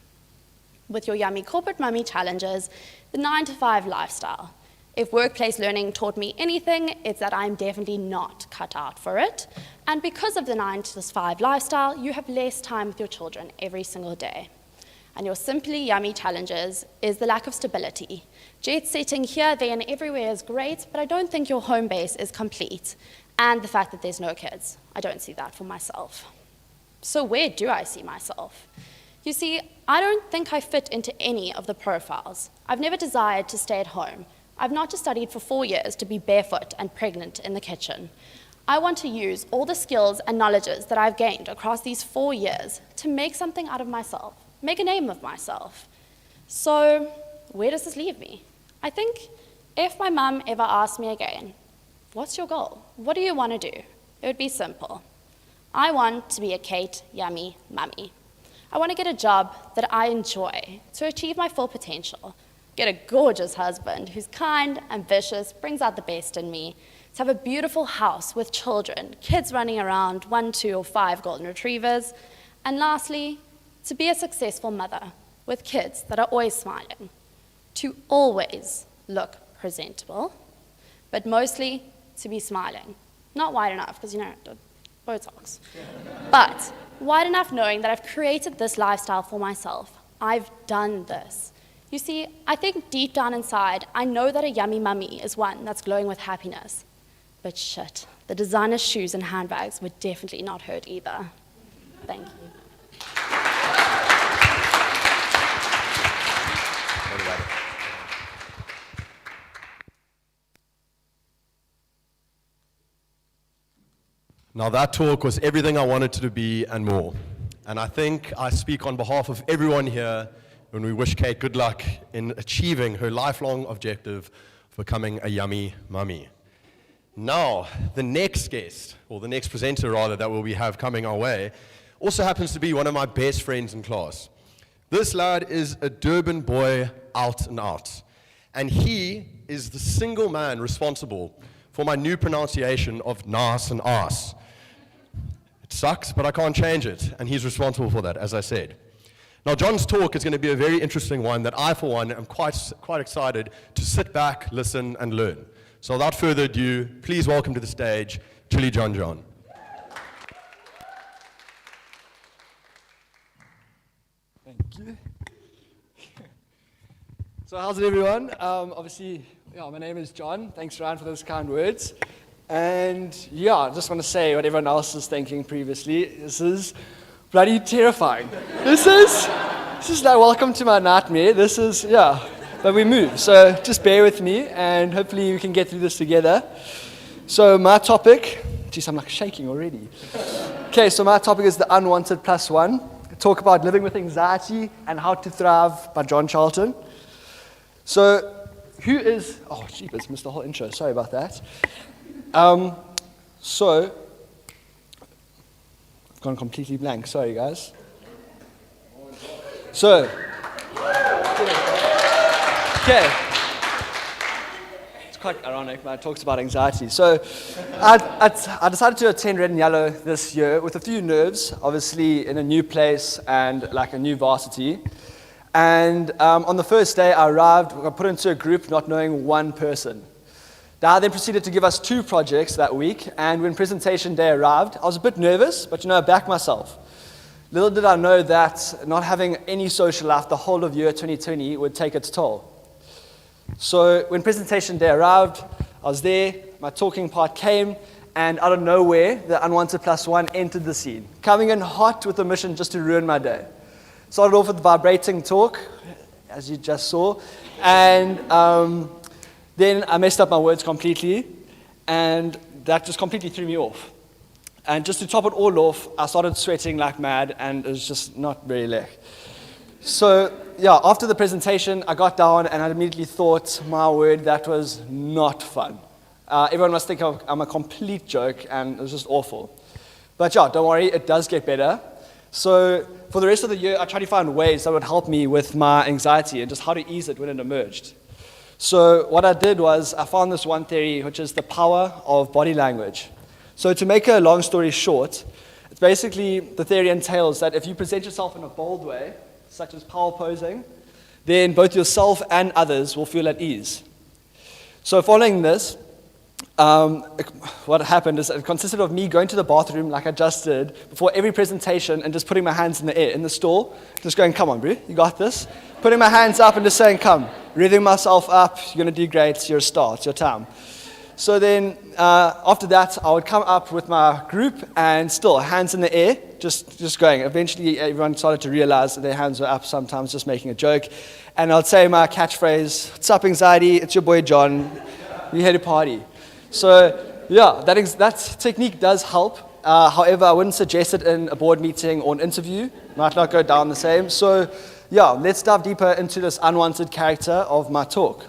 With your yummy corporate mummy challenges, the 9-to-5 lifestyle. If workplace learning taught me anything, it's that I'm definitely not cut out for it. And because of the 9-to-5 lifestyle, you have less time with your children every single day. And your simply yummy challenges is the lack of stability. Jet setting here, there, and everywhere is great, but I don't think your home base is complete. And the fact that there's no kids. I don't see that for myself. So where do I see myself? You see, I don't think I fit into any of the profiles. I've never desired to stay at home. I've not just studied for 4 years to be barefoot and pregnant in the kitchen. I want to use all the skills and knowledges that I've gained across these 4 years to make something out of myself, make a name of myself. So where does this leave me? I think if my mum ever asked me again, what's your goal? What do you want to do? It would be simple. I want to be a Kate Yummy Mummy. I want to get a job that I enjoy to achieve my full potential, get a gorgeous husband who's kind, ambitious, brings out the best in me, to have a beautiful house with children, kids running around, 1, 2, or 5 golden retrievers, and lastly, to be a successful mother with kids that are always smiling, to always look presentable, but mostly to be smiling. Not wide enough, because Botox. But wide enough knowing that I've created this lifestyle for myself. I've done this. You see, I think deep down inside, I know that a yummy mummy is one that's glowing with happiness. But shit, the designer shoes and handbags would definitely not hurt either. Thank you. Now that talk was everything I wanted it to be and more. And I think I speak on behalf of everyone here when we wish Kate good luck in achieving her lifelong objective of becoming a yummy mummy. Now, the next guest, or the next presenter rather, that we have coming our way, also happens to be one of my best friends in class. This lad is a Durban boy out and out. And he is the single man responsible for my new pronunciation of nas and ass. It sucks, but I can't change it, and he's responsible for that, as I said. Now, John's talk is going to be a very interesting one that I, for one, am quite excited to sit back, listen, and learn. So without further ado, please welcome to the stage, Chili John John. Thank you. So how's it, everyone? Obviously, my name is John. Thanks, Ryan, for those kind words. And I just want to say what everyone else was thinking previously. This is bloody terrifying. This is like welcome to my nightmare. This is, but we move. So just bear with me, and hopefully we can get through this together. So my topic, geez, I'm like shaking already. Okay, so my topic is the unwanted plus one. I talk about living with anxiety and how to thrive by John Charlton. So who is, jeepers, missed the whole intro, sorry about that. So, I've gone completely blank, sorry guys. So, okay. It's quite ironic, but it talks about anxiety. So, I decided to attend Red and Yellow this year with a few nerves, obviously in a new place and like a new varsity. And on the first day I arrived, I got put into a group not knowing one person. Dad then proceeded to give us 2 projects that week, and when presentation day arrived, I was a bit nervous, but I backed myself. Little did I know that not having any social life the whole of year 2020 would take its toll. So when presentation day arrived, I was there, my talking part came, and out of nowhere, the unwanted plus one entered the scene, coming in hot with a mission just to ruin my day. Started off with vibrating talk, as you just saw, and then I messed up my words completely, and that just completely threw me off. And just to top it all off, I started sweating like mad, and it was just not very leuk. So, after the presentation, I got down, and I immediately thought, my word, that was not fun. Everyone must think I'm a complete joke, and it was just awful. But don't worry, it does get better. So, for the rest of the year, I tried to find ways that would help me with my anxiety and just how to ease it when it emerged. So what I did was I found this one theory, which is the power of body language. So to make a long story short, it's basically the theory entails that if you present yourself in a bold way, such as power posing, then both yourself and others will feel at ease. So following this, what happened is it consisted of me going to the bathroom like I just did before every presentation and just putting my hands in the air in the store, just going, come on, bro, you got this. Putting my hands up and just saying, come, revving myself up, you're going to do great, you're a star, it's your time. So then after that, I would come up with my group and still hands in the air, just going. Eventually, everyone started to realize that their hands were up sometimes, just making a joke. And I'd say my catchphrase, what's up, anxiety? It's your boy, John. We're here to party. So yeah, that technique does help. However, I wouldn't suggest it in a board meeting or an interview. Might not go down the same. So yeah, let's dive deeper into this unwanted character of my talk.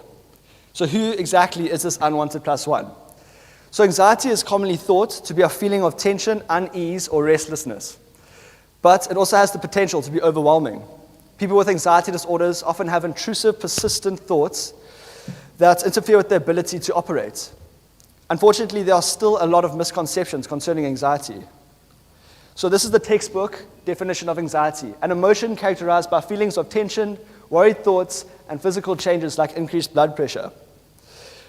So who exactly is this unwanted plus one? So anxiety is commonly thought to be a feeling of tension, unease, or restlessness. But it also has the potential to be overwhelming. People with anxiety disorders often have intrusive, persistent thoughts that interfere with their ability to operate. Unfortunately, there are still a lot of misconceptions concerning anxiety. So this is the textbook definition of anxiety: an emotion characterized by feelings of tension, worried thoughts, and physical changes like increased blood pressure.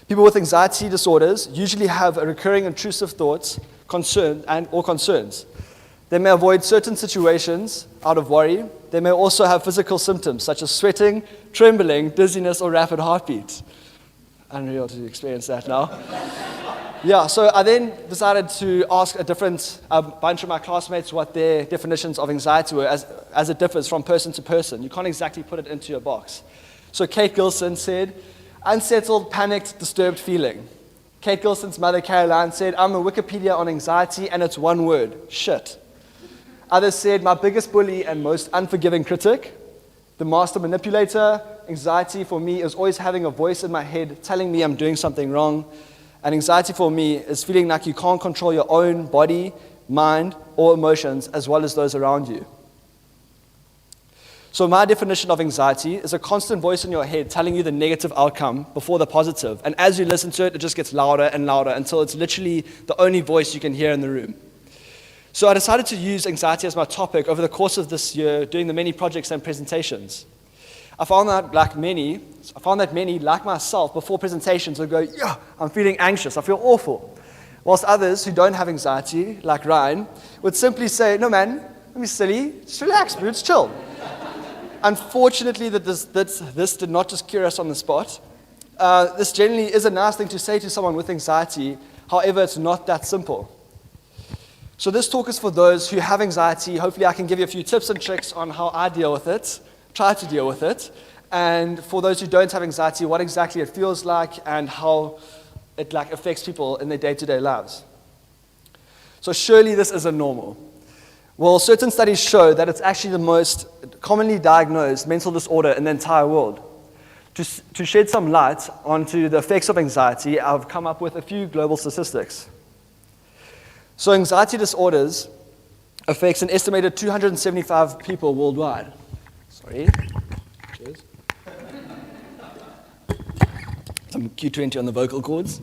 People with anxiety disorders usually have a recurring intrusive thoughts, or concerns. They may avoid certain situations out of worry. They may also have physical symptoms such as sweating, trembling, dizziness, or rapid heartbeat. Unreal to experience that now. Yeah, so I then decided to ask a bunch of my classmates what their definitions of anxiety were as it differs from person to person. You can't exactly put it into a box. So Kate Gilson said, unsettled, panicked, disturbed feeling. Kate Gilson's mother, Caroline, said, I'm a Wikipedia on anxiety and it's one word, shit. Others said, my biggest bully and most unforgiving critic, the master manipulator. Anxiety for me is always having a voice in my head telling me I'm doing something wrong. And anxiety for me is feeling like you can't control your own body, mind, or emotions as well as those around you. So my definition of anxiety is a constant voice in your head telling you the negative outcome before the positive. And as you listen to it, it just gets louder and louder until it's literally the only voice you can hear in the room. So I decided to use anxiety as my topic over the course of this year, doing the many projects and presentations. I found that many, like myself, before presentations would go, yeah, I'm feeling anxious, I feel awful. Whilst others who don't have anxiety, like Ryan, would simply say, no man, don't be silly, just relax, dude, chill. Unfortunately, this did not just cure us on the spot. This generally is a nice thing to say to someone with anxiety, however, it's not that simple. So this talk is for those who have anxiety. Hopefully I can give you a few tips and tricks on how I deal with it, try to deal with it. And for those who don't have anxiety, what exactly it feels like and how it affects people in their day-to-day lives. So surely this isn't normal. Well, certain studies show that it's actually the most commonly diagnosed mental disorder in the entire world. To shed some light onto the effects of anxiety, I've come up with a few global statistics. So anxiety disorders affects an estimated 275 people worldwide. Sorry. Cheers. Some Q20 on the vocal cords.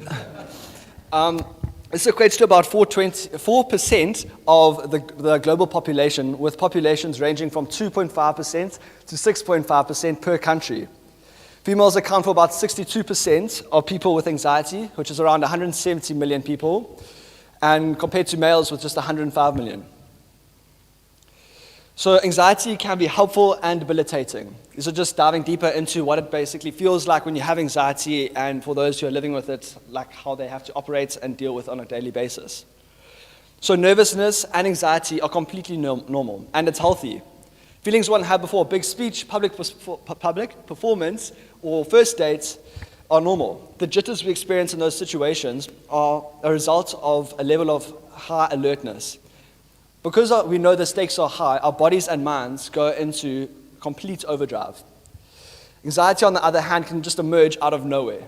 This equates to about 4% of the global population, with populations ranging from 2.5% to 6.5% per country. Females account for about 62% of people with anxiety, which is around 170 million people, and compared to males with just 105 million. So anxiety can be helpful and debilitating. These are just diving deeper into what it basically feels like when you have anxiety, and for those who are living with it, like how they have to operate and deal with on a daily basis. So nervousness and anxiety are completely normal, and it's healthy. Feelings one had before a big speech, public performance, or first dates are normal. The jitters we experience in those situations are a result of a level of high alertness. Because we know the stakes are high, our bodies and minds go into complete overdrive. Anxiety, on the other hand, can just emerge out of nowhere.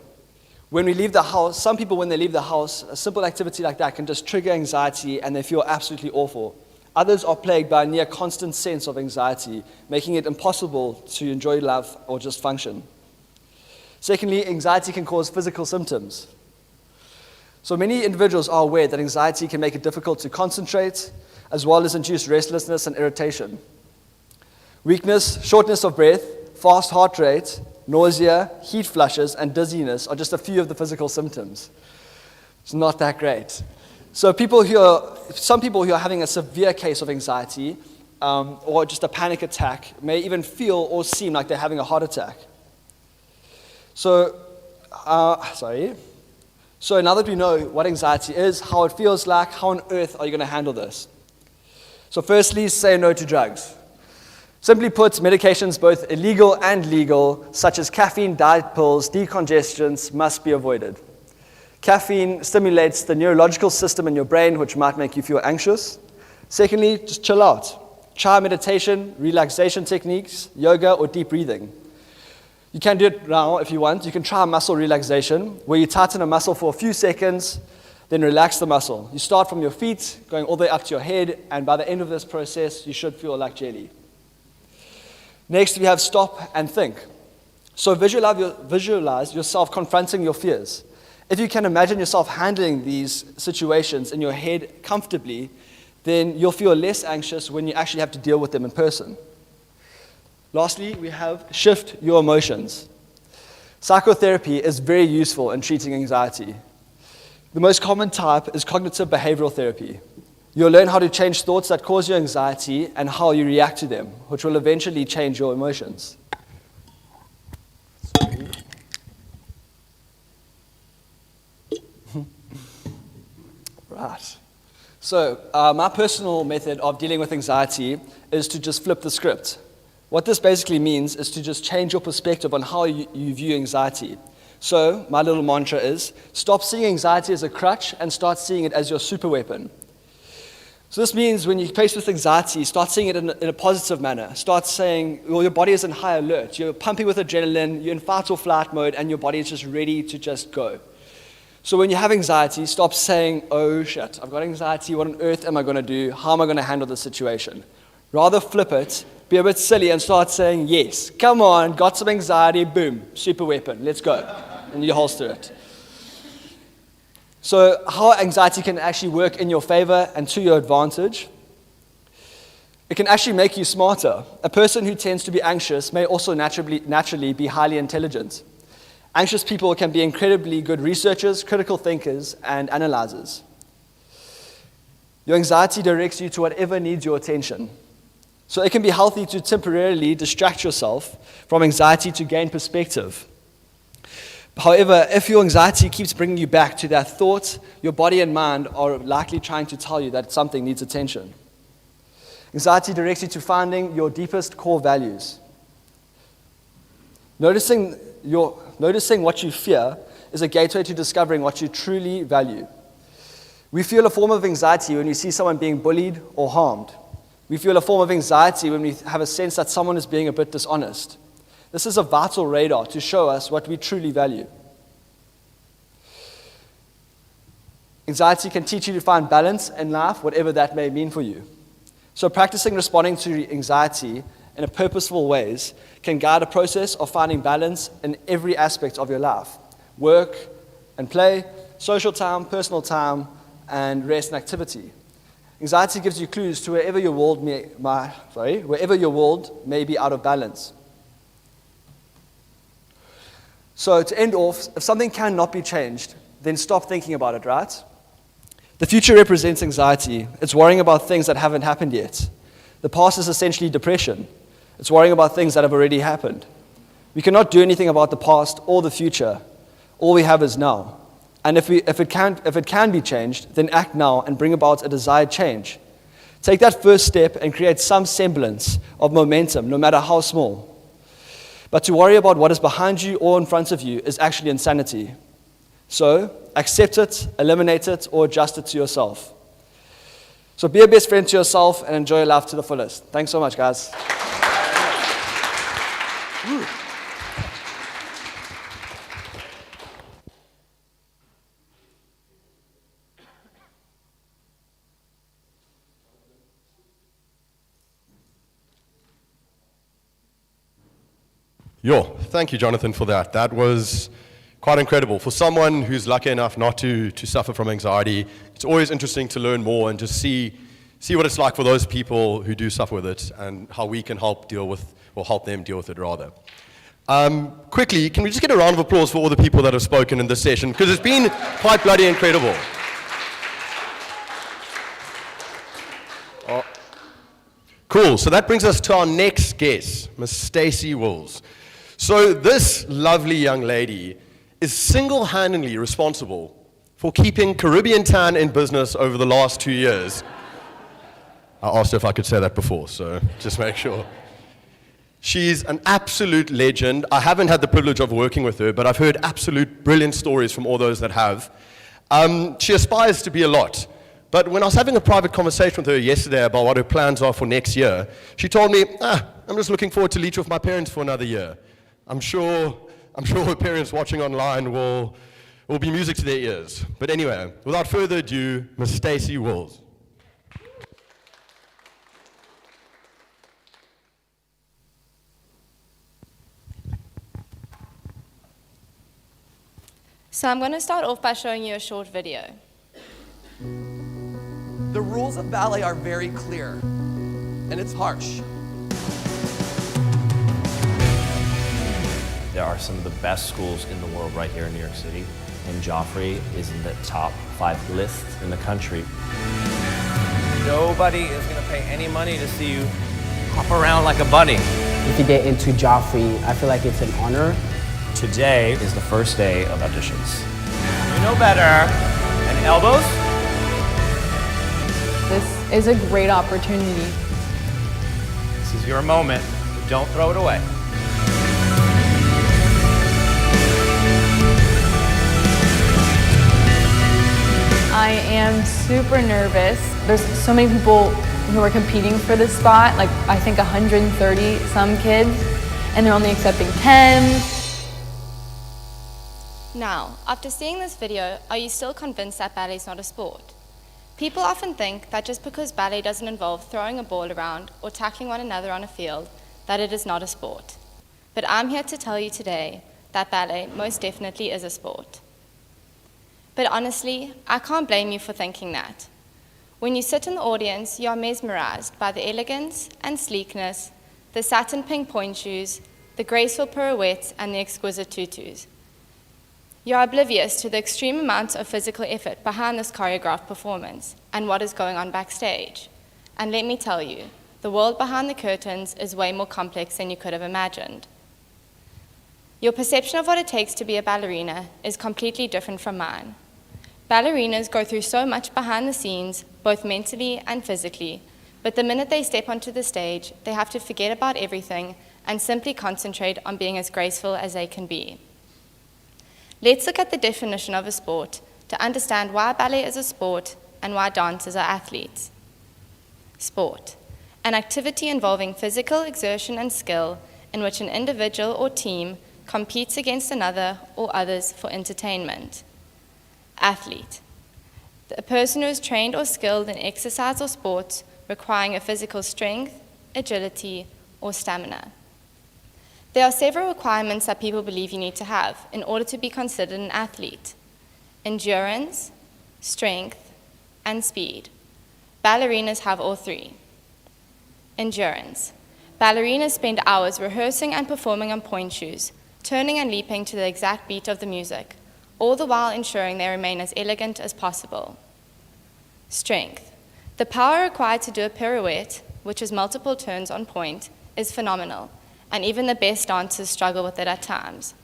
When we leave the house, some people, when they leave the house, a simple activity like that can just trigger anxiety and they feel absolutely awful. Others are plagued by a near constant sense of anxiety, making it impossible to enjoy life or just function. Secondly, anxiety can cause physical symptoms. So many individuals are aware that anxiety can make it difficult to concentrate, as well as induce restlessness and irritation. Weakness, shortness of breath, fast heart rate, nausea, heat flushes, and dizziness are just a few of the physical symptoms. It's not that great. So some people who are having a severe case of anxiety or just a panic attack may even feel or seem like they're having a heart attack. So now that we know what anxiety is, how it feels like, how on earth are you going to handle this? So firstly, say no to drugs. Simply put, medications both illegal and legal, such as caffeine, diet pills, decongestants, must be avoided. Caffeine stimulates the neurological system in your brain, which might make you feel anxious. Secondly, just chill out. Try meditation, relaxation techniques, yoga, or deep breathing. You can do it now if you want. You can try muscle relaxation, where you tighten a muscle for a few seconds, then relax the muscle. You start from your feet, going all the way up to your head, and by the end of this process, you should feel like jelly. Next, we have stop and think. So visualize yourself confronting your fears. If you can imagine yourself handling these situations in your head comfortably, then you'll feel less anxious when you actually have to deal with them in person. Lastly, we have shift your emotions. Psychotherapy is very useful in treating anxiety. The most common type is cognitive behavioral therapy. You'll learn how to change thoughts that cause you anxiety and how you react to them, which will eventually change your emotions. Right. So, my personal method of dealing with anxiety is to just flip the script. What this basically means is to just change your perspective on how you view anxiety. So, my little mantra is, stop seeing anxiety as a crutch and start seeing it as your super weapon. So this means when you're faced with anxiety, start seeing it in a positive manner. Start saying, well, your body is in high alert. You're pumping with adrenaline, you're in fight or flight mode, and your body is just ready to just go. So when you have anxiety, stop saying, oh shit, I've got anxiety, what on earth am I going to do? How am I going to handle this situation? Rather flip it, be a bit silly, and start saying, yes, come on, got some anxiety, boom, super weapon, let's go. And you holster it. So how anxiety can actually work in your favor and to your advantage. It can actually make you smarter. A person who tends to be anxious may also naturally be highly intelligent. Anxious people can be incredibly good researchers, critical thinkers, and analyzers. Your anxiety directs you to whatever needs your attention. So it can be healthy to temporarily distract yourself from anxiety to gain perspective. However, if your anxiety keeps bringing you back to that thought, your body and mind are likely trying to tell you that something needs attention. Anxiety directs you to finding your deepest core values. Noticing what you fear is a gateway to discovering what you truly value. We feel a form of anxiety when we see someone being bullied or harmed. We feel a form of anxiety when we have a sense that someone is being a bit dishonest. This is a vital radar to show us what we truly value. Anxiety can teach you to find balance in life, whatever that may mean for you. So practicing responding to anxiety in a purposeful ways can guide a process of finding balance in every aspect of your life. Work and play, social time, personal time, and rest and activity. Anxiety gives you clues to wherever your world may be out of balance. So to end off, if something cannot be changed, then stop thinking about it, right? The future represents anxiety. It's worrying about things that haven't happened yet. The past is essentially depression. It's worrying about things that have already happened. We cannot do anything about the past or the future. All we have is now. And if it can be changed, then act now and bring about a desired change. Take that first step and create some semblance of momentum, no matter how small. But to worry about what is behind you or in front of you is actually insanity. So, accept it, eliminate it, or adjust it to yourself. So be a best friend to yourself and enjoy life to the fullest. Thanks so much, guys. Yo, thank you, Jonathan, for that. That was quite incredible. For someone who's lucky enough not to suffer from anxiety, it's always interesting to learn more and just see what it's like for those people who do suffer with it and how we can help them deal with it rather. Quickly, can we just get a round of applause for all the people that have spoken in this session? Because it's been quite bloody incredible. Oh. Cool, so that brings us to our next guest, Miss Stacey Wills. So this lovely young lady is single-handedly responsible for keeping Caribbean Tan in business over the last 2 years. I asked her if I could say that before, so just make sure. She's an absolute legend. I haven't had the privilege of working with her, but I've heard absolute brilliant stories from all those that have. She aspires to be a lot. But when I was having a private conversation with her yesterday about what her plans are for next year, she told me, I'm just looking forward to Leech with my parents for another year. I'm sure her parents watching online will be music to their ears. But anyway, without further ado, Miss Stacey Wills. So I'm going to start off by showing you a short video. The rules of ballet are very clear, and it's harsh. There are some of the best schools in the world right here in New York City, and Joffrey is in the top 5 lists in the country. Nobody is going to pay any money to see you hop around like a bunny. If you get into Joffrey, I feel like it's an honor. Today is the first day of auditions. You know better. And elbows? This is a great opportunity. This is your moment. Don't throw it away. I am super nervous. There's so many people who are competing for this spot, like I think 130 some kids, and they're only accepting 10. Now, after seeing this video, are you still convinced that ballet is not a sport? People often think that just because ballet doesn't involve throwing a ball around or tackling one another on a field, that it is not a sport. But I'm here to tell you today that ballet most definitely is a sport. But honestly, I can't blame you for thinking that. When you sit in the audience, you are mesmerized by the elegance and sleekness, the satin pink pointe shoes, the graceful pirouettes, and the exquisite tutus. You are oblivious to the extreme amounts of physical effort behind this choreographed performance and what is going on backstage. And let me tell you, the world behind the curtains is way more complex than you could have imagined. Your perception of what it takes to be a ballerina is completely different from mine. Ballerinas go through so much behind the scenes, both mentally and physically, but the minute they step onto the stage, they have to forget about everything and simply concentrate on being as graceful as they can be. Let's look at the definition of a sport to understand why ballet is a sport and why dancers are athletes. Sport, an activity involving physical exertion and skill in which an individual or team competes against another or others for entertainment. Athlete, a person who is trained or skilled in exercise or sports requiring a physical strength, agility, or stamina. There are several requirements that people believe you need to have in order to be considered an athlete: endurance, strength, and speed. Ballerinas have all three. Endurance. Ballerinas spend hours rehearsing and performing on pointe shoes, turning and leaping to the exact beat of the music, all the while ensuring they remain as elegant as possible. Strength. The power required to do a pirouette, which is multiple turns on pointe, is phenomenal, and even the best dancers struggle with it at times.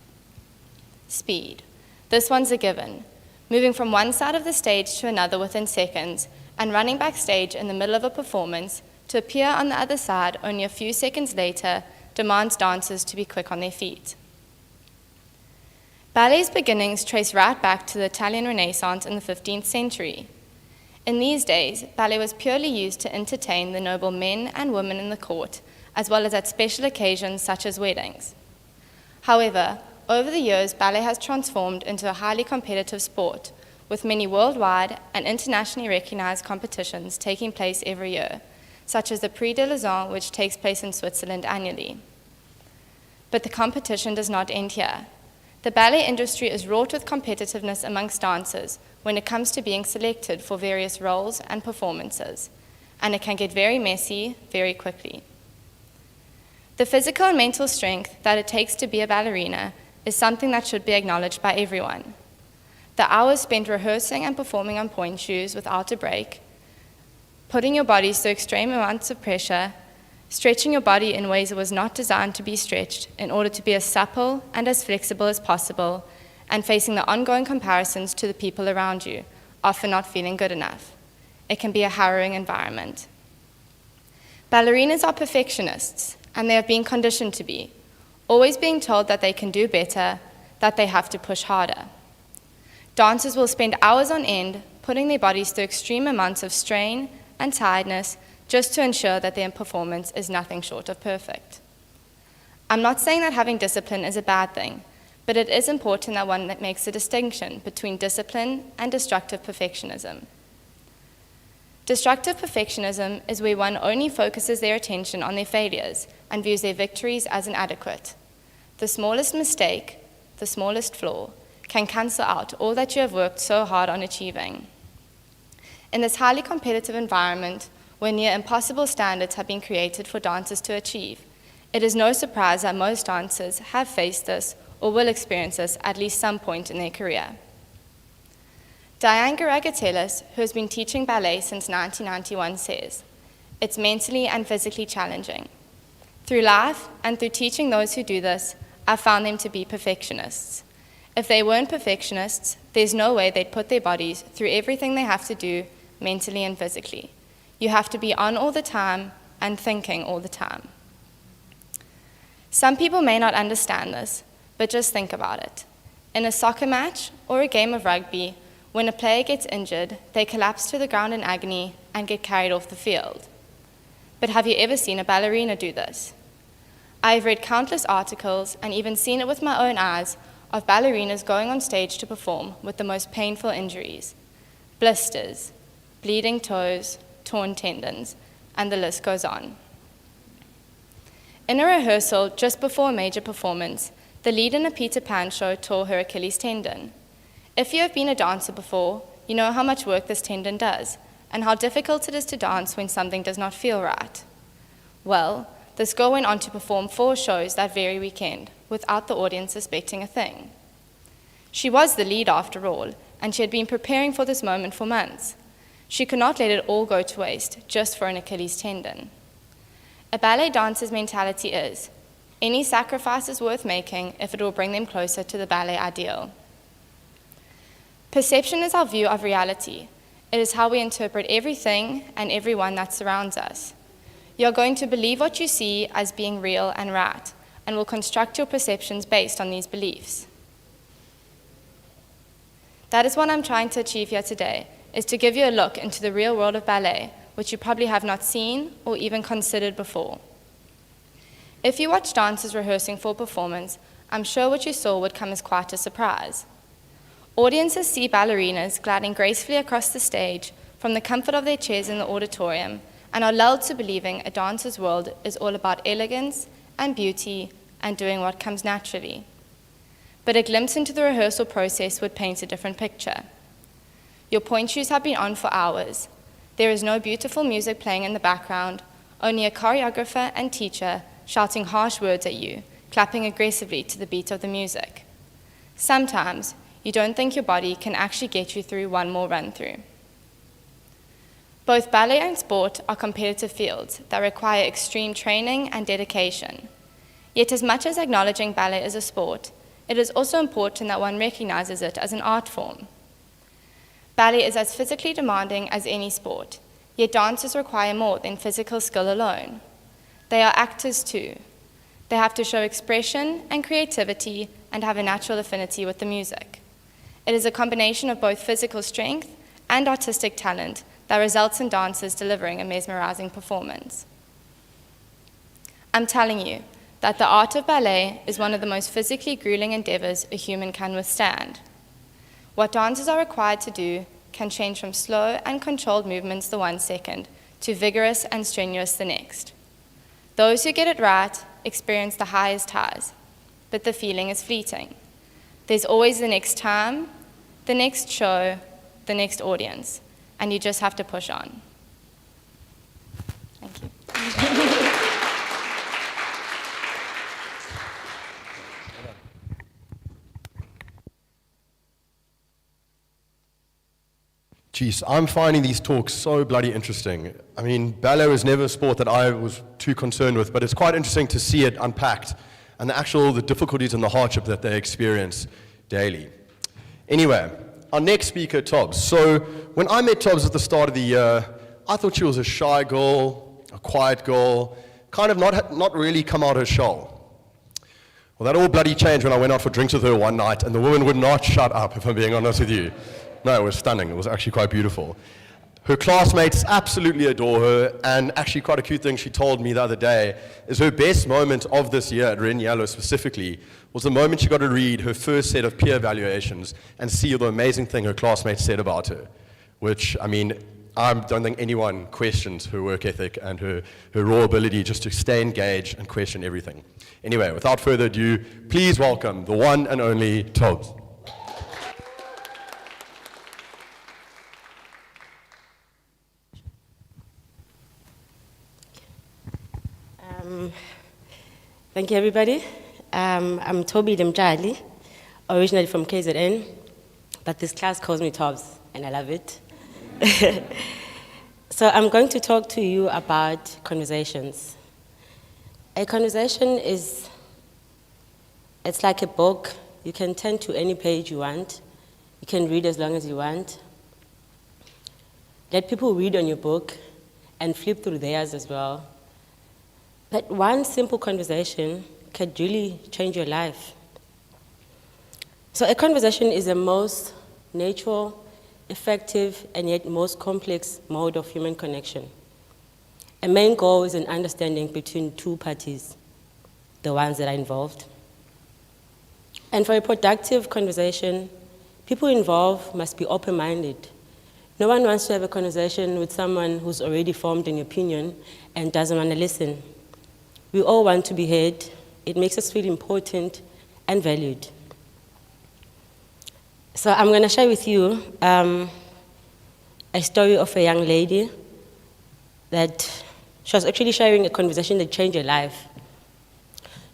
Speed. This one's a given. Moving from one side of the stage to another within seconds, and running backstage in the middle of a performance to appear on the other side only a few seconds later demands dancers to be quick on their feet. Ballet's beginnings trace right back to the Italian Renaissance in the 15th century. In these days, ballet was purely used to entertain the noble men and women in the court, as well as at special occasions such as weddings. However, over the years, ballet has transformed into a highly competitive sport, with many worldwide and internationally recognized competitions taking place every year, such as the Prix de Lausanne, which takes place in Switzerland annually. But the competition does not end here. The ballet industry is wrought with competitiveness amongst dancers when it comes to being selected for various roles and performances, and it can get very messy very quickly. The physical and mental strength that it takes to be a ballerina is something that should be acknowledged by everyone. The hours spent rehearsing and performing on pointe shoes without a break, putting your bodies through extreme amounts of pressure, stretching your body in ways it was not designed to be stretched in order to be as supple and as flexible as possible, and facing the ongoing comparisons to the people around you, often not feeling good enough. It can be a harrowing environment. Ballerinas are perfectionists, and they have been conditioned to be, always being told that they can do better, that they have to push harder. Dancers will spend hours on end putting their bodies through extreme amounts of strain and tiredness just to ensure that their performance is nothing short of perfect. I'm not saying that having discipline is a bad thing, but it is important that one that makes a distinction between discipline and destructive perfectionism. Destructive perfectionism is where one only focuses their attention on their failures and views their victories as inadequate. The smallest mistake, the smallest flaw, can cancel out all that you have worked so hard on achieving. In this highly competitive environment, where near impossible standards have been created for dancers to achieve, it is no surprise that most dancers have faced this or will experience this at least some point in their career. Diane Garagatelis, who has been teaching ballet since 1991, says, "It's mentally and physically challenging. Through life and through teaching those who do this, I've found them to be perfectionists. If they weren't perfectionists, there's no way they'd put their bodies through everything they have to do mentally and physically. You have to be on all the time and thinking all the time." Some people may not understand this, but just think about it. In a soccer match or a game of rugby, when a player gets injured, they collapse to the ground in agony and get carried off the field. But have you ever seen a ballerina do this? I have read countless articles and even seen it with my own eyes of ballerinas going on stage to perform with the most painful injuries: blisters, bleeding toes, torn tendons, and the list goes on. In a rehearsal just before a major performance, the lead in a Peter Pan show tore her Achilles tendon. If you have been a dancer before, you know how much work this tendon does, and how difficult it is to dance when something does not feel right. Well, this girl went on to perform 4 shows that very weekend, without the audience suspecting a thing. She was the lead after all, and she had been preparing for this moment for months. She could not let it all go to waste just for an Achilles tendon. A ballet dancer's mentality is, any sacrifice is worth making if it will bring them closer to the ballet ideal. Perception is our view of reality. It is how we interpret everything and everyone that surrounds us. You're going to believe what you see as being real and right, and will construct your perceptions based on these beliefs. That is what I'm trying to achieve here today, is to give you a look into the real world of ballet, which you probably have not seen or even considered before. If you watch dancers rehearsing for performance, I'm sure what you saw would come as quite a surprise. Audiences see ballerinas gliding gracefully across the stage from the comfort of their chairs in the auditorium and are lulled to believing a dancer's world is all about elegance and beauty and doing what comes naturally. But a glimpse into the rehearsal process would paint a different picture. Your pointe shoes have been on for hours. There is no beautiful music playing in the background, only a choreographer and teacher shouting harsh words at you, clapping aggressively to the beat of the music. Sometimes, you don't think your body can actually get you through one more run-through. Both ballet and sport are competitive fields that require extreme training and dedication. Yet as much as acknowledging ballet as a sport, it is also important that one recognizes it as an art form. Ballet is as physically demanding as any sport, yet dancers require more than physical skill alone. They are actors too. They have to show expression and creativity and have a natural affinity with the music. It is a combination of both physical strength and artistic talent that results in dancers delivering a mesmerizing performance. I'm telling you that the art of ballet is one of the most physically grueling endeavors a human can withstand. What dancers are required to do can change from slow and controlled movements the one second to vigorous and strenuous the next. Those who get it right experience the highest highs, but the feeling is fleeting. There's always the next time, the next show, the next audience, and you just have to push on. Thank you. Jeez, I'm finding these talks so bloody interesting. I mean, ballet was never a sport that I was too concerned with, but it's quite interesting to see it unpacked and the difficulties and the hardship that they experience daily. Anyway, our next speaker, Tobbs. So when I met Tobbs at the start of the year, I thought she was a shy girl, a quiet girl, kind of not really come out her shell. Well, that all bloody changed when I went out for drinks with her one night, and the woman would not shut up, if I'm being honest with you. No, it was stunning. It was actually quite beautiful. Her classmates absolutely adore her, and actually quite a cute thing she told me the other day is her best moment of this year at Red Yellow specifically was the moment she got to read her first set of peer evaluations and see the amazing thing her classmates said about her, which, I mean, I don't think anyone questions her work ethic and her raw ability just to stay engaged and question everything. Anyway, without further ado, please welcome the one and only Tobbs. Thank you, everybody. I'm Toby Demjali, originally from KZN, but this class calls me Tobbs, and I love it. So I'm going to talk to you about conversations. A conversation it's like a book. You can turn to any page you want. You can read as long as you want. Let people read on your book and flip through theirs as well. But one simple conversation can really change your life. So a conversation is the most natural, effective, and yet most complex mode of human connection. A main goal is an understanding between two parties, the ones that are involved. And for a productive conversation, people involved must be open-minded. No one wants to have a conversation with someone who's already formed an opinion and doesn't want to listen. We all want to be heard. It makes us feel important and valued. So I'm going to share with you a story of a young lady that she was actually sharing a conversation that changed her life.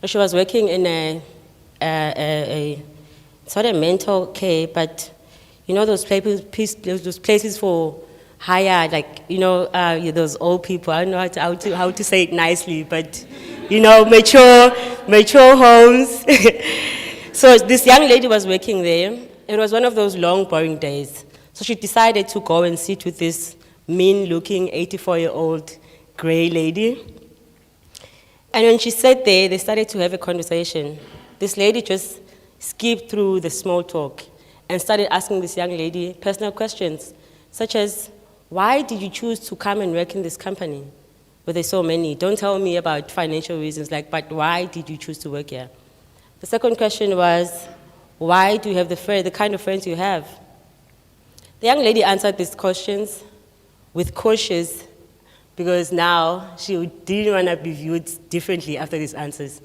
She was working in it's not a mental care, but you know those places for hire, like, you know, those old people. I don't know how to say it nicely, but, you know, mature homes. So this young lady was working there. It was one of those long, boring days. So she decided to go and sit with this mean-looking 84-year-old gray lady. And when she sat there, they started to have a conversation. This lady just skipped through the small talk and started asking this young lady personal questions, such as, why did you choose to come and work in this company? Where there's so many. Don't tell me about financial reasons, but why did you choose to work here? The second question was, why do you have the kind of friends you have? The young lady answered these questions with cautious, because now she didn't want to be viewed differently after these answers.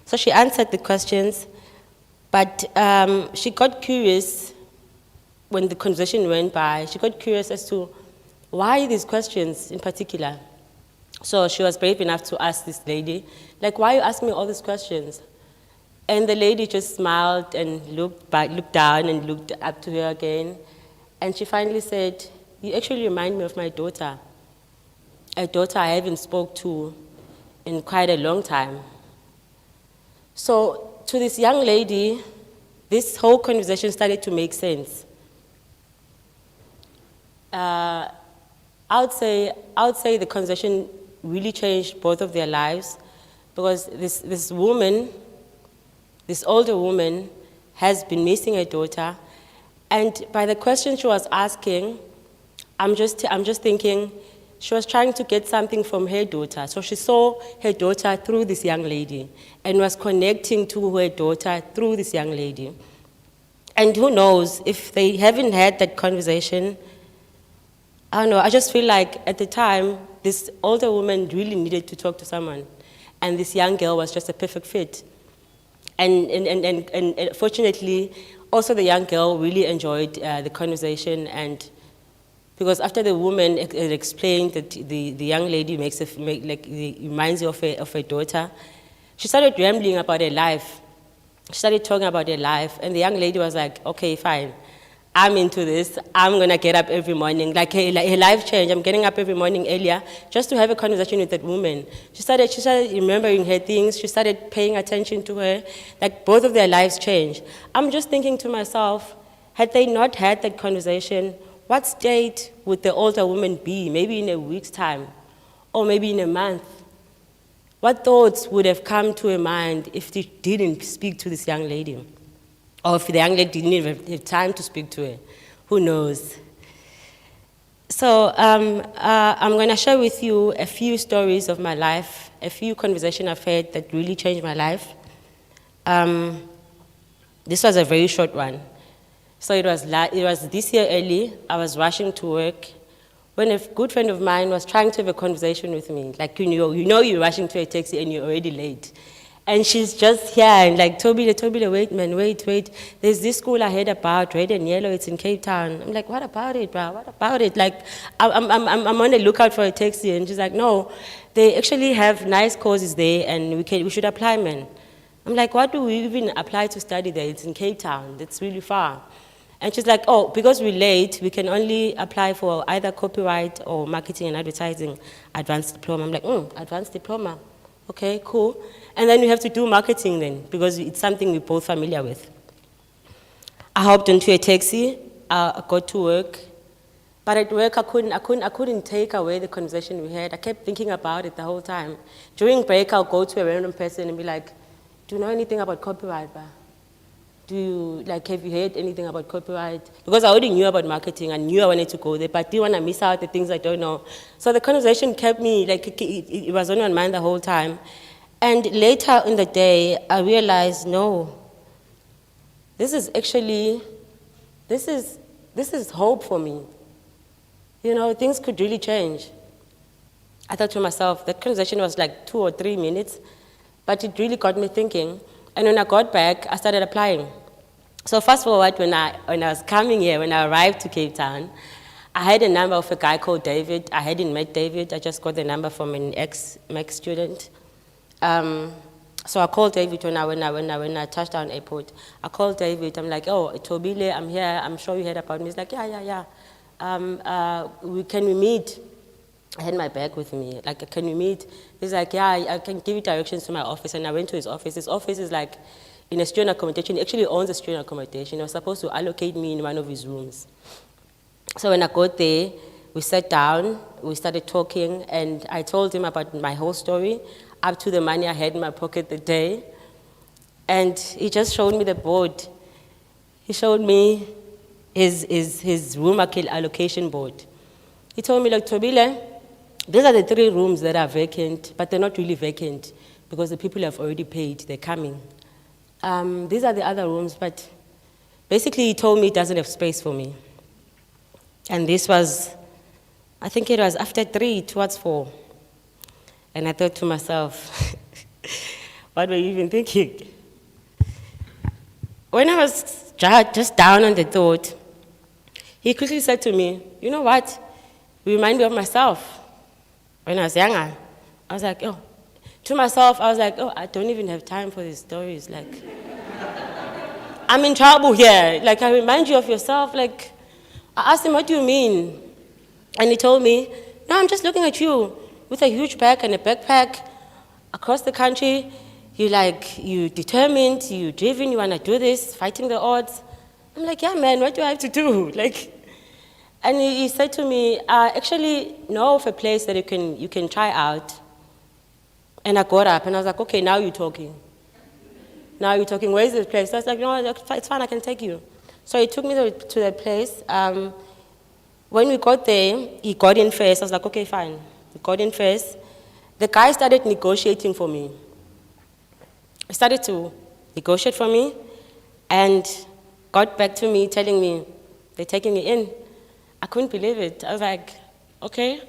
So she answered the questions, but she got curious when the conversation went by. She got curious as to why these questions in particular. So she was brave enough to ask this lady, like, why are you asking me all these questions? And the lady just smiled and looked down and looked up to her again. And she finally said, you actually remind me of my daughter, a daughter I haven't spoke to in quite a long time. So to this young lady, this whole conversation started to make sense. I would say the conversation really changed both of their lives, because this woman, this older woman, has been missing her daughter, and by the question she was asking, I'm just thinking she was trying to get something from her daughter. So she saw her daughter through this young lady and was connecting to her daughter through this young lady. And who knows, if they haven't had that conversation, I don't know, I just feel like at the time, this older woman really needed to talk to someone, and this young girl was just a perfect fit. And fortunately, also the young girl really enjoyed the conversation, and because after the woman explained that the young lady reminds you of her daughter, she started rambling about her life. She started talking about her life, and the young lady was like, okay, fine. I'm into this. I'm going to get up every morning. Like her life changed. I'm getting up every morning earlier just to have a conversation with that woman. She started remembering her things. She started paying attention to her. Like both of their lives changed. I'm just thinking to myself, had they not had that conversation, what state would the older woman be? Maybe in a week's time, or maybe in a month. What thoughts would have come to her mind if she didn't speak to this young lady? Or if the young lady didn't even have time to speak to her? Who knows? So I'm going to share with you a few stories of my life, a few conversations I've had that really changed my life. This was a very short one. So it was this year early. I was rushing to work when a good friend of mine was trying to have a conversation with me. Like, you know you're rushing to a taxi and you're already late. And she's just here and like, Tobile, wait, man, wait. There's this school I heard about, red and yellow, it's in Cape Town. I'm like, what about it, bro? What about it? Like, I'm on the lookout for a taxi. And she's like, no, they actually have nice courses there and we should apply, man. I'm like, what do we even apply to study there? It's in Cape Town, that's really far. And she's like, oh, because we're late, we can only apply for either copyright or marketing and advertising advanced diploma. I'm like, advanced diploma. Okay, cool. And then we have to do marketing then, because it's something we're both familiar with. I hopped into a taxi, I got to work. But at work, I couldn't take away the conversation we had. I kept thinking about it the whole time. During break, I'll go to a random person and be like, do you know anything about copyright, ba? Have you heard anything about copyright? Because I already knew about marketing, I knew I wanted to go there, but I didn't want to miss out the things I don't know. So the conversation kept me, it was on my mind the whole time. And later in the day, I realized, no, this is hope for me. You know, things could really change. I thought to myself, that conversation was like 2 or 3 minutes, but it really got me thinking. And when I got back, I started applying. So fast forward, when I was coming here, when I arrived to Cape Town, I had a number of a guy called David. I hadn't met David. I just got the number from an ex-MEC student. So I called David when I touched down airport. I called David. I'm like, oh, Tobile, I'm here. I'm sure you heard about me. He's like, yeah. Can we meet? I had my bag with me. Like, can we meet? He's like, yeah, I can give you directions to my office. And I went to his office. His office is like in a student accommodation. He actually owns a student accommodation. He was supposed to allocate me in one of his rooms. So when I got there, we sat down, we started talking, and I told him about my whole story, up to the money I had in my pocket that day. And he just showed me the board. He showed me his room allocation board. He told me, like, Tobile, these are the 3 rooms that are vacant, but they're not really vacant because the people have already paid, they're coming. These are the other rooms, but basically he told me it doesn't have space for me. And this was, I think it was after 3 towards 4. And I thought to myself, what were you even thinking? When I was just down on the thought, he quickly said to me, you know what? You remind me of myself. When I was younger, I was like, oh. To myself, I was like, oh, I don't even have time for these stories. Like, I'm in trouble here. Like, I remind you of yourself. Like, I asked him, what do you mean? And he told me, no, I'm just looking at you with a huge bag and a backpack across the country. You determined, you driven, you want to do this, fighting the odds. I'm like, yeah, man, what do I have to do? Like, and he said to me, I actually know of a place that you can try out. And I got up and I was like, okay, now you're talking. Now you're talking, where's this place? So I was like, no, it's fine, I can take you. So he took me to that place. When we got there, he got in first. I was like, okay, fine. He got in first. The guy started negotiating for me. He started to negotiate for me and got back to me telling me, they're taking me in. I couldn't believe it. I was like, okay.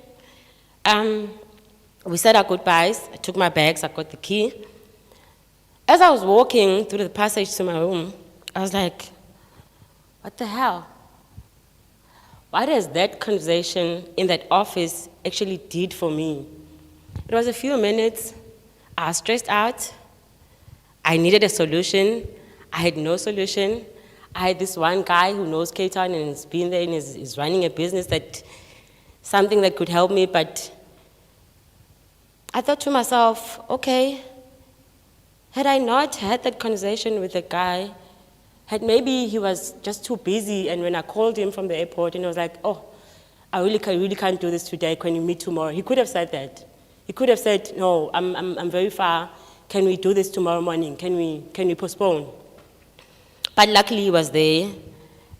We said our goodbyes. I took my bags, I got the key. As I was walking through the passage to my room, I was like, what the hell? What has that conversation in that office actually did for me? It was a few minutes. I was stressed out. I needed a solution. I had no solution. I had this one guy who knows Cape Town and has been there and is running a business, something that could help me, but I thought to myself, okay, had I not had that conversation with the guy, had maybe he was just too busy, and when I called him from the airport and I was like, oh, I really can't do this today, can we meet tomorrow? He could have said that. He could have said, no, I'm very far, can we do this tomorrow morning? Can we postpone? But luckily he was there,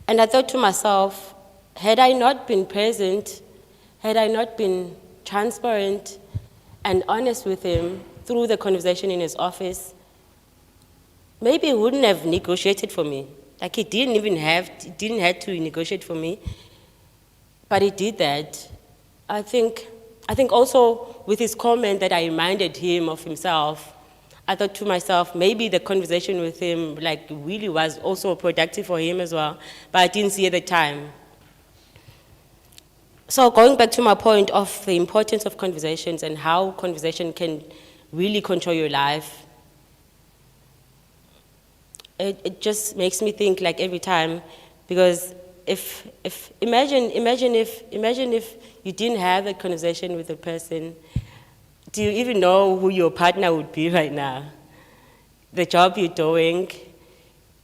and I thought to myself, had I not been present, had I not been transparent and honest with him through the conversation in his office, maybe he wouldn't have negotiated for me. Like he didn't have to negotiate for me, but he did that. I think also with his comment that I reminded him of himself, I thought to myself, maybe the conversation with him really was also productive for him as well, but I didn't see at the time. So going back to my point of the importance of conversations and how conversation can really control your life, it just makes me think every time, because imagine if you didn't have that conversation with a person, do you even know who your partner would be right now? The job you're doing,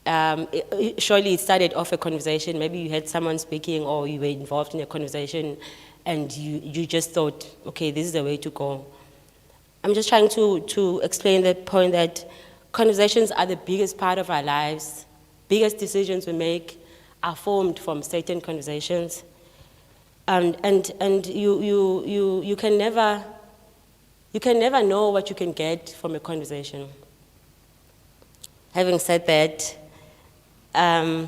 surely it started off a conversation. Maybe you had someone speaking or you were involved in a conversation and you just thought, okay, this is the way to go. I'm just trying to explain the point that conversations are the biggest part of our lives. Biggest decisions we make are formed from certain conversations. And you can never know what you can get from a conversation. Having said that, I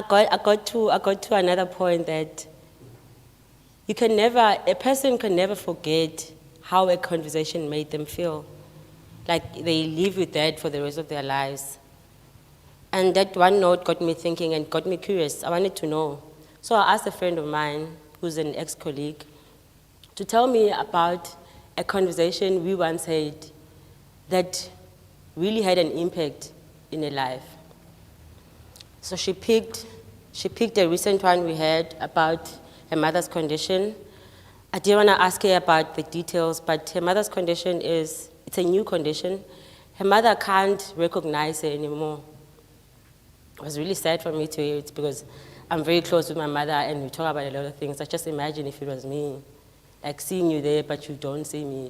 got to another point that a person can never forget how a conversation made them feel. Like they live with that for the rest of their lives. And that one note got me thinking and got me curious. I wanted to know. So I asked a friend of mine, who's an ex-colleague, to tell me about a conversation we once had that really had an impact in her life. So she picked a recent one we had about her mother's condition. I didn't want to ask her about the details, but her mother's condition it's a new condition. Her mother can't recognize her anymore. It was really sad for me to hear it because I'm very close with my mother and we talk about a lot of things. I just imagine if it was me, seeing you there but you don't see me.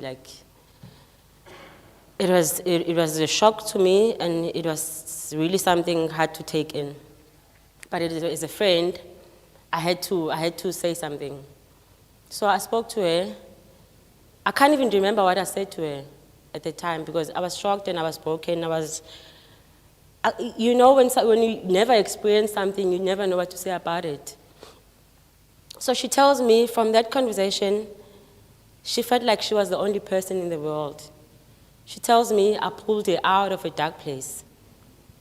It was a shock to me and it was really something hard to take in. But as a friend, I had to say something. So I spoke to her. I can't even remember what I said to her at the time because I was shocked and I was broken. When you never experience something, you never know what to say about it. So she tells me from that conversation, she felt like she was the only person in the world. She tells me I pulled her out of a dark place.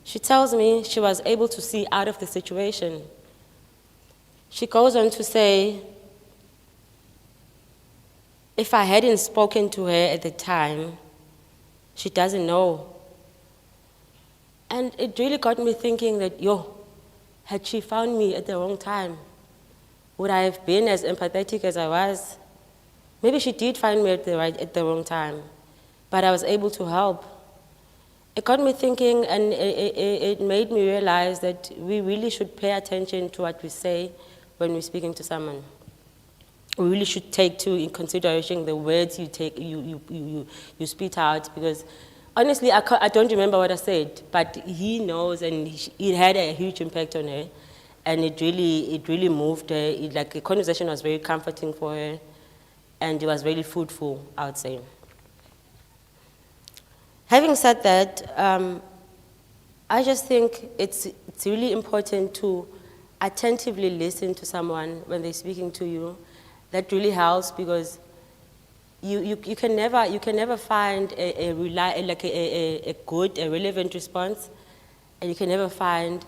She tells me she was able to see out of the situation. She goes on to say, if I hadn't spoken to her at the time, she doesn't know. And it really got me thinking that, had she found me at the wrong time, would I have been as empathetic as I was? Maybe she did find me at the wrong time, but I was able to help. It got me thinking and it made me realize that we really should pay attention to what we say when we're speaking to someone. We really should take in consideration the words you spit out because honestly, I don't remember what I said, but he knows and it had a huge impact on her and it really moved her. The conversation was very comforting for her and it was really fruitful, I would say. Having said that, I just think it's really important to attentively listen to someone when they're speaking to you. That really helps because you can never find a good, a relevant response, and you can never find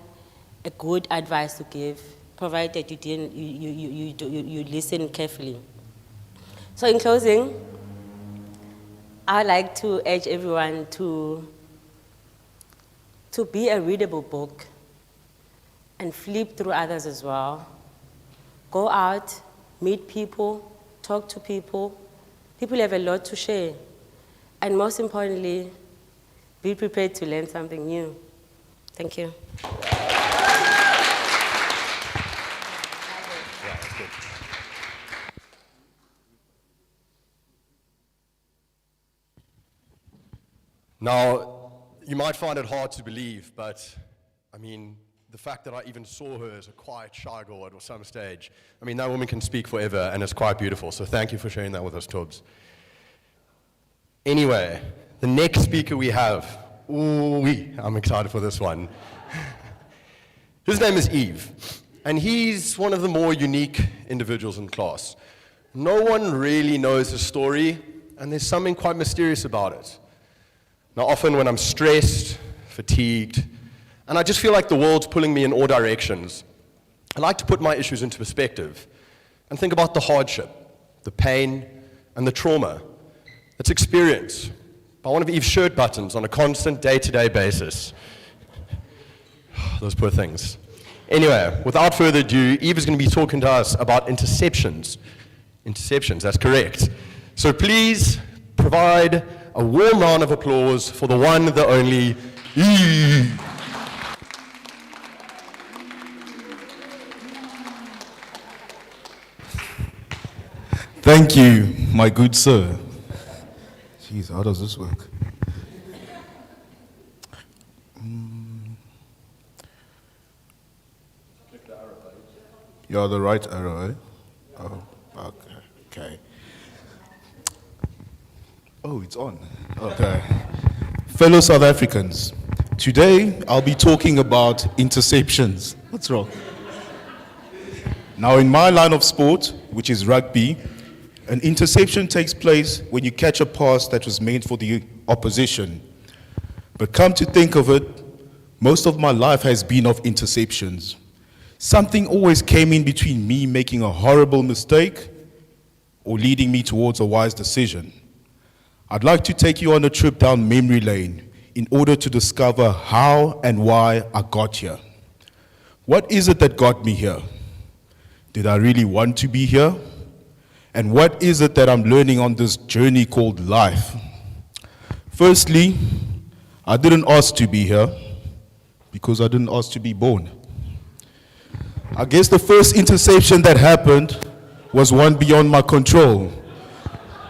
a good advice to give, provided you listen carefully. So in closing, I'd like to urge everyone to be a readable book and flip through others as well. Go out, meet people, talk to people. People have a lot to share. And most importantly, be prepared to learn something new. Thank you. Now, you might find it hard to believe, but I mean, the fact that I even saw her as a quiet, shy girl at some stage, I mean, that woman can speak forever, and it's quite beautiful. So thank you for sharing that with us, Tubbs. Anyway, the next speaker we have, I'm excited for this one. His name is Yves, and he's one of the more unique individuals in class. No one really knows his story, and there's something quite mysterious about it. Now, often when I'm stressed, fatigued, and I just feel like the world's pulling me in all directions, I like to put my issues into perspective and think about the hardship, the pain, and the trauma that's experienced by one of Yves' shirt buttons on a constant day-to-day basis. Those poor things. Anyway, without further ado, Yves is going to be talking to us about interceptions. Interceptions, that's correct. So please provide a warm round of applause for the one, the only Yves. Thank you, my good sir. Jeez, how does this work? You're the right arrow, eh? Oh, okay. Oh, it's on. Okay. Fellow South Africans, today I'll be talking about interceptions. What's wrong? Now, in my line of sport, which is rugby, an interception takes place when you catch a pass that was meant for the opposition. But come to think of it, most of my life has been of interceptions. Something always came in between me making a horrible mistake or leading me towards a wise decision. I'd like to take you on a trip down memory lane in order to discover how and why I got here. What is it that got me here? Did I really want to be here? And what is it that I'm learning on this journey called life? Firstly, I didn't ask to be here because I didn't ask to be born. I guess the first interception that happened was one beyond my control.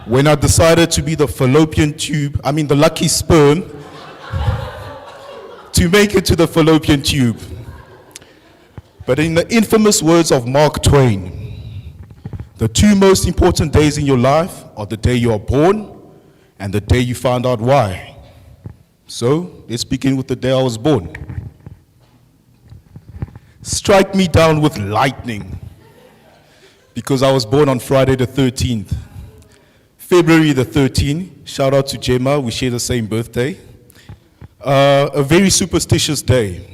When I decided to be the the lucky sperm to make it to the fallopian tube. But in the infamous words of Mark Twain, the two most important days in your life are the day you are born and the day you found out why. So, let's begin with the day I was born. Strike me down with lightning, because I was born on Friday the 13th. February the 13th, shout out to Gemma, we share the same birthday. A very superstitious day.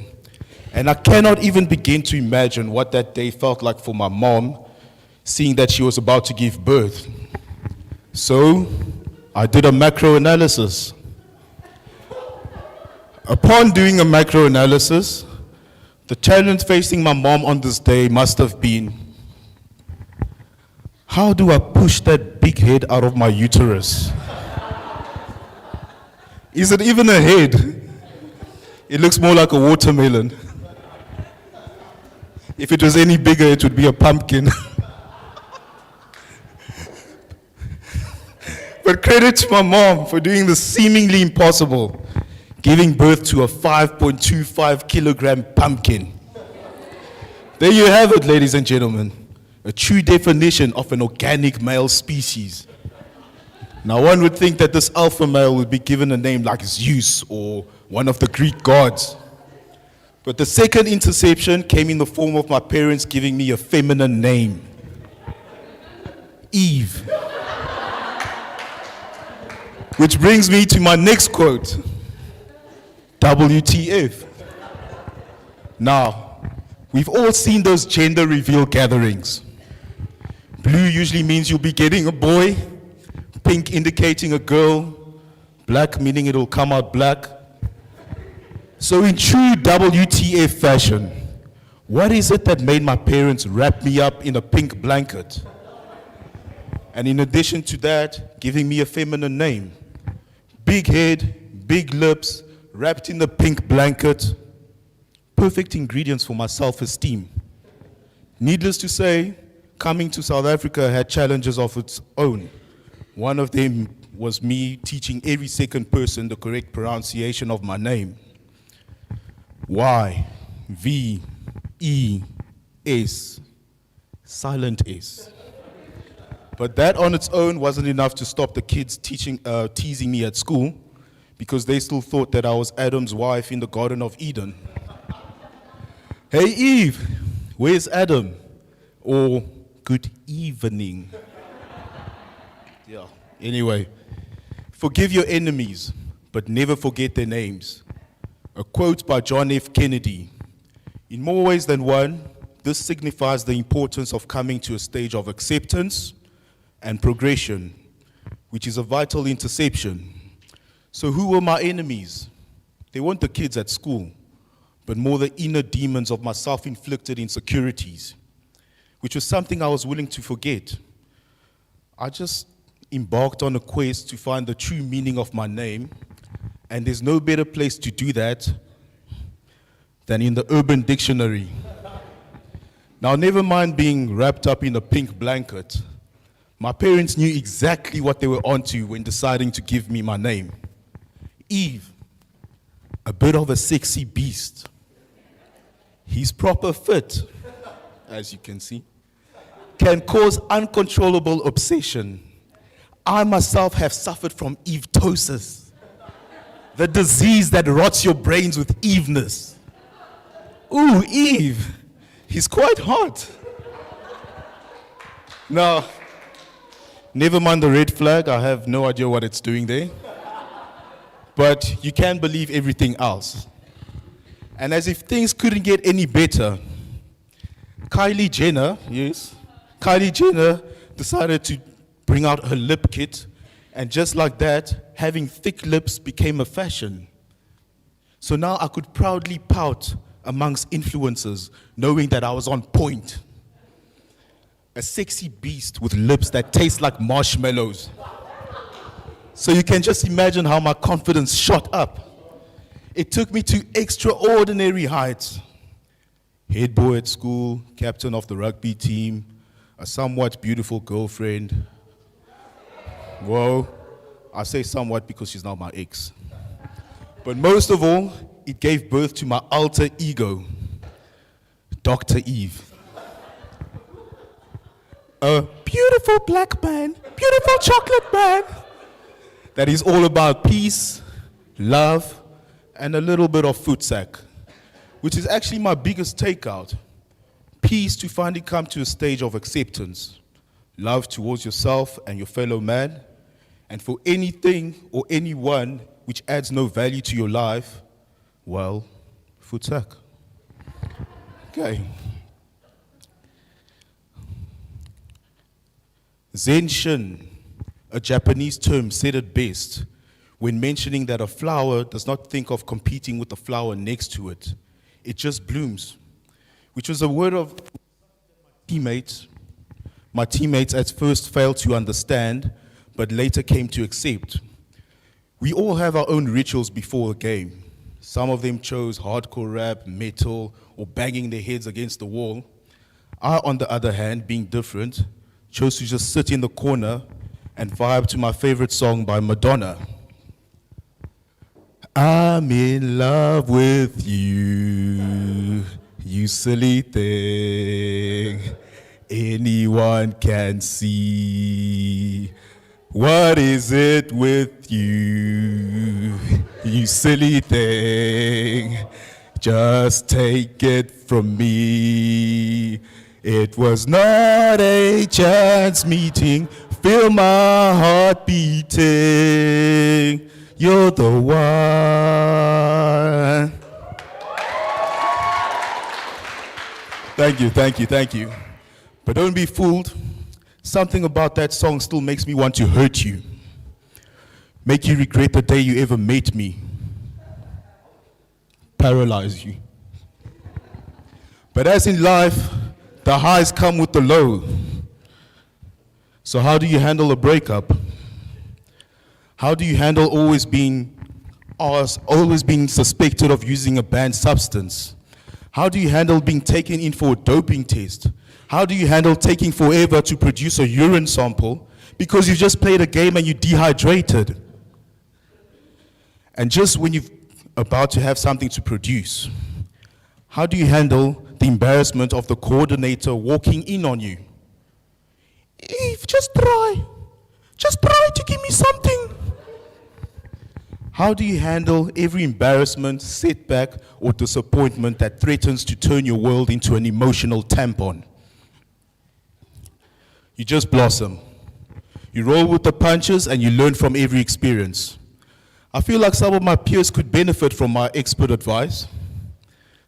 And I cannot even begin to imagine what that day felt like for my mom, seeing that she was about to give birth. So, I did a macro analysis. Upon doing a macro analysis, the challenge facing my mom on this day must have been, how do I push that big head out of my uterus? Is it even a head? It looks more like a watermelon. If it was any bigger, it would be a pumpkin. But credit to my mom for doing the seemingly impossible, giving birth to a 5.25 kilogram pumpkin. There you have it, ladies and gentlemen, a true definition of an organic male species. Now, one would think that this alpha male would be given a name like Zeus or one of the Greek gods. But the second interception came in the form of my parents giving me a feminine name, Eve. Which brings me to my next quote. WTF. Now, we've all seen those gender reveal gatherings. Blue usually means you'll be getting a boy, pink indicating a girl, black meaning it'll come out black. So in true WTF fashion, what is it that made my parents wrap me up in a pink blanket? And in addition to that, giving me a feminine name. Big head, big lips, wrapped in the pink blanket. Perfect ingredients for my self-esteem. Needless to say, coming to South Africa had challenges of its own. One of them was me teaching every second person the correct pronunciation of my name. Y, V, E, S, silent S. But that on its own wasn't enough to stop the kids teasing me at school, because they still thought that I was Adam's wife in the Garden of Eden. Hey Eve, where's Adam? Or good evening. Yeah, anyway. Forgive your enemies, but never forget their names. A quote by John F. Kennedy. In more ways than one, this signifies the importance of coming to a stage of acceptance and progression, which is a vital interception. So who were my enemies? They weren't the kids at school, but more the inner demons of my self-inflicted insecurities, which was something I was willing to forget. I just embarked on a quest to find the true meaning of my name, and there's no better place to do that than in the Urban Dictionary. Now, never mind being wrapped up in a pink blanket. My parents knew exactly what they were onto when deciding to give me my name. Eve, a bit of a sexy beast. He's proper fit, as you can see. Can cause uncontrollable obsession. I myself have suffered from Eve-tosis, the disease that rots your brains with Eveness. Ooh, Eve, he's quite hot. Now, never mind the red flag, I have no idea what it's doing there. But you can't believe everything else. And as if things couldn't get any better, Kylie Jenner decided to bring out her lip kit, and just like that, having thick lips became a fashion. So now I could proudly pout amongst influencers, knowing that I was on point. A sexy beast with lips that taste like marshmallows. So you can just imagine how my confidence shot up. It took me to extraordinary heights. Head boy at school, captain of the rugby team, a somewhat beautiful girlfriend. Whoa, I say somewhat because she's not my ex. But most of all, it gave birth to my alter ego, Dr. Eve. A beautiful black man, beautiful chocolate man, that is all about peace, love, and a little bit of food sack, which is actually my biggest takeout. Peace to finally come to a stage of acceptance, love towards yourself and your fellow man, and for anything or anyone which adds no value to your life, well, food sack. Okay. Zenshin, a Japanese term, said it best when mentioning that a flower does not think of competing with the flower next to it. It just blooms, which was a word of my teammates at first failed to understand, but later came to accept. We all have our own rituals before a game. Some of them chose hardcore rap, metal, or banging their heads against the wall. I, on the other hand, being different, chose to just sit in the corner and vibe to my favorite song by Madonna. I'm in love with you, you silly thing. Anyone can see. What is it with you, you silly thing? Just take it from me. It was not a chance meeting, feel my heart beating. You're the one. Thank you, thank you, thank you. But don't be fooled. Something about that song still makes me want to hurt you. Make you regret the day you ever met me. Paralyze you. But as in life, the highs come with the low. So how do you handle a breakup? How do you handle always being suspected of using a banned substance? How do you handle being taken in for a doping test? How do you handle taking forever to produce a urine sample because you've just played a game and you're dehydrated? And just when you're about to have something to produce, how do you handle the embarrassment of the coordinator walking in on you? Eve, just try to give me something. How do you handle every embarrassment, setback, or disappointment that threatens to turn your world into an emotional tampon? You just blossom. You roll with the punches and you learn from every experience. I feel like some of my peers could benefit from my expert advice.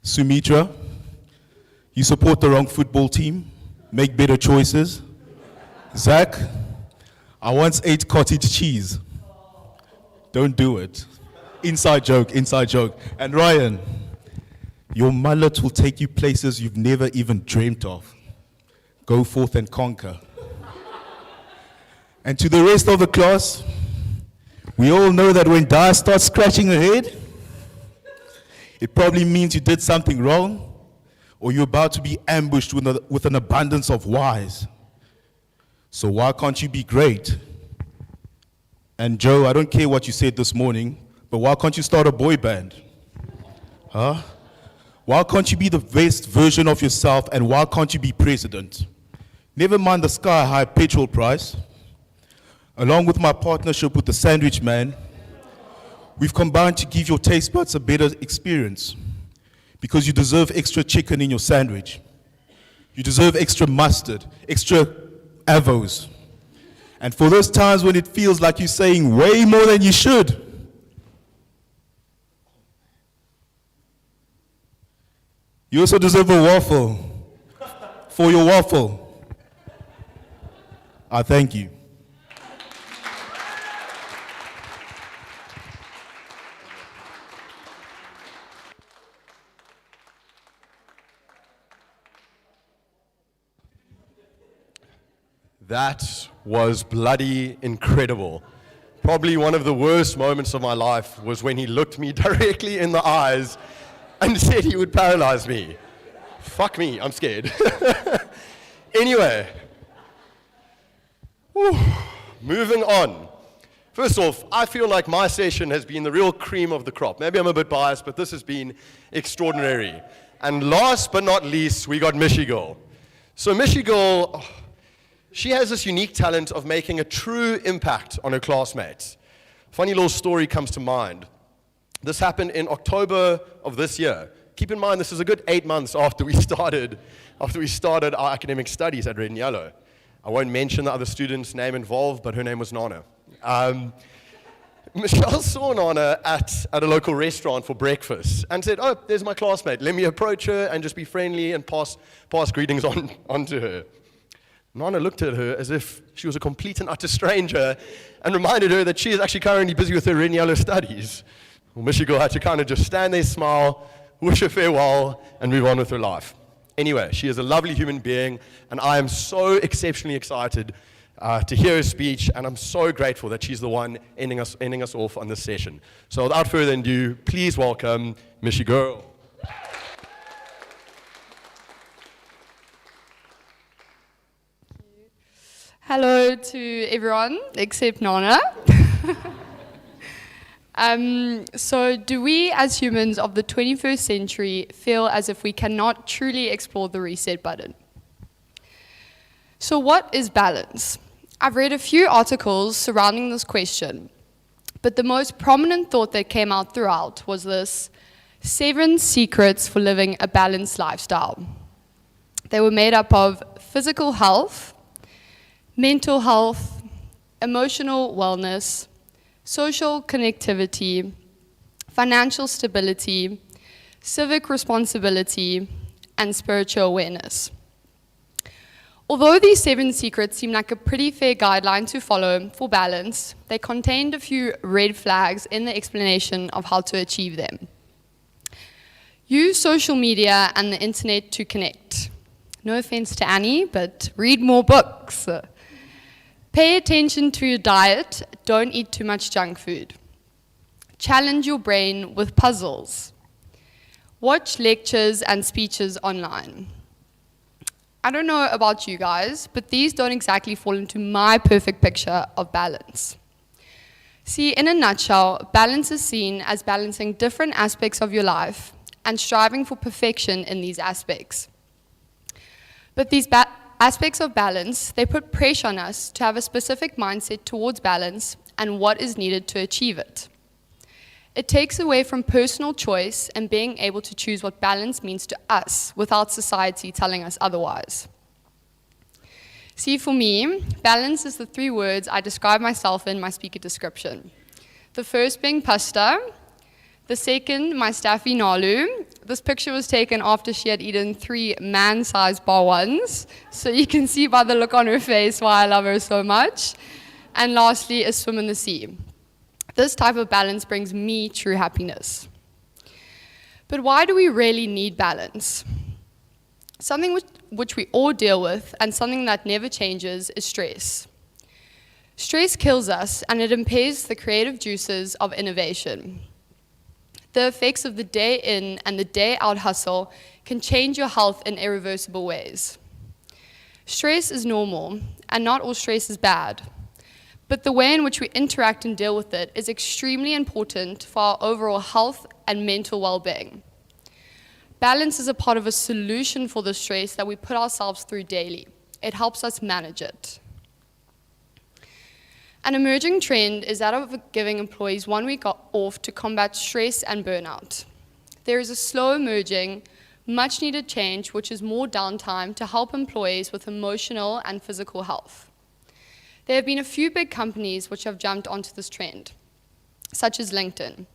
Sumitra, you support the wrong football team. Make better choices. Zach, I once ate cottage cheese. Don't do it. Inside joke, inside joke. And Ryan, your mullet will take you places you've never even dreamt of. Go forth and conquer. And to the rest of the class, we all know that when Di starts scratching her head, it probably means you did something wrong or you're about to be ambushed with an abundance of whys. So why can't you be great? And Joe, I don't care what you said this morning, but why can't you start a boy band? Huh? Why can't you be the best version of yourself, and why can't you be president? Never mind the sky-high petrol price. Along with my partnership with the Sandwich Man, we've combined to give your taste buds a better experience, because you deserve extra chicken in your sandwich. You deserve extra mustard, extra avos. And for those times when it feels like you're saying way more than you should, you also deserve a waffle for your waffle. I thank you. That was bloody incredible. Probably one of the worst moments of my life was when he looked me directly in the eyes and said he would paralyze me. Fuck me, I'm scared. Anyway, moving on. First off, I feel like my session has been the real cream of the crop. Maybe I'm a bit biased, but this has been extraordinary. And last but not least, we got Michigirl. So Michigirl, she has this unique talent of making a true impact on her classmates. Funny little story comes to mind. This happened in October of this year. Keep in mind, this is a good 8 months after we started our academic studies at Red and Yellow. I won't mention the other student's name involved, but her name was Nana. Michelle saw Nana at a local restaurant for breakfast and said, "Oh, there's my classmate. Let me approach her and just be friendly and pass greetings on to her." Nana looked at her as if she was a complete and utter stranger and reminded her that she is actually currently busy with her Red and Yellow studies. Well, Michigirl had to kind of just stand there, smile, wish her farewell, and move on with her life. Anyway, she is a lovely human being, and I am so exceptionally excited to hear her speech, and I'm so grateful that she's the one ending us off on this session. So without further ado, please welcome Michigirl. Hello to everyone except Nana. So do we as humans of the 21st century feel as if we cannot truly explore the reset button? So what is balance? I've read a few articles surrounding this question, but the most prominent thought that came out throughout was this: 7 secrets for living a balanced lifestyle. They were made up of physical health, mental health, emotional wellness, social connectivity, financial stability, civic responsibility, and spiritual awareness. Although these 7 secrets seem like a pretty fair guideline to follow for balance, they contained a few red flags in the explanation of how to achieve them. Use social media and the internet to connect. No offense to Annie, but read more books. Pay attention to your diet. Don't eat too much junk food. Challenge your brain with puzzles. Watch lectures and speeches online. I don't know about you guys, but these don't exactly fall into my perfect picture of balance. See, in a nutshell, balance is seen as balancing different aspects of your life and striving for perfection in these aspects. But these aspects of balance, they put pressure on us to have a specific mindset towards balance and what is needed to achieve it. It takes away from personal choice and being able to choose what balance means to us without society telling us otherwise. See, for me, balance is the 3 words I describe myself in my speaker description. The first being pasta, the second, my staffy Nalu. This picture was taken after she had eaten 3 man-sized bar ones, so you can see by the look on her face why I love her so much. And lastly, a swim in the sea. This type of balance brings me true happiness. But why do we really need balance? Something which we all deal with and something that never changes is stress. Stress kills us and it impairs the creative juices of innovation. The effects of the day in and the day out hustle can change your health in irreversible ways. Stress is normal and not all stress is bad. But the way in which we interact and deal with it is extremely important for our overall health and mental well-being. Balance is a part of a solution for the stress that we put ourselves through daily. It helps us manage it. An emerging trend is that of giving employees 1 week off to combat stress and burnout. There is a slow emerging, much needed change which is more downtime to help employees with emotional and physical health. There have been a few big companies which have jumped onto this trend, such as LinkedIn.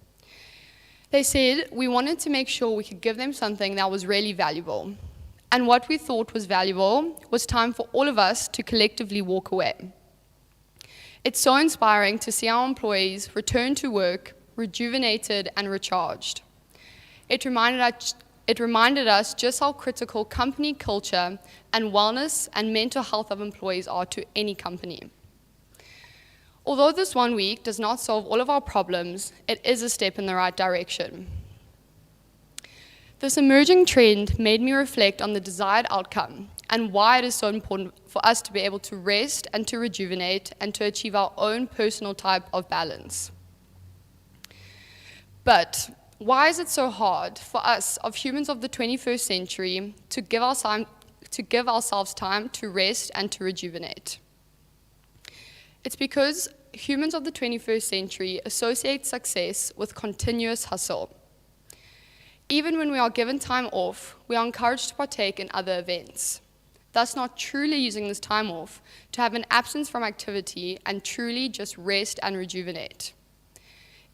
They said we wanted to make sure we could give them something that was really valuable. And what we thought was valuable was time for all of us to collectively walk away. It's so inspiring to see our employees return to work rejuvenated and recharged. It reminded us just how critical company culture and wellness and mental health of employees are to any company. Although this 1 week does not solve all of our problems, it is a step in the right direction. This emerging trend made me reflect on the desired outcome and why it is so important for us to be able to rest and to rejuvenate and to achieve our own personal type of balance. But why is it so hard for us, of humans of the 21st century, to give ourselves time to rest and to rejuvenate? It's because humans of the 21st century associate success with continuous hustle. Even when we are given time off, we are encouraged to partake in other events, thus not truly using this time off to have an absence from activity and truly just rest and rejuvenate.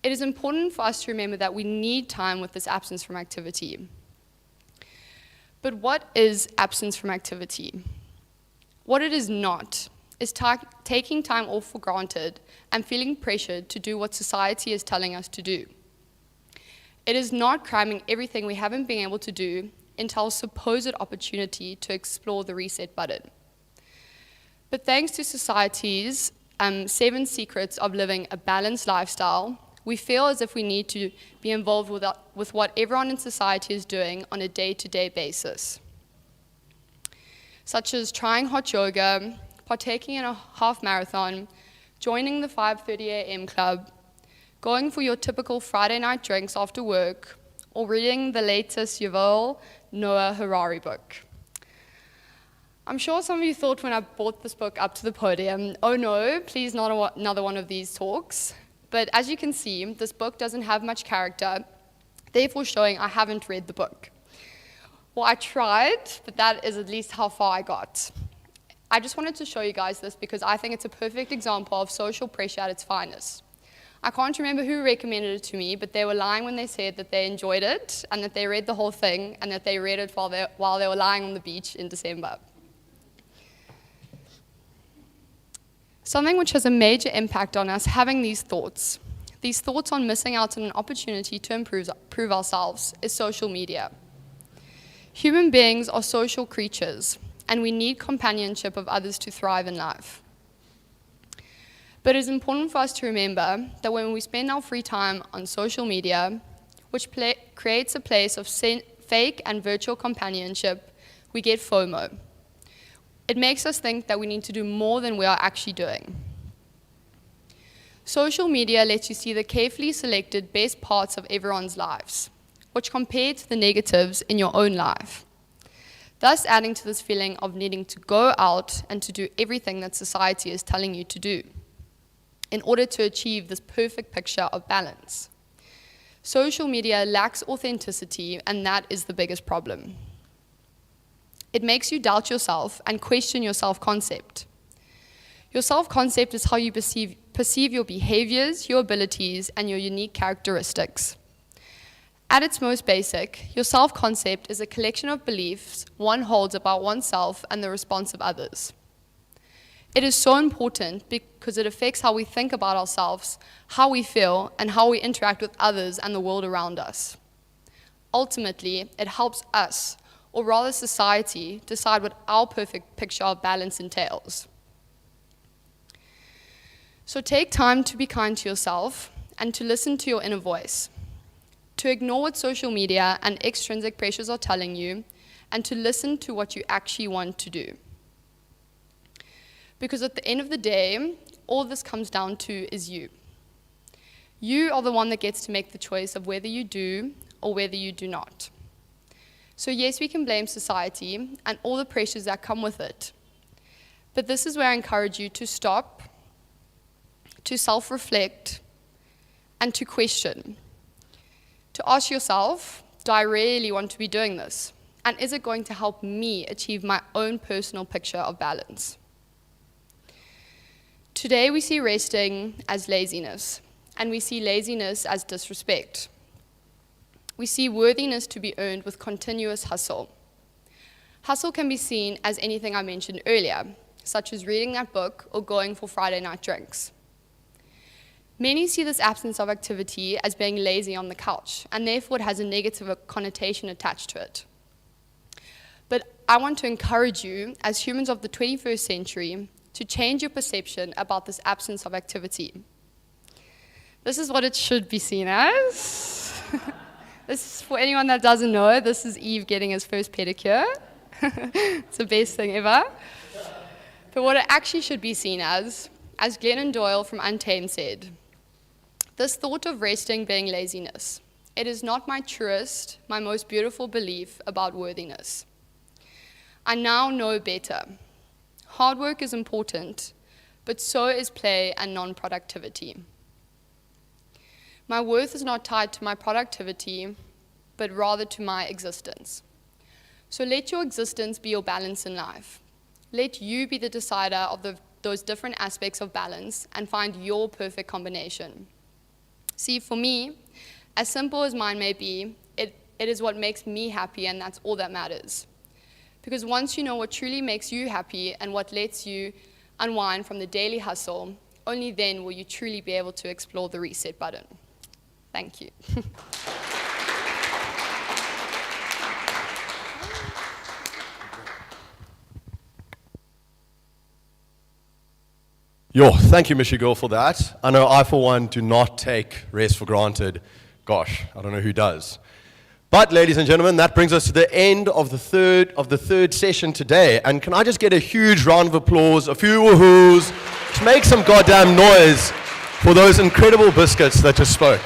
It is important for us to remember that we need time with this absence from activity. But what is absence from activity? What it is not is taking time off for granted and feeling pressured to do what society is telling us to do. It is not cramming everything we haven't been able to do into our supposed opportunity to explore the reset button. But thanks to society's 7 secrets of living a balanced lifestyle, we feel as if we need to be involved with what everyone in society is doing on a day-to-day basis, such as trying hot yoga, partaking in a half marathon, joining the 5:30 a.m. club, going for your typical Friday night drinks after work, or reading the latest Yuval Noah Harari book. I'm sure some of you thought when I brought this book up to the podium, oh no, please not another one of these talks. But as you can see, this book doesn't have much character, therefore showing I haven't read the book. Well, I tried, but that is at least how far I got. I just wanted to show you guys this because I think it's a perfect example of social pressure at its finest. I can't remember who recommended it to me, but they were lying when they said that they enjoyed it and that they read the whole thing and that they read it while they were lying on the beach in December. Something which has a major impact on us having these thoughts on missing out on an opportunity to improve ourselves, is social media. Human beings are social creatures, and we need companionship of others to thrive in life. But it is important for us to remember that when we spend our free time on social media, which creates a place of fake and virtual companionship, we get FOMO. It makes us think that we need to do more than we are actually doing. Social media lets you see the carefully selected best parts of everyone's lives, which compare to the negatives in your own life, thus adding to this feeling of needing to go out and to do everything that society is telling you to do in order to achieve this perfect picture of balance. Social media lacks authenticity, and that is the biggest problem. It makes you doubt yourself and question your self-concept. Your self-concept is how you perceive your behaviors, your abilities, and your unique characteristics. At its most basic, your self-concept is a collection of beliefs one holds about oneself and the response of others. It is so important because it affects how we think about ourselves, how we feel, and how we interact with others and the world around us. Ultimately, it helps us, or rather society, decide what our perfect picture of balance entails. So take time to be kind to yourself and to listen to your inner voice, to ignore what social media and extrinsic pressures are telling you, and to listen to what you actually want to do. Because at the end of the day, all this comes down to is you. You are the one that gets to make the choice of whether you do or whether you do not. So yes, we can blame society and all the pressures that come with it. But this is where I encourage you to stop, to self-reflect, and to question. To ask yourself, do I really want to be doing this? And is it going to help me achieve my own personal picture of balance? Today we see resting as laziness, and we see laziness as disrespect. We see worthiness to be earned with continuous hustle. Hustle can be seen as anything I mentioned earlier, such as reading that book or going for Friday night drinks. Many see this absence of activity as being lazy on the couch, and therefore it has a negative connotation attached to it. But I want to encourage you, as humans of the 21st century, to change your perception about this absence of activity. This is what it should be seen as. This is, for anyone that doesn't know, this is Eve getting his first pedicure. It's the best thing ever. But what it actually should be seen as Glennon Doyle from Untamed said, this thought of resting being laziness, it is not my truest, my most beautiful belief about worthiness. I now know better. Hard work is important, but so is play and non-productivity. My worth is not tied to my productivity, but rather to my existence. So let your existence be your balance in life. Let you be the decider of those different aspects of balance and find your perfect combination. See, for me, as simple as mine may be, it is what makes me happy, and that's all that matters. Because once you know what truly makes you happy and what lets you unwind from the daily hustle, only then will you truly be able to explore the reset button. Thank you. Yo, thank you, Michi Girl, for that. I know I, for one, do not take rest for granted. Gosh, I don't know who does. But, ladies and gentlemen, that brings us to the end of the third session today. And can I just get a huge round of applause, a few woohoos, to make some goddamn noise for those incredible biscuits that just spoke.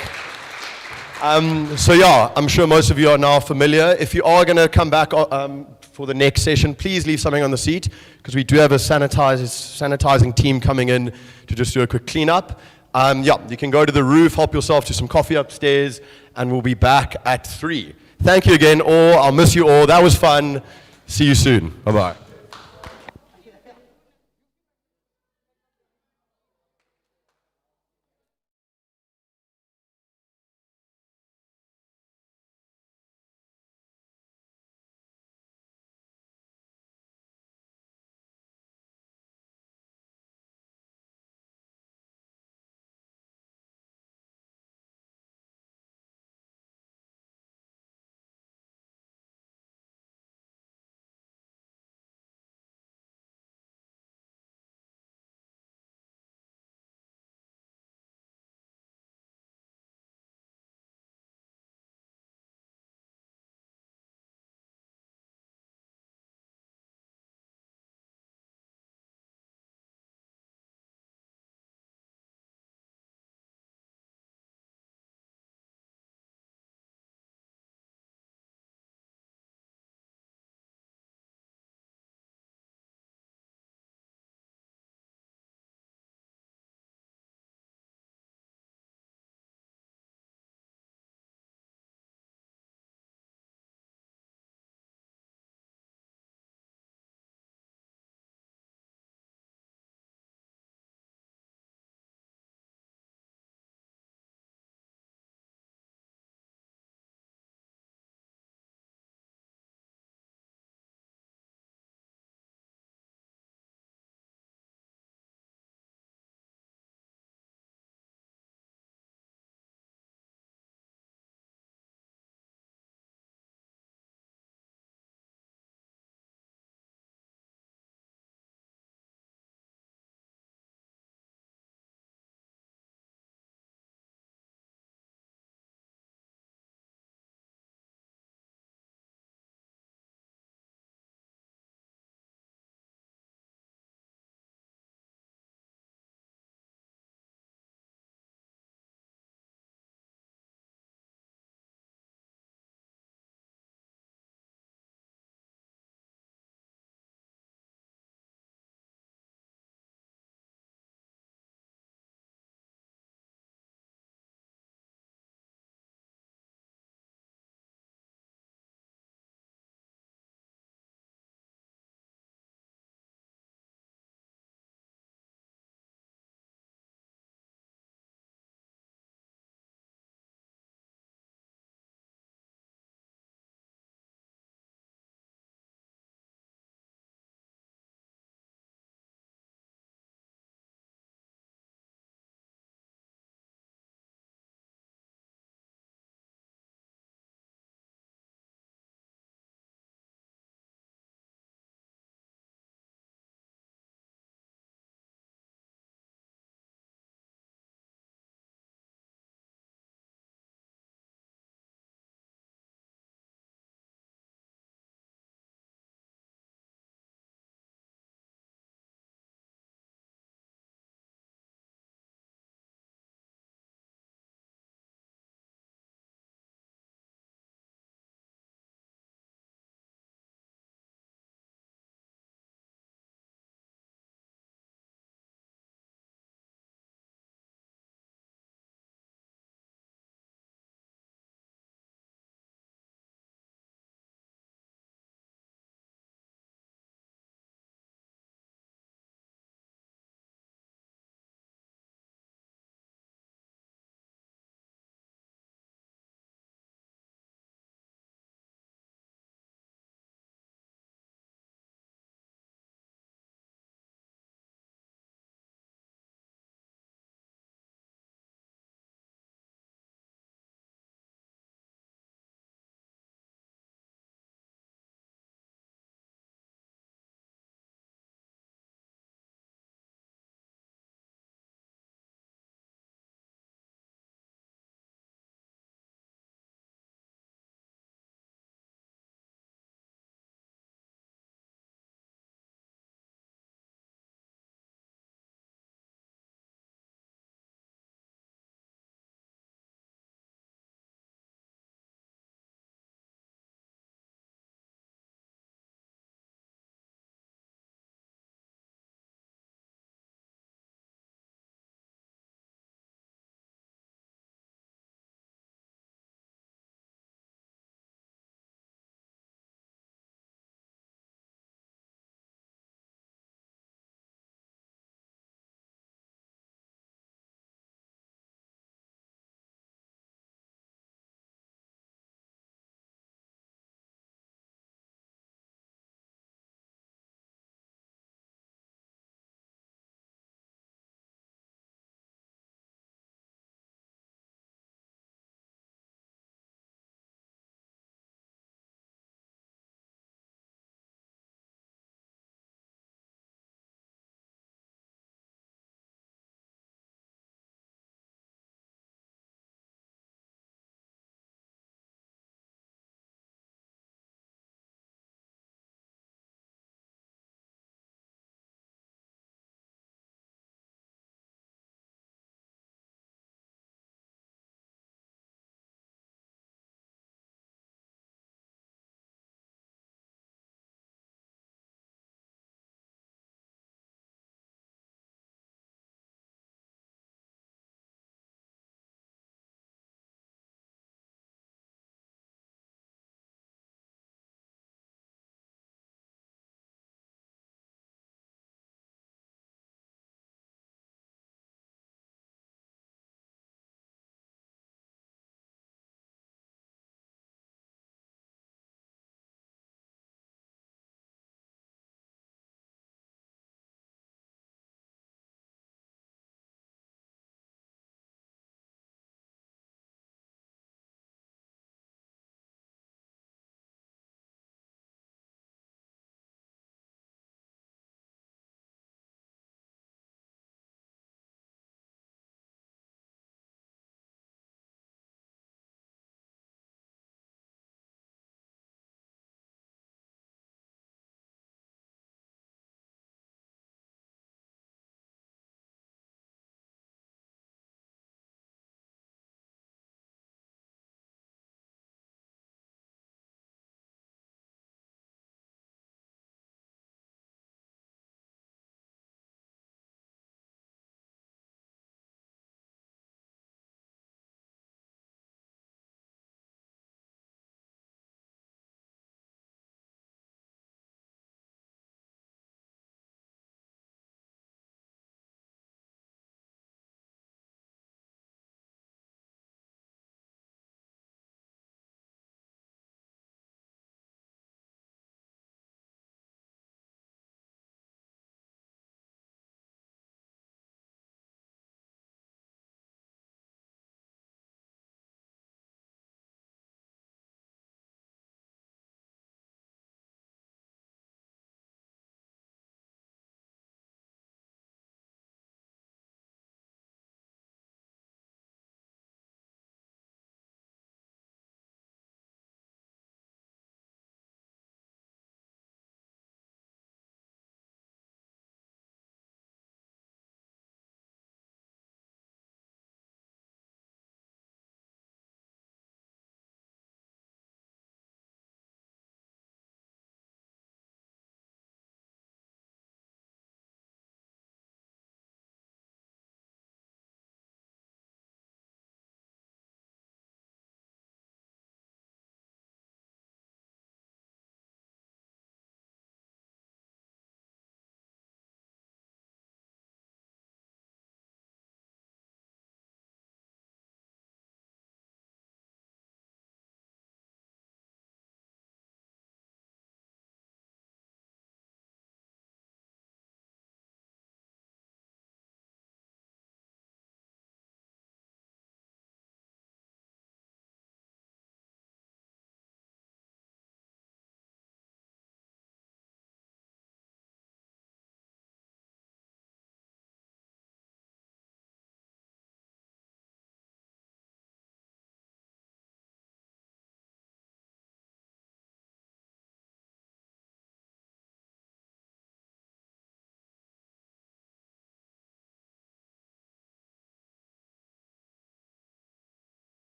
So yeah, I'm sure most of you are now familiar. If you are going to come back for the next session, please leave something on the seat, because we do have a sanitizing team coming in to just do a quick cleanup. Yeah, you can go to the roof, help yourself to some coffee upstairs, and we'll be back at 3. Thank you again, all. I'll miss you all. That was fun. See you soon. Bye-bye.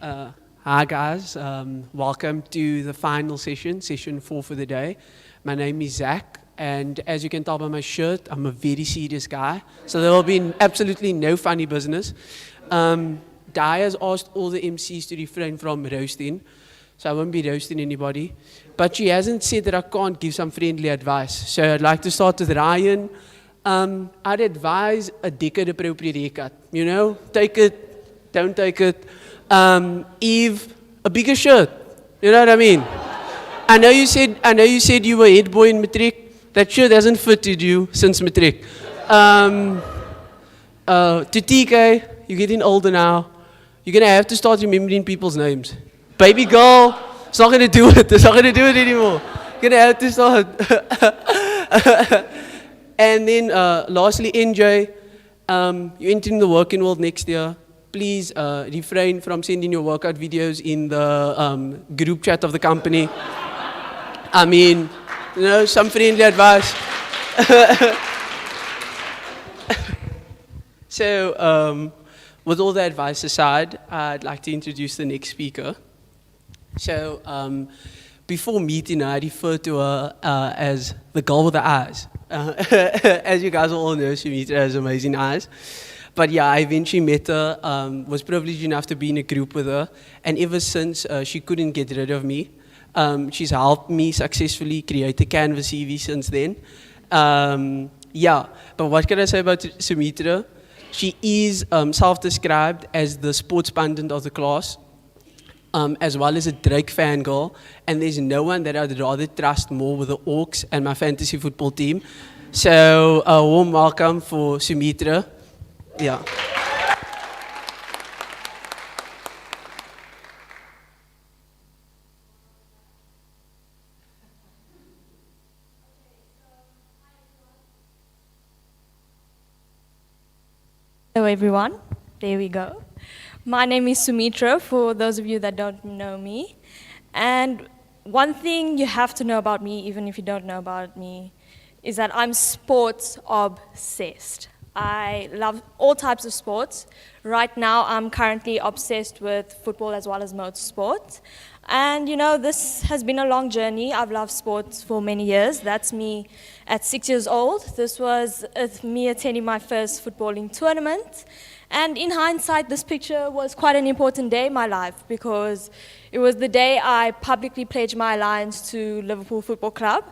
Hi guys, welcome to the final session, session 4 for the day. My name is Zach, and as you can tell by my shirt, I'm a very serious guy, so there will be absolutely no funny business. Di has asked all the MCs to refrain from roasting, so I won't be roasting anybody. But she hasn't said that I can't give some friendly advice, so I'd like to start with Ryan. I'd advise a decade-appropriate haircut. You know, take it, don't take it. Eve, a bigger shirt. You know what I mean? I know you said you were head boy in matric. That shirt hasn't fitted you since matric. To TK, you're getting older now. You're gonna have to start remembering people's names. Baby girl, it's not gonna do it. It's not gonna do it anymore. You're gonna have to start. And then lastly, NJ, you're entering the working world next year. Please refrain from sending your workout videos in the group chat of the company. I mean, you know, some friendly advice. So, with all the advice aside, I'd like to introduce the next speaker. So, before meeting her, I referred to her as the girl with the eyes. As you guys all know, Sumitra has amazing eyes. But yeah, I eventually met her, was privileged enough to be in a group with her, and ever since she couldn't get rid of me. She's helped me successfully create a Canvas CV since then. Yeah, but what can I say about Sumitra? She is self-described as the sports pundit of the class, as well as a Drake fangirl, and there's no one that I'd rather trust more with the Orcs and my fantasy football team. So a warm welcome for Sumitra. Yeah. Hello everyone, there we go. My name is Sumitra, for those of you that don't know me. And one thing you have to know about me, even if you don't know about me, is that I'm sports obsessed. I love all types of sports. Right now, I'm currently obsessed with football as well as motorsport. And you know, this has been a long journey. I've loved sports for many years. That's me at 6 years old. This was me attending my first footballing tournament. And in hindsight, this picture was quite an important day in my life because it was the day I publicly pledged my allegiance to Liverpool Football Club.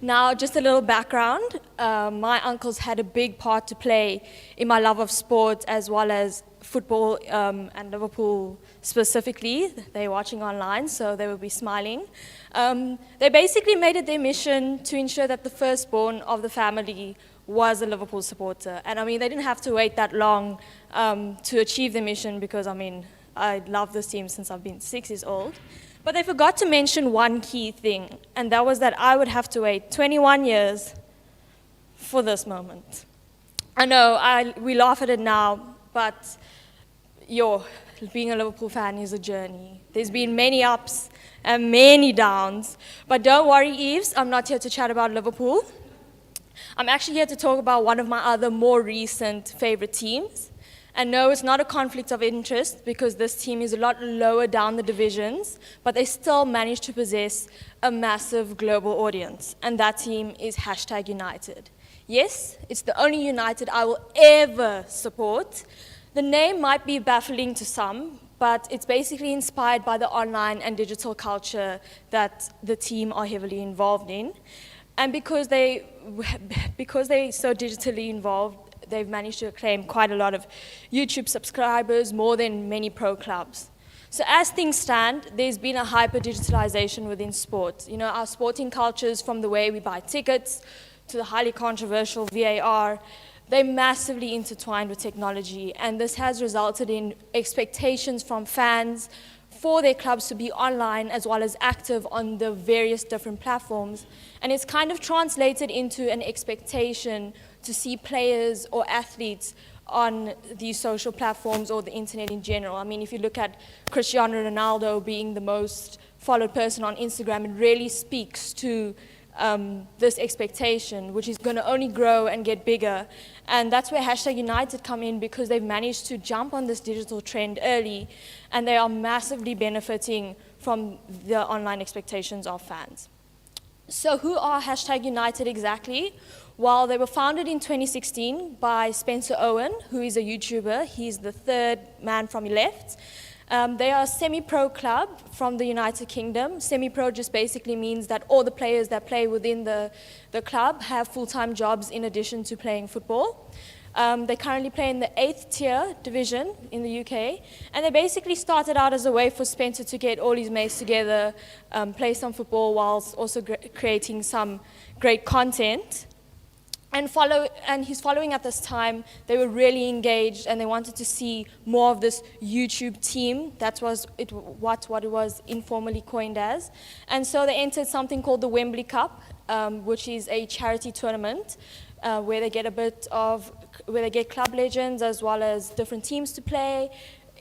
Now, just a little background. My uncles had a big part to play in my love of sport as well as football and Liverpool specifically. They're watching online, so they will be smiling. They basically made it their mission to ensure that the firstborn of the family was a Liverpool supporter. And I mean, they didn't have to wait that long to achieve their mission because, I mean, I love this team since I've been 6 years old. But they forgot to mention one key thing, and that was that I would have to wait 21 years for this moment. I know, we laugh at it now, but being a Liverpool fan is a journey. There's been many ups and many downs, but don't worry, Eves, I'm not here to chat about Liverpool. I'm actually here to talk about one of my other more recent favorite teams. And no, it's not a conflict of interest because this team is a lot lower down the divisions, but they still manage to possess a massive global audience. And that team is #United. Yes, it's the only United I will ever support. The name might be baffling to some, but it's basically inspired by the online and digital culture that the team are heavily involved in. And because they're so digitally involved, they've managed to acclaim quite a lot of YouTube subscribers, more than many pro clubs. So as things stand, there's been a hyper-digitalization within sport. You know, our sporting cultures, from the way we buy tickets to the highly controversial VAR, they're massively intertwined with technology, and this has resulted in expectations from fans for their clubs to be online as well as active on the various different platforms. And it's kind of translated into an expectation to see players or athletes on these social platforms or the internet in general. I mean, if you look at Cristiano Ronaldo being the most followed person on Instagram, it really speaks to this expectation, which is going to only grow and get bigger. And that's where Hashtag United come in, because they've managed to jump on this digital trend early, and they are massively benefiting from the online expectations of fans. So who are Hashtag United exactly? Well, they were founded in 2016 by Spencer Owen, who is a YouTuber. He's the third man from left. They are a semi-pro club from the United Kingdom. Semi-pro just basically means that all the players that play within the club have full-time jobs in addition to playing football. They currently play in the 8th tier division in the UK, and they basically started out as a way for Spencer to get all his mates together, play some football whilst also creating some great content. And his following at this time, they were really engaged, and they wanted to see more of this YouTube team. That was what it was informally coined as. And so they entered something called the Wembley Cup, which is a charity tournament where they get club legends as well as different teams to play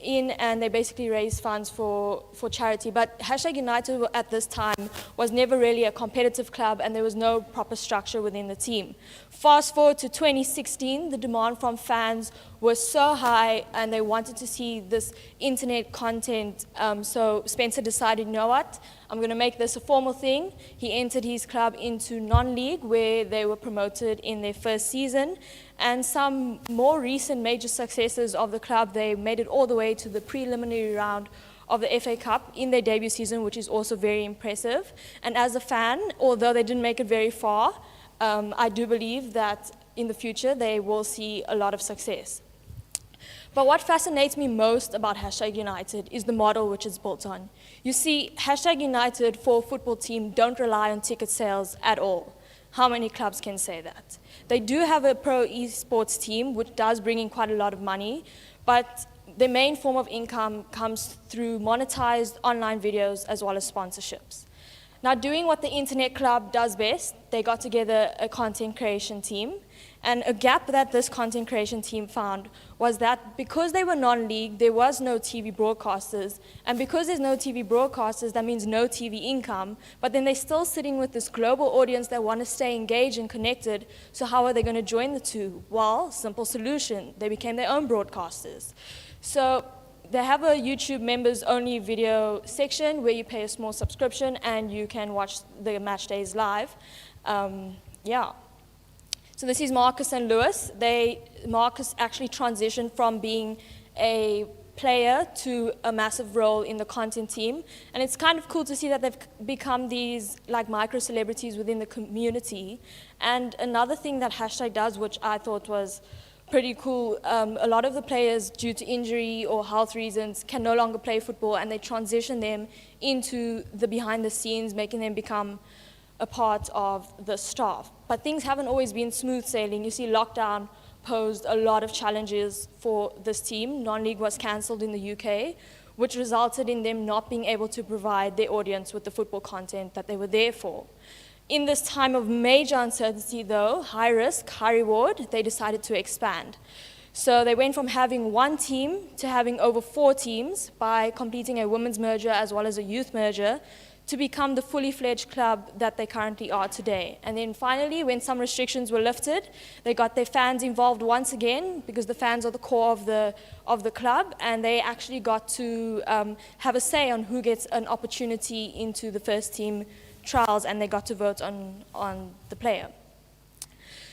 in, and they basically raise funds for charity. But Hashtag United at this time was never really a competitive club, and there was no proper structure within the team. Fast forward to 2016, the demand from fans was so high, and they wanted to see this internet content. So Spencer decided, you know what, I'm going to make this a formal thing. He entered his club into non-league, where they were promoted in their first season. And some more recent major successes of the club, they made it all the way to the preliminary round of the FA Cup in their debut season, which is also very impressive. And as a fan, although they didn't make it very far, I do believe that in the future they will see a lot of success. But what fascinates me most about Hashtag United is the model which it's built on. You see, Hashtag United for a football team don't rely on ticket sales at all. How many clubs can say that? They do have a pro esports team, which does bring in quite a lot of money, but their main form of income comes through monetized online videos as well as sponsorships. Now, doing what the Internet Club does best, they got together a content creation team. And a gap that this content creation team found was that because they were non-league, there was no TV broadcasters. And because there's no TV broadcasters, that means no TV income. But then they're still sitting with this global audience that want to stay engaged and connected. So how are they going to join the two? Well, simple solution. They became their own broadcasters. So they have a YouTube members-only video section where you pay a small subscription and you can watch the match days live. So this is Marcus and Lewis. Marcus actually transitioned from being a player to a massive role in the content team. And it's kind of cool to see that they've become these like micro-celebrities within the community. And another thing that Hashtag does, which I thought was pretty cool, a lot of the players, due to injury or health reasons, can no longer play football, and they transition them into the behind the scenes, making them become a part of the staff. But things haven't always been smooth sailing. You see, lockdown posed a lot of challenges for this team. Non-league was cancelled in the UK, which resulted in them not being able to provide their audience with the football content that they were there for. In this time of major uncertainty, though, high risk, high reward, they decided to expand. So they went from having one team to having over 4 teams by completing a women's merger as well as a youth merger, to become the fully fledged club that they currently are today. And then finally, when some restrictions were lifted, they got their fans involved once again, because the fans are the core of the club, and they actually got to have a say on who gets an opportunity into the first team trials, and they got to vote on the player.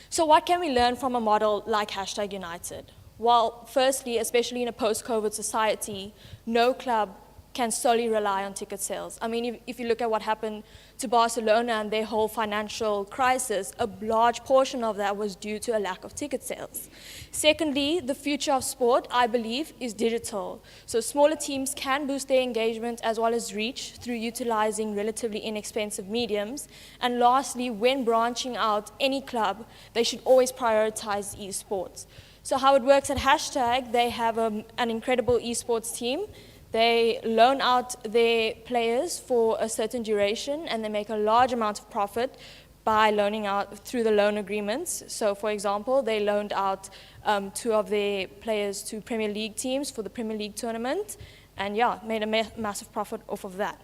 So what can we learn from a model like Hashtag United? Well, firstly, especially in a post-COVID society, no club can solely rely on ticket sales. I mean, if you look at what happened to Barcelona and their whole financial crisis, a large portion of that was due to a lack of ticket sales. Secondly, the future of sport, I believe, is digital. So smaller teams can boost their engagement as well as reach through utilizing relatively inexpensive mediums. And lastly, when branching out any club, they should always prioritize esports. So how it works at Hashtag, they have an incredible esports team. They loan out their players for a certain duration, and they make a large amount of profit by loaning out through the loan agreements. So, for example, they loaned out 2 of their players to Premier League teams for the Premier League tournament, and made a massive profit off of that.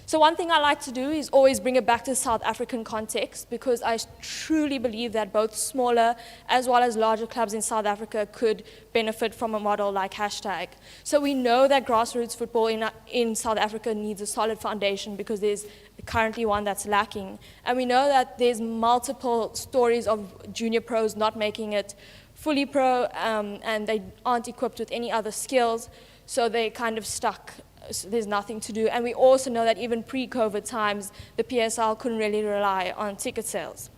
So one thing I like to do is always bring it back to the South African context, because I truly believe that both smaller as well as larger clubs in South Africa could benefit from a model like Hashtag. So we know that grassroots football in South Africa needs a solid foundation because there's currently one that's lacking. And we know that there's multiple stories of junior pros not making it fully pro, and they aren't equipped with any other skills, so they're kind of stuck. So there's nothing to do. And we also know that even pre-COVID times, the PSL couldn't really rely on ticket sales.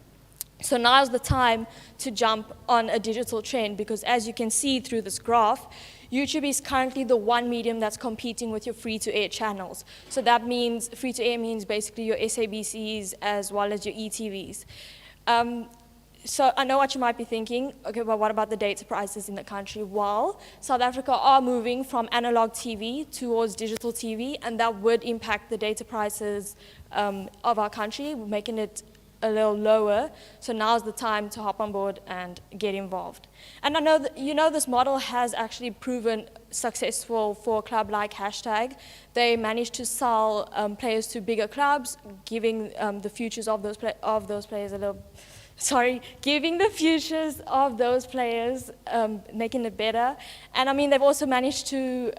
So now's the time to jump on a digital trend, because as you can see through this graph, YouTube is currently the one medium that's competing with your free-to-air channels. So that means, free-to-air means basically your SABCs as well as your ETVs. So I know what you might be thinking, okay, but what about the data prices in the country? Well, South Africa are moving from analog TV towards digital TV, and that would impact the data prices of our country, making it a little lower. So now's the time to hop on board and get involved. And I know that, you know, this model has actually proven successful for a club like Hashtag. They managed to sell players to bigger clubs, giving the futures of those players a little. Giving the futures of those players, making it better. And I mean, they've also managed to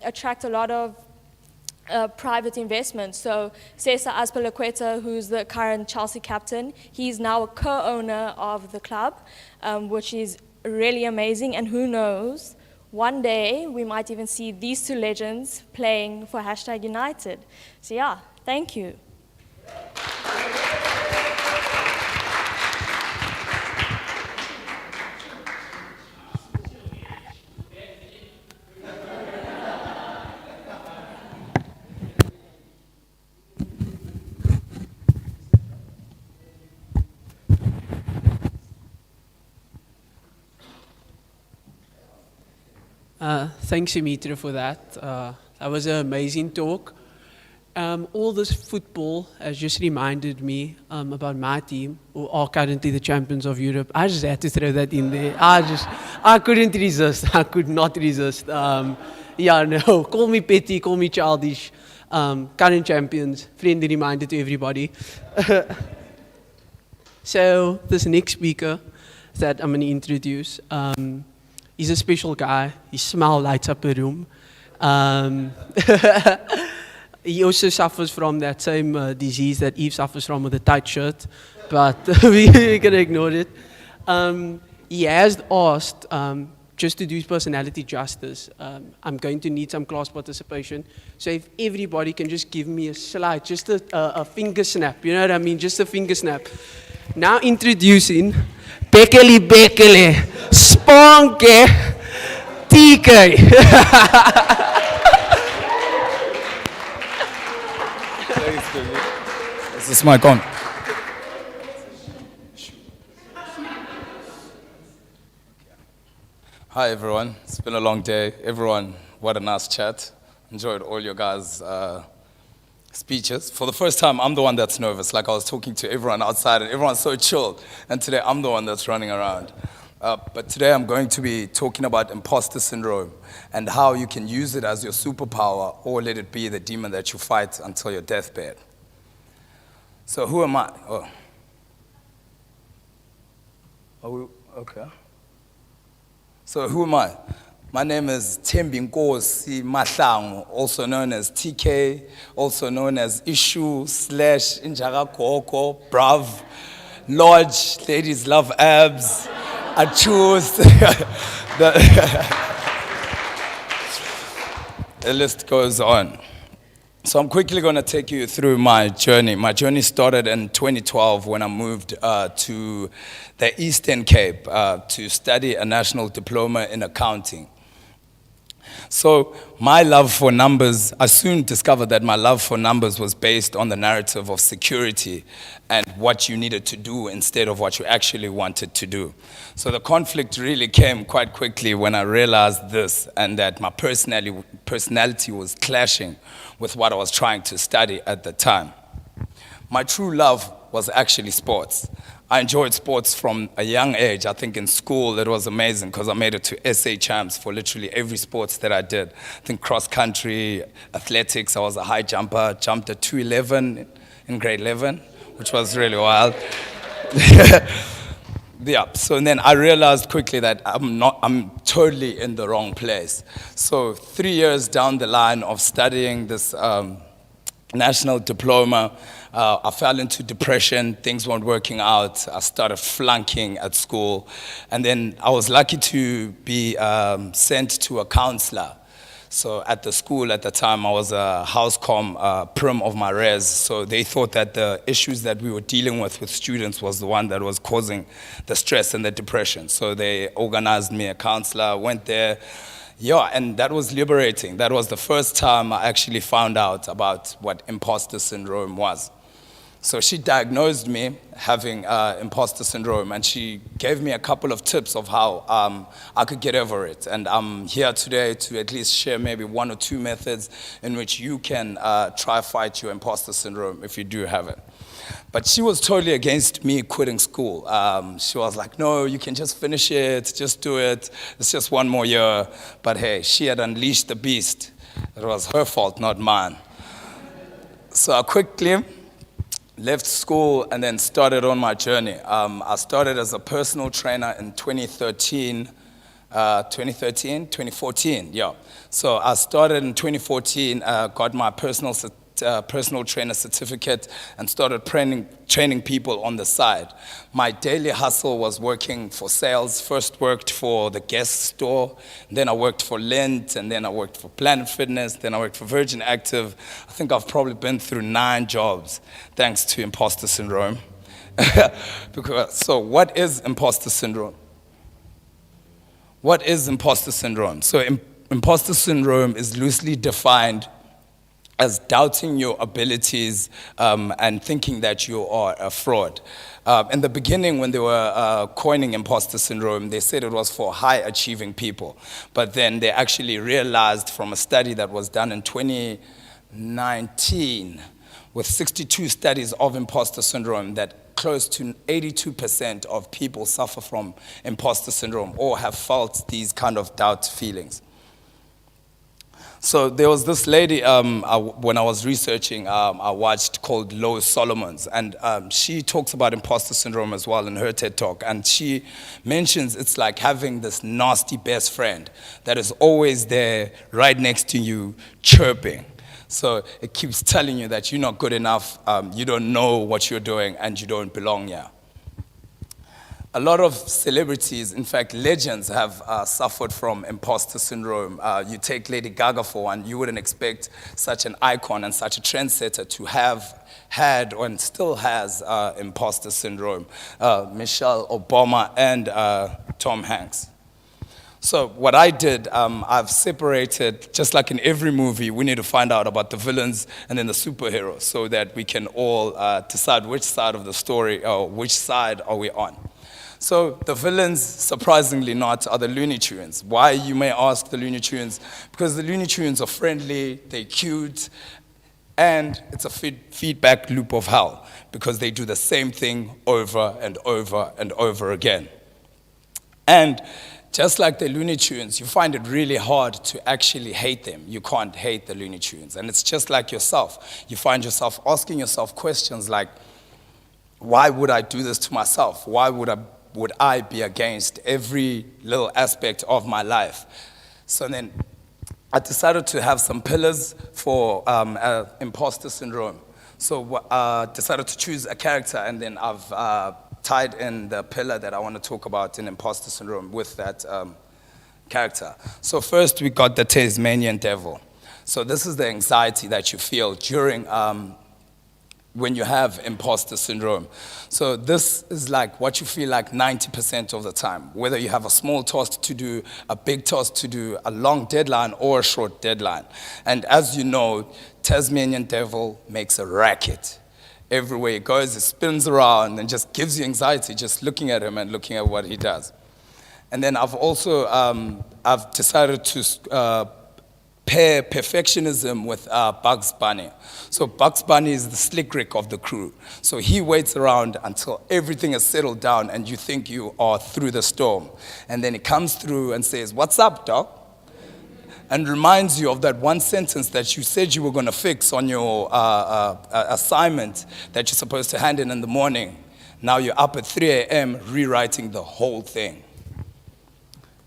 attract a lot of private investment. So Cesar Azpilicueta, who's the current Chelsea captain, he's now a co-owner of the club, which is really amazing. And who knows, one day we might even see these two legends playing for Hashtag United. So yeah, thank you. Thanks, Sumitra, for that. That was an amazing talk. All this football has just reminded me about my team, who are currently the champions of Europe. I just had to throw that in there. I couldn't resist. I could not resist. Yeah, no, call me petty, call me childish. Current champions, friendly reminder to everybody. So this next speaker that I'm going to introduce, he's a special guy. His smile lights up a room. He also suffers from that same disease that Eve suffers from with a tight shirt, but we're going to ignore it. He has asked, just to do his personality justice, I'm going to need some class participation. So if everybody can just give me a slide, just a finger snap, you know what I mean? Just a finger snap. Now introducing Bekele Sponke TK. Is this mic on? Hi everyone, it's been a long day. Everyone, what a nice chat. Enjoyed all your guys' speeches. For the first time, I'm the one that's nervous. Like I was talking to everyone outside and everyone's so chill. And today I'm the one that's running around. But today I'm going to be talking about imposter syndrome and how you can use it as your superpower or let it be the demon that you fight until your deathbed. So who am I? Oh. Are we, okay. So who am I? My name is Thembi Nkosi Mahlangu, also known as TK, also known as Ishu / Injaga Koko, Brav, Lodge, ladies love abs, I choose. The list goes on. So I'm quickly going to take you through my journey. My journey started in 2012 when I moved to the Eastern Cape to study a national diploma in accounting. So my love for numbers, I soon discovered that my love for numbers was based on the narrative of security and what you needed to do instead of what you actually wanted to do. So the conflict really came quite quickly when I realized this and that my personality was clashing with what I was trying to study at the time. My true love was actually sports. I enjoyed sports from a young age. I think in school it was amazing because I made it to SA champs for literally every sports that I did. I think cross country, athletics, I was a high jumper, jumped at 211 in grade 11, which was really wild. Yeah, so then I realized quickly that I'm totally in the wrong place. So 3 years down the line of studying this national diploma, I fell into depression, things weren't working out, I started flunking at school, and then I was lucky to be sent to a counselor. So at the school at the time, I was a house comm prim of my res, so they thought that the issues that we were dealing with students was the one that was causing the stress and the depression. So they organized me a counselor, went there. Yeah, and that was liberating. That was the first time I actually found out about what imposter syndrome was. So she diagnosed me having imposter syndrome, and she gave me a couple of tips of how I could get over it. And I'm here today to at least share maybe 1 or 2 methods in which you can try fight your imposter syndrome if you do have it. But she was totally against me quitting school. She was like, no, you can just finish it, just do it. It's just 1 more year. But hey, she had unleashed the beast. It was her fault, not mine. So I quickly left school and then started on my journey. I started as a personal trainer in 2014, yeah. So I started in 2014, got my personal trainer certificate and started training people on the side. My daily hustle was working for sales. First worked for the Guest store, then I worked for Lint, and then I worked for Planet Fitness, then I worked for Virgin Active. I think I've probably been through 9 jobs thanks to imposter syndrome. So what is imposter syndrome? What is imposter syndrome? So imposter syndrome is loosely defined as doubting your abilities and thinking that you are a fraud. In the beginning, when they were coining imposter syndrome, they said it was for high-achieving people. But then they actually realized from a study that was done in 2019 with 62 studies of imposter syndrome that close to 82% of people suffer from imposter syndrome or have felt these kind of doubt feelings. So there was this lady, when I was researching, I watched called Lois Solomons, and she talks about imposter syndrome as well in her TED Talk, and she mentions it's like having this nasty best friend that is always there right next to you chirping. So it keeps telling you that you're not good enough, you don't know what you're doing, and you don't belong here. A lot of celebrities, in fact, legends have suffered from imposter syndrome. You take Lady Gaga for one, you wouldn't expect such an icon and such a trendsetter to have had and still has imposter syndrome. Michelle Obama and Tom Hanks. So what I did, I've separated, just like in every movie, we need to find out about the villains and then the superheroes so that we can all decide which side of the story or which side are we on. So the villains, surprisingly not, are the Looney Tunes. Why, you may ask, the Looney Tunes? Because the Looney Tunes are friendly, they're cute, and it's a feedback loop of hell because they do the same thing over and over and over again. And just like the Looney Tunes, you find it really hard to actually hate them. You can't hate the Looney Tunes. And it's just like yourself. You find yourself asking yourself questions like, why would I do this to myself? Why would I be against every little aspect of my life? So then I decided to have some pillars for imposter syndrome. So I decided to choose a character, and then I've tied in the pillar that I want to talk about in imposter syndrome with that character. So first we got the Tasmanian devil. So this is the anxiety that you feel during when you have imposter syndrome. So this is like what you feel like 90% of the time, whether you have a small task to do, a big task to do, a long deadline or a short deadline. And as you know, Tasmanian devil makes a racket. Everywhere he goes, it spins around and just gives you anxiety just looking at him and looking at what he does. And then I've also, I've decided to pair perfectionism with Bugs Bunny. So Bugs Bunny is the slick Rick of the crew. So he waits around until everything is settled down and you think you are through the storm. And then he comes through and says, "What's up, doc?" And reminds you of that one sentence that you said you were going to fix on your assignment that you're supposed to hand in the morning. Now you're up at 3 a.m. rewriting the whole thing.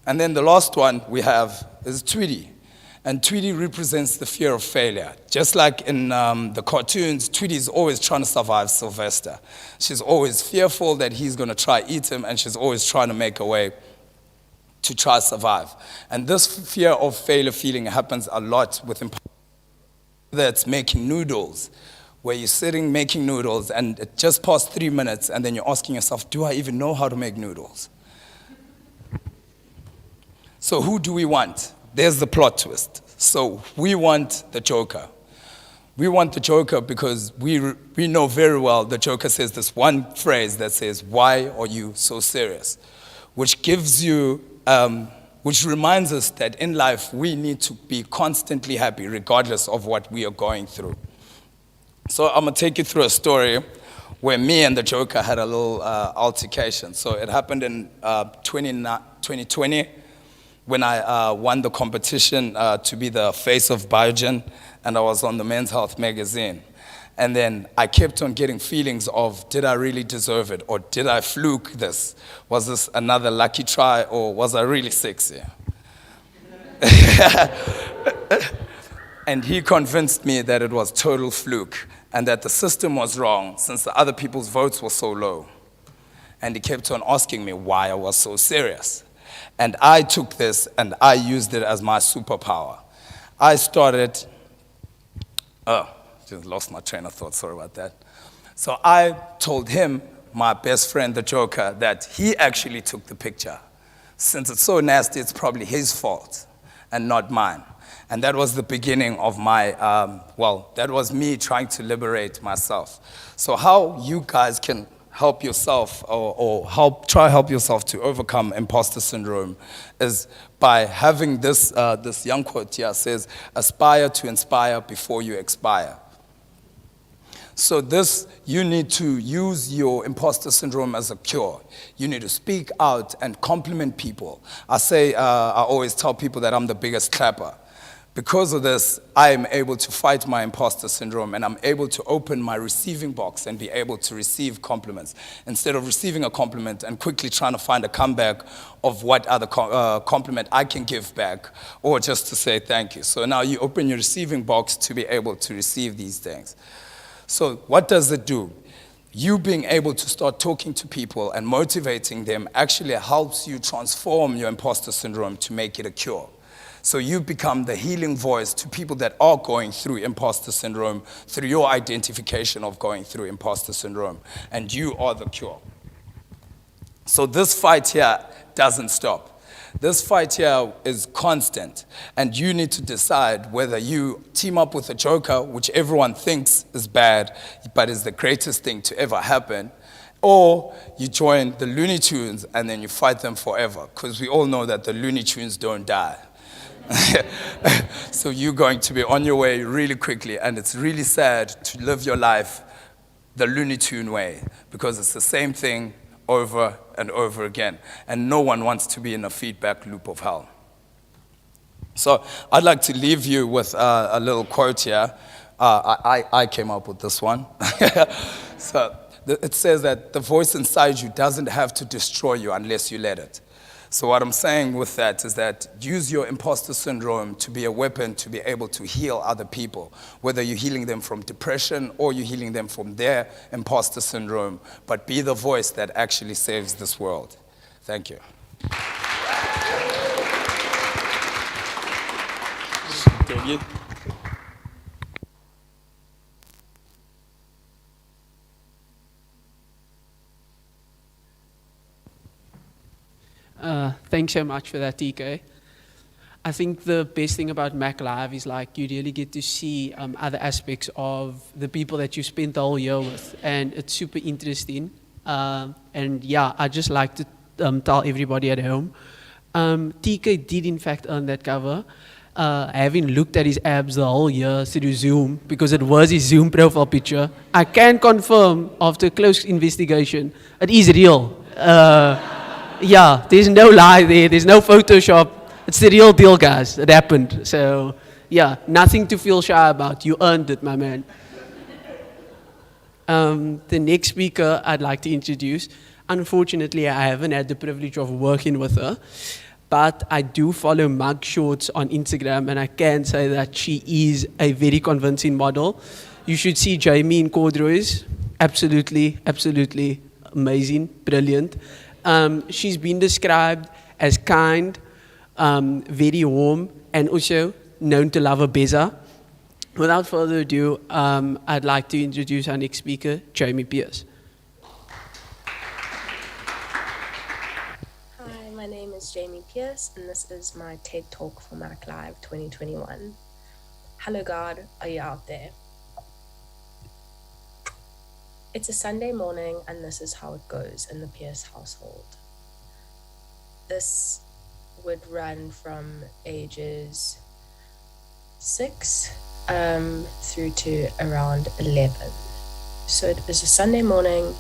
And then the last one we have is Tweety. And Tweety represents the fear of failure. Just like in the cartoons, Tweety is always trying to survive Sylvester. She's always fearful that he's going to try eat him, and she's always trying to make a way to try survive. And this fear of failure feeling happens a lot with that's making noodles, where you're sitting making noodles, and it just passed 3 minutes, and then you're asking yourself, do I even know how to make noodles? So who do we want? There's the plot twist. So we want the Joker. We want the Joker because we know very well the Joker says this one phrase that says, "Why are you so serious?" Which gives you, which reminds us that in life we need to be constantly happy regardless of what we are going through. So I'm going to take you through a story where me and the Joker had a little altercation. So it happened in 2020. When I won the competition to be the face of Biogen, and I was on the Men's Health magazine. And then I kept on getting feelings of, did I really deserve it? Or did I fluke this? Was this another lucky try, or was I really sexy? And he convinced me that it was total fluke, and that the system was wrong since the other people's votes were so low. And he kept on asking me why I was so serious. And I took this and I used it as my superpower. I started, just lost my train of thought, sorry about that. So I told him, my best friend, the Joker, that he actually took the picture. Since it's so nasty, it's probably his fault and not mine. And that was the beginning of my, that was me trying to liberate myself. So how you guys can help yourself or help yourself to overcome imposter syndrome is by having this young quote here says, "Aspire to inspire before you expire." So this, you need to use your imposter syndrome as a cure. You need to speak out and compliment people. I always tell people that I'm the biggest clapper. Because of this, I am able to fight my imposter syndrome, and I'm able to open my receiving box and be able to receive compliments instead of receiving a compliment and quickly trying to find a comeback of what other compliment I can give back, or just to say thank you. So now you open your receiving box to be able to receive these things. So what does it do? You being able to start talking to people and motivating them actually helps you transform your imposter syndrome to make it a cure. So you become the healing voice to people that are going through imposter syndrome through your identification of going through imposter syndrome. And you are the cure. So this fight here doesn't stop. This fight here is constant. And you need to decide whether you team up with a Joker, which everyone thinks is bad, but is the greatest thing to ever happen, or you join the Looney Tunes and then you fight them forever. Because we all know that the Looney Tunes don't die. So you're going to be on your way really quickly, and it's really sad to live your life the Looney Tune way, because it's the same thing over and over again, and no one wants to be in a feedback loop of hell. So I'd like to leave you with a little quote here. I came up with this one. So it says that the voice inside you doesn't have to destroy you unless you let it. So what I'm saying with that is that use your imposter syndrome to be a weapon to be able to heal other people, whether you're healing them from depression or you're healing them from their imposter syndrome, but be the voice that actually saves this world. Thank you. Thank you. Thanks so much for that, TK. I think the best thing about Mac Live is like you really get to see other aspects of the people that you spent the whole year with, and it's super interesting. And yeah, I just like to tell everybody at home, TK did in fact earn that cover. having looked at his abs the whole year through Zoom, because it was his Zoom profile picture, I can confirm after close investigation, it is real. Yeah, there's no lie there, there's no Photoshop. It's the real deal, guys. It happened. So, yeah, nothing to feel shy about. You earned it, my man. The next speaker I'd like to introduce, unfortunately, I haven't had the privilege of working with her, but I do follow Mug Shorts on Instagram, and I can say that she is a very convincing model. You should see Jamie in corduroys. Absolutely, absolutely amazing, brilliant. She's been described as kind, very warm, and also known to love a beza. Without further ado, I'd like to introduce our next speaker, Jamie Pierce. Hi, my name is Jamie Pierce, and this is my TED Talk for Mac Live 2021. Hello God, are you out there? It's a Sunday morning, and this is how it goes in the Pierce household. This would run from ages 6 through to around 11. So it was a Sunday morning.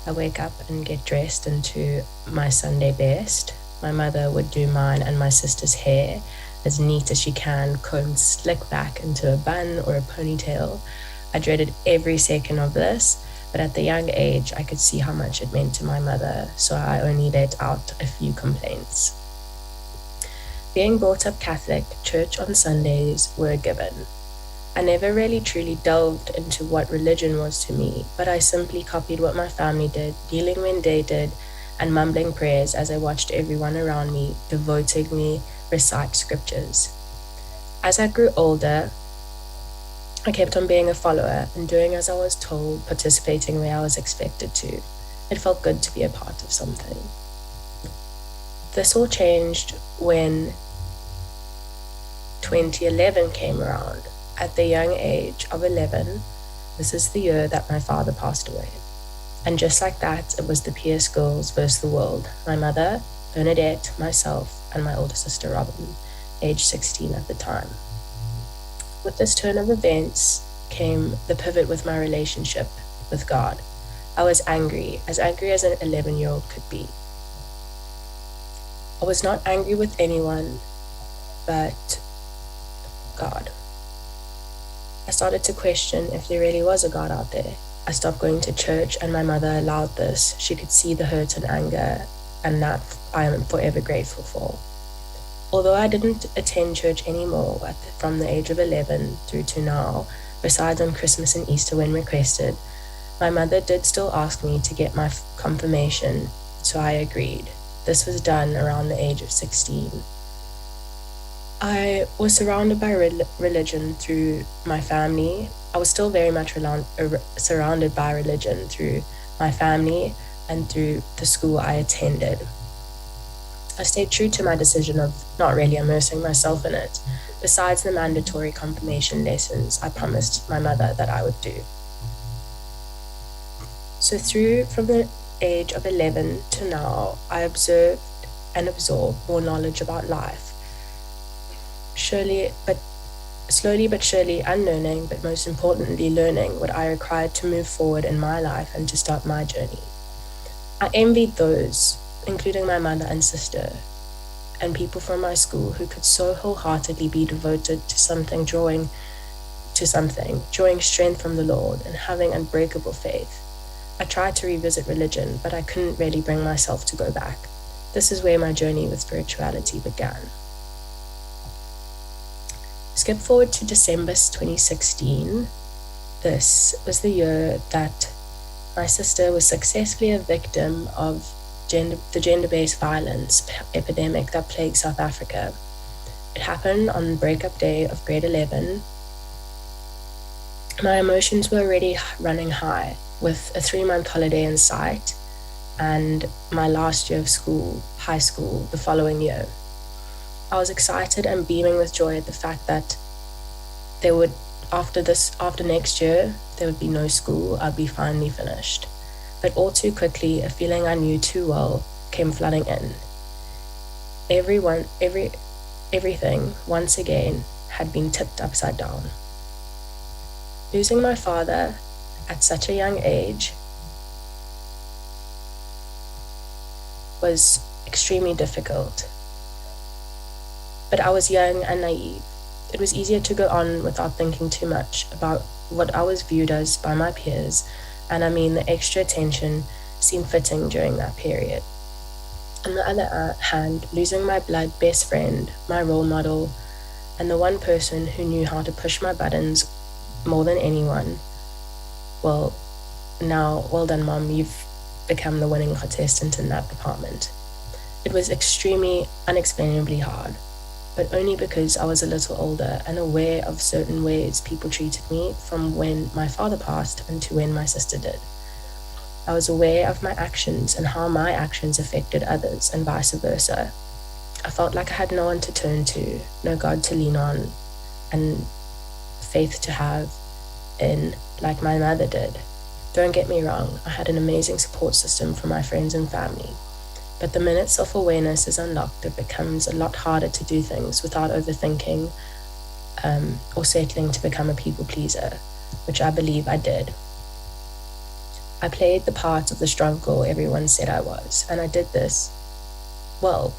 I wake up and get dressed into my Sunday best. My mother would do mine and my sister's hair as neat as she can, combed slick back into a bun or a ponytail. I dreaded every second of this, but at the young age, I could see how much it meant to my mother, so I only let out a few complaints. Being brought up Catholic, church on Sundays were a given. I never really truly delved into what religion was to me, but I simply copied what my family did, kneeling when they did, and mumbling prayers as I watched everyone around me devotedly recite scriptures. As I grew older, I kept on being a follower and doing as I was told, participating where I was expected to. It felt good to be a part of something. This all changed when 2011 came around. At the young age of 11, this is the year that my father passed away. And just like that, it was the Pierce girls versus the world. My mother, Bernadette, myself, and my older sister Robin, age 16 at the time. With this turn of events came the pivot with my relationship with God. I was angry as an 11-year-old could be. I was not angry with anyone but God. I started to question if there really was a God out there. I stopped going to church, and my mother allowed this. She could see the hurt and anger, and that I am forever grateful for. Although I didn't attend church anymore from the age of 11 through to now, besides on Christmas and Easter when requested, my mother did still ask me to get my confirmation, so I agreed. This was done around the age of 16. I was surrounded by religion through my family. I was still very much surrounded by religion through my family and through the school I attended. I stayed true to my decision of not really immersing myself in it, besides the mandatory confirmation lessons I promised my mother that I would do. So from the age of 11 to now, I observed and absorbed more knowledge about life. Slowly but surely unlearning, but most importantly learning what I required to move forward in my life and to start my journey. I envied those, including my mother and sister, and people from my school who could so wholeheartedly be devoted to something, drawing strength from the Lord and having unbreakable faith. I tried to revisit religion, but I couldn't really bring myself to go back. This is where my journey with spirituality began. Skip forward to December 2016. This was the year that my sister was successfully a victim of the gender-based violence epidemic that plagued South Africa. It happened on the breakup day of grade 11. My emotions were already running high, with a 3-month holiday in sight and my last year of school, high school, the following year. I was excited and beaming with joy at the fact that after next year, there would be no school. I'd be finally finished. But all too quickly, a feeling I knew too well came flooding in. everything, once again, had been tipped upside down. Losing my father at such a young age was extremely difficult. But I was young and naive. It was easier to go on without thinking too much about what I was viewed as by my peers, and I mean the extra attention seemed fitting during that period. On the other hand, losing my blood best friend, my role model, and the one person who knew how to push my buttons more than anyone, well done, Mom, you've become the winning contestant in that department. It was extremely, unexplainably hard, but only because I was a little older and aware of certain ways people treated me from when my father passed and to when my sister did. I was aware of my actions and how my actions affected others and vice versa. I felt like I had no one to turn to, no God to lean on, and faith to have in like my mother did. Don't get me wrong, I had an amazing support system from my friends and family. But the minute self-awareness is unlocked, it becomes a lot harder to do things without overthinking or settling to become a people pleaser, which I believe I did. I played the part of the strong girl everyone said I was, and I did this well,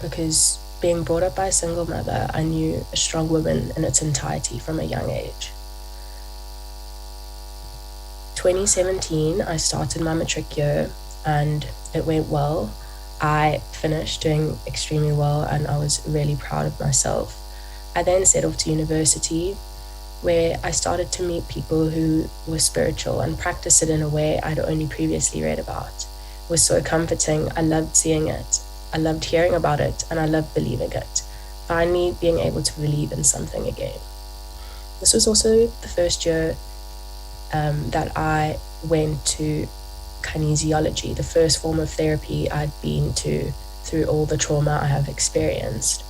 because being brought up by a single mother, I knew a strong woman in its entirety from a young age. 2017, I started my matric year, and it went well. I finished doing extremely well, and I was really proud of myself. I then set off to university, where I started to meet people who were spiritual and practice it in a way I'd only previously read about. It was so comforting. I loved seeing it. I loved hearing about it, and I loved believing it. Finally being able to believe in something again. This was also the first year that I went to kinesiology, the first form of therapy I'd been to through all the trauma I have experienced.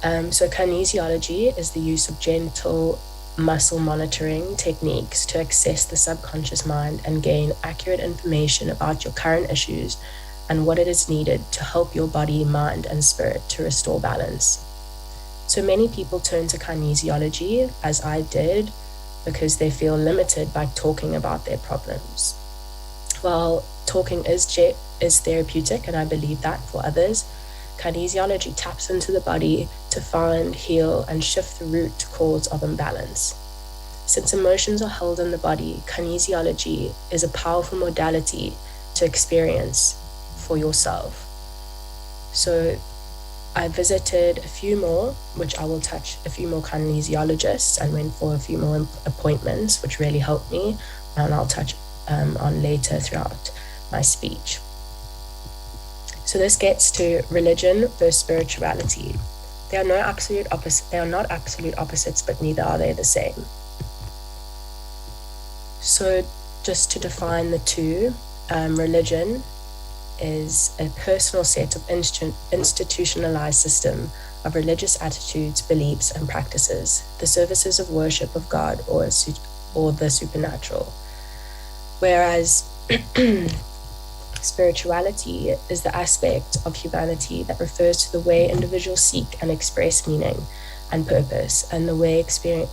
So kinesiology is the use of gentle muscle monitoring techniques to access the subconscious mind and gain accurate information about your current issues and what it is needed to help your body, mind, and spirit to restore balance. So many people turn to kinesiology, as I did, because they feel limited by talking about their problems. While talking is therapeutic, and I believe that for others, kinesiology taps into the body to find, heal, and shift the root cause of imbalance. Since emotions are held in the body, kinesiology is a powerful modality to experience for yourself. So I visited a few more, which I will touch, a few more kinesiologists, and went for a few more appointments, which really helped me, and I'll touch on later throughout my speech. So this gets to religion versus spirituality. They are not absolute opposites, but neither are they the same. So just to define the two, religion is a personal set of institutionalized system of religious attitudes, beliefs, and practices, the services of worship of God or the supernatural. Whereas spirituality is the aspect of humanity that refers to the way individuals seek and express meaning and purpose, and the way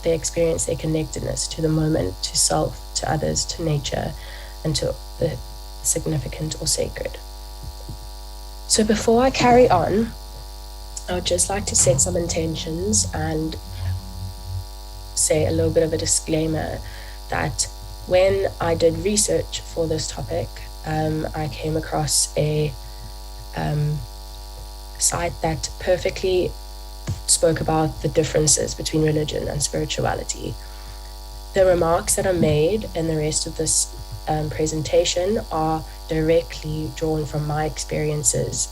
they experience their connectedness to the moment, to self, to others, to nature, and to the significant or sacred. So before I carry on, I would just like to set some intentions and say a little bit of a disclaimer that when I did research for this topic, I came across a site that perfectly spoke about the differences between religion and spirituality. The remarks that are made in the rest of this presentation are directly drawn from my experiences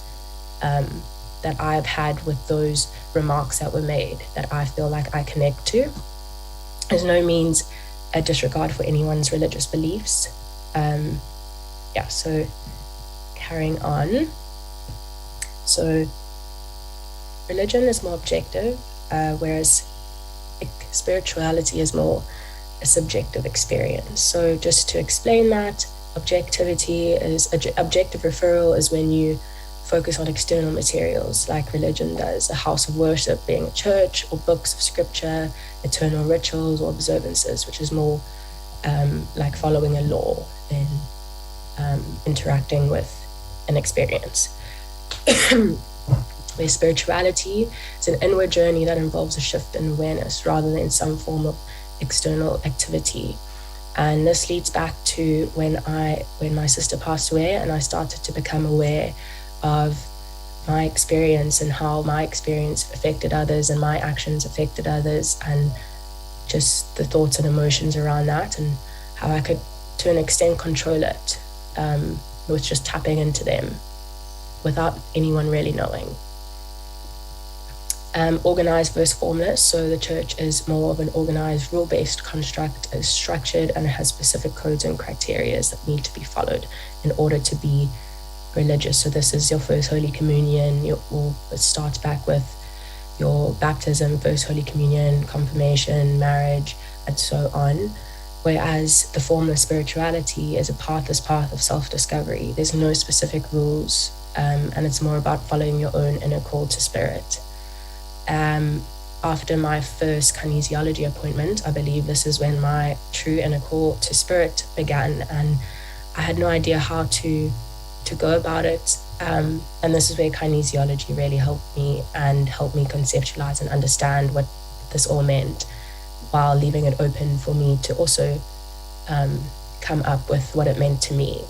that I've had with those remarks that were made that I feel like I connect to. There's no means a disregard for anyone's religious beliefs. So carrying on. So religion is more objective, whereas spirituality is more a subjective experience. So just to explain that, objective referral is when you focus on external materials like religion does, a house of worship being a church, or books of scripture, eternal rituals or observances, which is more like following a law and interacting with an experience. Where spirituality is an inward journey that involves a shift in awareness rather than some form of external activity. And this leads back to when my sister passed away and I started to become aware of my experience and how my experience affected others and my actions affected others, and just the thoughts and emotions around that, and how I could to an extent control it with just tapping into them without anyone really knowing. Organized versus formless. So the church is more of an organized, rule-based construct, is structured and has specific codes and criteria that need to be followed in order to be religious. So this is your first Holy Communion, it starts back with your baptism, first Holy Communion, confirmation, marriage, and so on. Whereas the formless spirituality is a pathless path of self-discovery. There's no specific rules, and it's more about following your own inner call to spirit. After my first kinesiology appointment, I believe this is when my true inner call to spirit began, and I had no idea how to go about it. And this is where kinesiology really helped me conceptualize and understand what this all meant, while leaving it open for me to also come up with what it meant to me.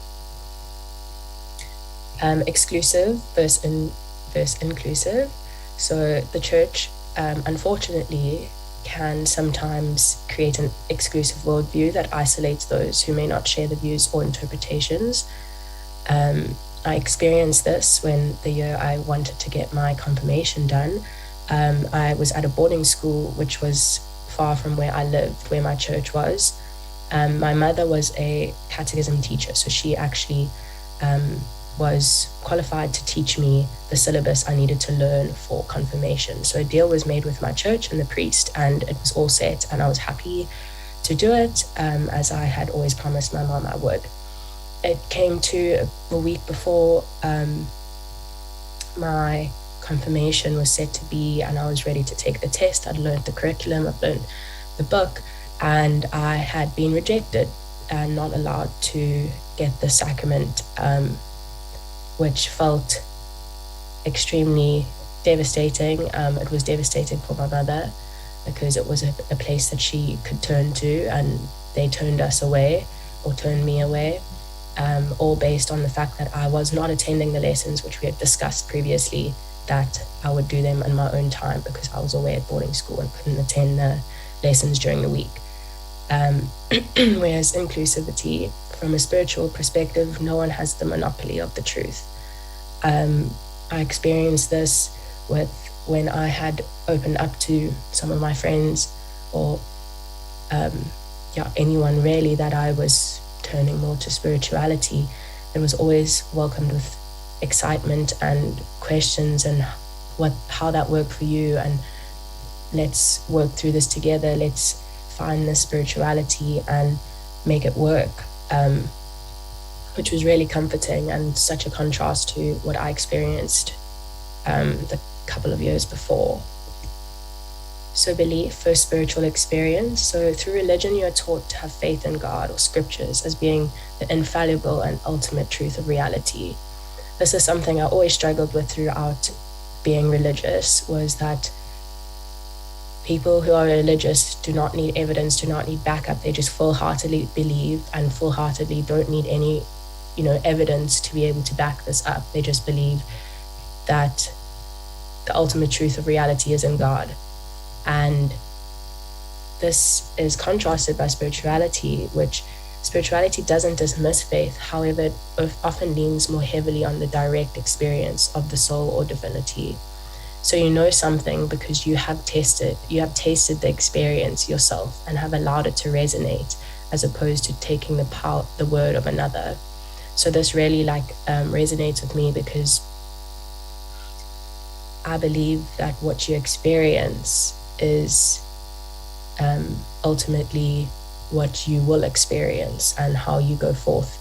Exclusive versus inclusive. So the church, unfortunately, can sometimes create an exclusive worldview that isolates those who may not share the views or interpretations. I experienced this when the year I wanted to get my confirmation done. I was at a boarding school which was far from where I lived, where my church was. My mother was a catechism teacher, so she actually was qualified to teach me the syllabus I needed to learn for confirmation. So a deal was made with my church and the priest, and it was all set, and I was happy to do it, as I had always promised my mom I would. It came to a week before my confirmation was set to be, and I was ready to take the test. I'd learned the curriculum, I'd learned the book, and I had been rejected and not allowed to get the sacrament, which felt extremely devastating. It was devastating for my mother because it was a place that she could turn to, and they turned us away, or turned me away, all based on the fact that I was not attending the lessons which we had discussed previously, that I would do them in my own time because I was away at boarding school and couldn't attend the lessons during the week. Whereas inclusivity, from a spiritual perspective, no one has the monopoly of the truth. I experienced this when I had opened up to some of my friends, or anyone really, that I was turning more to spirituality. It was always welcomed with excitement and questions, and how that worked for you, and let's work through this together, let's find this spirituality and make it work, which was really comforting and such a contrast to what I experienced the couple of years before. So belief for spiritual experience. So through religion, you are taught to have faith in God or scriptures as being the infallible and ultimate truth of reality. This is something I always struggled with throughout being religious, was that people who are religious do not need evidence, do not need backup. They just full-heartedly believe and full-heartedly don't need any, evidence to be able to back this up. They just believe that the ultimate truth of reality is in God. And this is contrasted by spirituality, which spirituality doesn't dismiss faith. However, it often leans more heavily on the direct experience of the soul or divinity. So you know something because you have tasted the experience yourself and have allowed it to resonate, as opposed to taking the word of another. So this really resonates with me, because I believe that what you experience is ultimately what you will experience, and how you go forth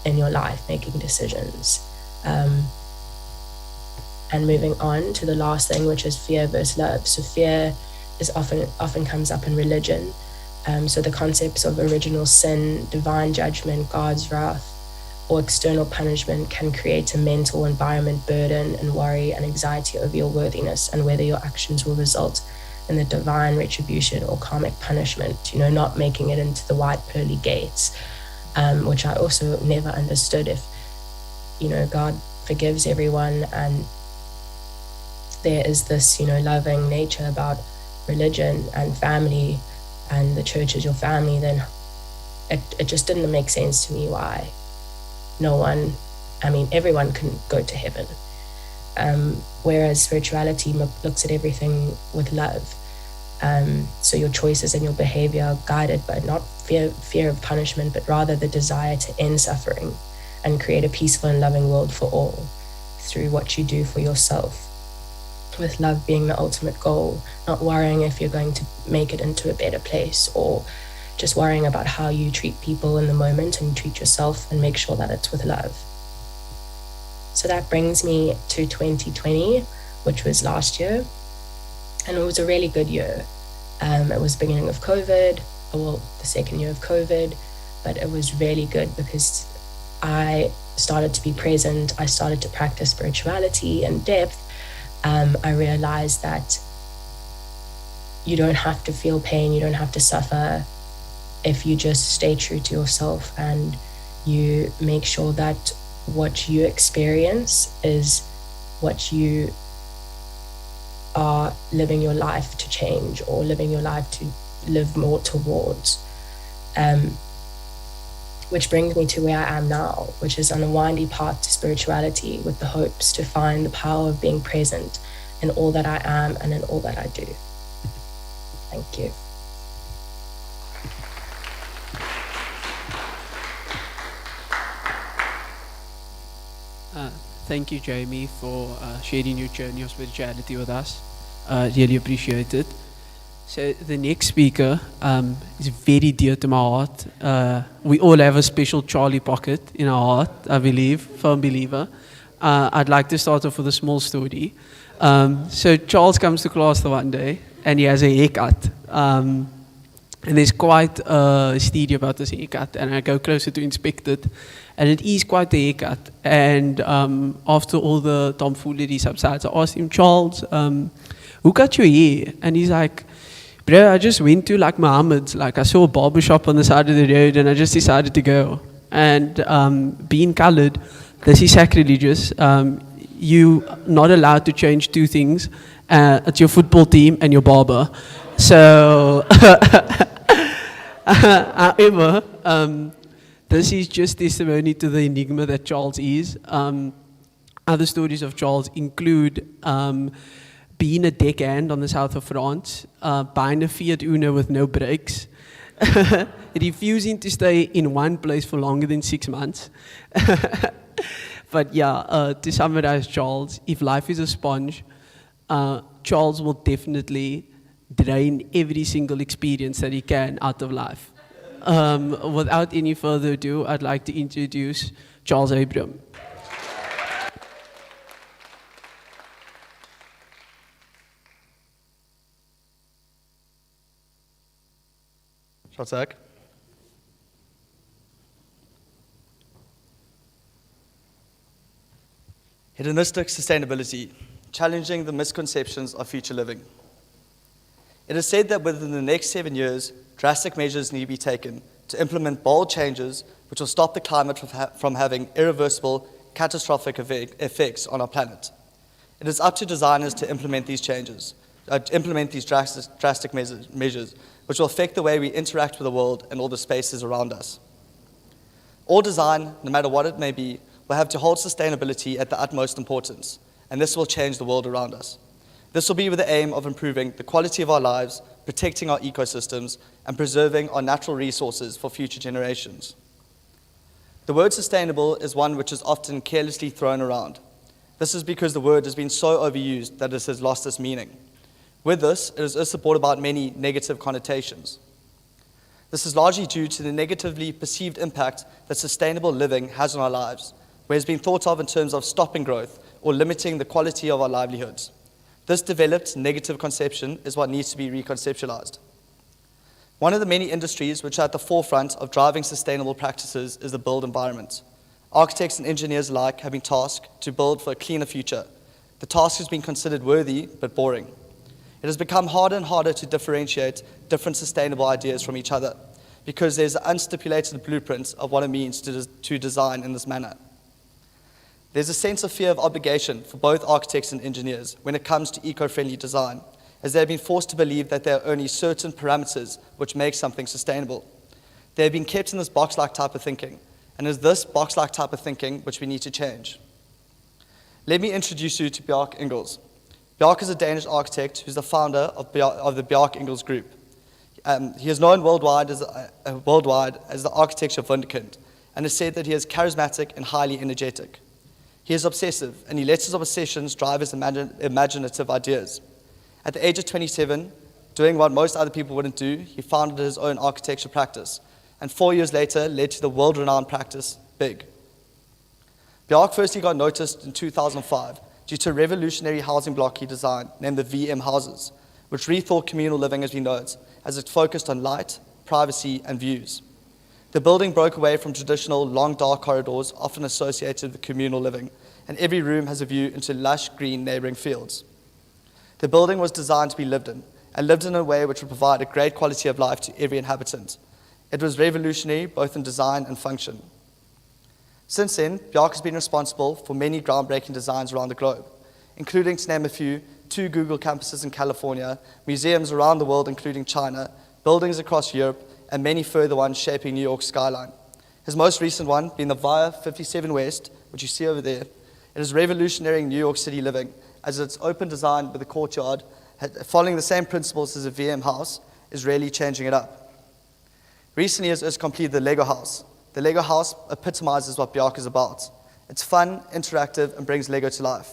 in your life making decisions. and moving on to the last thing, which is fear versus love. So fear is often comes up in religion. So the concepts of original sin, divine judgment, God's wrath, or external punishment can create a mental environment burden and worry and anxiety over your worthiness and whether your actions will result in the divine retribution or karmic punishment, not making it into the white pearly gates, which I also never understood. If, God forgives everyone and there is this, loving nature about religion and family and the church is your family, then it just didn't make sense to me why everyone can go to heaven. Whereas spirituality looks at everything with love. So your choices and your behavior are guided by not fear of punishment, but rather the desire to end suffering and create a peaceful and loving world for all through what you do for yourself, with love being the ultimate goal, not worrying if you're going to make it into a better place or just worrying about how you treat people in the moment and treat yourself and make sure that it's with love. So that brings me to 2020, which was last year, and it was a really good year. It was the beginning of COVID, the second year of COVID, but it was really good because I started to be present. I started to practice spirituality in depth. I realized that you don't have to feel pain, you don't have to suffer if you just stay true to yourself and you make sure that what you experience is what you are living your life to change or living your life to live more towards. Which brings me to where I am now, which is on a windy path to spirituality with the hopes to find the power of being present in all that I am and in all that I do. Thank you. Thank you, Jamie, for sharing your journey of spirituality with us. Really appreciate it. So the next speaker is very dear to my heart. We all have a special Charlie pocket in our heart, I believe, firm believer. I'd like to start off with a small story. So Charles comes to class the one day and he has a haircut. And there's quite a hysteria about this haircut, and I go closer to inspect it, and it is quite a haircut. And after all the tomfoolery subsides, I asked him, Charles, who cut your hair? And he's like, bro, I just went to like Muhammad's, like I saw a barbershop on the side of the road and I just decided to go. And being colored, this is sacrilegious. You're not allowed to change two things. It's your football team and your barber. So, however, this is just testimony to the enigma that Charles is. Other stories of Charles include being a deckhand on the south of France, buying a Fiat Uno with no brakes, refusing to stay in one place for longer than 6 months. But yeah, to summarize Charles, if life is a sponge, Charles will definitely drain every single experience that he can out of life. Without any further ado, I'd like to introduce Charles Abram. Shotsack. Hedonistic sustainability, challenging the misconceptions of future living. It is said that within the next 7 years, drastic measures need to be taken to implement bold changes which will stop the climate from having irreversible, catastrophic effects on our planet. It is up to designers to implement these changes, drastic measures, which will affect the way we interact with the world and all the spaces around us. All design, no matter what it may be, will have to hold sustainability at the utmost importance, and this will change the world around us. This will be with the aim of improving the quality of our lives, protecting our ecosystems, and preserving our natural resources for future generations. The word sustainable is one which is often carelessly thrown around. This is because the word has been so overused that it has lost its meaning. With this, it is also brought about many negative connotations. This is largely due to the negatively perceived impact that sustainable living has on our lives, where it's been thought of in terms of stopping growth or limiting the quality of our livelihoods. This developed negative conception is what needs to be reconceptualized. One of the many industries which are at the forefront of driving sustainable practices is the built environment. Architects and engineers alike have been tasked to build for a cleaner future. The task has been considered worthy but boring. It has become harder and harder to differentiate different sustainable ideas from each other because there's an unstipulated blueprint of what it means to design in this manner. There's a sense of fear of obligation for both architects and engineers when it comes to eco-friendly design, as they've been forced to believe that there are only certain parameters which make something sustainable. They've been kept in this box-like type of thinking, and it's this box-like type of thinking which we need to change. Let me introduce you to Bjarke Ingels. Bjarke is a Danish architect who's the founder of the Bjarke Ingels Group. He is known worldwide as the architecture wunderkind, and is said that he is charismatic and highly energetic. He is obsessive, and he lets his obsessions drive his imaginative ideas. At the age of 27, doing what most other people wouldn't do, he founded his own architecture practice, and 4 years later led to the world-renowned practice, BIG. Bjarke firstly got noticed in 2005 due to a revolutionary housing block he designed named the VM Houses, which rethought communal living as we know it, as it focused on light, privacy, and views. The building broke away from traditional long dark corridors often associated with communal living, and every room has a view into lush green neighboring fields. The building was designed to be lived in, and lived in a way which would provide a great quality of life to every inhabitant. It was revolutionary both in design and function. Since then, Bjarke has been responsible for many groundbreaking designs around the globe, including, to name a few, 2 Google campuses in California, museums around the world including China, buildings across Europe, and many further ones shaping New York's skyline. His most recent one being the Via 57 West, which you see over there. It is revolutionary New York City living, as its open design with a courtyard, following the same principles as a VM house, is really changing it up. Recently, he has completed the Lego House. The Lego House epitomizes what Bjarke is about. It's fun, interactive, and brings Lego to life,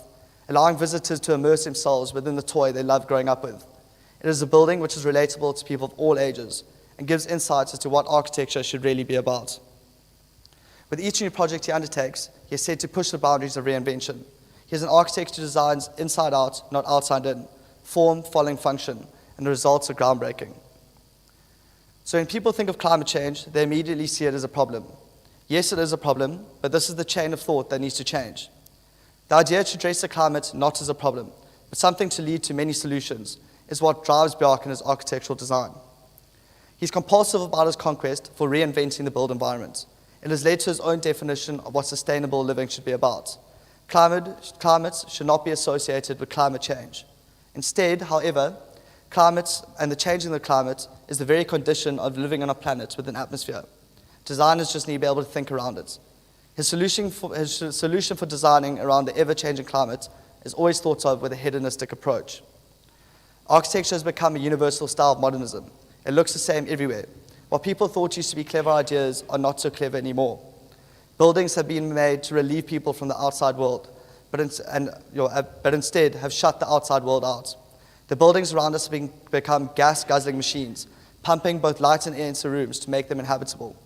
allowing visitors to immerse themselves within the toy they love growing up with. It is a building which is relatable to people of all ages and gives insights as to what architecture should really be about. With each new project he undertakes, he is said to push the boundaries of reinvention. He is an architect who designs inside out, not outside in, form following function, and the results are groundbreaking. So when people think of climate change, they immediately see it as a problem. Yes, it is a problem, but this is the chain of thought that needs to change. The idea to address the climate not as a problem, but something to lead to many solutions, is what drives Bjarke in his architectural design. He's compulsive about his conquest for reinventing the built environment. It has led to his own definition of what sustainable living should be about. Climate should not be associated with climate change. Instead, however, climate and the change in the climate is the very condition of living on a planet with an atmosphere. Designers just need to be able to think around it. His solution for designing around the ever-changing climate is always thought of with a hedonistic approach. Architecture has become a universal style of modernism. It looks the same everywhere. What people thought used to be clever ideas are not so clever anymore. Buildings have been made to relieve people from the outside world, but instead have shut the outside world out. The buildings around us have become gas-guzzling machines, pumping both light and air into rooms to make them inhabitable.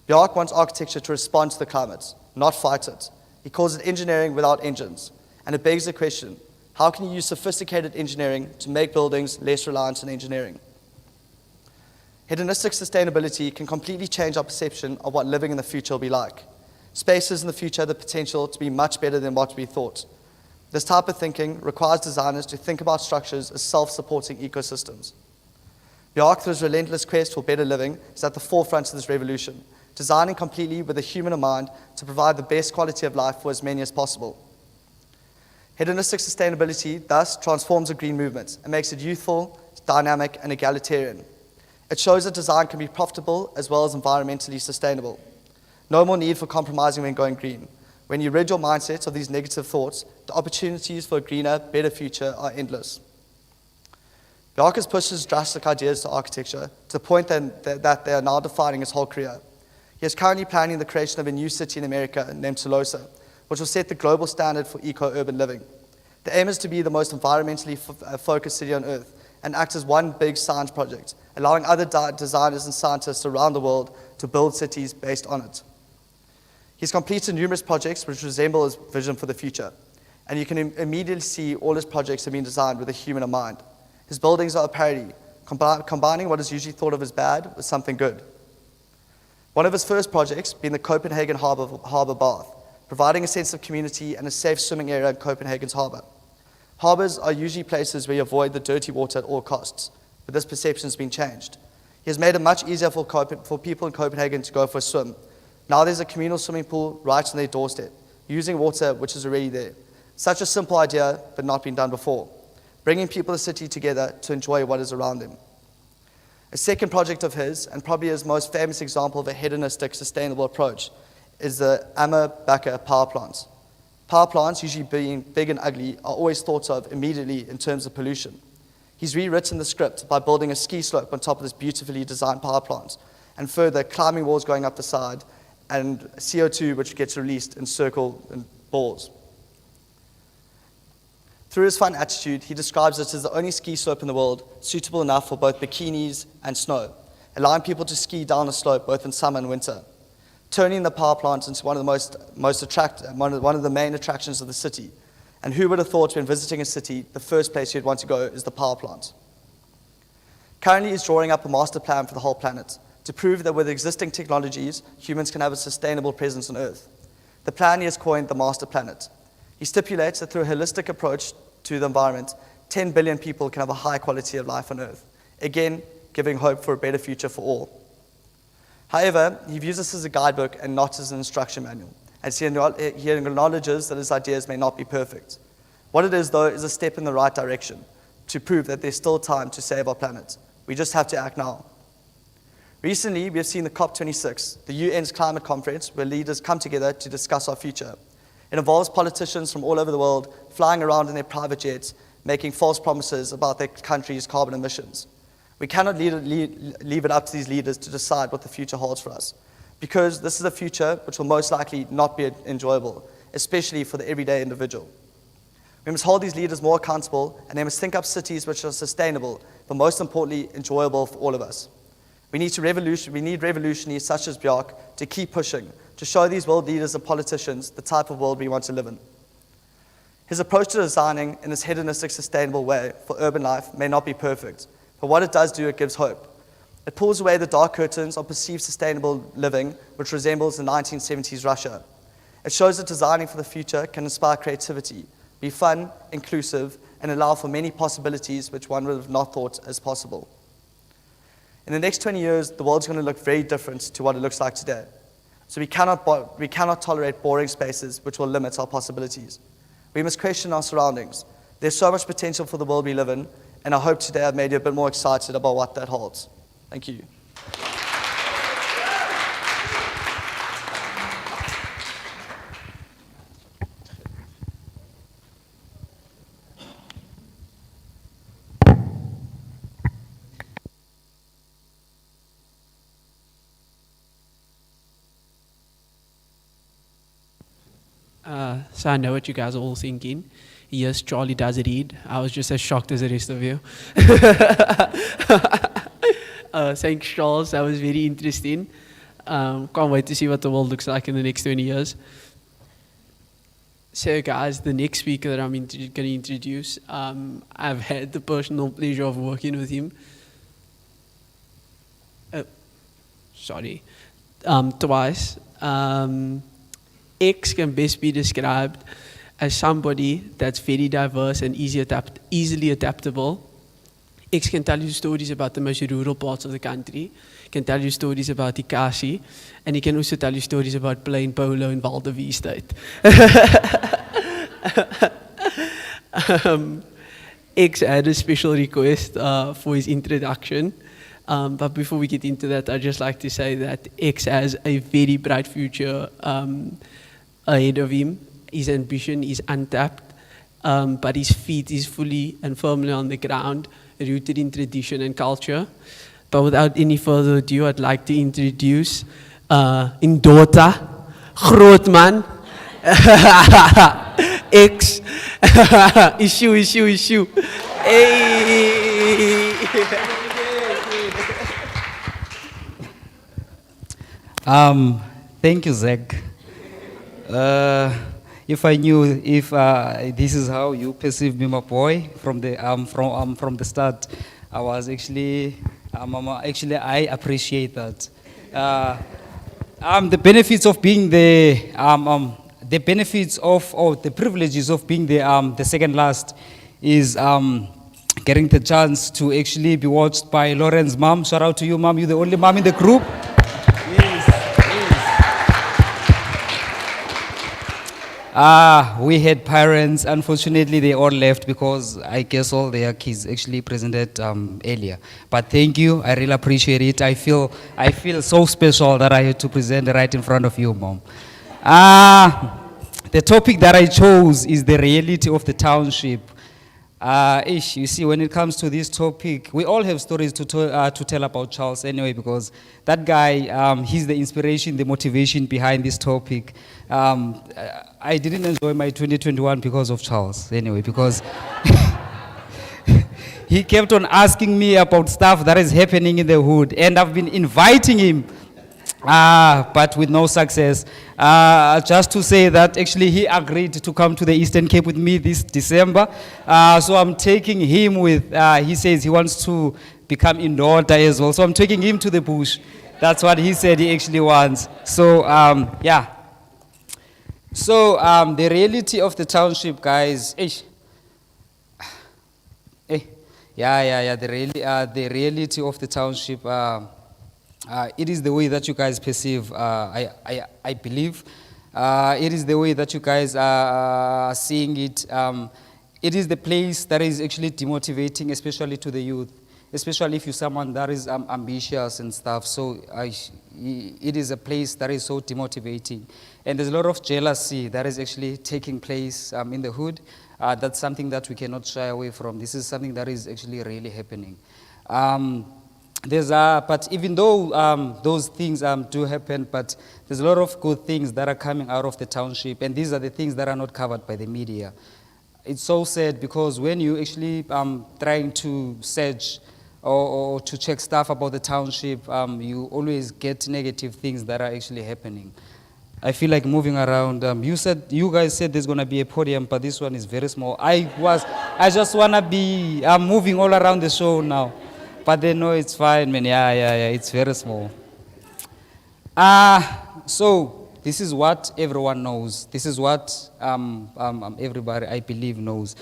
Bjarke wants architecture to respond to the climate, not fight it. He calls it engineering without engines, and it begs the question, how can you use sophisticated engineering to make buildings less reliant on engineering? Hedonistic sustainability can completely change our perception of what living in the future will be like. Spaces in the future have the potential to be much better than what we thought. This type of thinking requires designers to think about structures as self-supporting ecosystems. Bjarke, through his relentless quest for better living, is at the forefront of this revolution, designing completely with a human in mind to provide the best quality of life for as many as possible. Hedonistic sustainability thus transforms the green movement and makes it youthful, dynamic, and egalitarian. It shows that design can be profitable as well as environmentally sustainable. No more need for compromising when going green. When you rid your mindset of these negative thoughts, the opportunities for a greener, better future are endless. Bjarke has pushed his drastic ideas to architecture to the point that they are now defining his whole career. He is currently planning the creation of a new city in America named Tolosa, which will set the global standard for eco-urban living. The aim is to be the most environmentally focused city on Earth and act as one big science project, allowing other designers and scientists around the world to build cities based on it. He's completed numerous projects which resemble his vision for the future. And you can immediately see all his projects have been designed with a human in mind. His buildings are a parody, combining what is usually thought of as bad with something good. One of his first projects being the Copenhagen Harbour Bath, providing a sense of community and a safe swimming area in Copenhagen's harbour. Harbours are usually places where you avoid the dirty water at all costs, but this perception has been changed. He has made it much easier for people in Copenhagen to go for a swim. Now there's a communal swimming pool right on their doorstep, using water which is already there. Such a simple idea, but not been done before, bringing people in the city together to enjoy what is around them. A second project of his, and probably his most famous example of a hedonistic, sustainable approach, is the Ammer Bakker power plants. Power plants, usually being big and ugly, are always thought of immediately in terms of pollution. He's rewritten the script by building a ski slope on top of this beautifully designed power plant, and further climbing walls going up the side, and CO2 which gets released in circle and balls. Through his fun attitude, he describes it as the only ski slope in the world suitable enough for both bikinis and snow, allowing people to ski down the slope both in summer and winter, turning the power plant into one of the main attractions of the city. And who would have thought when visiting a city, the first place you'd want to go is the power plant? Currently, he's drawing up a master plan for the whole planet to prove that with existing technologies, humans can have a sustainable presence on Earth. The plan he has coined the Master Planet. He stipulates that through a holistic approach to the environment, 10 billion people can have a high quality of life on Earth, again, giving hope for a better future for all. However, he views this as a guidebook and not as an instruction manual, as he acknowledges that his ideas may not be perfect. What it is, though, is a step in the right direction to prove that there's still time to save our planet. We just have to act now. Recently, we have seen the COP26, the UN's climate conference, where leaders come together to discuss our future. It involves politicians from all over the world flying around in their private jets, making false promises about their country's carbon emissions. We cannot leave it up to these leaders to decide what the future holds for us, because this is a future which will most likely not be enjoyable, especially for the everyday individual. We must hold these leaders more accountable, and they must think up cities which are sustainable, but most importantly, enjoyable for all of us. We need revolutionaries such as Bjarke to keep pushing, to show these world leaders and politicians the type of world we want to live in. His approach to designing in this hedonistic, sustainable way for urban life may not be perfect, but what it does do, it gives hope. It pulls away the dark curtains of perceived sustainable living, which resembles the 1970s Russia. It shows that designing for the future can inspire creativity, be fun, inclusive, and allow for many possibilities which one would have not thought as possible. In the next 20 years, the world's going to look very different to what it looks like today. So we cannot tolerate boring spaces which will limit our possibilities. We must question our surroundings. There's so much potential for the world we live in, and I hope today I've made you a bit more excited about what that holds. Thank you. So I know what you guys are all thinking. Yes, Charlie does read. I was just as shocked as the rest of you. Thanks, Charles. That was very interesting. Can't wait to see what the world looks like in the next 20 years. So, guys, the next speaker that I'm going to introduce, I've had the personal pleasure of working with him. Twice. X can best be described as somebody that's very diverse and easily adaptable. X can tell you stories about the most rural parts of the country, can tell you stories about Ikasi, and he can also tell you stories about playing polo in Valdevi State. X had a special request for his introduction. But before we get into that, I'd just like to say that X has a very bright future ahead of him. His ambition is untapped, but his feet is fully and firmly on the ground, rooted in tradition and culture. But without any further ado, I'd like to introduce Indota Grootman X issue. Hey. Thank you, Zach. if I knew if this is how you perceive me, my boy, from the start, I was actually I appreciate that. The benefits of being the benefits of or the privileges of being the second last is getting the chance to actually be watched by Lauren's mom. Shout out to you, mom. You're the only mom in the group. We had parents. Unfortunately, they all left because I guess all their kids actually presented earlier. But thank you. I really appreciate it. I feel so special that I had to present right in front of you, mom. The topic that I chose is the reality of the township. You see, when it comes to this topic, we all have stories to tell about Charles anyway, because that guy, he's the inspiration, the motivation behind this topic. I didn't enjoy my 2021 because of Charles anyway, because he kept on asking me about stuff that is happening in the hood, and I've been inviting him, but with no success. Just to say that actually he agreed to come to the Eastern Cape with me this December. So I'm taking him with, he says he wants to become indoor as well. So I'm taking him to the bush. That's what he said he actually wants. So, yeah. So the reality of the township, guys, the reality of the township, it is the way that you guys perceive, I believe. It is the way that you guys are seeing it. It is the place that is actually demotivating, especially to the youth, especially if you're someone that is ambitious and stuff. So it is a place that is so demotivating. And there's a lot of jealousy that is actually taking place in the hood. That's something that we cannot shy away from. This is something that is actually really happening. But even though those things do happen, but there's a lot of good things that are coming out of the township, and these are the things that are not covered by the media. It's so sad because when you actually trying to search or to check stuff about the township, you always get negative things that are actually happening. I feel like moving around. You guys said there's gonna be a podium, but this one is very small. I just wanna be moving all around the show now. But they know it's fine, man. Yeah, it's very small. So this is what everyone knows. This is what everybody, I believe, knows.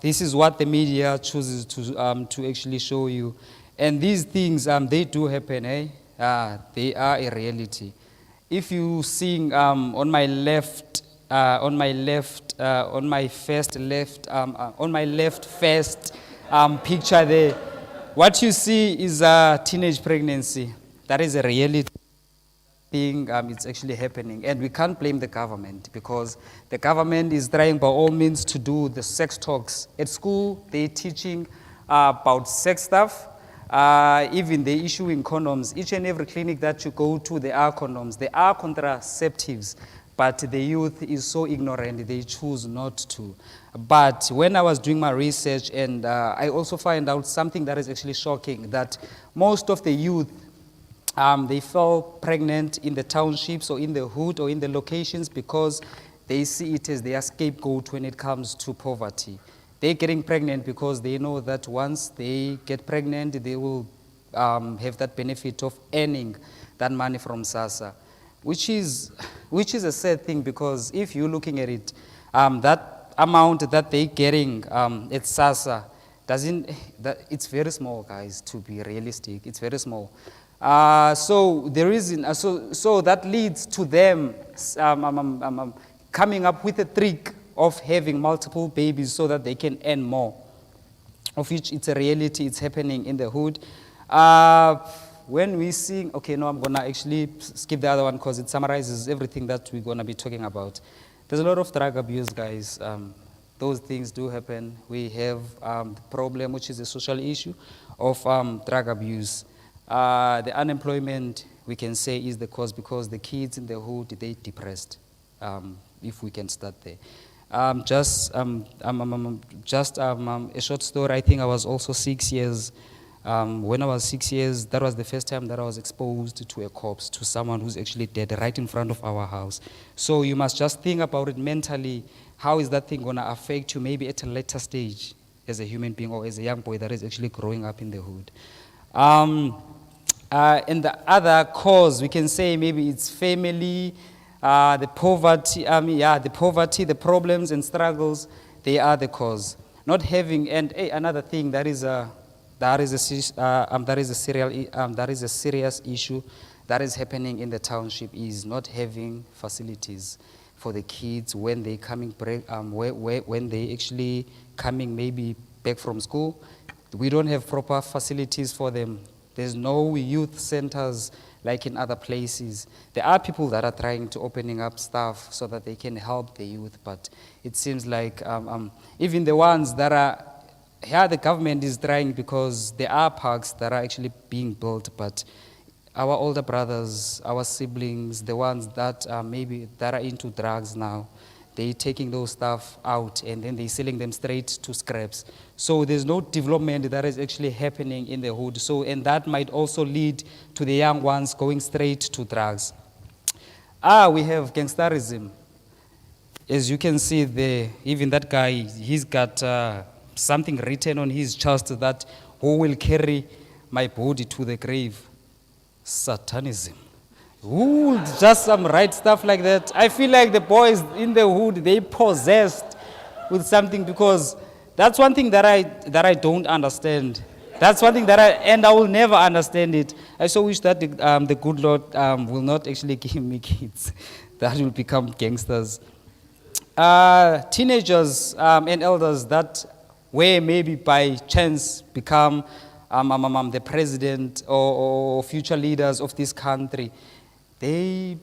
This is what the media chooses to actually show you. And these things, they do happen, eh? They are a reality. If you see on my left first picture there, what you see is a teenage pregnancy. That is a reality thing. It's actually happening, and we can't blame the government because the government is trying by all means to do the sex talks at school. They're teaching about sex stuff. Even they're issuing condoms. Each and every clinic that you go to, there are condoms. There are contraceptives, but the youth is so ignorant, they choose not to. But when I was doing my research, and I also find out something that is actually shocking, that most of the youth, they fall pregnant in the townships or in the hood or in the locations because they see it as their scapegoat when it comes to poverty. They're getting pregnant because they know that once they get pregnant, they will have that benefit of earning that money from SASSA, which is a sad thing because if you're looking at it, that amount that they're getting at SASSA it's very small, guys, to be realistic. It's very small. So the reason, so that leads to them coming up with a trick of having multiple babies so that they can earn more, of which it's a reality. It's happening in the hood. When we see, okay, no, I'm gonna actually skip the other one because it summarizes everything that we're gonna be talking about. There's a lot of drug abuse, guys. Those things do happen. We have the problem, which is a social issue of drug abuse. The unemployment, we can say, is the cause because the kids in the hood, they're depressed, if we can start there. Just a short story. I think I was also 6 years When I was 6 years, that was the first time that I was exposed to a corpse, to someone who's actually dead right in front of our house. So you must just think about it mentally. How is that thing gonna affect you maybe at a later stage as a human being or as a young boy that is actually growing up in the hood? And the other cause, we can say maybe it's family, the poverty, the poverty, the problems and struggles, they are the cause. Not having, and another thing that is a serious issue that is happening in the township is not having facilities for the kids when they coming break, when they actually coming maybe back from school. We don't have proper facilities for them. There's no youth centers like in other places. There are people that are trying to opening up stuff so that they can help the youth, but it seems like even the ones that are, here the government is trying because there are parks that are actually being built, but our older brothers, our siblings, the ones that maybe that are into drugs now, they're taking those stuff out and then they're selling them straight to scraps. So there's no development that is actually happening in the hood. So, and that might also lead to the young ones going straight to drugs. We have gangsterism. As you can see there, even that guy, he's got something written on his chest that, who will carry my body to the grave? Satanism. Who will just write stuff like that? I feel like the boys in the hood, they possessed with something, because that's one thing that I don't understand. That's one thing that I will never understand it. I so wish that the good Lord will not actually give me kids that will become gangsters. Teenagers and elders that were maybe by chance become the president or future leaders of this country, they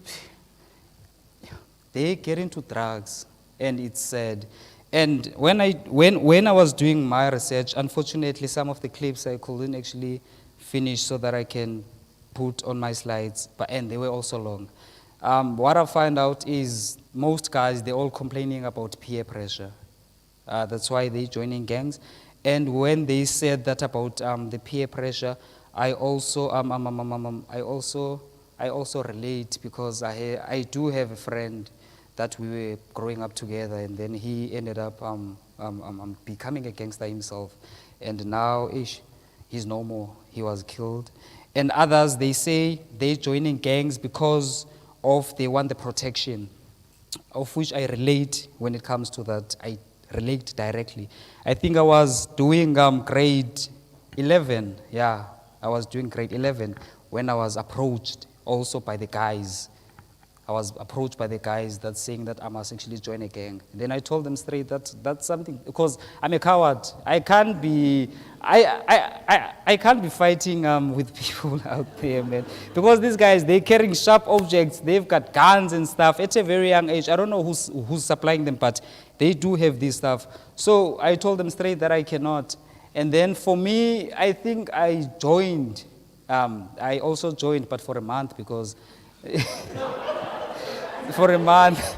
get into drugs, and it's sad. And when I was doing my research, unfortunately, some of the clips I couldn't actually finish so that I can put on my slides, and they were also long. What I find out is most guys, they're all complaining about peer pressure. That's why they're joining gangs. And when they said that about the peer pressure, I also relate, because I do have a friend that we were growing up together, and then he ended up becoming a gangster himself, and now he's no more. He was killed. And others, they say they're joining gangs because they want the protection, of which I relate when it comes to that. I relate directly. I think I was doing grade 11. Yeah, I was doing grade 11 when I was approached also by the guys. I was approached by the guys that saying that I must actually join a gang. And then I told them straight that that's something, because I'm a coward. I can't be fighting with people out there, man. Because these guys, they're carrying sharp objects, they've got guns and stuff at a very young age. I don't know who's supplying them, but they do have this stuff. So I told them straight that I cannot. And then for me, I think I joined. I also joined, but for a month, because for a month.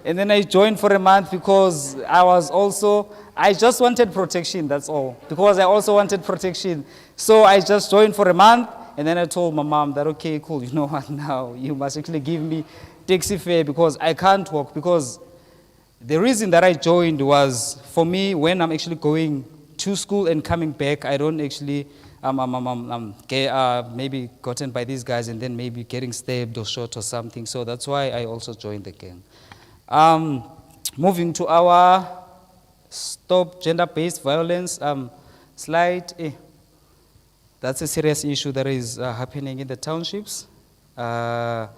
And then I joined for a month because I just wanted protection, that's all. Because I also wanted protection. So I just joined for a month, and then I told my mom that, okay, cool, you know what, now you must actually give me taxi fare because I can't walk. Because the reason that I joined was, for me, when I'm actually going to school and coming back, I don't actually get maybe gotten by these guys and then maybe getting stabbed or shot or something. So that's why I also joined the gang. Moving to our Stop Gender-Based Violence slide. That's a serious issue that is happening in the townships. I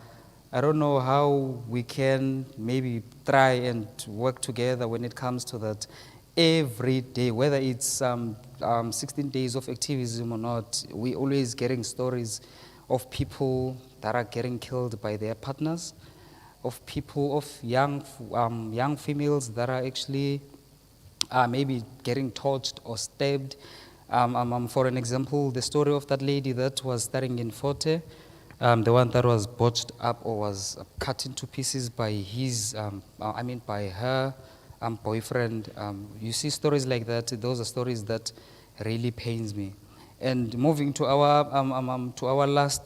don't know how we can maybe try and work together when it comes to that. Every day, whether it's 16 days of activism or not, we always getting stories of people that are getting killed by their partners, of people, of young females that are actually maybe getting tortured or stabbed. For an example, the story of that lady that was studying in Forte, the one that was botched up or was cut into pieces by by her boyfriend. You see stories like that, those are stories that really pains me. And moving to our last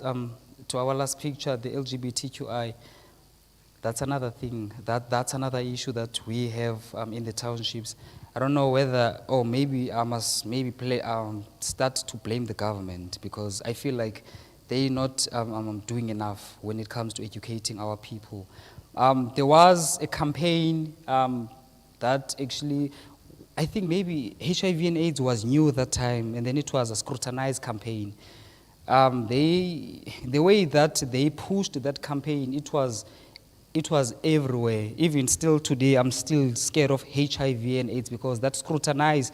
picture, the LGBTQI. That's another thing. That's another issue that we have in the townships. I don't know whether, or maybe I must start to blame the government, because I feel like they're not doing enough when it comes to educating our people. There was a campaign that actually, I think maybe HIV and AIDS was new at that time, and then it was a scrutinized campaign. The way that they pushed that campaign, it was everywhere. Even still today, I'm still scared of HIV and AIDS, because that scrutinized,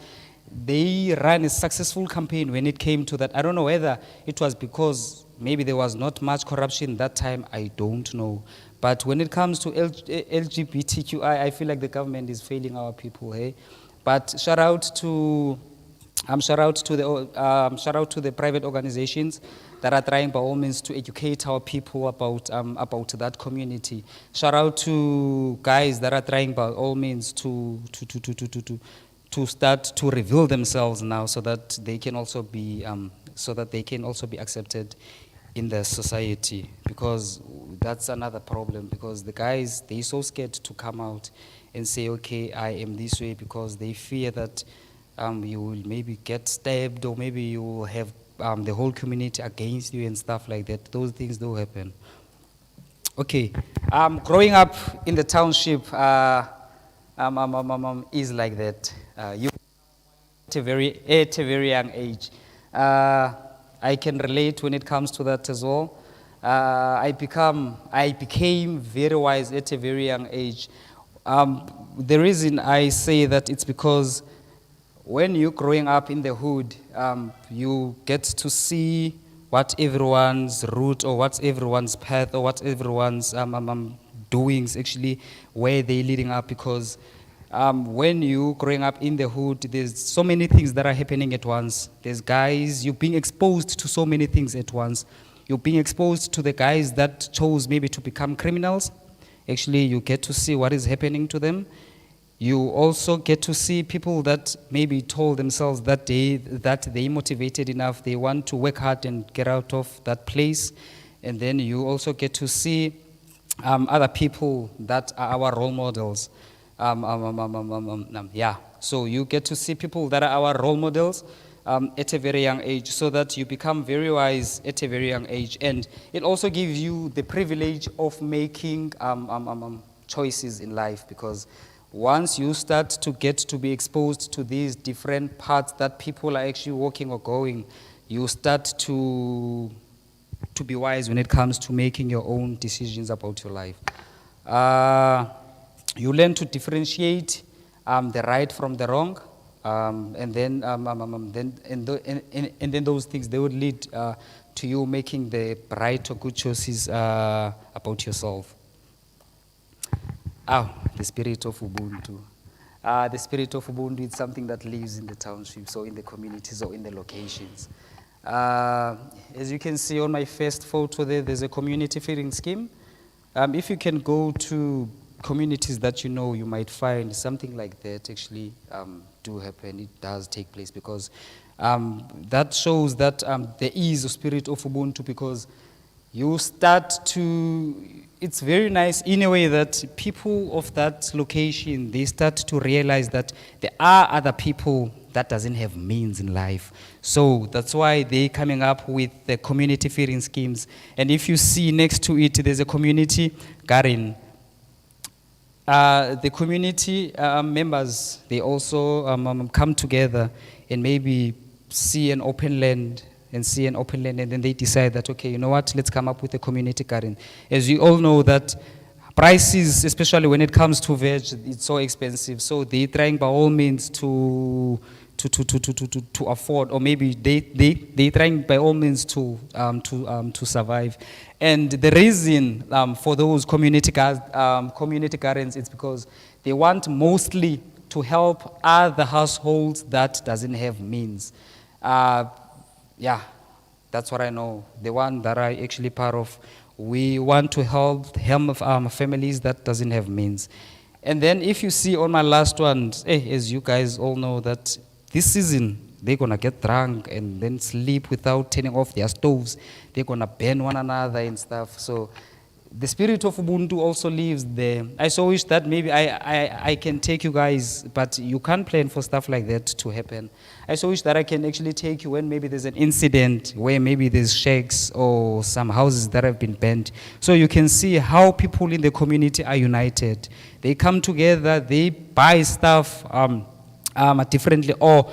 they ran a successful campaign when it came to that. I don't know whether it was because maybe there was not much corruption that time, I don't know. But when it comes to LGBTQI, I feel like the government is failing our people, hey? But shout out to the private organizations that are trying by all means to educate our people about that community. Shout out to guys that are trying by all means to start to reveal themselves now, so that they can also be accepted in the society, because that's another problem, because the guys, they're so scared to come out and say, okay, I am this way, because they fear that you will maybe get stabbed, or maybe you will have the whole community against you and stuff like that. Those things do happen. Okay, growing up in the township is like that. You at a very young age. I can relate when it comes to that as well. I became very wise at a very young age. The reason I say that, it's because when you're growing up in the hood, you get to see what everyone's route, or what's everyone's path, or what everyone's doings actually, where they're leading up, because when you growing up in the hood, there's so many things that are happening at once. There's guys, you're being exposed to so many things at once. You're being exposed to the guys that chose maybe to become criminals. Actually, you get to see what is happening to them. You also get to see people that maybe told themselves that they motivated enough, they want to work hard and get out of that place. And then you also get to see other people that are our role models. So you get to see people that are our role models at a very young age, so that you become very wise at a very young age. And it also gives you the privilege of making choices in life, because once you start to get to be exposed to these different paths that people are actually walking or going, you start to be wise when it comes to making your own decisions about your life. You learn to differentiate the right from the wrong, and then those things, they would lead to you making the right or good choices about yourself. The spirit of Ubuntu. The spirit of Ubuntu is something that lives in the townships, or in the communities, or in the locations. As you can see on my first photo there's a community feeding scheme. If you can go to communities that you know, you might find something like that actually do happen. It does take place, because that shows that there is a spirit of Ubuntu, because you start to, it's very nice in a way that people of that location, they start to realize that there are other people that doesn't have means in life. So that's why they're coming up with the community feeding schemes. And if you see next to it, there's a community garden. The community members, they also come together and maybe see an open land, and then they decide that, okay, you know what, let's come up with a community garden. As you all know that prices, especially when it comes to veg, it's so expensive. So they're trying by all means to afford, or maybe they're trying by all means to survive. And the reason for those community gardens is because they want mostly to help other households that doesn't have means. That's what I know. The one that I actually part of, we want to help families that doesn't have means. And then if you see on my last one, as you guys all know, that this season they're gonna get drunk and then sleep without turning off their stoves. They're gonna burn one another and stuff. So the spirit of Ubuntu also lives there. I so wish that maybe I can take you guys, but you can't plan for stuff like that to happen. I so wish that I can actually take you when maybe there's an incident where maybe there's shacks or some houses that have been burnt. So you can see how people in the community are united. They come together, they buy stuff differently, or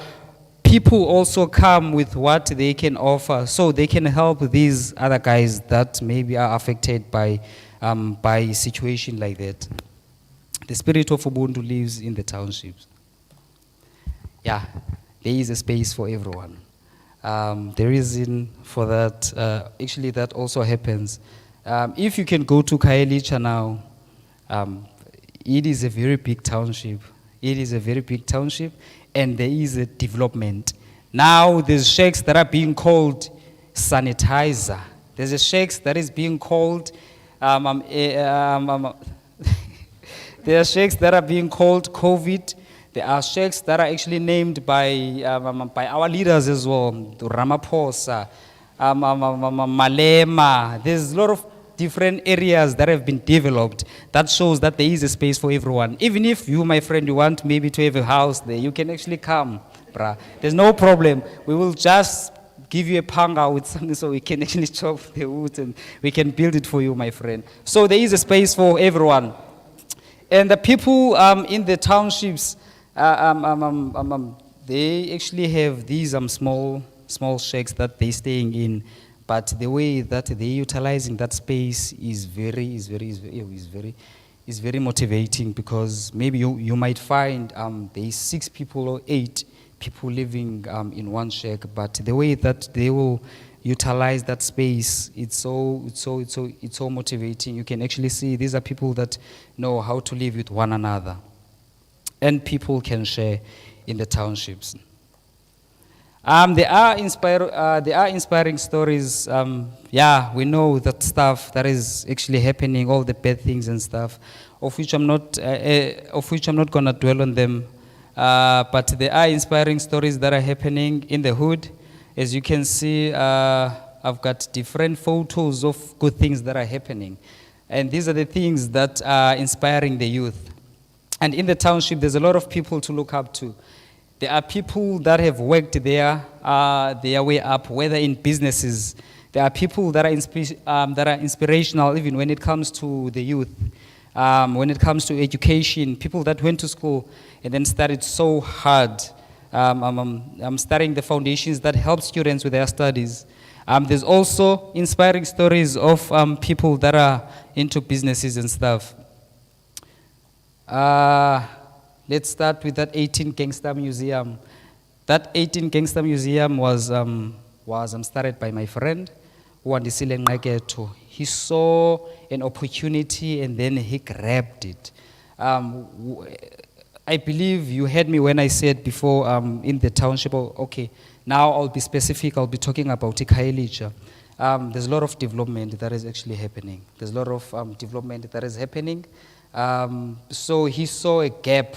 people also come with what they can offer, so they can help these other guys that maybe are affected by a situation like that. The spirit of Ubuntu lives in the townships. Yeah, there is a space for everyone. The reason for that, actually that also happens. If you can go to Khayelitsha now, it is a very big township. It is a very big township, and there is a development. Now there's shacks that are being called sanitizer. There's a shacks that is being called, there are shacks that are being called COVID. There are shacks that are actually named by our leaders as well, Ramaphosa, Malema. There's a lot of different areas that have been developed that shows that there is a space for everyone. Even if you, my friend, you want maybe to have a house there, you can actually come, bruh. There's no problem. We will just give you a panga with something so we can actually chop the wood and we can build it for you, my friend. So there is a space for everyone. And the people in the townships, they actually have these small shacks that they're staying in. But the way that they're utilizing that space is very motivating, because maybe you might find there's 6 people or 8 people living in one shack, but the way that they will utilize that space, it's so motivating. You can actually see these are people that know how to live with one another, and people can share in the townships. There are inspiring stories. Yeah, we know that stuff that is actually happening, all the bad things and stuff, of which I'm not gonna dwell on them. But there are inspiring stories that are happening in the hood. As you can see, I've got different photos of good things that are happening, and these are the things that are inspiring the youth. And in the township, there's a lot of people to look up to. There are people that have worked their way up, whether in businesses. There are people that are inspirational even when it comes to the youth, when it comes to education, people that went to school and then studied so hard. I'm studying the foundations that help students with their studies. There's also inspiring stories of people that are into businesses and stuff. Let's start with that 18 Gangster Museum. That 18 Gangster Museum was started by my friend, Wandisile Nqeketo. He saw an opportunity and then he grabbed it. I believe you heard me when I said before in the township, okay, now I'll be specific, I'll be talking about Khayelitsha. There's a lot of development that is actually happening. There's a lot of development that is happening. So he saw a gap,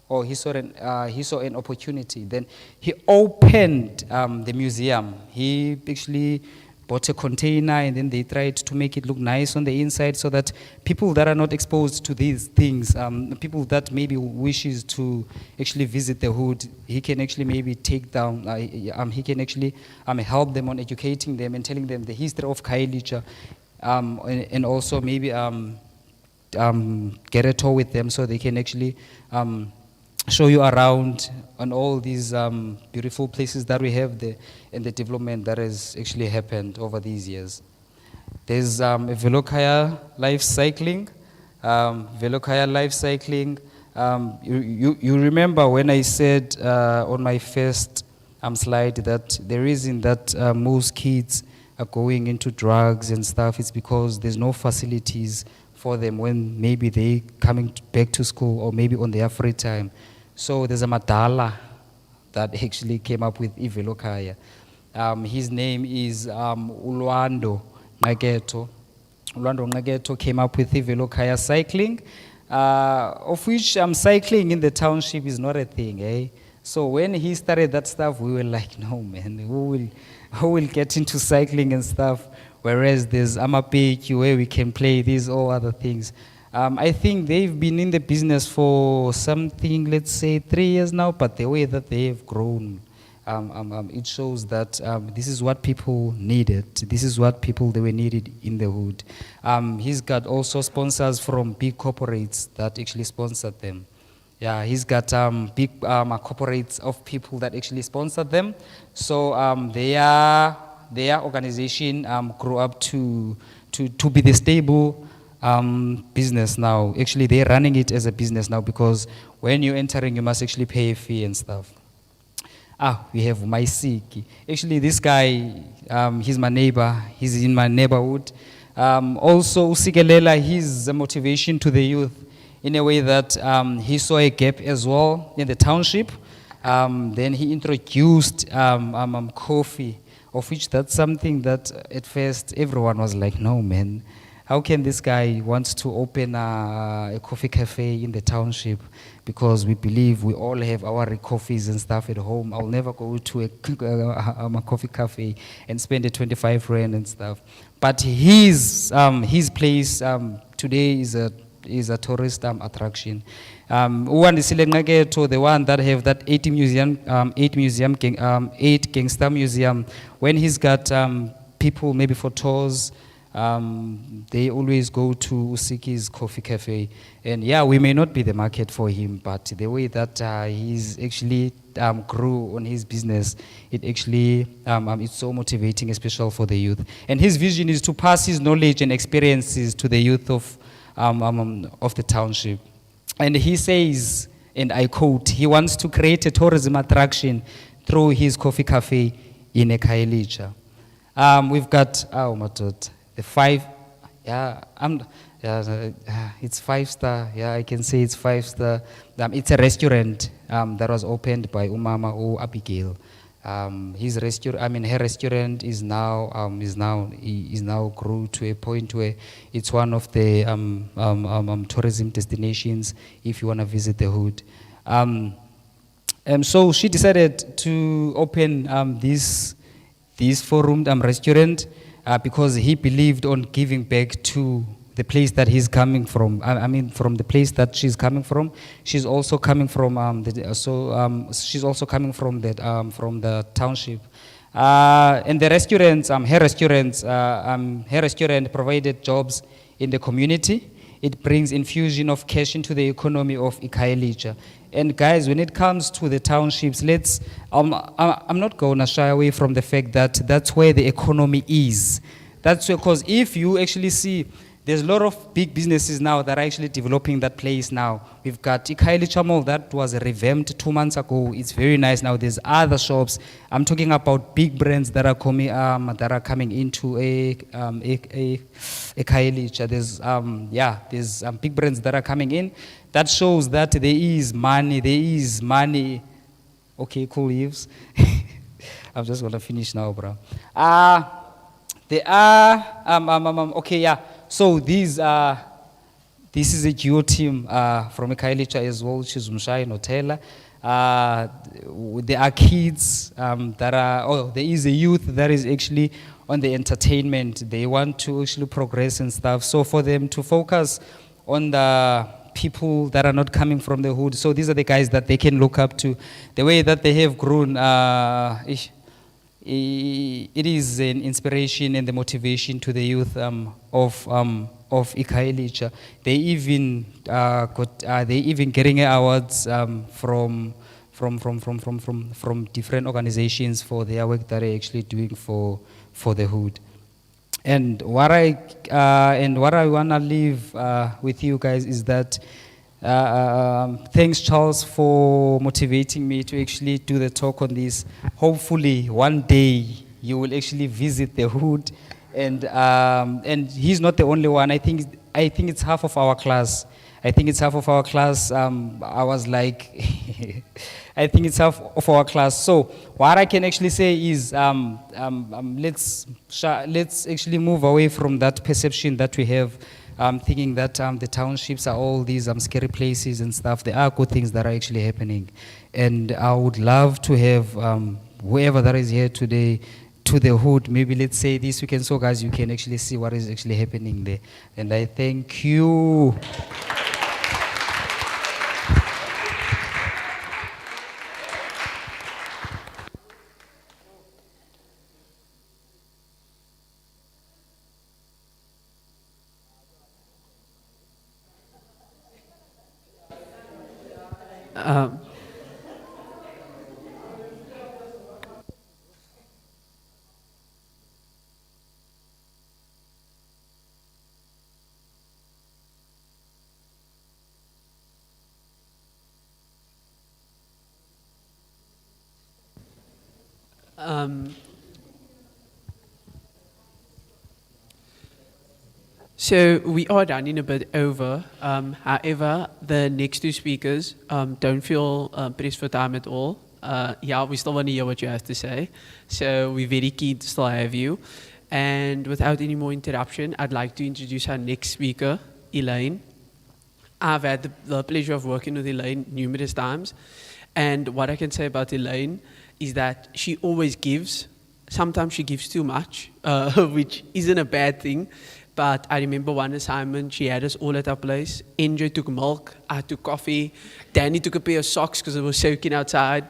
or he saw an opportunity. Then he opened the museum. He actually bought a container, and then they tried to make it look nice on the inside so that people that are not exposed to these things, people that maybe wishes to actually visit the hood, he can actually maybe take down, he can actually help them on educating them and telling them the history of Khayelitsha, and also maybe get a tour with them so they can actually show you around on all these beautiful places that we have there and the development that has actually happened over these years. There's Velokaya Life Cycling. Velokaya Life Cycling. You remember when I said on my first slide that the reason that most kids are going into drugs and stuff is because there's no facilities for them when maybe they coming back to school or maybe on their free time. So there's a Madala that actually came up with Velokaya. His name is Ulwando Nqeketo. Ulwando Nqeketo came up with Velokaya cycling, of which cycling in the township is not a thing, eh? So when he started that stuff, we were like, no man, who will get into cycling and stuff? Whereas there's Amapeki where we can play these all other things. I think they've been in the business for something, let's say 3 years now, but the way that they've grown, it shows that this is what people needed. This is what they were needed in the hood. He's got also sponsors from big corporates that actually sponsored them. Yeah, he's got big corporates of people that actually sponsored them. So their organization grew up to be the stable business now. Actually, they're running it as a business now because when you're entering, you must actually pay a fee and stuff. We have Maisiki. Actually, this guy, he's my neighbor. He's in my neighborhood. Also, Usikelela, he's a motivation to the youth in a way that he saw a gap as well in the township. Then he introduced coffee, of which that's something that at first everyone was like, no man, how can this guy want to open a coffee cafe in the township? Because we believe we all have our coffees and stuff at home. I'll never go to a coffee cafe and spend the 25 rand and stuff. But his place today is a tourist attraction. One is the one that have that 8 gangster museum. When he's got people maybe for tours, they always go to Usiki's Coffee Cafe. And yeah, we may not be the market for him, but the way that he's actually grew on his business, it actually, it's so motivating, especially for the youth. And his vision is to pass his knowledge and experiences to the youth of the township. And he says, and I quote, he wants to create a tourism attraction through his coffee cafe in Ekhayelitsha. We've got, oh my God, the 5, it's 5-star. Yeah, I can say it's 5-star. It's a restaurant that was opened by Umama or Abigail. Her restaurant is now grew to a point where it's one of the tourism destinations if you want to visit the hood. So she decided to open this 4-room restaurant because he believed on giving back to the place that he's coming from. From the place that she's coming from. She's also coming from she's also coming from the township. And the restaurants, her restaurant provided jobs in the community. It brings infusion of cash into the economy of Ekhayelitsha. And guys, when it comes to the townships, I'm not going to shy away from the fact that that's where the economy is. That's because if you actually see, there's a lot of big businesses now that are actually developing that place now. We've got Ekhayelitsha Mall that was revamped 2 months ago. It's very nice now. There's other shops. I'm talking about big brands that are coming into Ekhayelitsha. There's big brands that are coming in. That shows that there is money. Okay, cool, Yves. I'm just gonna finish now, bro. So this is a duo team from Ekhayelitsha as well, which is Umshai and Otela. There are kids there is a youth that is actually on the entertainment. They want to actually progress and stuff. So for them to focus on the people that are not coming from the hood, so these are the guys that they can look up to. The way that they have grown, it is an inspiration and the motivation to the youth of Ekhayelitsha. They even getting awards from different organizations for their work that they're actually doing for the hood. And what I wanna leave with you guys is that thanks Charles for motivating me to actually do the talk on this. Hopefully one day you will actually visit the hood, and he's not the only one. I think it's half of our class. I was like, I think it's half of our class. So what I can actually say is, let's actually move away from that perception that we have thinking that the townships are all these scary places and stuff. There are good things that are actually happening. And I would love to have whoever that is here today to the hood, maybe let's say this weekend, so guys, you can actually see what is actually happening there. And I thank you. So we are running a bit over. However, the next two speakers don't feel pressed for time at all. Yeah, we still want to hear what you have to say. So we're very keen to still have you. And without any more interruption, I'd like to introduce our next speaker, Elaine. I've had the pleasure of working with Elaine numerous times. And what I can say about Elaine is that she always gives. Sometimes she gives too much, which isn't a bad thing. But I remember one assignment, she had us all at our place. NJ took milk, I took coffee, Danny took a pair of socks because it was soaking outside.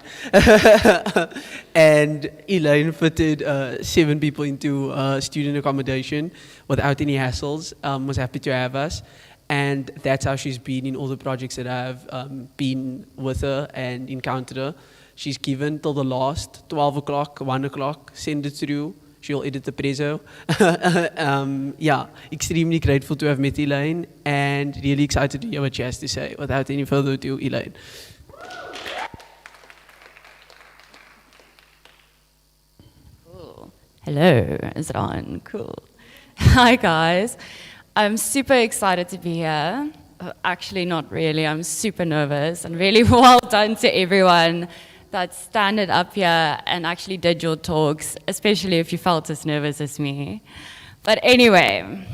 And Elaine fitted 7 people into student accommodation without any hassles, was happy to have us. And that's how she's been in all the projects that I've been with her and encountered her. She's given till the last, 12 o'clock, 1 o'clock, send it through. She'll edit the prezzo. Yeah, extremely grateful to have met Elaine and really excited to hear what she has to say. Without any further ado, Elaine. Cool. Hello, is it on? Cool. Hi guys. I'm super excited to be here. Actually, not really. I'm super nervous and really well done to everyone that standed up here and actually did your talks, especially if you felt as nervous as me. But anyway,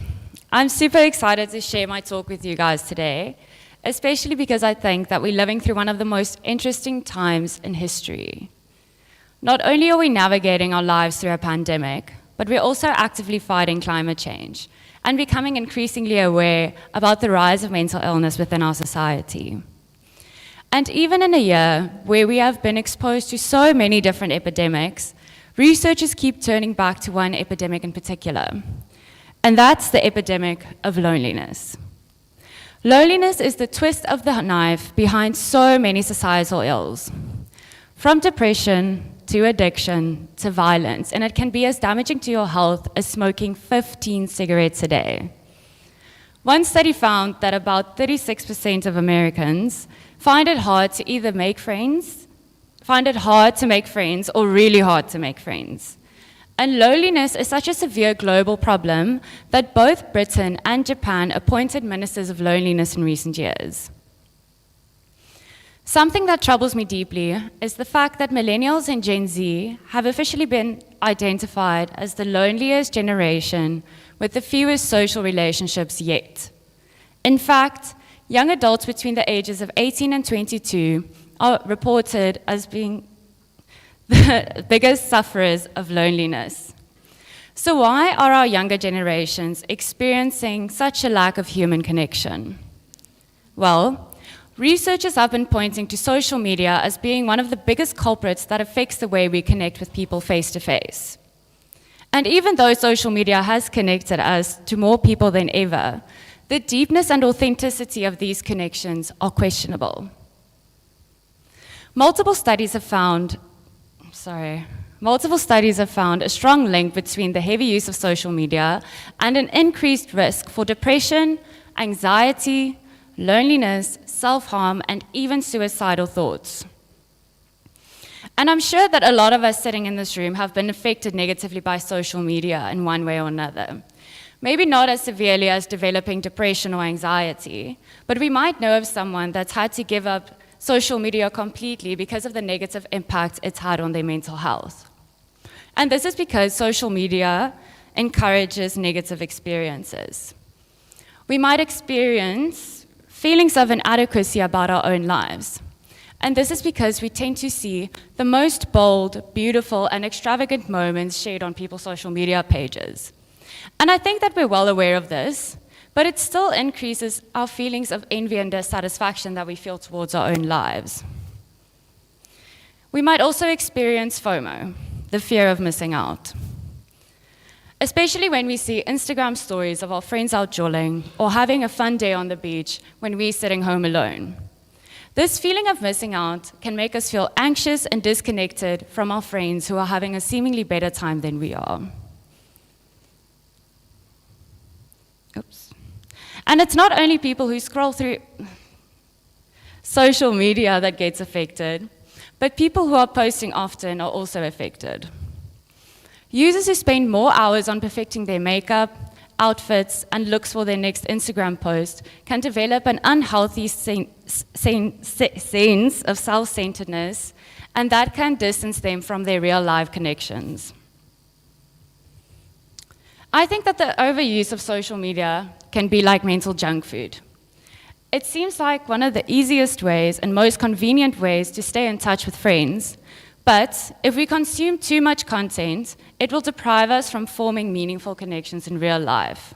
I'm super excited to share my talk with you guys today, especially because I think that we're living through one of the most interesting times in history. Not only are we navigating our lives through a pandemic, but we're also actively fighting climate change and becoming increasingly aware about the rise of mental illness within our society. And even in a year where we have been exposed to so many different epidemics, researchers keep turning back to one epidemic in particular, and that's the epidemic of loneliness. Loneliness is the twist of the knife behind so many societal ills, from depression to addiction to violence, and it can be as damaging to your health as smoking 15 cigarettes a day. One study found that about 36% of Americans find it hard to either make friends, or really hard to make friends. And loneliness is such a severe global problem that both Britain and Japan appointed ministers of loneliness in recent years. Something that troubles me deeply is the fact that millennials and Gen Z have officially been identified as the loneliest generation with the fewest social relationships yet. In fact, young adults between the ages of 18 and 22 are reported as being the biggest sufferers of loneliness. So why are our younger generations experiencing such a lack of human connection? Well, researchers have been pointing to social media as being one of the biggest culprits that affects the way we connect with people face to face. And even though social media has connected us to more people than ever, the deepness and authenticity of these connections are questionable. Multiple studies have found a strong link between the heavy use of social media and an increased risk for depression, anxiety, loneliness, self-harm, and even suicidal thoughts. And I'm sure that a lot of us sitting in this room have been affected negatively by social media in one way or another. Maybe not as severely as developing depression or anxiety, but we might know of someone that's had to give up social media completely because of the negative impact it's had on their mental health. And this is because social media encourages negative experiences. We might experience feelings of inadequacy about our own lives. And this is because we tend to see the most bold, beautiful, and extravagant moments shared on people's social media pages. And I think that we're well aware of this, but it still increases our feelings of envy and dissatisfaction that we feel towards our own lives. We might also experience FOMO, the fear of missing out. Especially when we see Instagram stories of our friends out jolling or having a fun day on the beach when we're sitting home alone. This feeling of missing out can make us feel anxious and disconnected from our friends who are having a seemingly better time than we are. Oops. And it's not only people who scroll through social media that gets affected, but people who are posting often are also affected. Users who spend more hours on perfecting their makeup, outfits, and looks for their next Instagram post can develop an unhealthy sense of self-centeredness, and that can distance them from their real-life connections. I think that the overuse of social media can be like mental junk food. It seems like one of the easiest ways and most convenient ways to stay in touch with friends, but if we consume too much content, it will deprive us from forming meaningful connections in real life.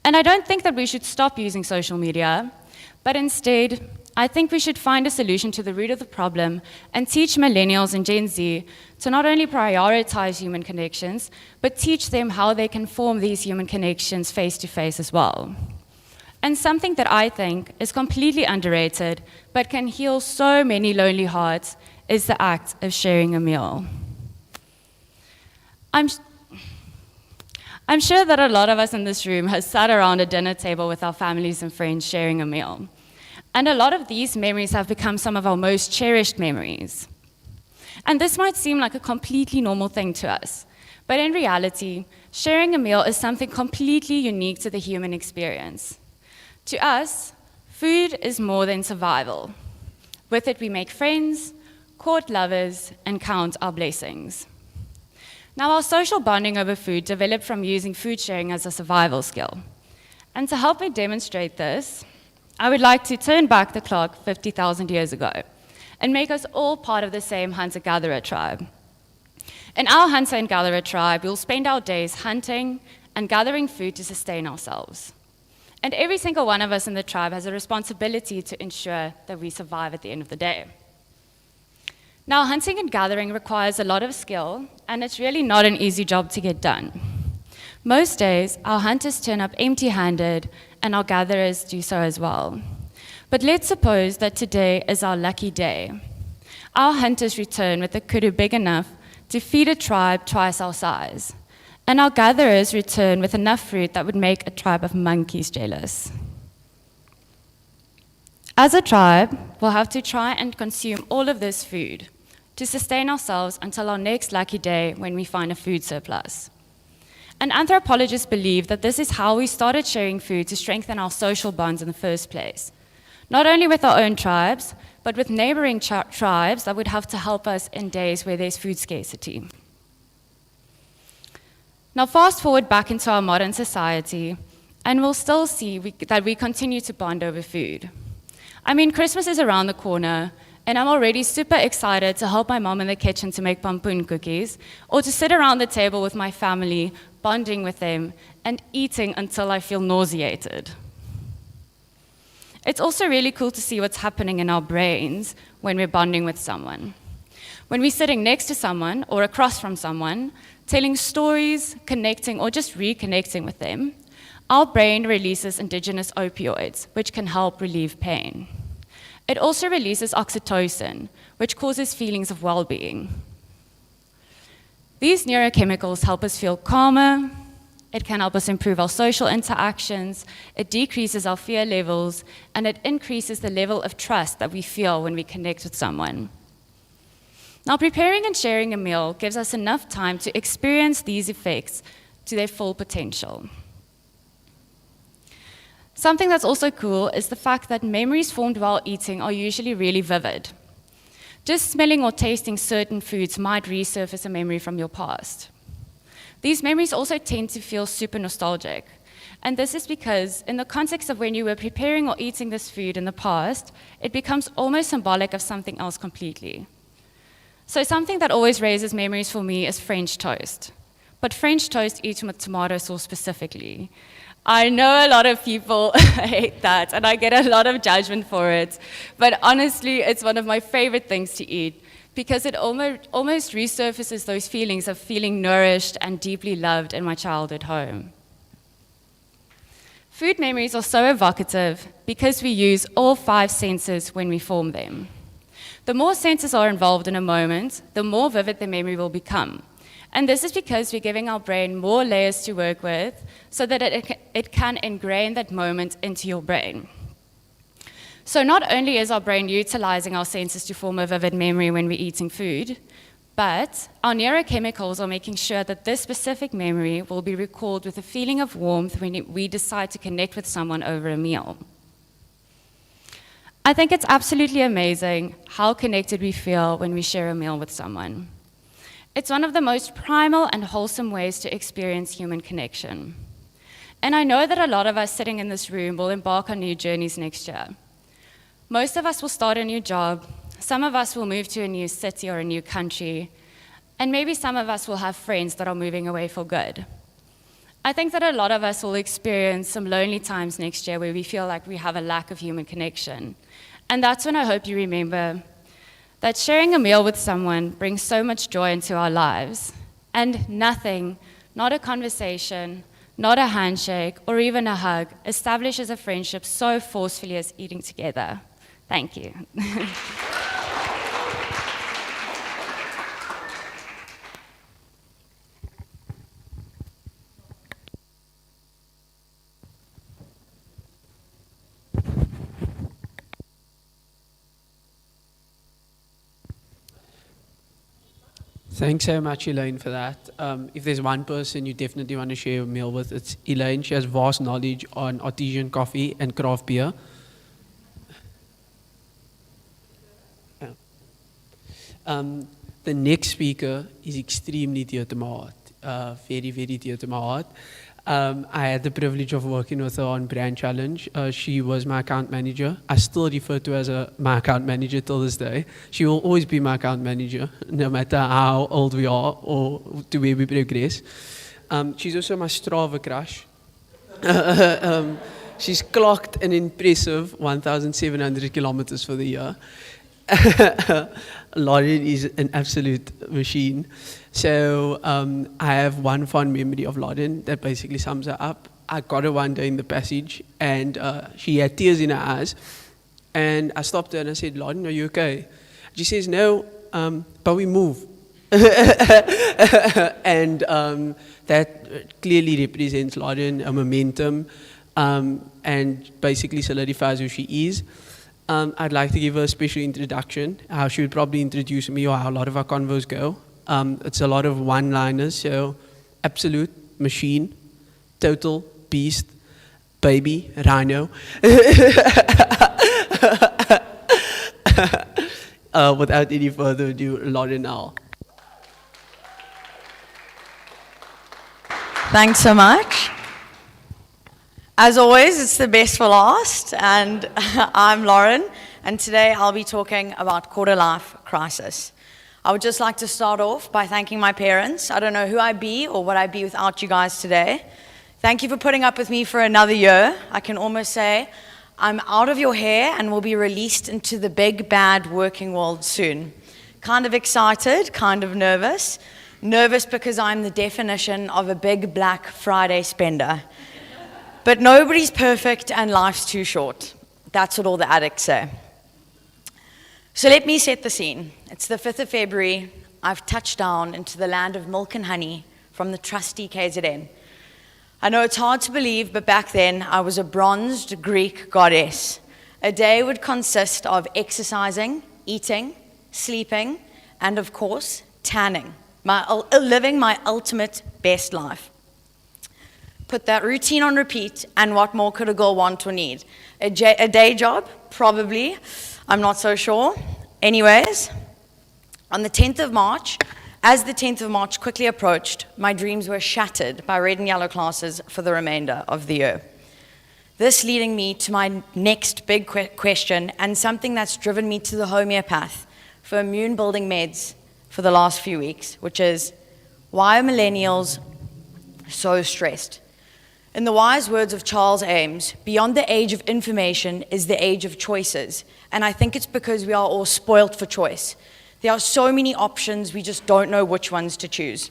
And I don't think that we should stop using social media, but instead, I think we should find a solution to the root of the problem and teach millennials and Gen Z to not only prioritize human connections, but teach them how they can form these human connections face-to-face as well. And something that I think is completely underrated, but can heal so many lonely hearts, is the act of sharing a meal. I'm sure that a lot of us in this room has sat around a dinner table with our families and friends sharing a meal. And a lot of these memories have become some of our most cherished memories. And this might seem like a completely normal thing to us, but in reality, sharing a meal is something completely unique to the human experience. To us, food is more than survival. With it, we make friends, court lovers, and count our blessings. Now, our social bonding over food developed from using food sharing as a survival skill. And to help me demonstrate this, I would like to turn back the clock 50,000 years ago and make us all part of the same hunter-gatherer tribe. In our hunter and gatherer tribe, we'll spend our days hunting and gathering food to sustain ourselves. And every single one of us in the tribe has a responsibility to ensure that we survive at the end of the day. Now, hunting and gathering requires a lot of skill, and it's really not an easy job to get done. Most days, our hunters turn up empty-handed, and our gatherers do so as well. But let's suppose that today is our lucky day. Our hunters return with a kudu big enough to feed a tribe twice our size, and our gatherers return with enough fruit that would make a tribe of monkeys jealous. As a tribe, we'll have to try and consume all of this food to sustain ourselves until our next lucky day when we find a food surplus. And anthropologists believe that this is how we started sharing food to strengthen our social bonds in the first place. Not only with our own tribes, but with neighboring tribes that would have to help us in days where there's food scarcity. Now fast forward back into our modern society, and we'll still see that we continue to bond over food. I mean, Christmas is around the corner, and I'm already super excited to help my mom in the kitchen to make pampoen cookies, or to sit around the table with my family, bonding with them, and eating until I feel nauseated. It's also really cool to see what's happening in our brains when we're bonding with someone. When we're sitting next to someone or across from someone, telling stories, connecting, or just reconnecting with them, our brain releases indigenous opioids, which can help relieve pain. It also releases oxytocin, which causes feelings of well-being. These neurochemicals help us feel calmer, it can help us improve our social interactions, it decreases our fear levels, and it increases the level of trust that we feel when we connect with someone. Now, preparing and sharing a meal gives us enough time to experience these effects to their full potential. Something that's also cool is the fact that memories formed while eating are usually really vivid. Just smelling or tasting certain foods might resurface a memory from your past. These memories also tend to feel super nostalgic, And this is because, in the context of when you were preparing or eating this food in the past, it becomes almost symbolic of something else completely. So something that always raises memories for me is French toast. But French toast eaten with tomato sauce specifically. I know a lot of people hate that, and I get a lot of judgment for it. But honestly, it's one of my favorite things to eat, because it almost resurfaces those feelings of feeling nourished and deeply loved in my childhood home. Food memories are so evocative because we use all 5 senses when we form them. The more senses are involved in a moment, the more vivid the memory will become. And this is because we're giving our brain more layers to work with so that it can ingrain that moment into your brain. So not only is our brain utilizing our senses to form a vivid memory when we're eating food, but our neurochemicals are making sure that this specific memory will be recalled with a feeling of warmth when we decide to connect with someone over a meal. I think it's absolutely amazing how connected we feel when we share a meal with someone. It's one of the most primal and wholesome ways to experience human connection. And I know that a lot of us sitting in this room will embark on new journeys next year. Most of us will start a new job. Some of us will move to a new city or a new country, and maybe some of us will have friends that are moving away for good. I think that a lot of us will experience some lonely times next year where we feel like we have a lack of human connection. And that's when I hope you remember that sharing a meal with someone brings so much joy into our lives, and nothing, not a conversation, not a handshake, or even a hug, establishes a friendship so forcefully as eating together. Thank you. Thanks so much, Elaine, for that. If there's one person you definitely want to share a meal with, it's Elaine. She has vast knowledge on artesian coffee and craft beer. The next speaker is extremely dear to my heart, very, very dear to my heart. I had the privilege of working with her on Brand Challenge. She was my account manager. I still refer to her as my account manager till this day. She will always be my account manager, no matter how old we are or to where we progress. She's also my Strava crush. She's clocked an impressive 1,700 kilometers for the year. Lauren is an absolute machine. So I have one fond memory of Lauren that basically sums her up. I got her one day in the passage, and she had tears in her eyes. And I stopped her and I said, "Lauren, are you okay?" She says, "No, but we move." And that clearly represents Lauren, a momentum, and basically solidifies who she is. I'd like to give her a special introduction, how she would probably introduce me or how a lot of our convos go. It's a lot of one-liners, so absolute, machine, total, beast, baby, rhino. Without any further ado, Lauren Al. Thanks so much. As always, it's the best for last, and I'm Lauren, and today I'll be talking about quarter-life crisis. I would just like to start off by thanking my parents. I don't know who I'd be or what I'd be without you guys today. Thank you for putting up with me for another year. I can almost say I'm out of your hair and will be released into the big, bad working world soon. Kind of excited, kind of nervous. Nervous because I'm the definition of a big Black Friday spender. But nobody's perfect and life's too short. That's what all the addicts say. So let me set the scene. It's the 5th of February. I've touched down into the land of milk and honey from the trusty KZN. I know it's hard to believe, but back then I was a bronzed Greek goddess. A day would consist of exercising, eating, sleeping, and of course, tanning. Living my ultimate best life. Put that routine on repeat, and what more could a girl want or need? A day job? Probably. I'm not so sure. Anyways, on the 10th of March, As the 10th of March quickly approached, my dreams were shattered by red and yellow classes for the remainder of the year. This leading me to my next big question, and something that's driven me to the homeopath for immune building meds for the last few weeks, which is, why are millennials so stressed? In the wise words of Charles Ames, beyond the age of information is the age of choices. And I think it's because we are all spoilt for choice. There are so many options, we just don't know which ones to choose.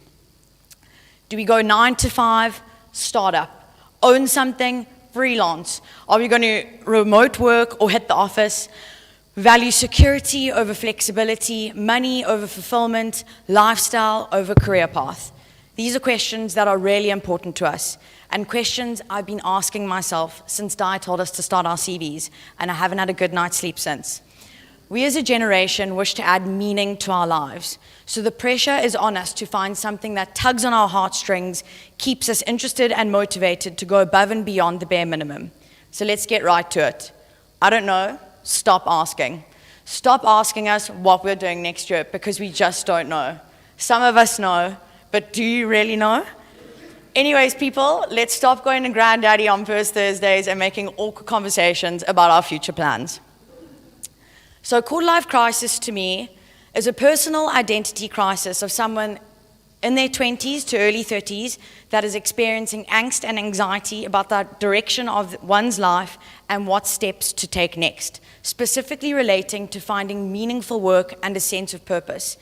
Do we go 9 to 5, startup, own something, freelance? Are we going to remote work or hit the office? Value security over flexibility, money over fulfillment, lifestyle over career path. These are questions that are really important to us, and questions I've been asking myself since Di told us to start our CVs, and I haven't had a good night's sleep since. We as a generation wish to add meaning to our lives, so the pressure is on us to find something that tugs on our heartstrings, keeps us interested and motivated to go above and beyond the bare minimum. So let's get right to it. I don't know. Stop asking. Stop asking us what we're doing next year, because we just don't know. Some of us know, but do you really know? Anyways, people, let's stop going to Granddaddy on first Thursdays and making awkward conversations about our future plans. So quarter life crisis to me is a personal identity crisis of someone in their 20s to early 30s that is experiencing angst and anxiety about the direction of one's life and what steps to take next, specifically relating to finding meaningful work and a sense of purpose.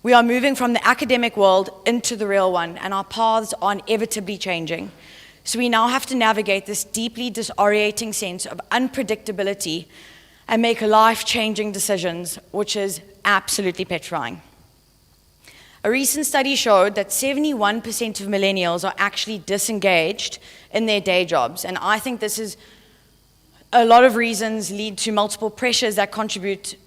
We are moving from the academic world into the real one, and our paths are inevitably changing. So we now have to navigate this deeply disorienting sense of unpredictability and make life-changing decisions, which is absolutely petrifying. A recent study showed that 71% of millennials are actually disengaged in their day jobs, and I think this is a lot of reasons lead to multiple pressures that contribute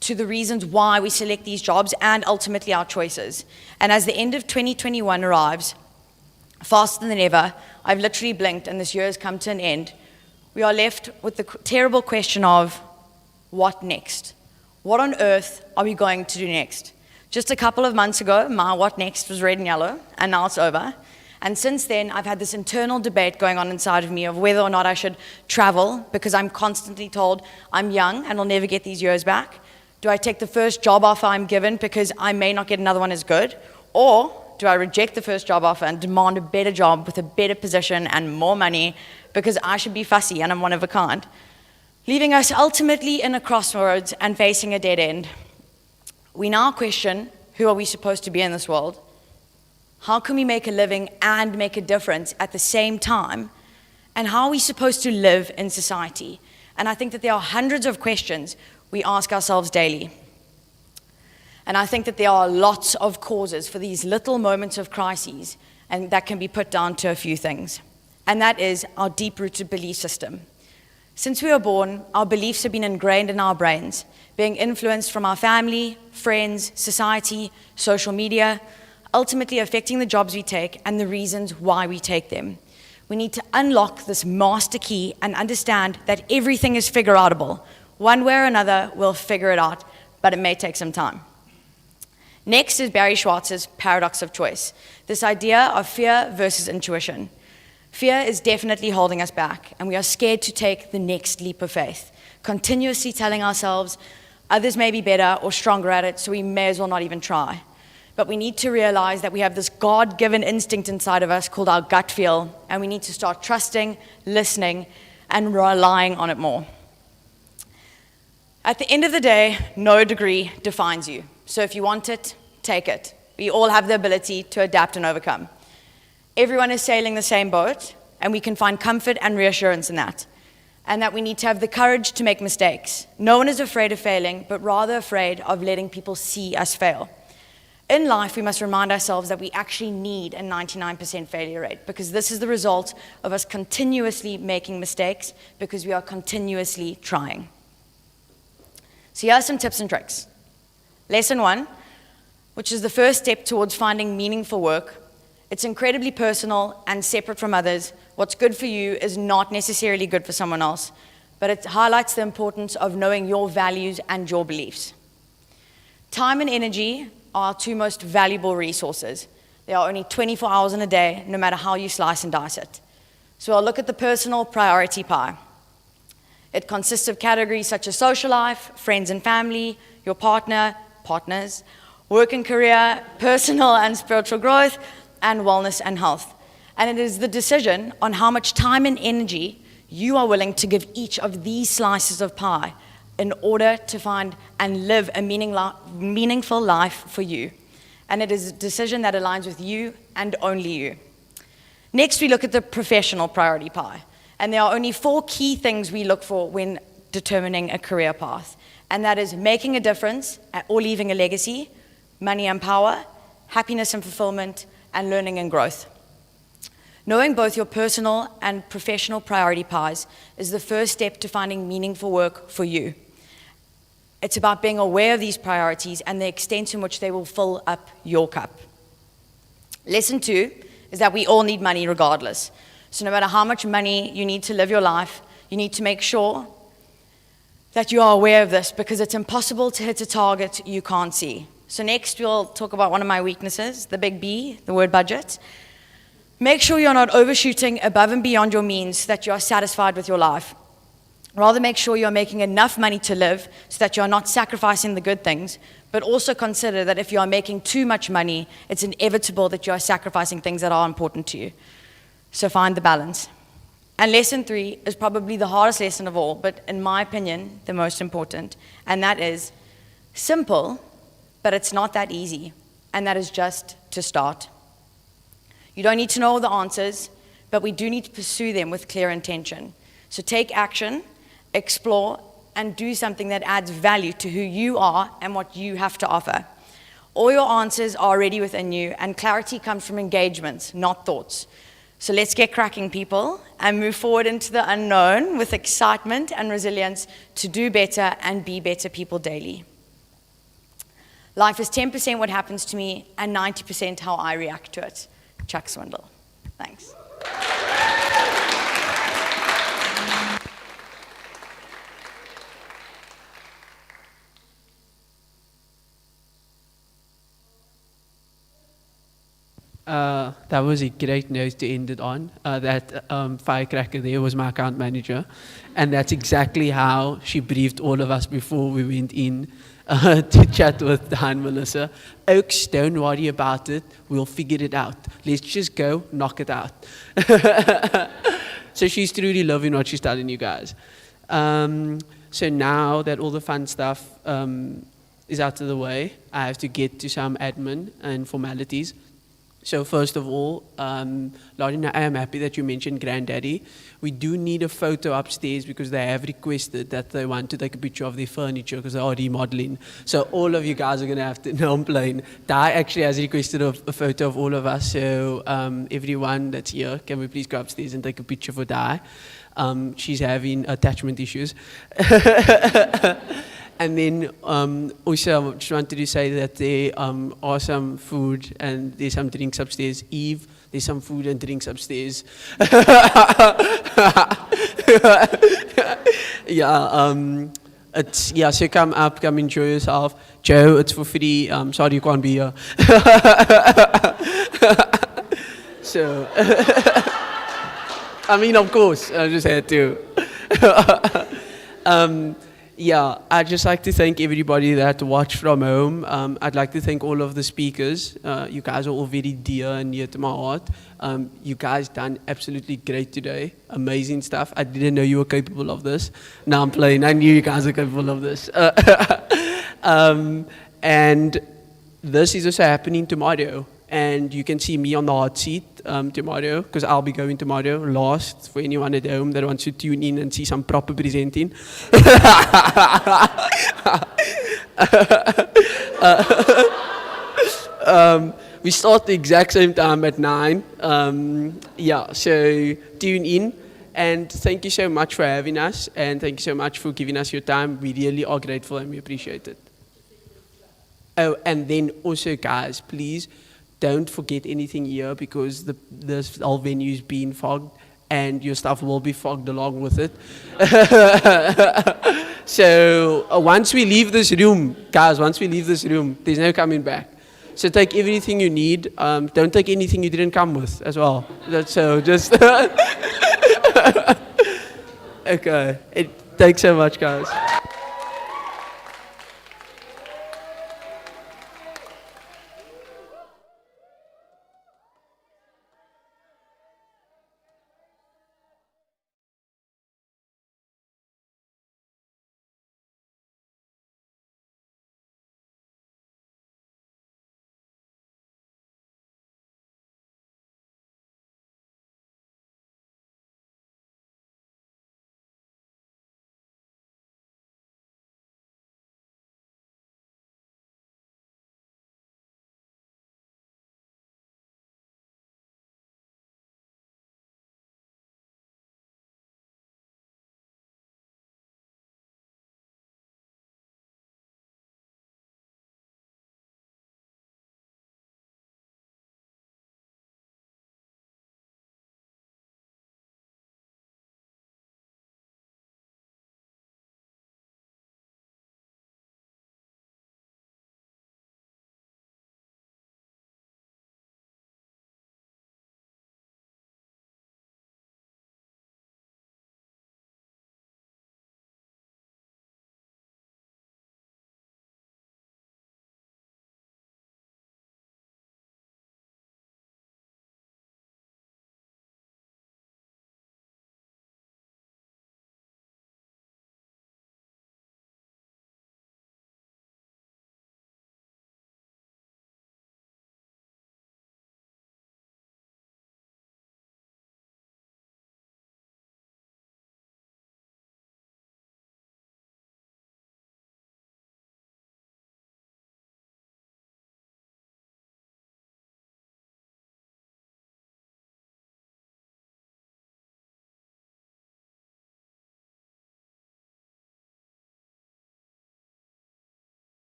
to the reasons why we select these jobs and ultimately our choices. And as the end of 2021 arrives, faster than ever, I've literally blinked and this year has come to an end, we are left with the terrible question of, what next? What on earth are we going to do next? Just a couple of months ago, my what next was red and yellow, and now it's over. And since then, I've had this internal debate going on inside of me of whether or not I should travel, because I'm constantly told I'm young and I'll never get these years back. Do I take the first job offer I'm given because I may not get another one as good? Or do I reject the first job offer and demand a better job with a better position and more money because I should be fussy and I'm one of a kind? Leaving us ultimately in a crossroads and facing a dead end. We now question, who are we supposed to be in this world? How can we make a living and make a difference at the same time? And how are we supposed to live in society? And I think that there are hundreds of questions we ask ourselves daily. And I think that there are lots of causes for these little moments of crises, and that can be put down to a few things. And that is our deep-rooted belief system. Since we were born, our beliefs have been ingrained in our brains, being influenced from our family, friends, society, social media, ultimately affecting the jobs we take and the reasons why we take them. We need to unlock this master key and understand that everything is figure-outable. One way or another, we'll figure it out, but it may take some time. Next is Barry Schwartz's paradox of choice, this idea of fear versus intuition. Fear is definitely holding us back, and we are scared to take the next leap of faith, continuously telling ourselves others may be better or stronger at it, so we may as well not even try. But we need to realize that we have this God-given instinct inside of us called our gut feel, and we need to start trusting, listening, and relying on it more. At the end of the day, no degree defines you. So if you want it, take it. We all have the ability to adapt and overcome. Everyone is sailing the same boat, and we can find comfort and reassurance in that. And that we need to have the courage to make mistakes. No one is afraid of failing, but rather afraid of letting people see us fail. In life, we must remind ourselves that we actually need a 99% failure rate, because this is the result of us continuously making mistakes because we are continuously trying. So here are some tips and tricks. Lesson 1, which is the first step towards finding meaningful work. It's incredibly personal and separate from others. What's good for you is not necessarily good for someone else, but it highlights the importance of knowing your values and your beliefs. Time and energy are our two most valuable resources. There are only 24 hours in a day, no matter how you slice and dice it. So I'll look at the personal priority pie. It consists of categories such as social life, friends and family, your partner, partners, work and career, personal and spiritual growth, and wellness and health. And it is the decision on how much time and energy you are willing to give each of these slices of pie in order to find and live a meaningful life for you. And it is a decision that aligns with you and only you. Next, we look at the professional priority pie. And there are only 4 key things we look for when determining a career path. And that is making a difference or leaving a legacy, money and power, happiness and fulfillment, and learning and growth. Knowing both your personal and professional priority pies is the first step to finding meaningful work for you. It's about being aware of these priorities and the extent in which they will fill up your cup. Lesson 2 is that we all need money regardless. So no matter how much money you need to live your life, you need to make sure that you are aware of this, because it's impossible to hit a target you can't see. So next we'll talk about one of my weaknesses, the big B, the word budget. Make sure you're not overshooting above and beyond your means, that you are satisfied with your life. Rather, make sure you're making enough money to live so that you're not sacrificing the good things, but also consider that if you are making too much money, it's inevitable that you are sacrificing things that are important to you. So find the balance. And lesson 3 is probably the hardest lesson of all, but in my opinion, the most important, and that is simple, but it's not that easy, and that is just to start. You don't need to know all the answers, but we do need to pursue them with clear intention. So take action, explore, and do something that adds value to who you are and what you have to offer. All your answers are already within you, and clarity comes from engagement, not thoughts. So let's get cracking, people, and move forward into the unknown with excitement and resilience to do better and be better people daily. Life is 10% what happens to me and 90% how I react to it. Chuck Swindoll. Thanks. That was a great note to end it on. That firecracker there was my account manager. And that's exactly how she briefed all of us before we went in to chat with Dan and Melissa. Oaks, don't worry about it. We'll figure it out. Let's just go knock it out. So she's truly loving what she's telling you guys. So now that all the fun stuff is out of the way, I have to get to some admin and formalities. So first of all, Lauren, I am happy that you mentioned Granddaddy. We do need a photo upstairs because they have requested that they want to take a picture of their furniture because they are remodeling. So all of you guys are going to have to, no, I'm playing. Di actually has requested a photo of all of us. So everyone that's here, can we please go upstairs and take a picture for Di? She's having attachment issues. And then also, I just wanted to say that there are some food and there's some drinks upstairs. Eve, there's some food and drinks upstairs. Yeah, so come up, come enjoy yourself. Joe, it's for free. Sorry you can't be here. So, I mean, of course, I just had to. Yeah, I'd just like to thank everybody that watched from home. I'd like to thank all of the speakers. You guys are all very dear and near to my heart. You guys done absolutely great today. Amazing stuff. I didn't know you were capable of this. Now I'm playing. I knew you guys are capable of this. And this is also happening tomorrow. And you can see me on the hot seat tomorrow, because I'll be going tomorrow last for anyone at home that wants to tune in and see some proper presenting. We start the exact same time at 9. Yeah, so tune in. And thank you so much for having us. And thank you so much for giving us your time. We really are grateful and we appreciate it. Oh, and then also, guys, please, don't forget anything here, because this whole venue is being fogged and your stuff will be fogged along with it. So once we leave this room, guys, once we leave this room, there's no coming back. So take everything you need. Don't take anything you didn't come with as well. So just... Okay. Thanks so much, guys.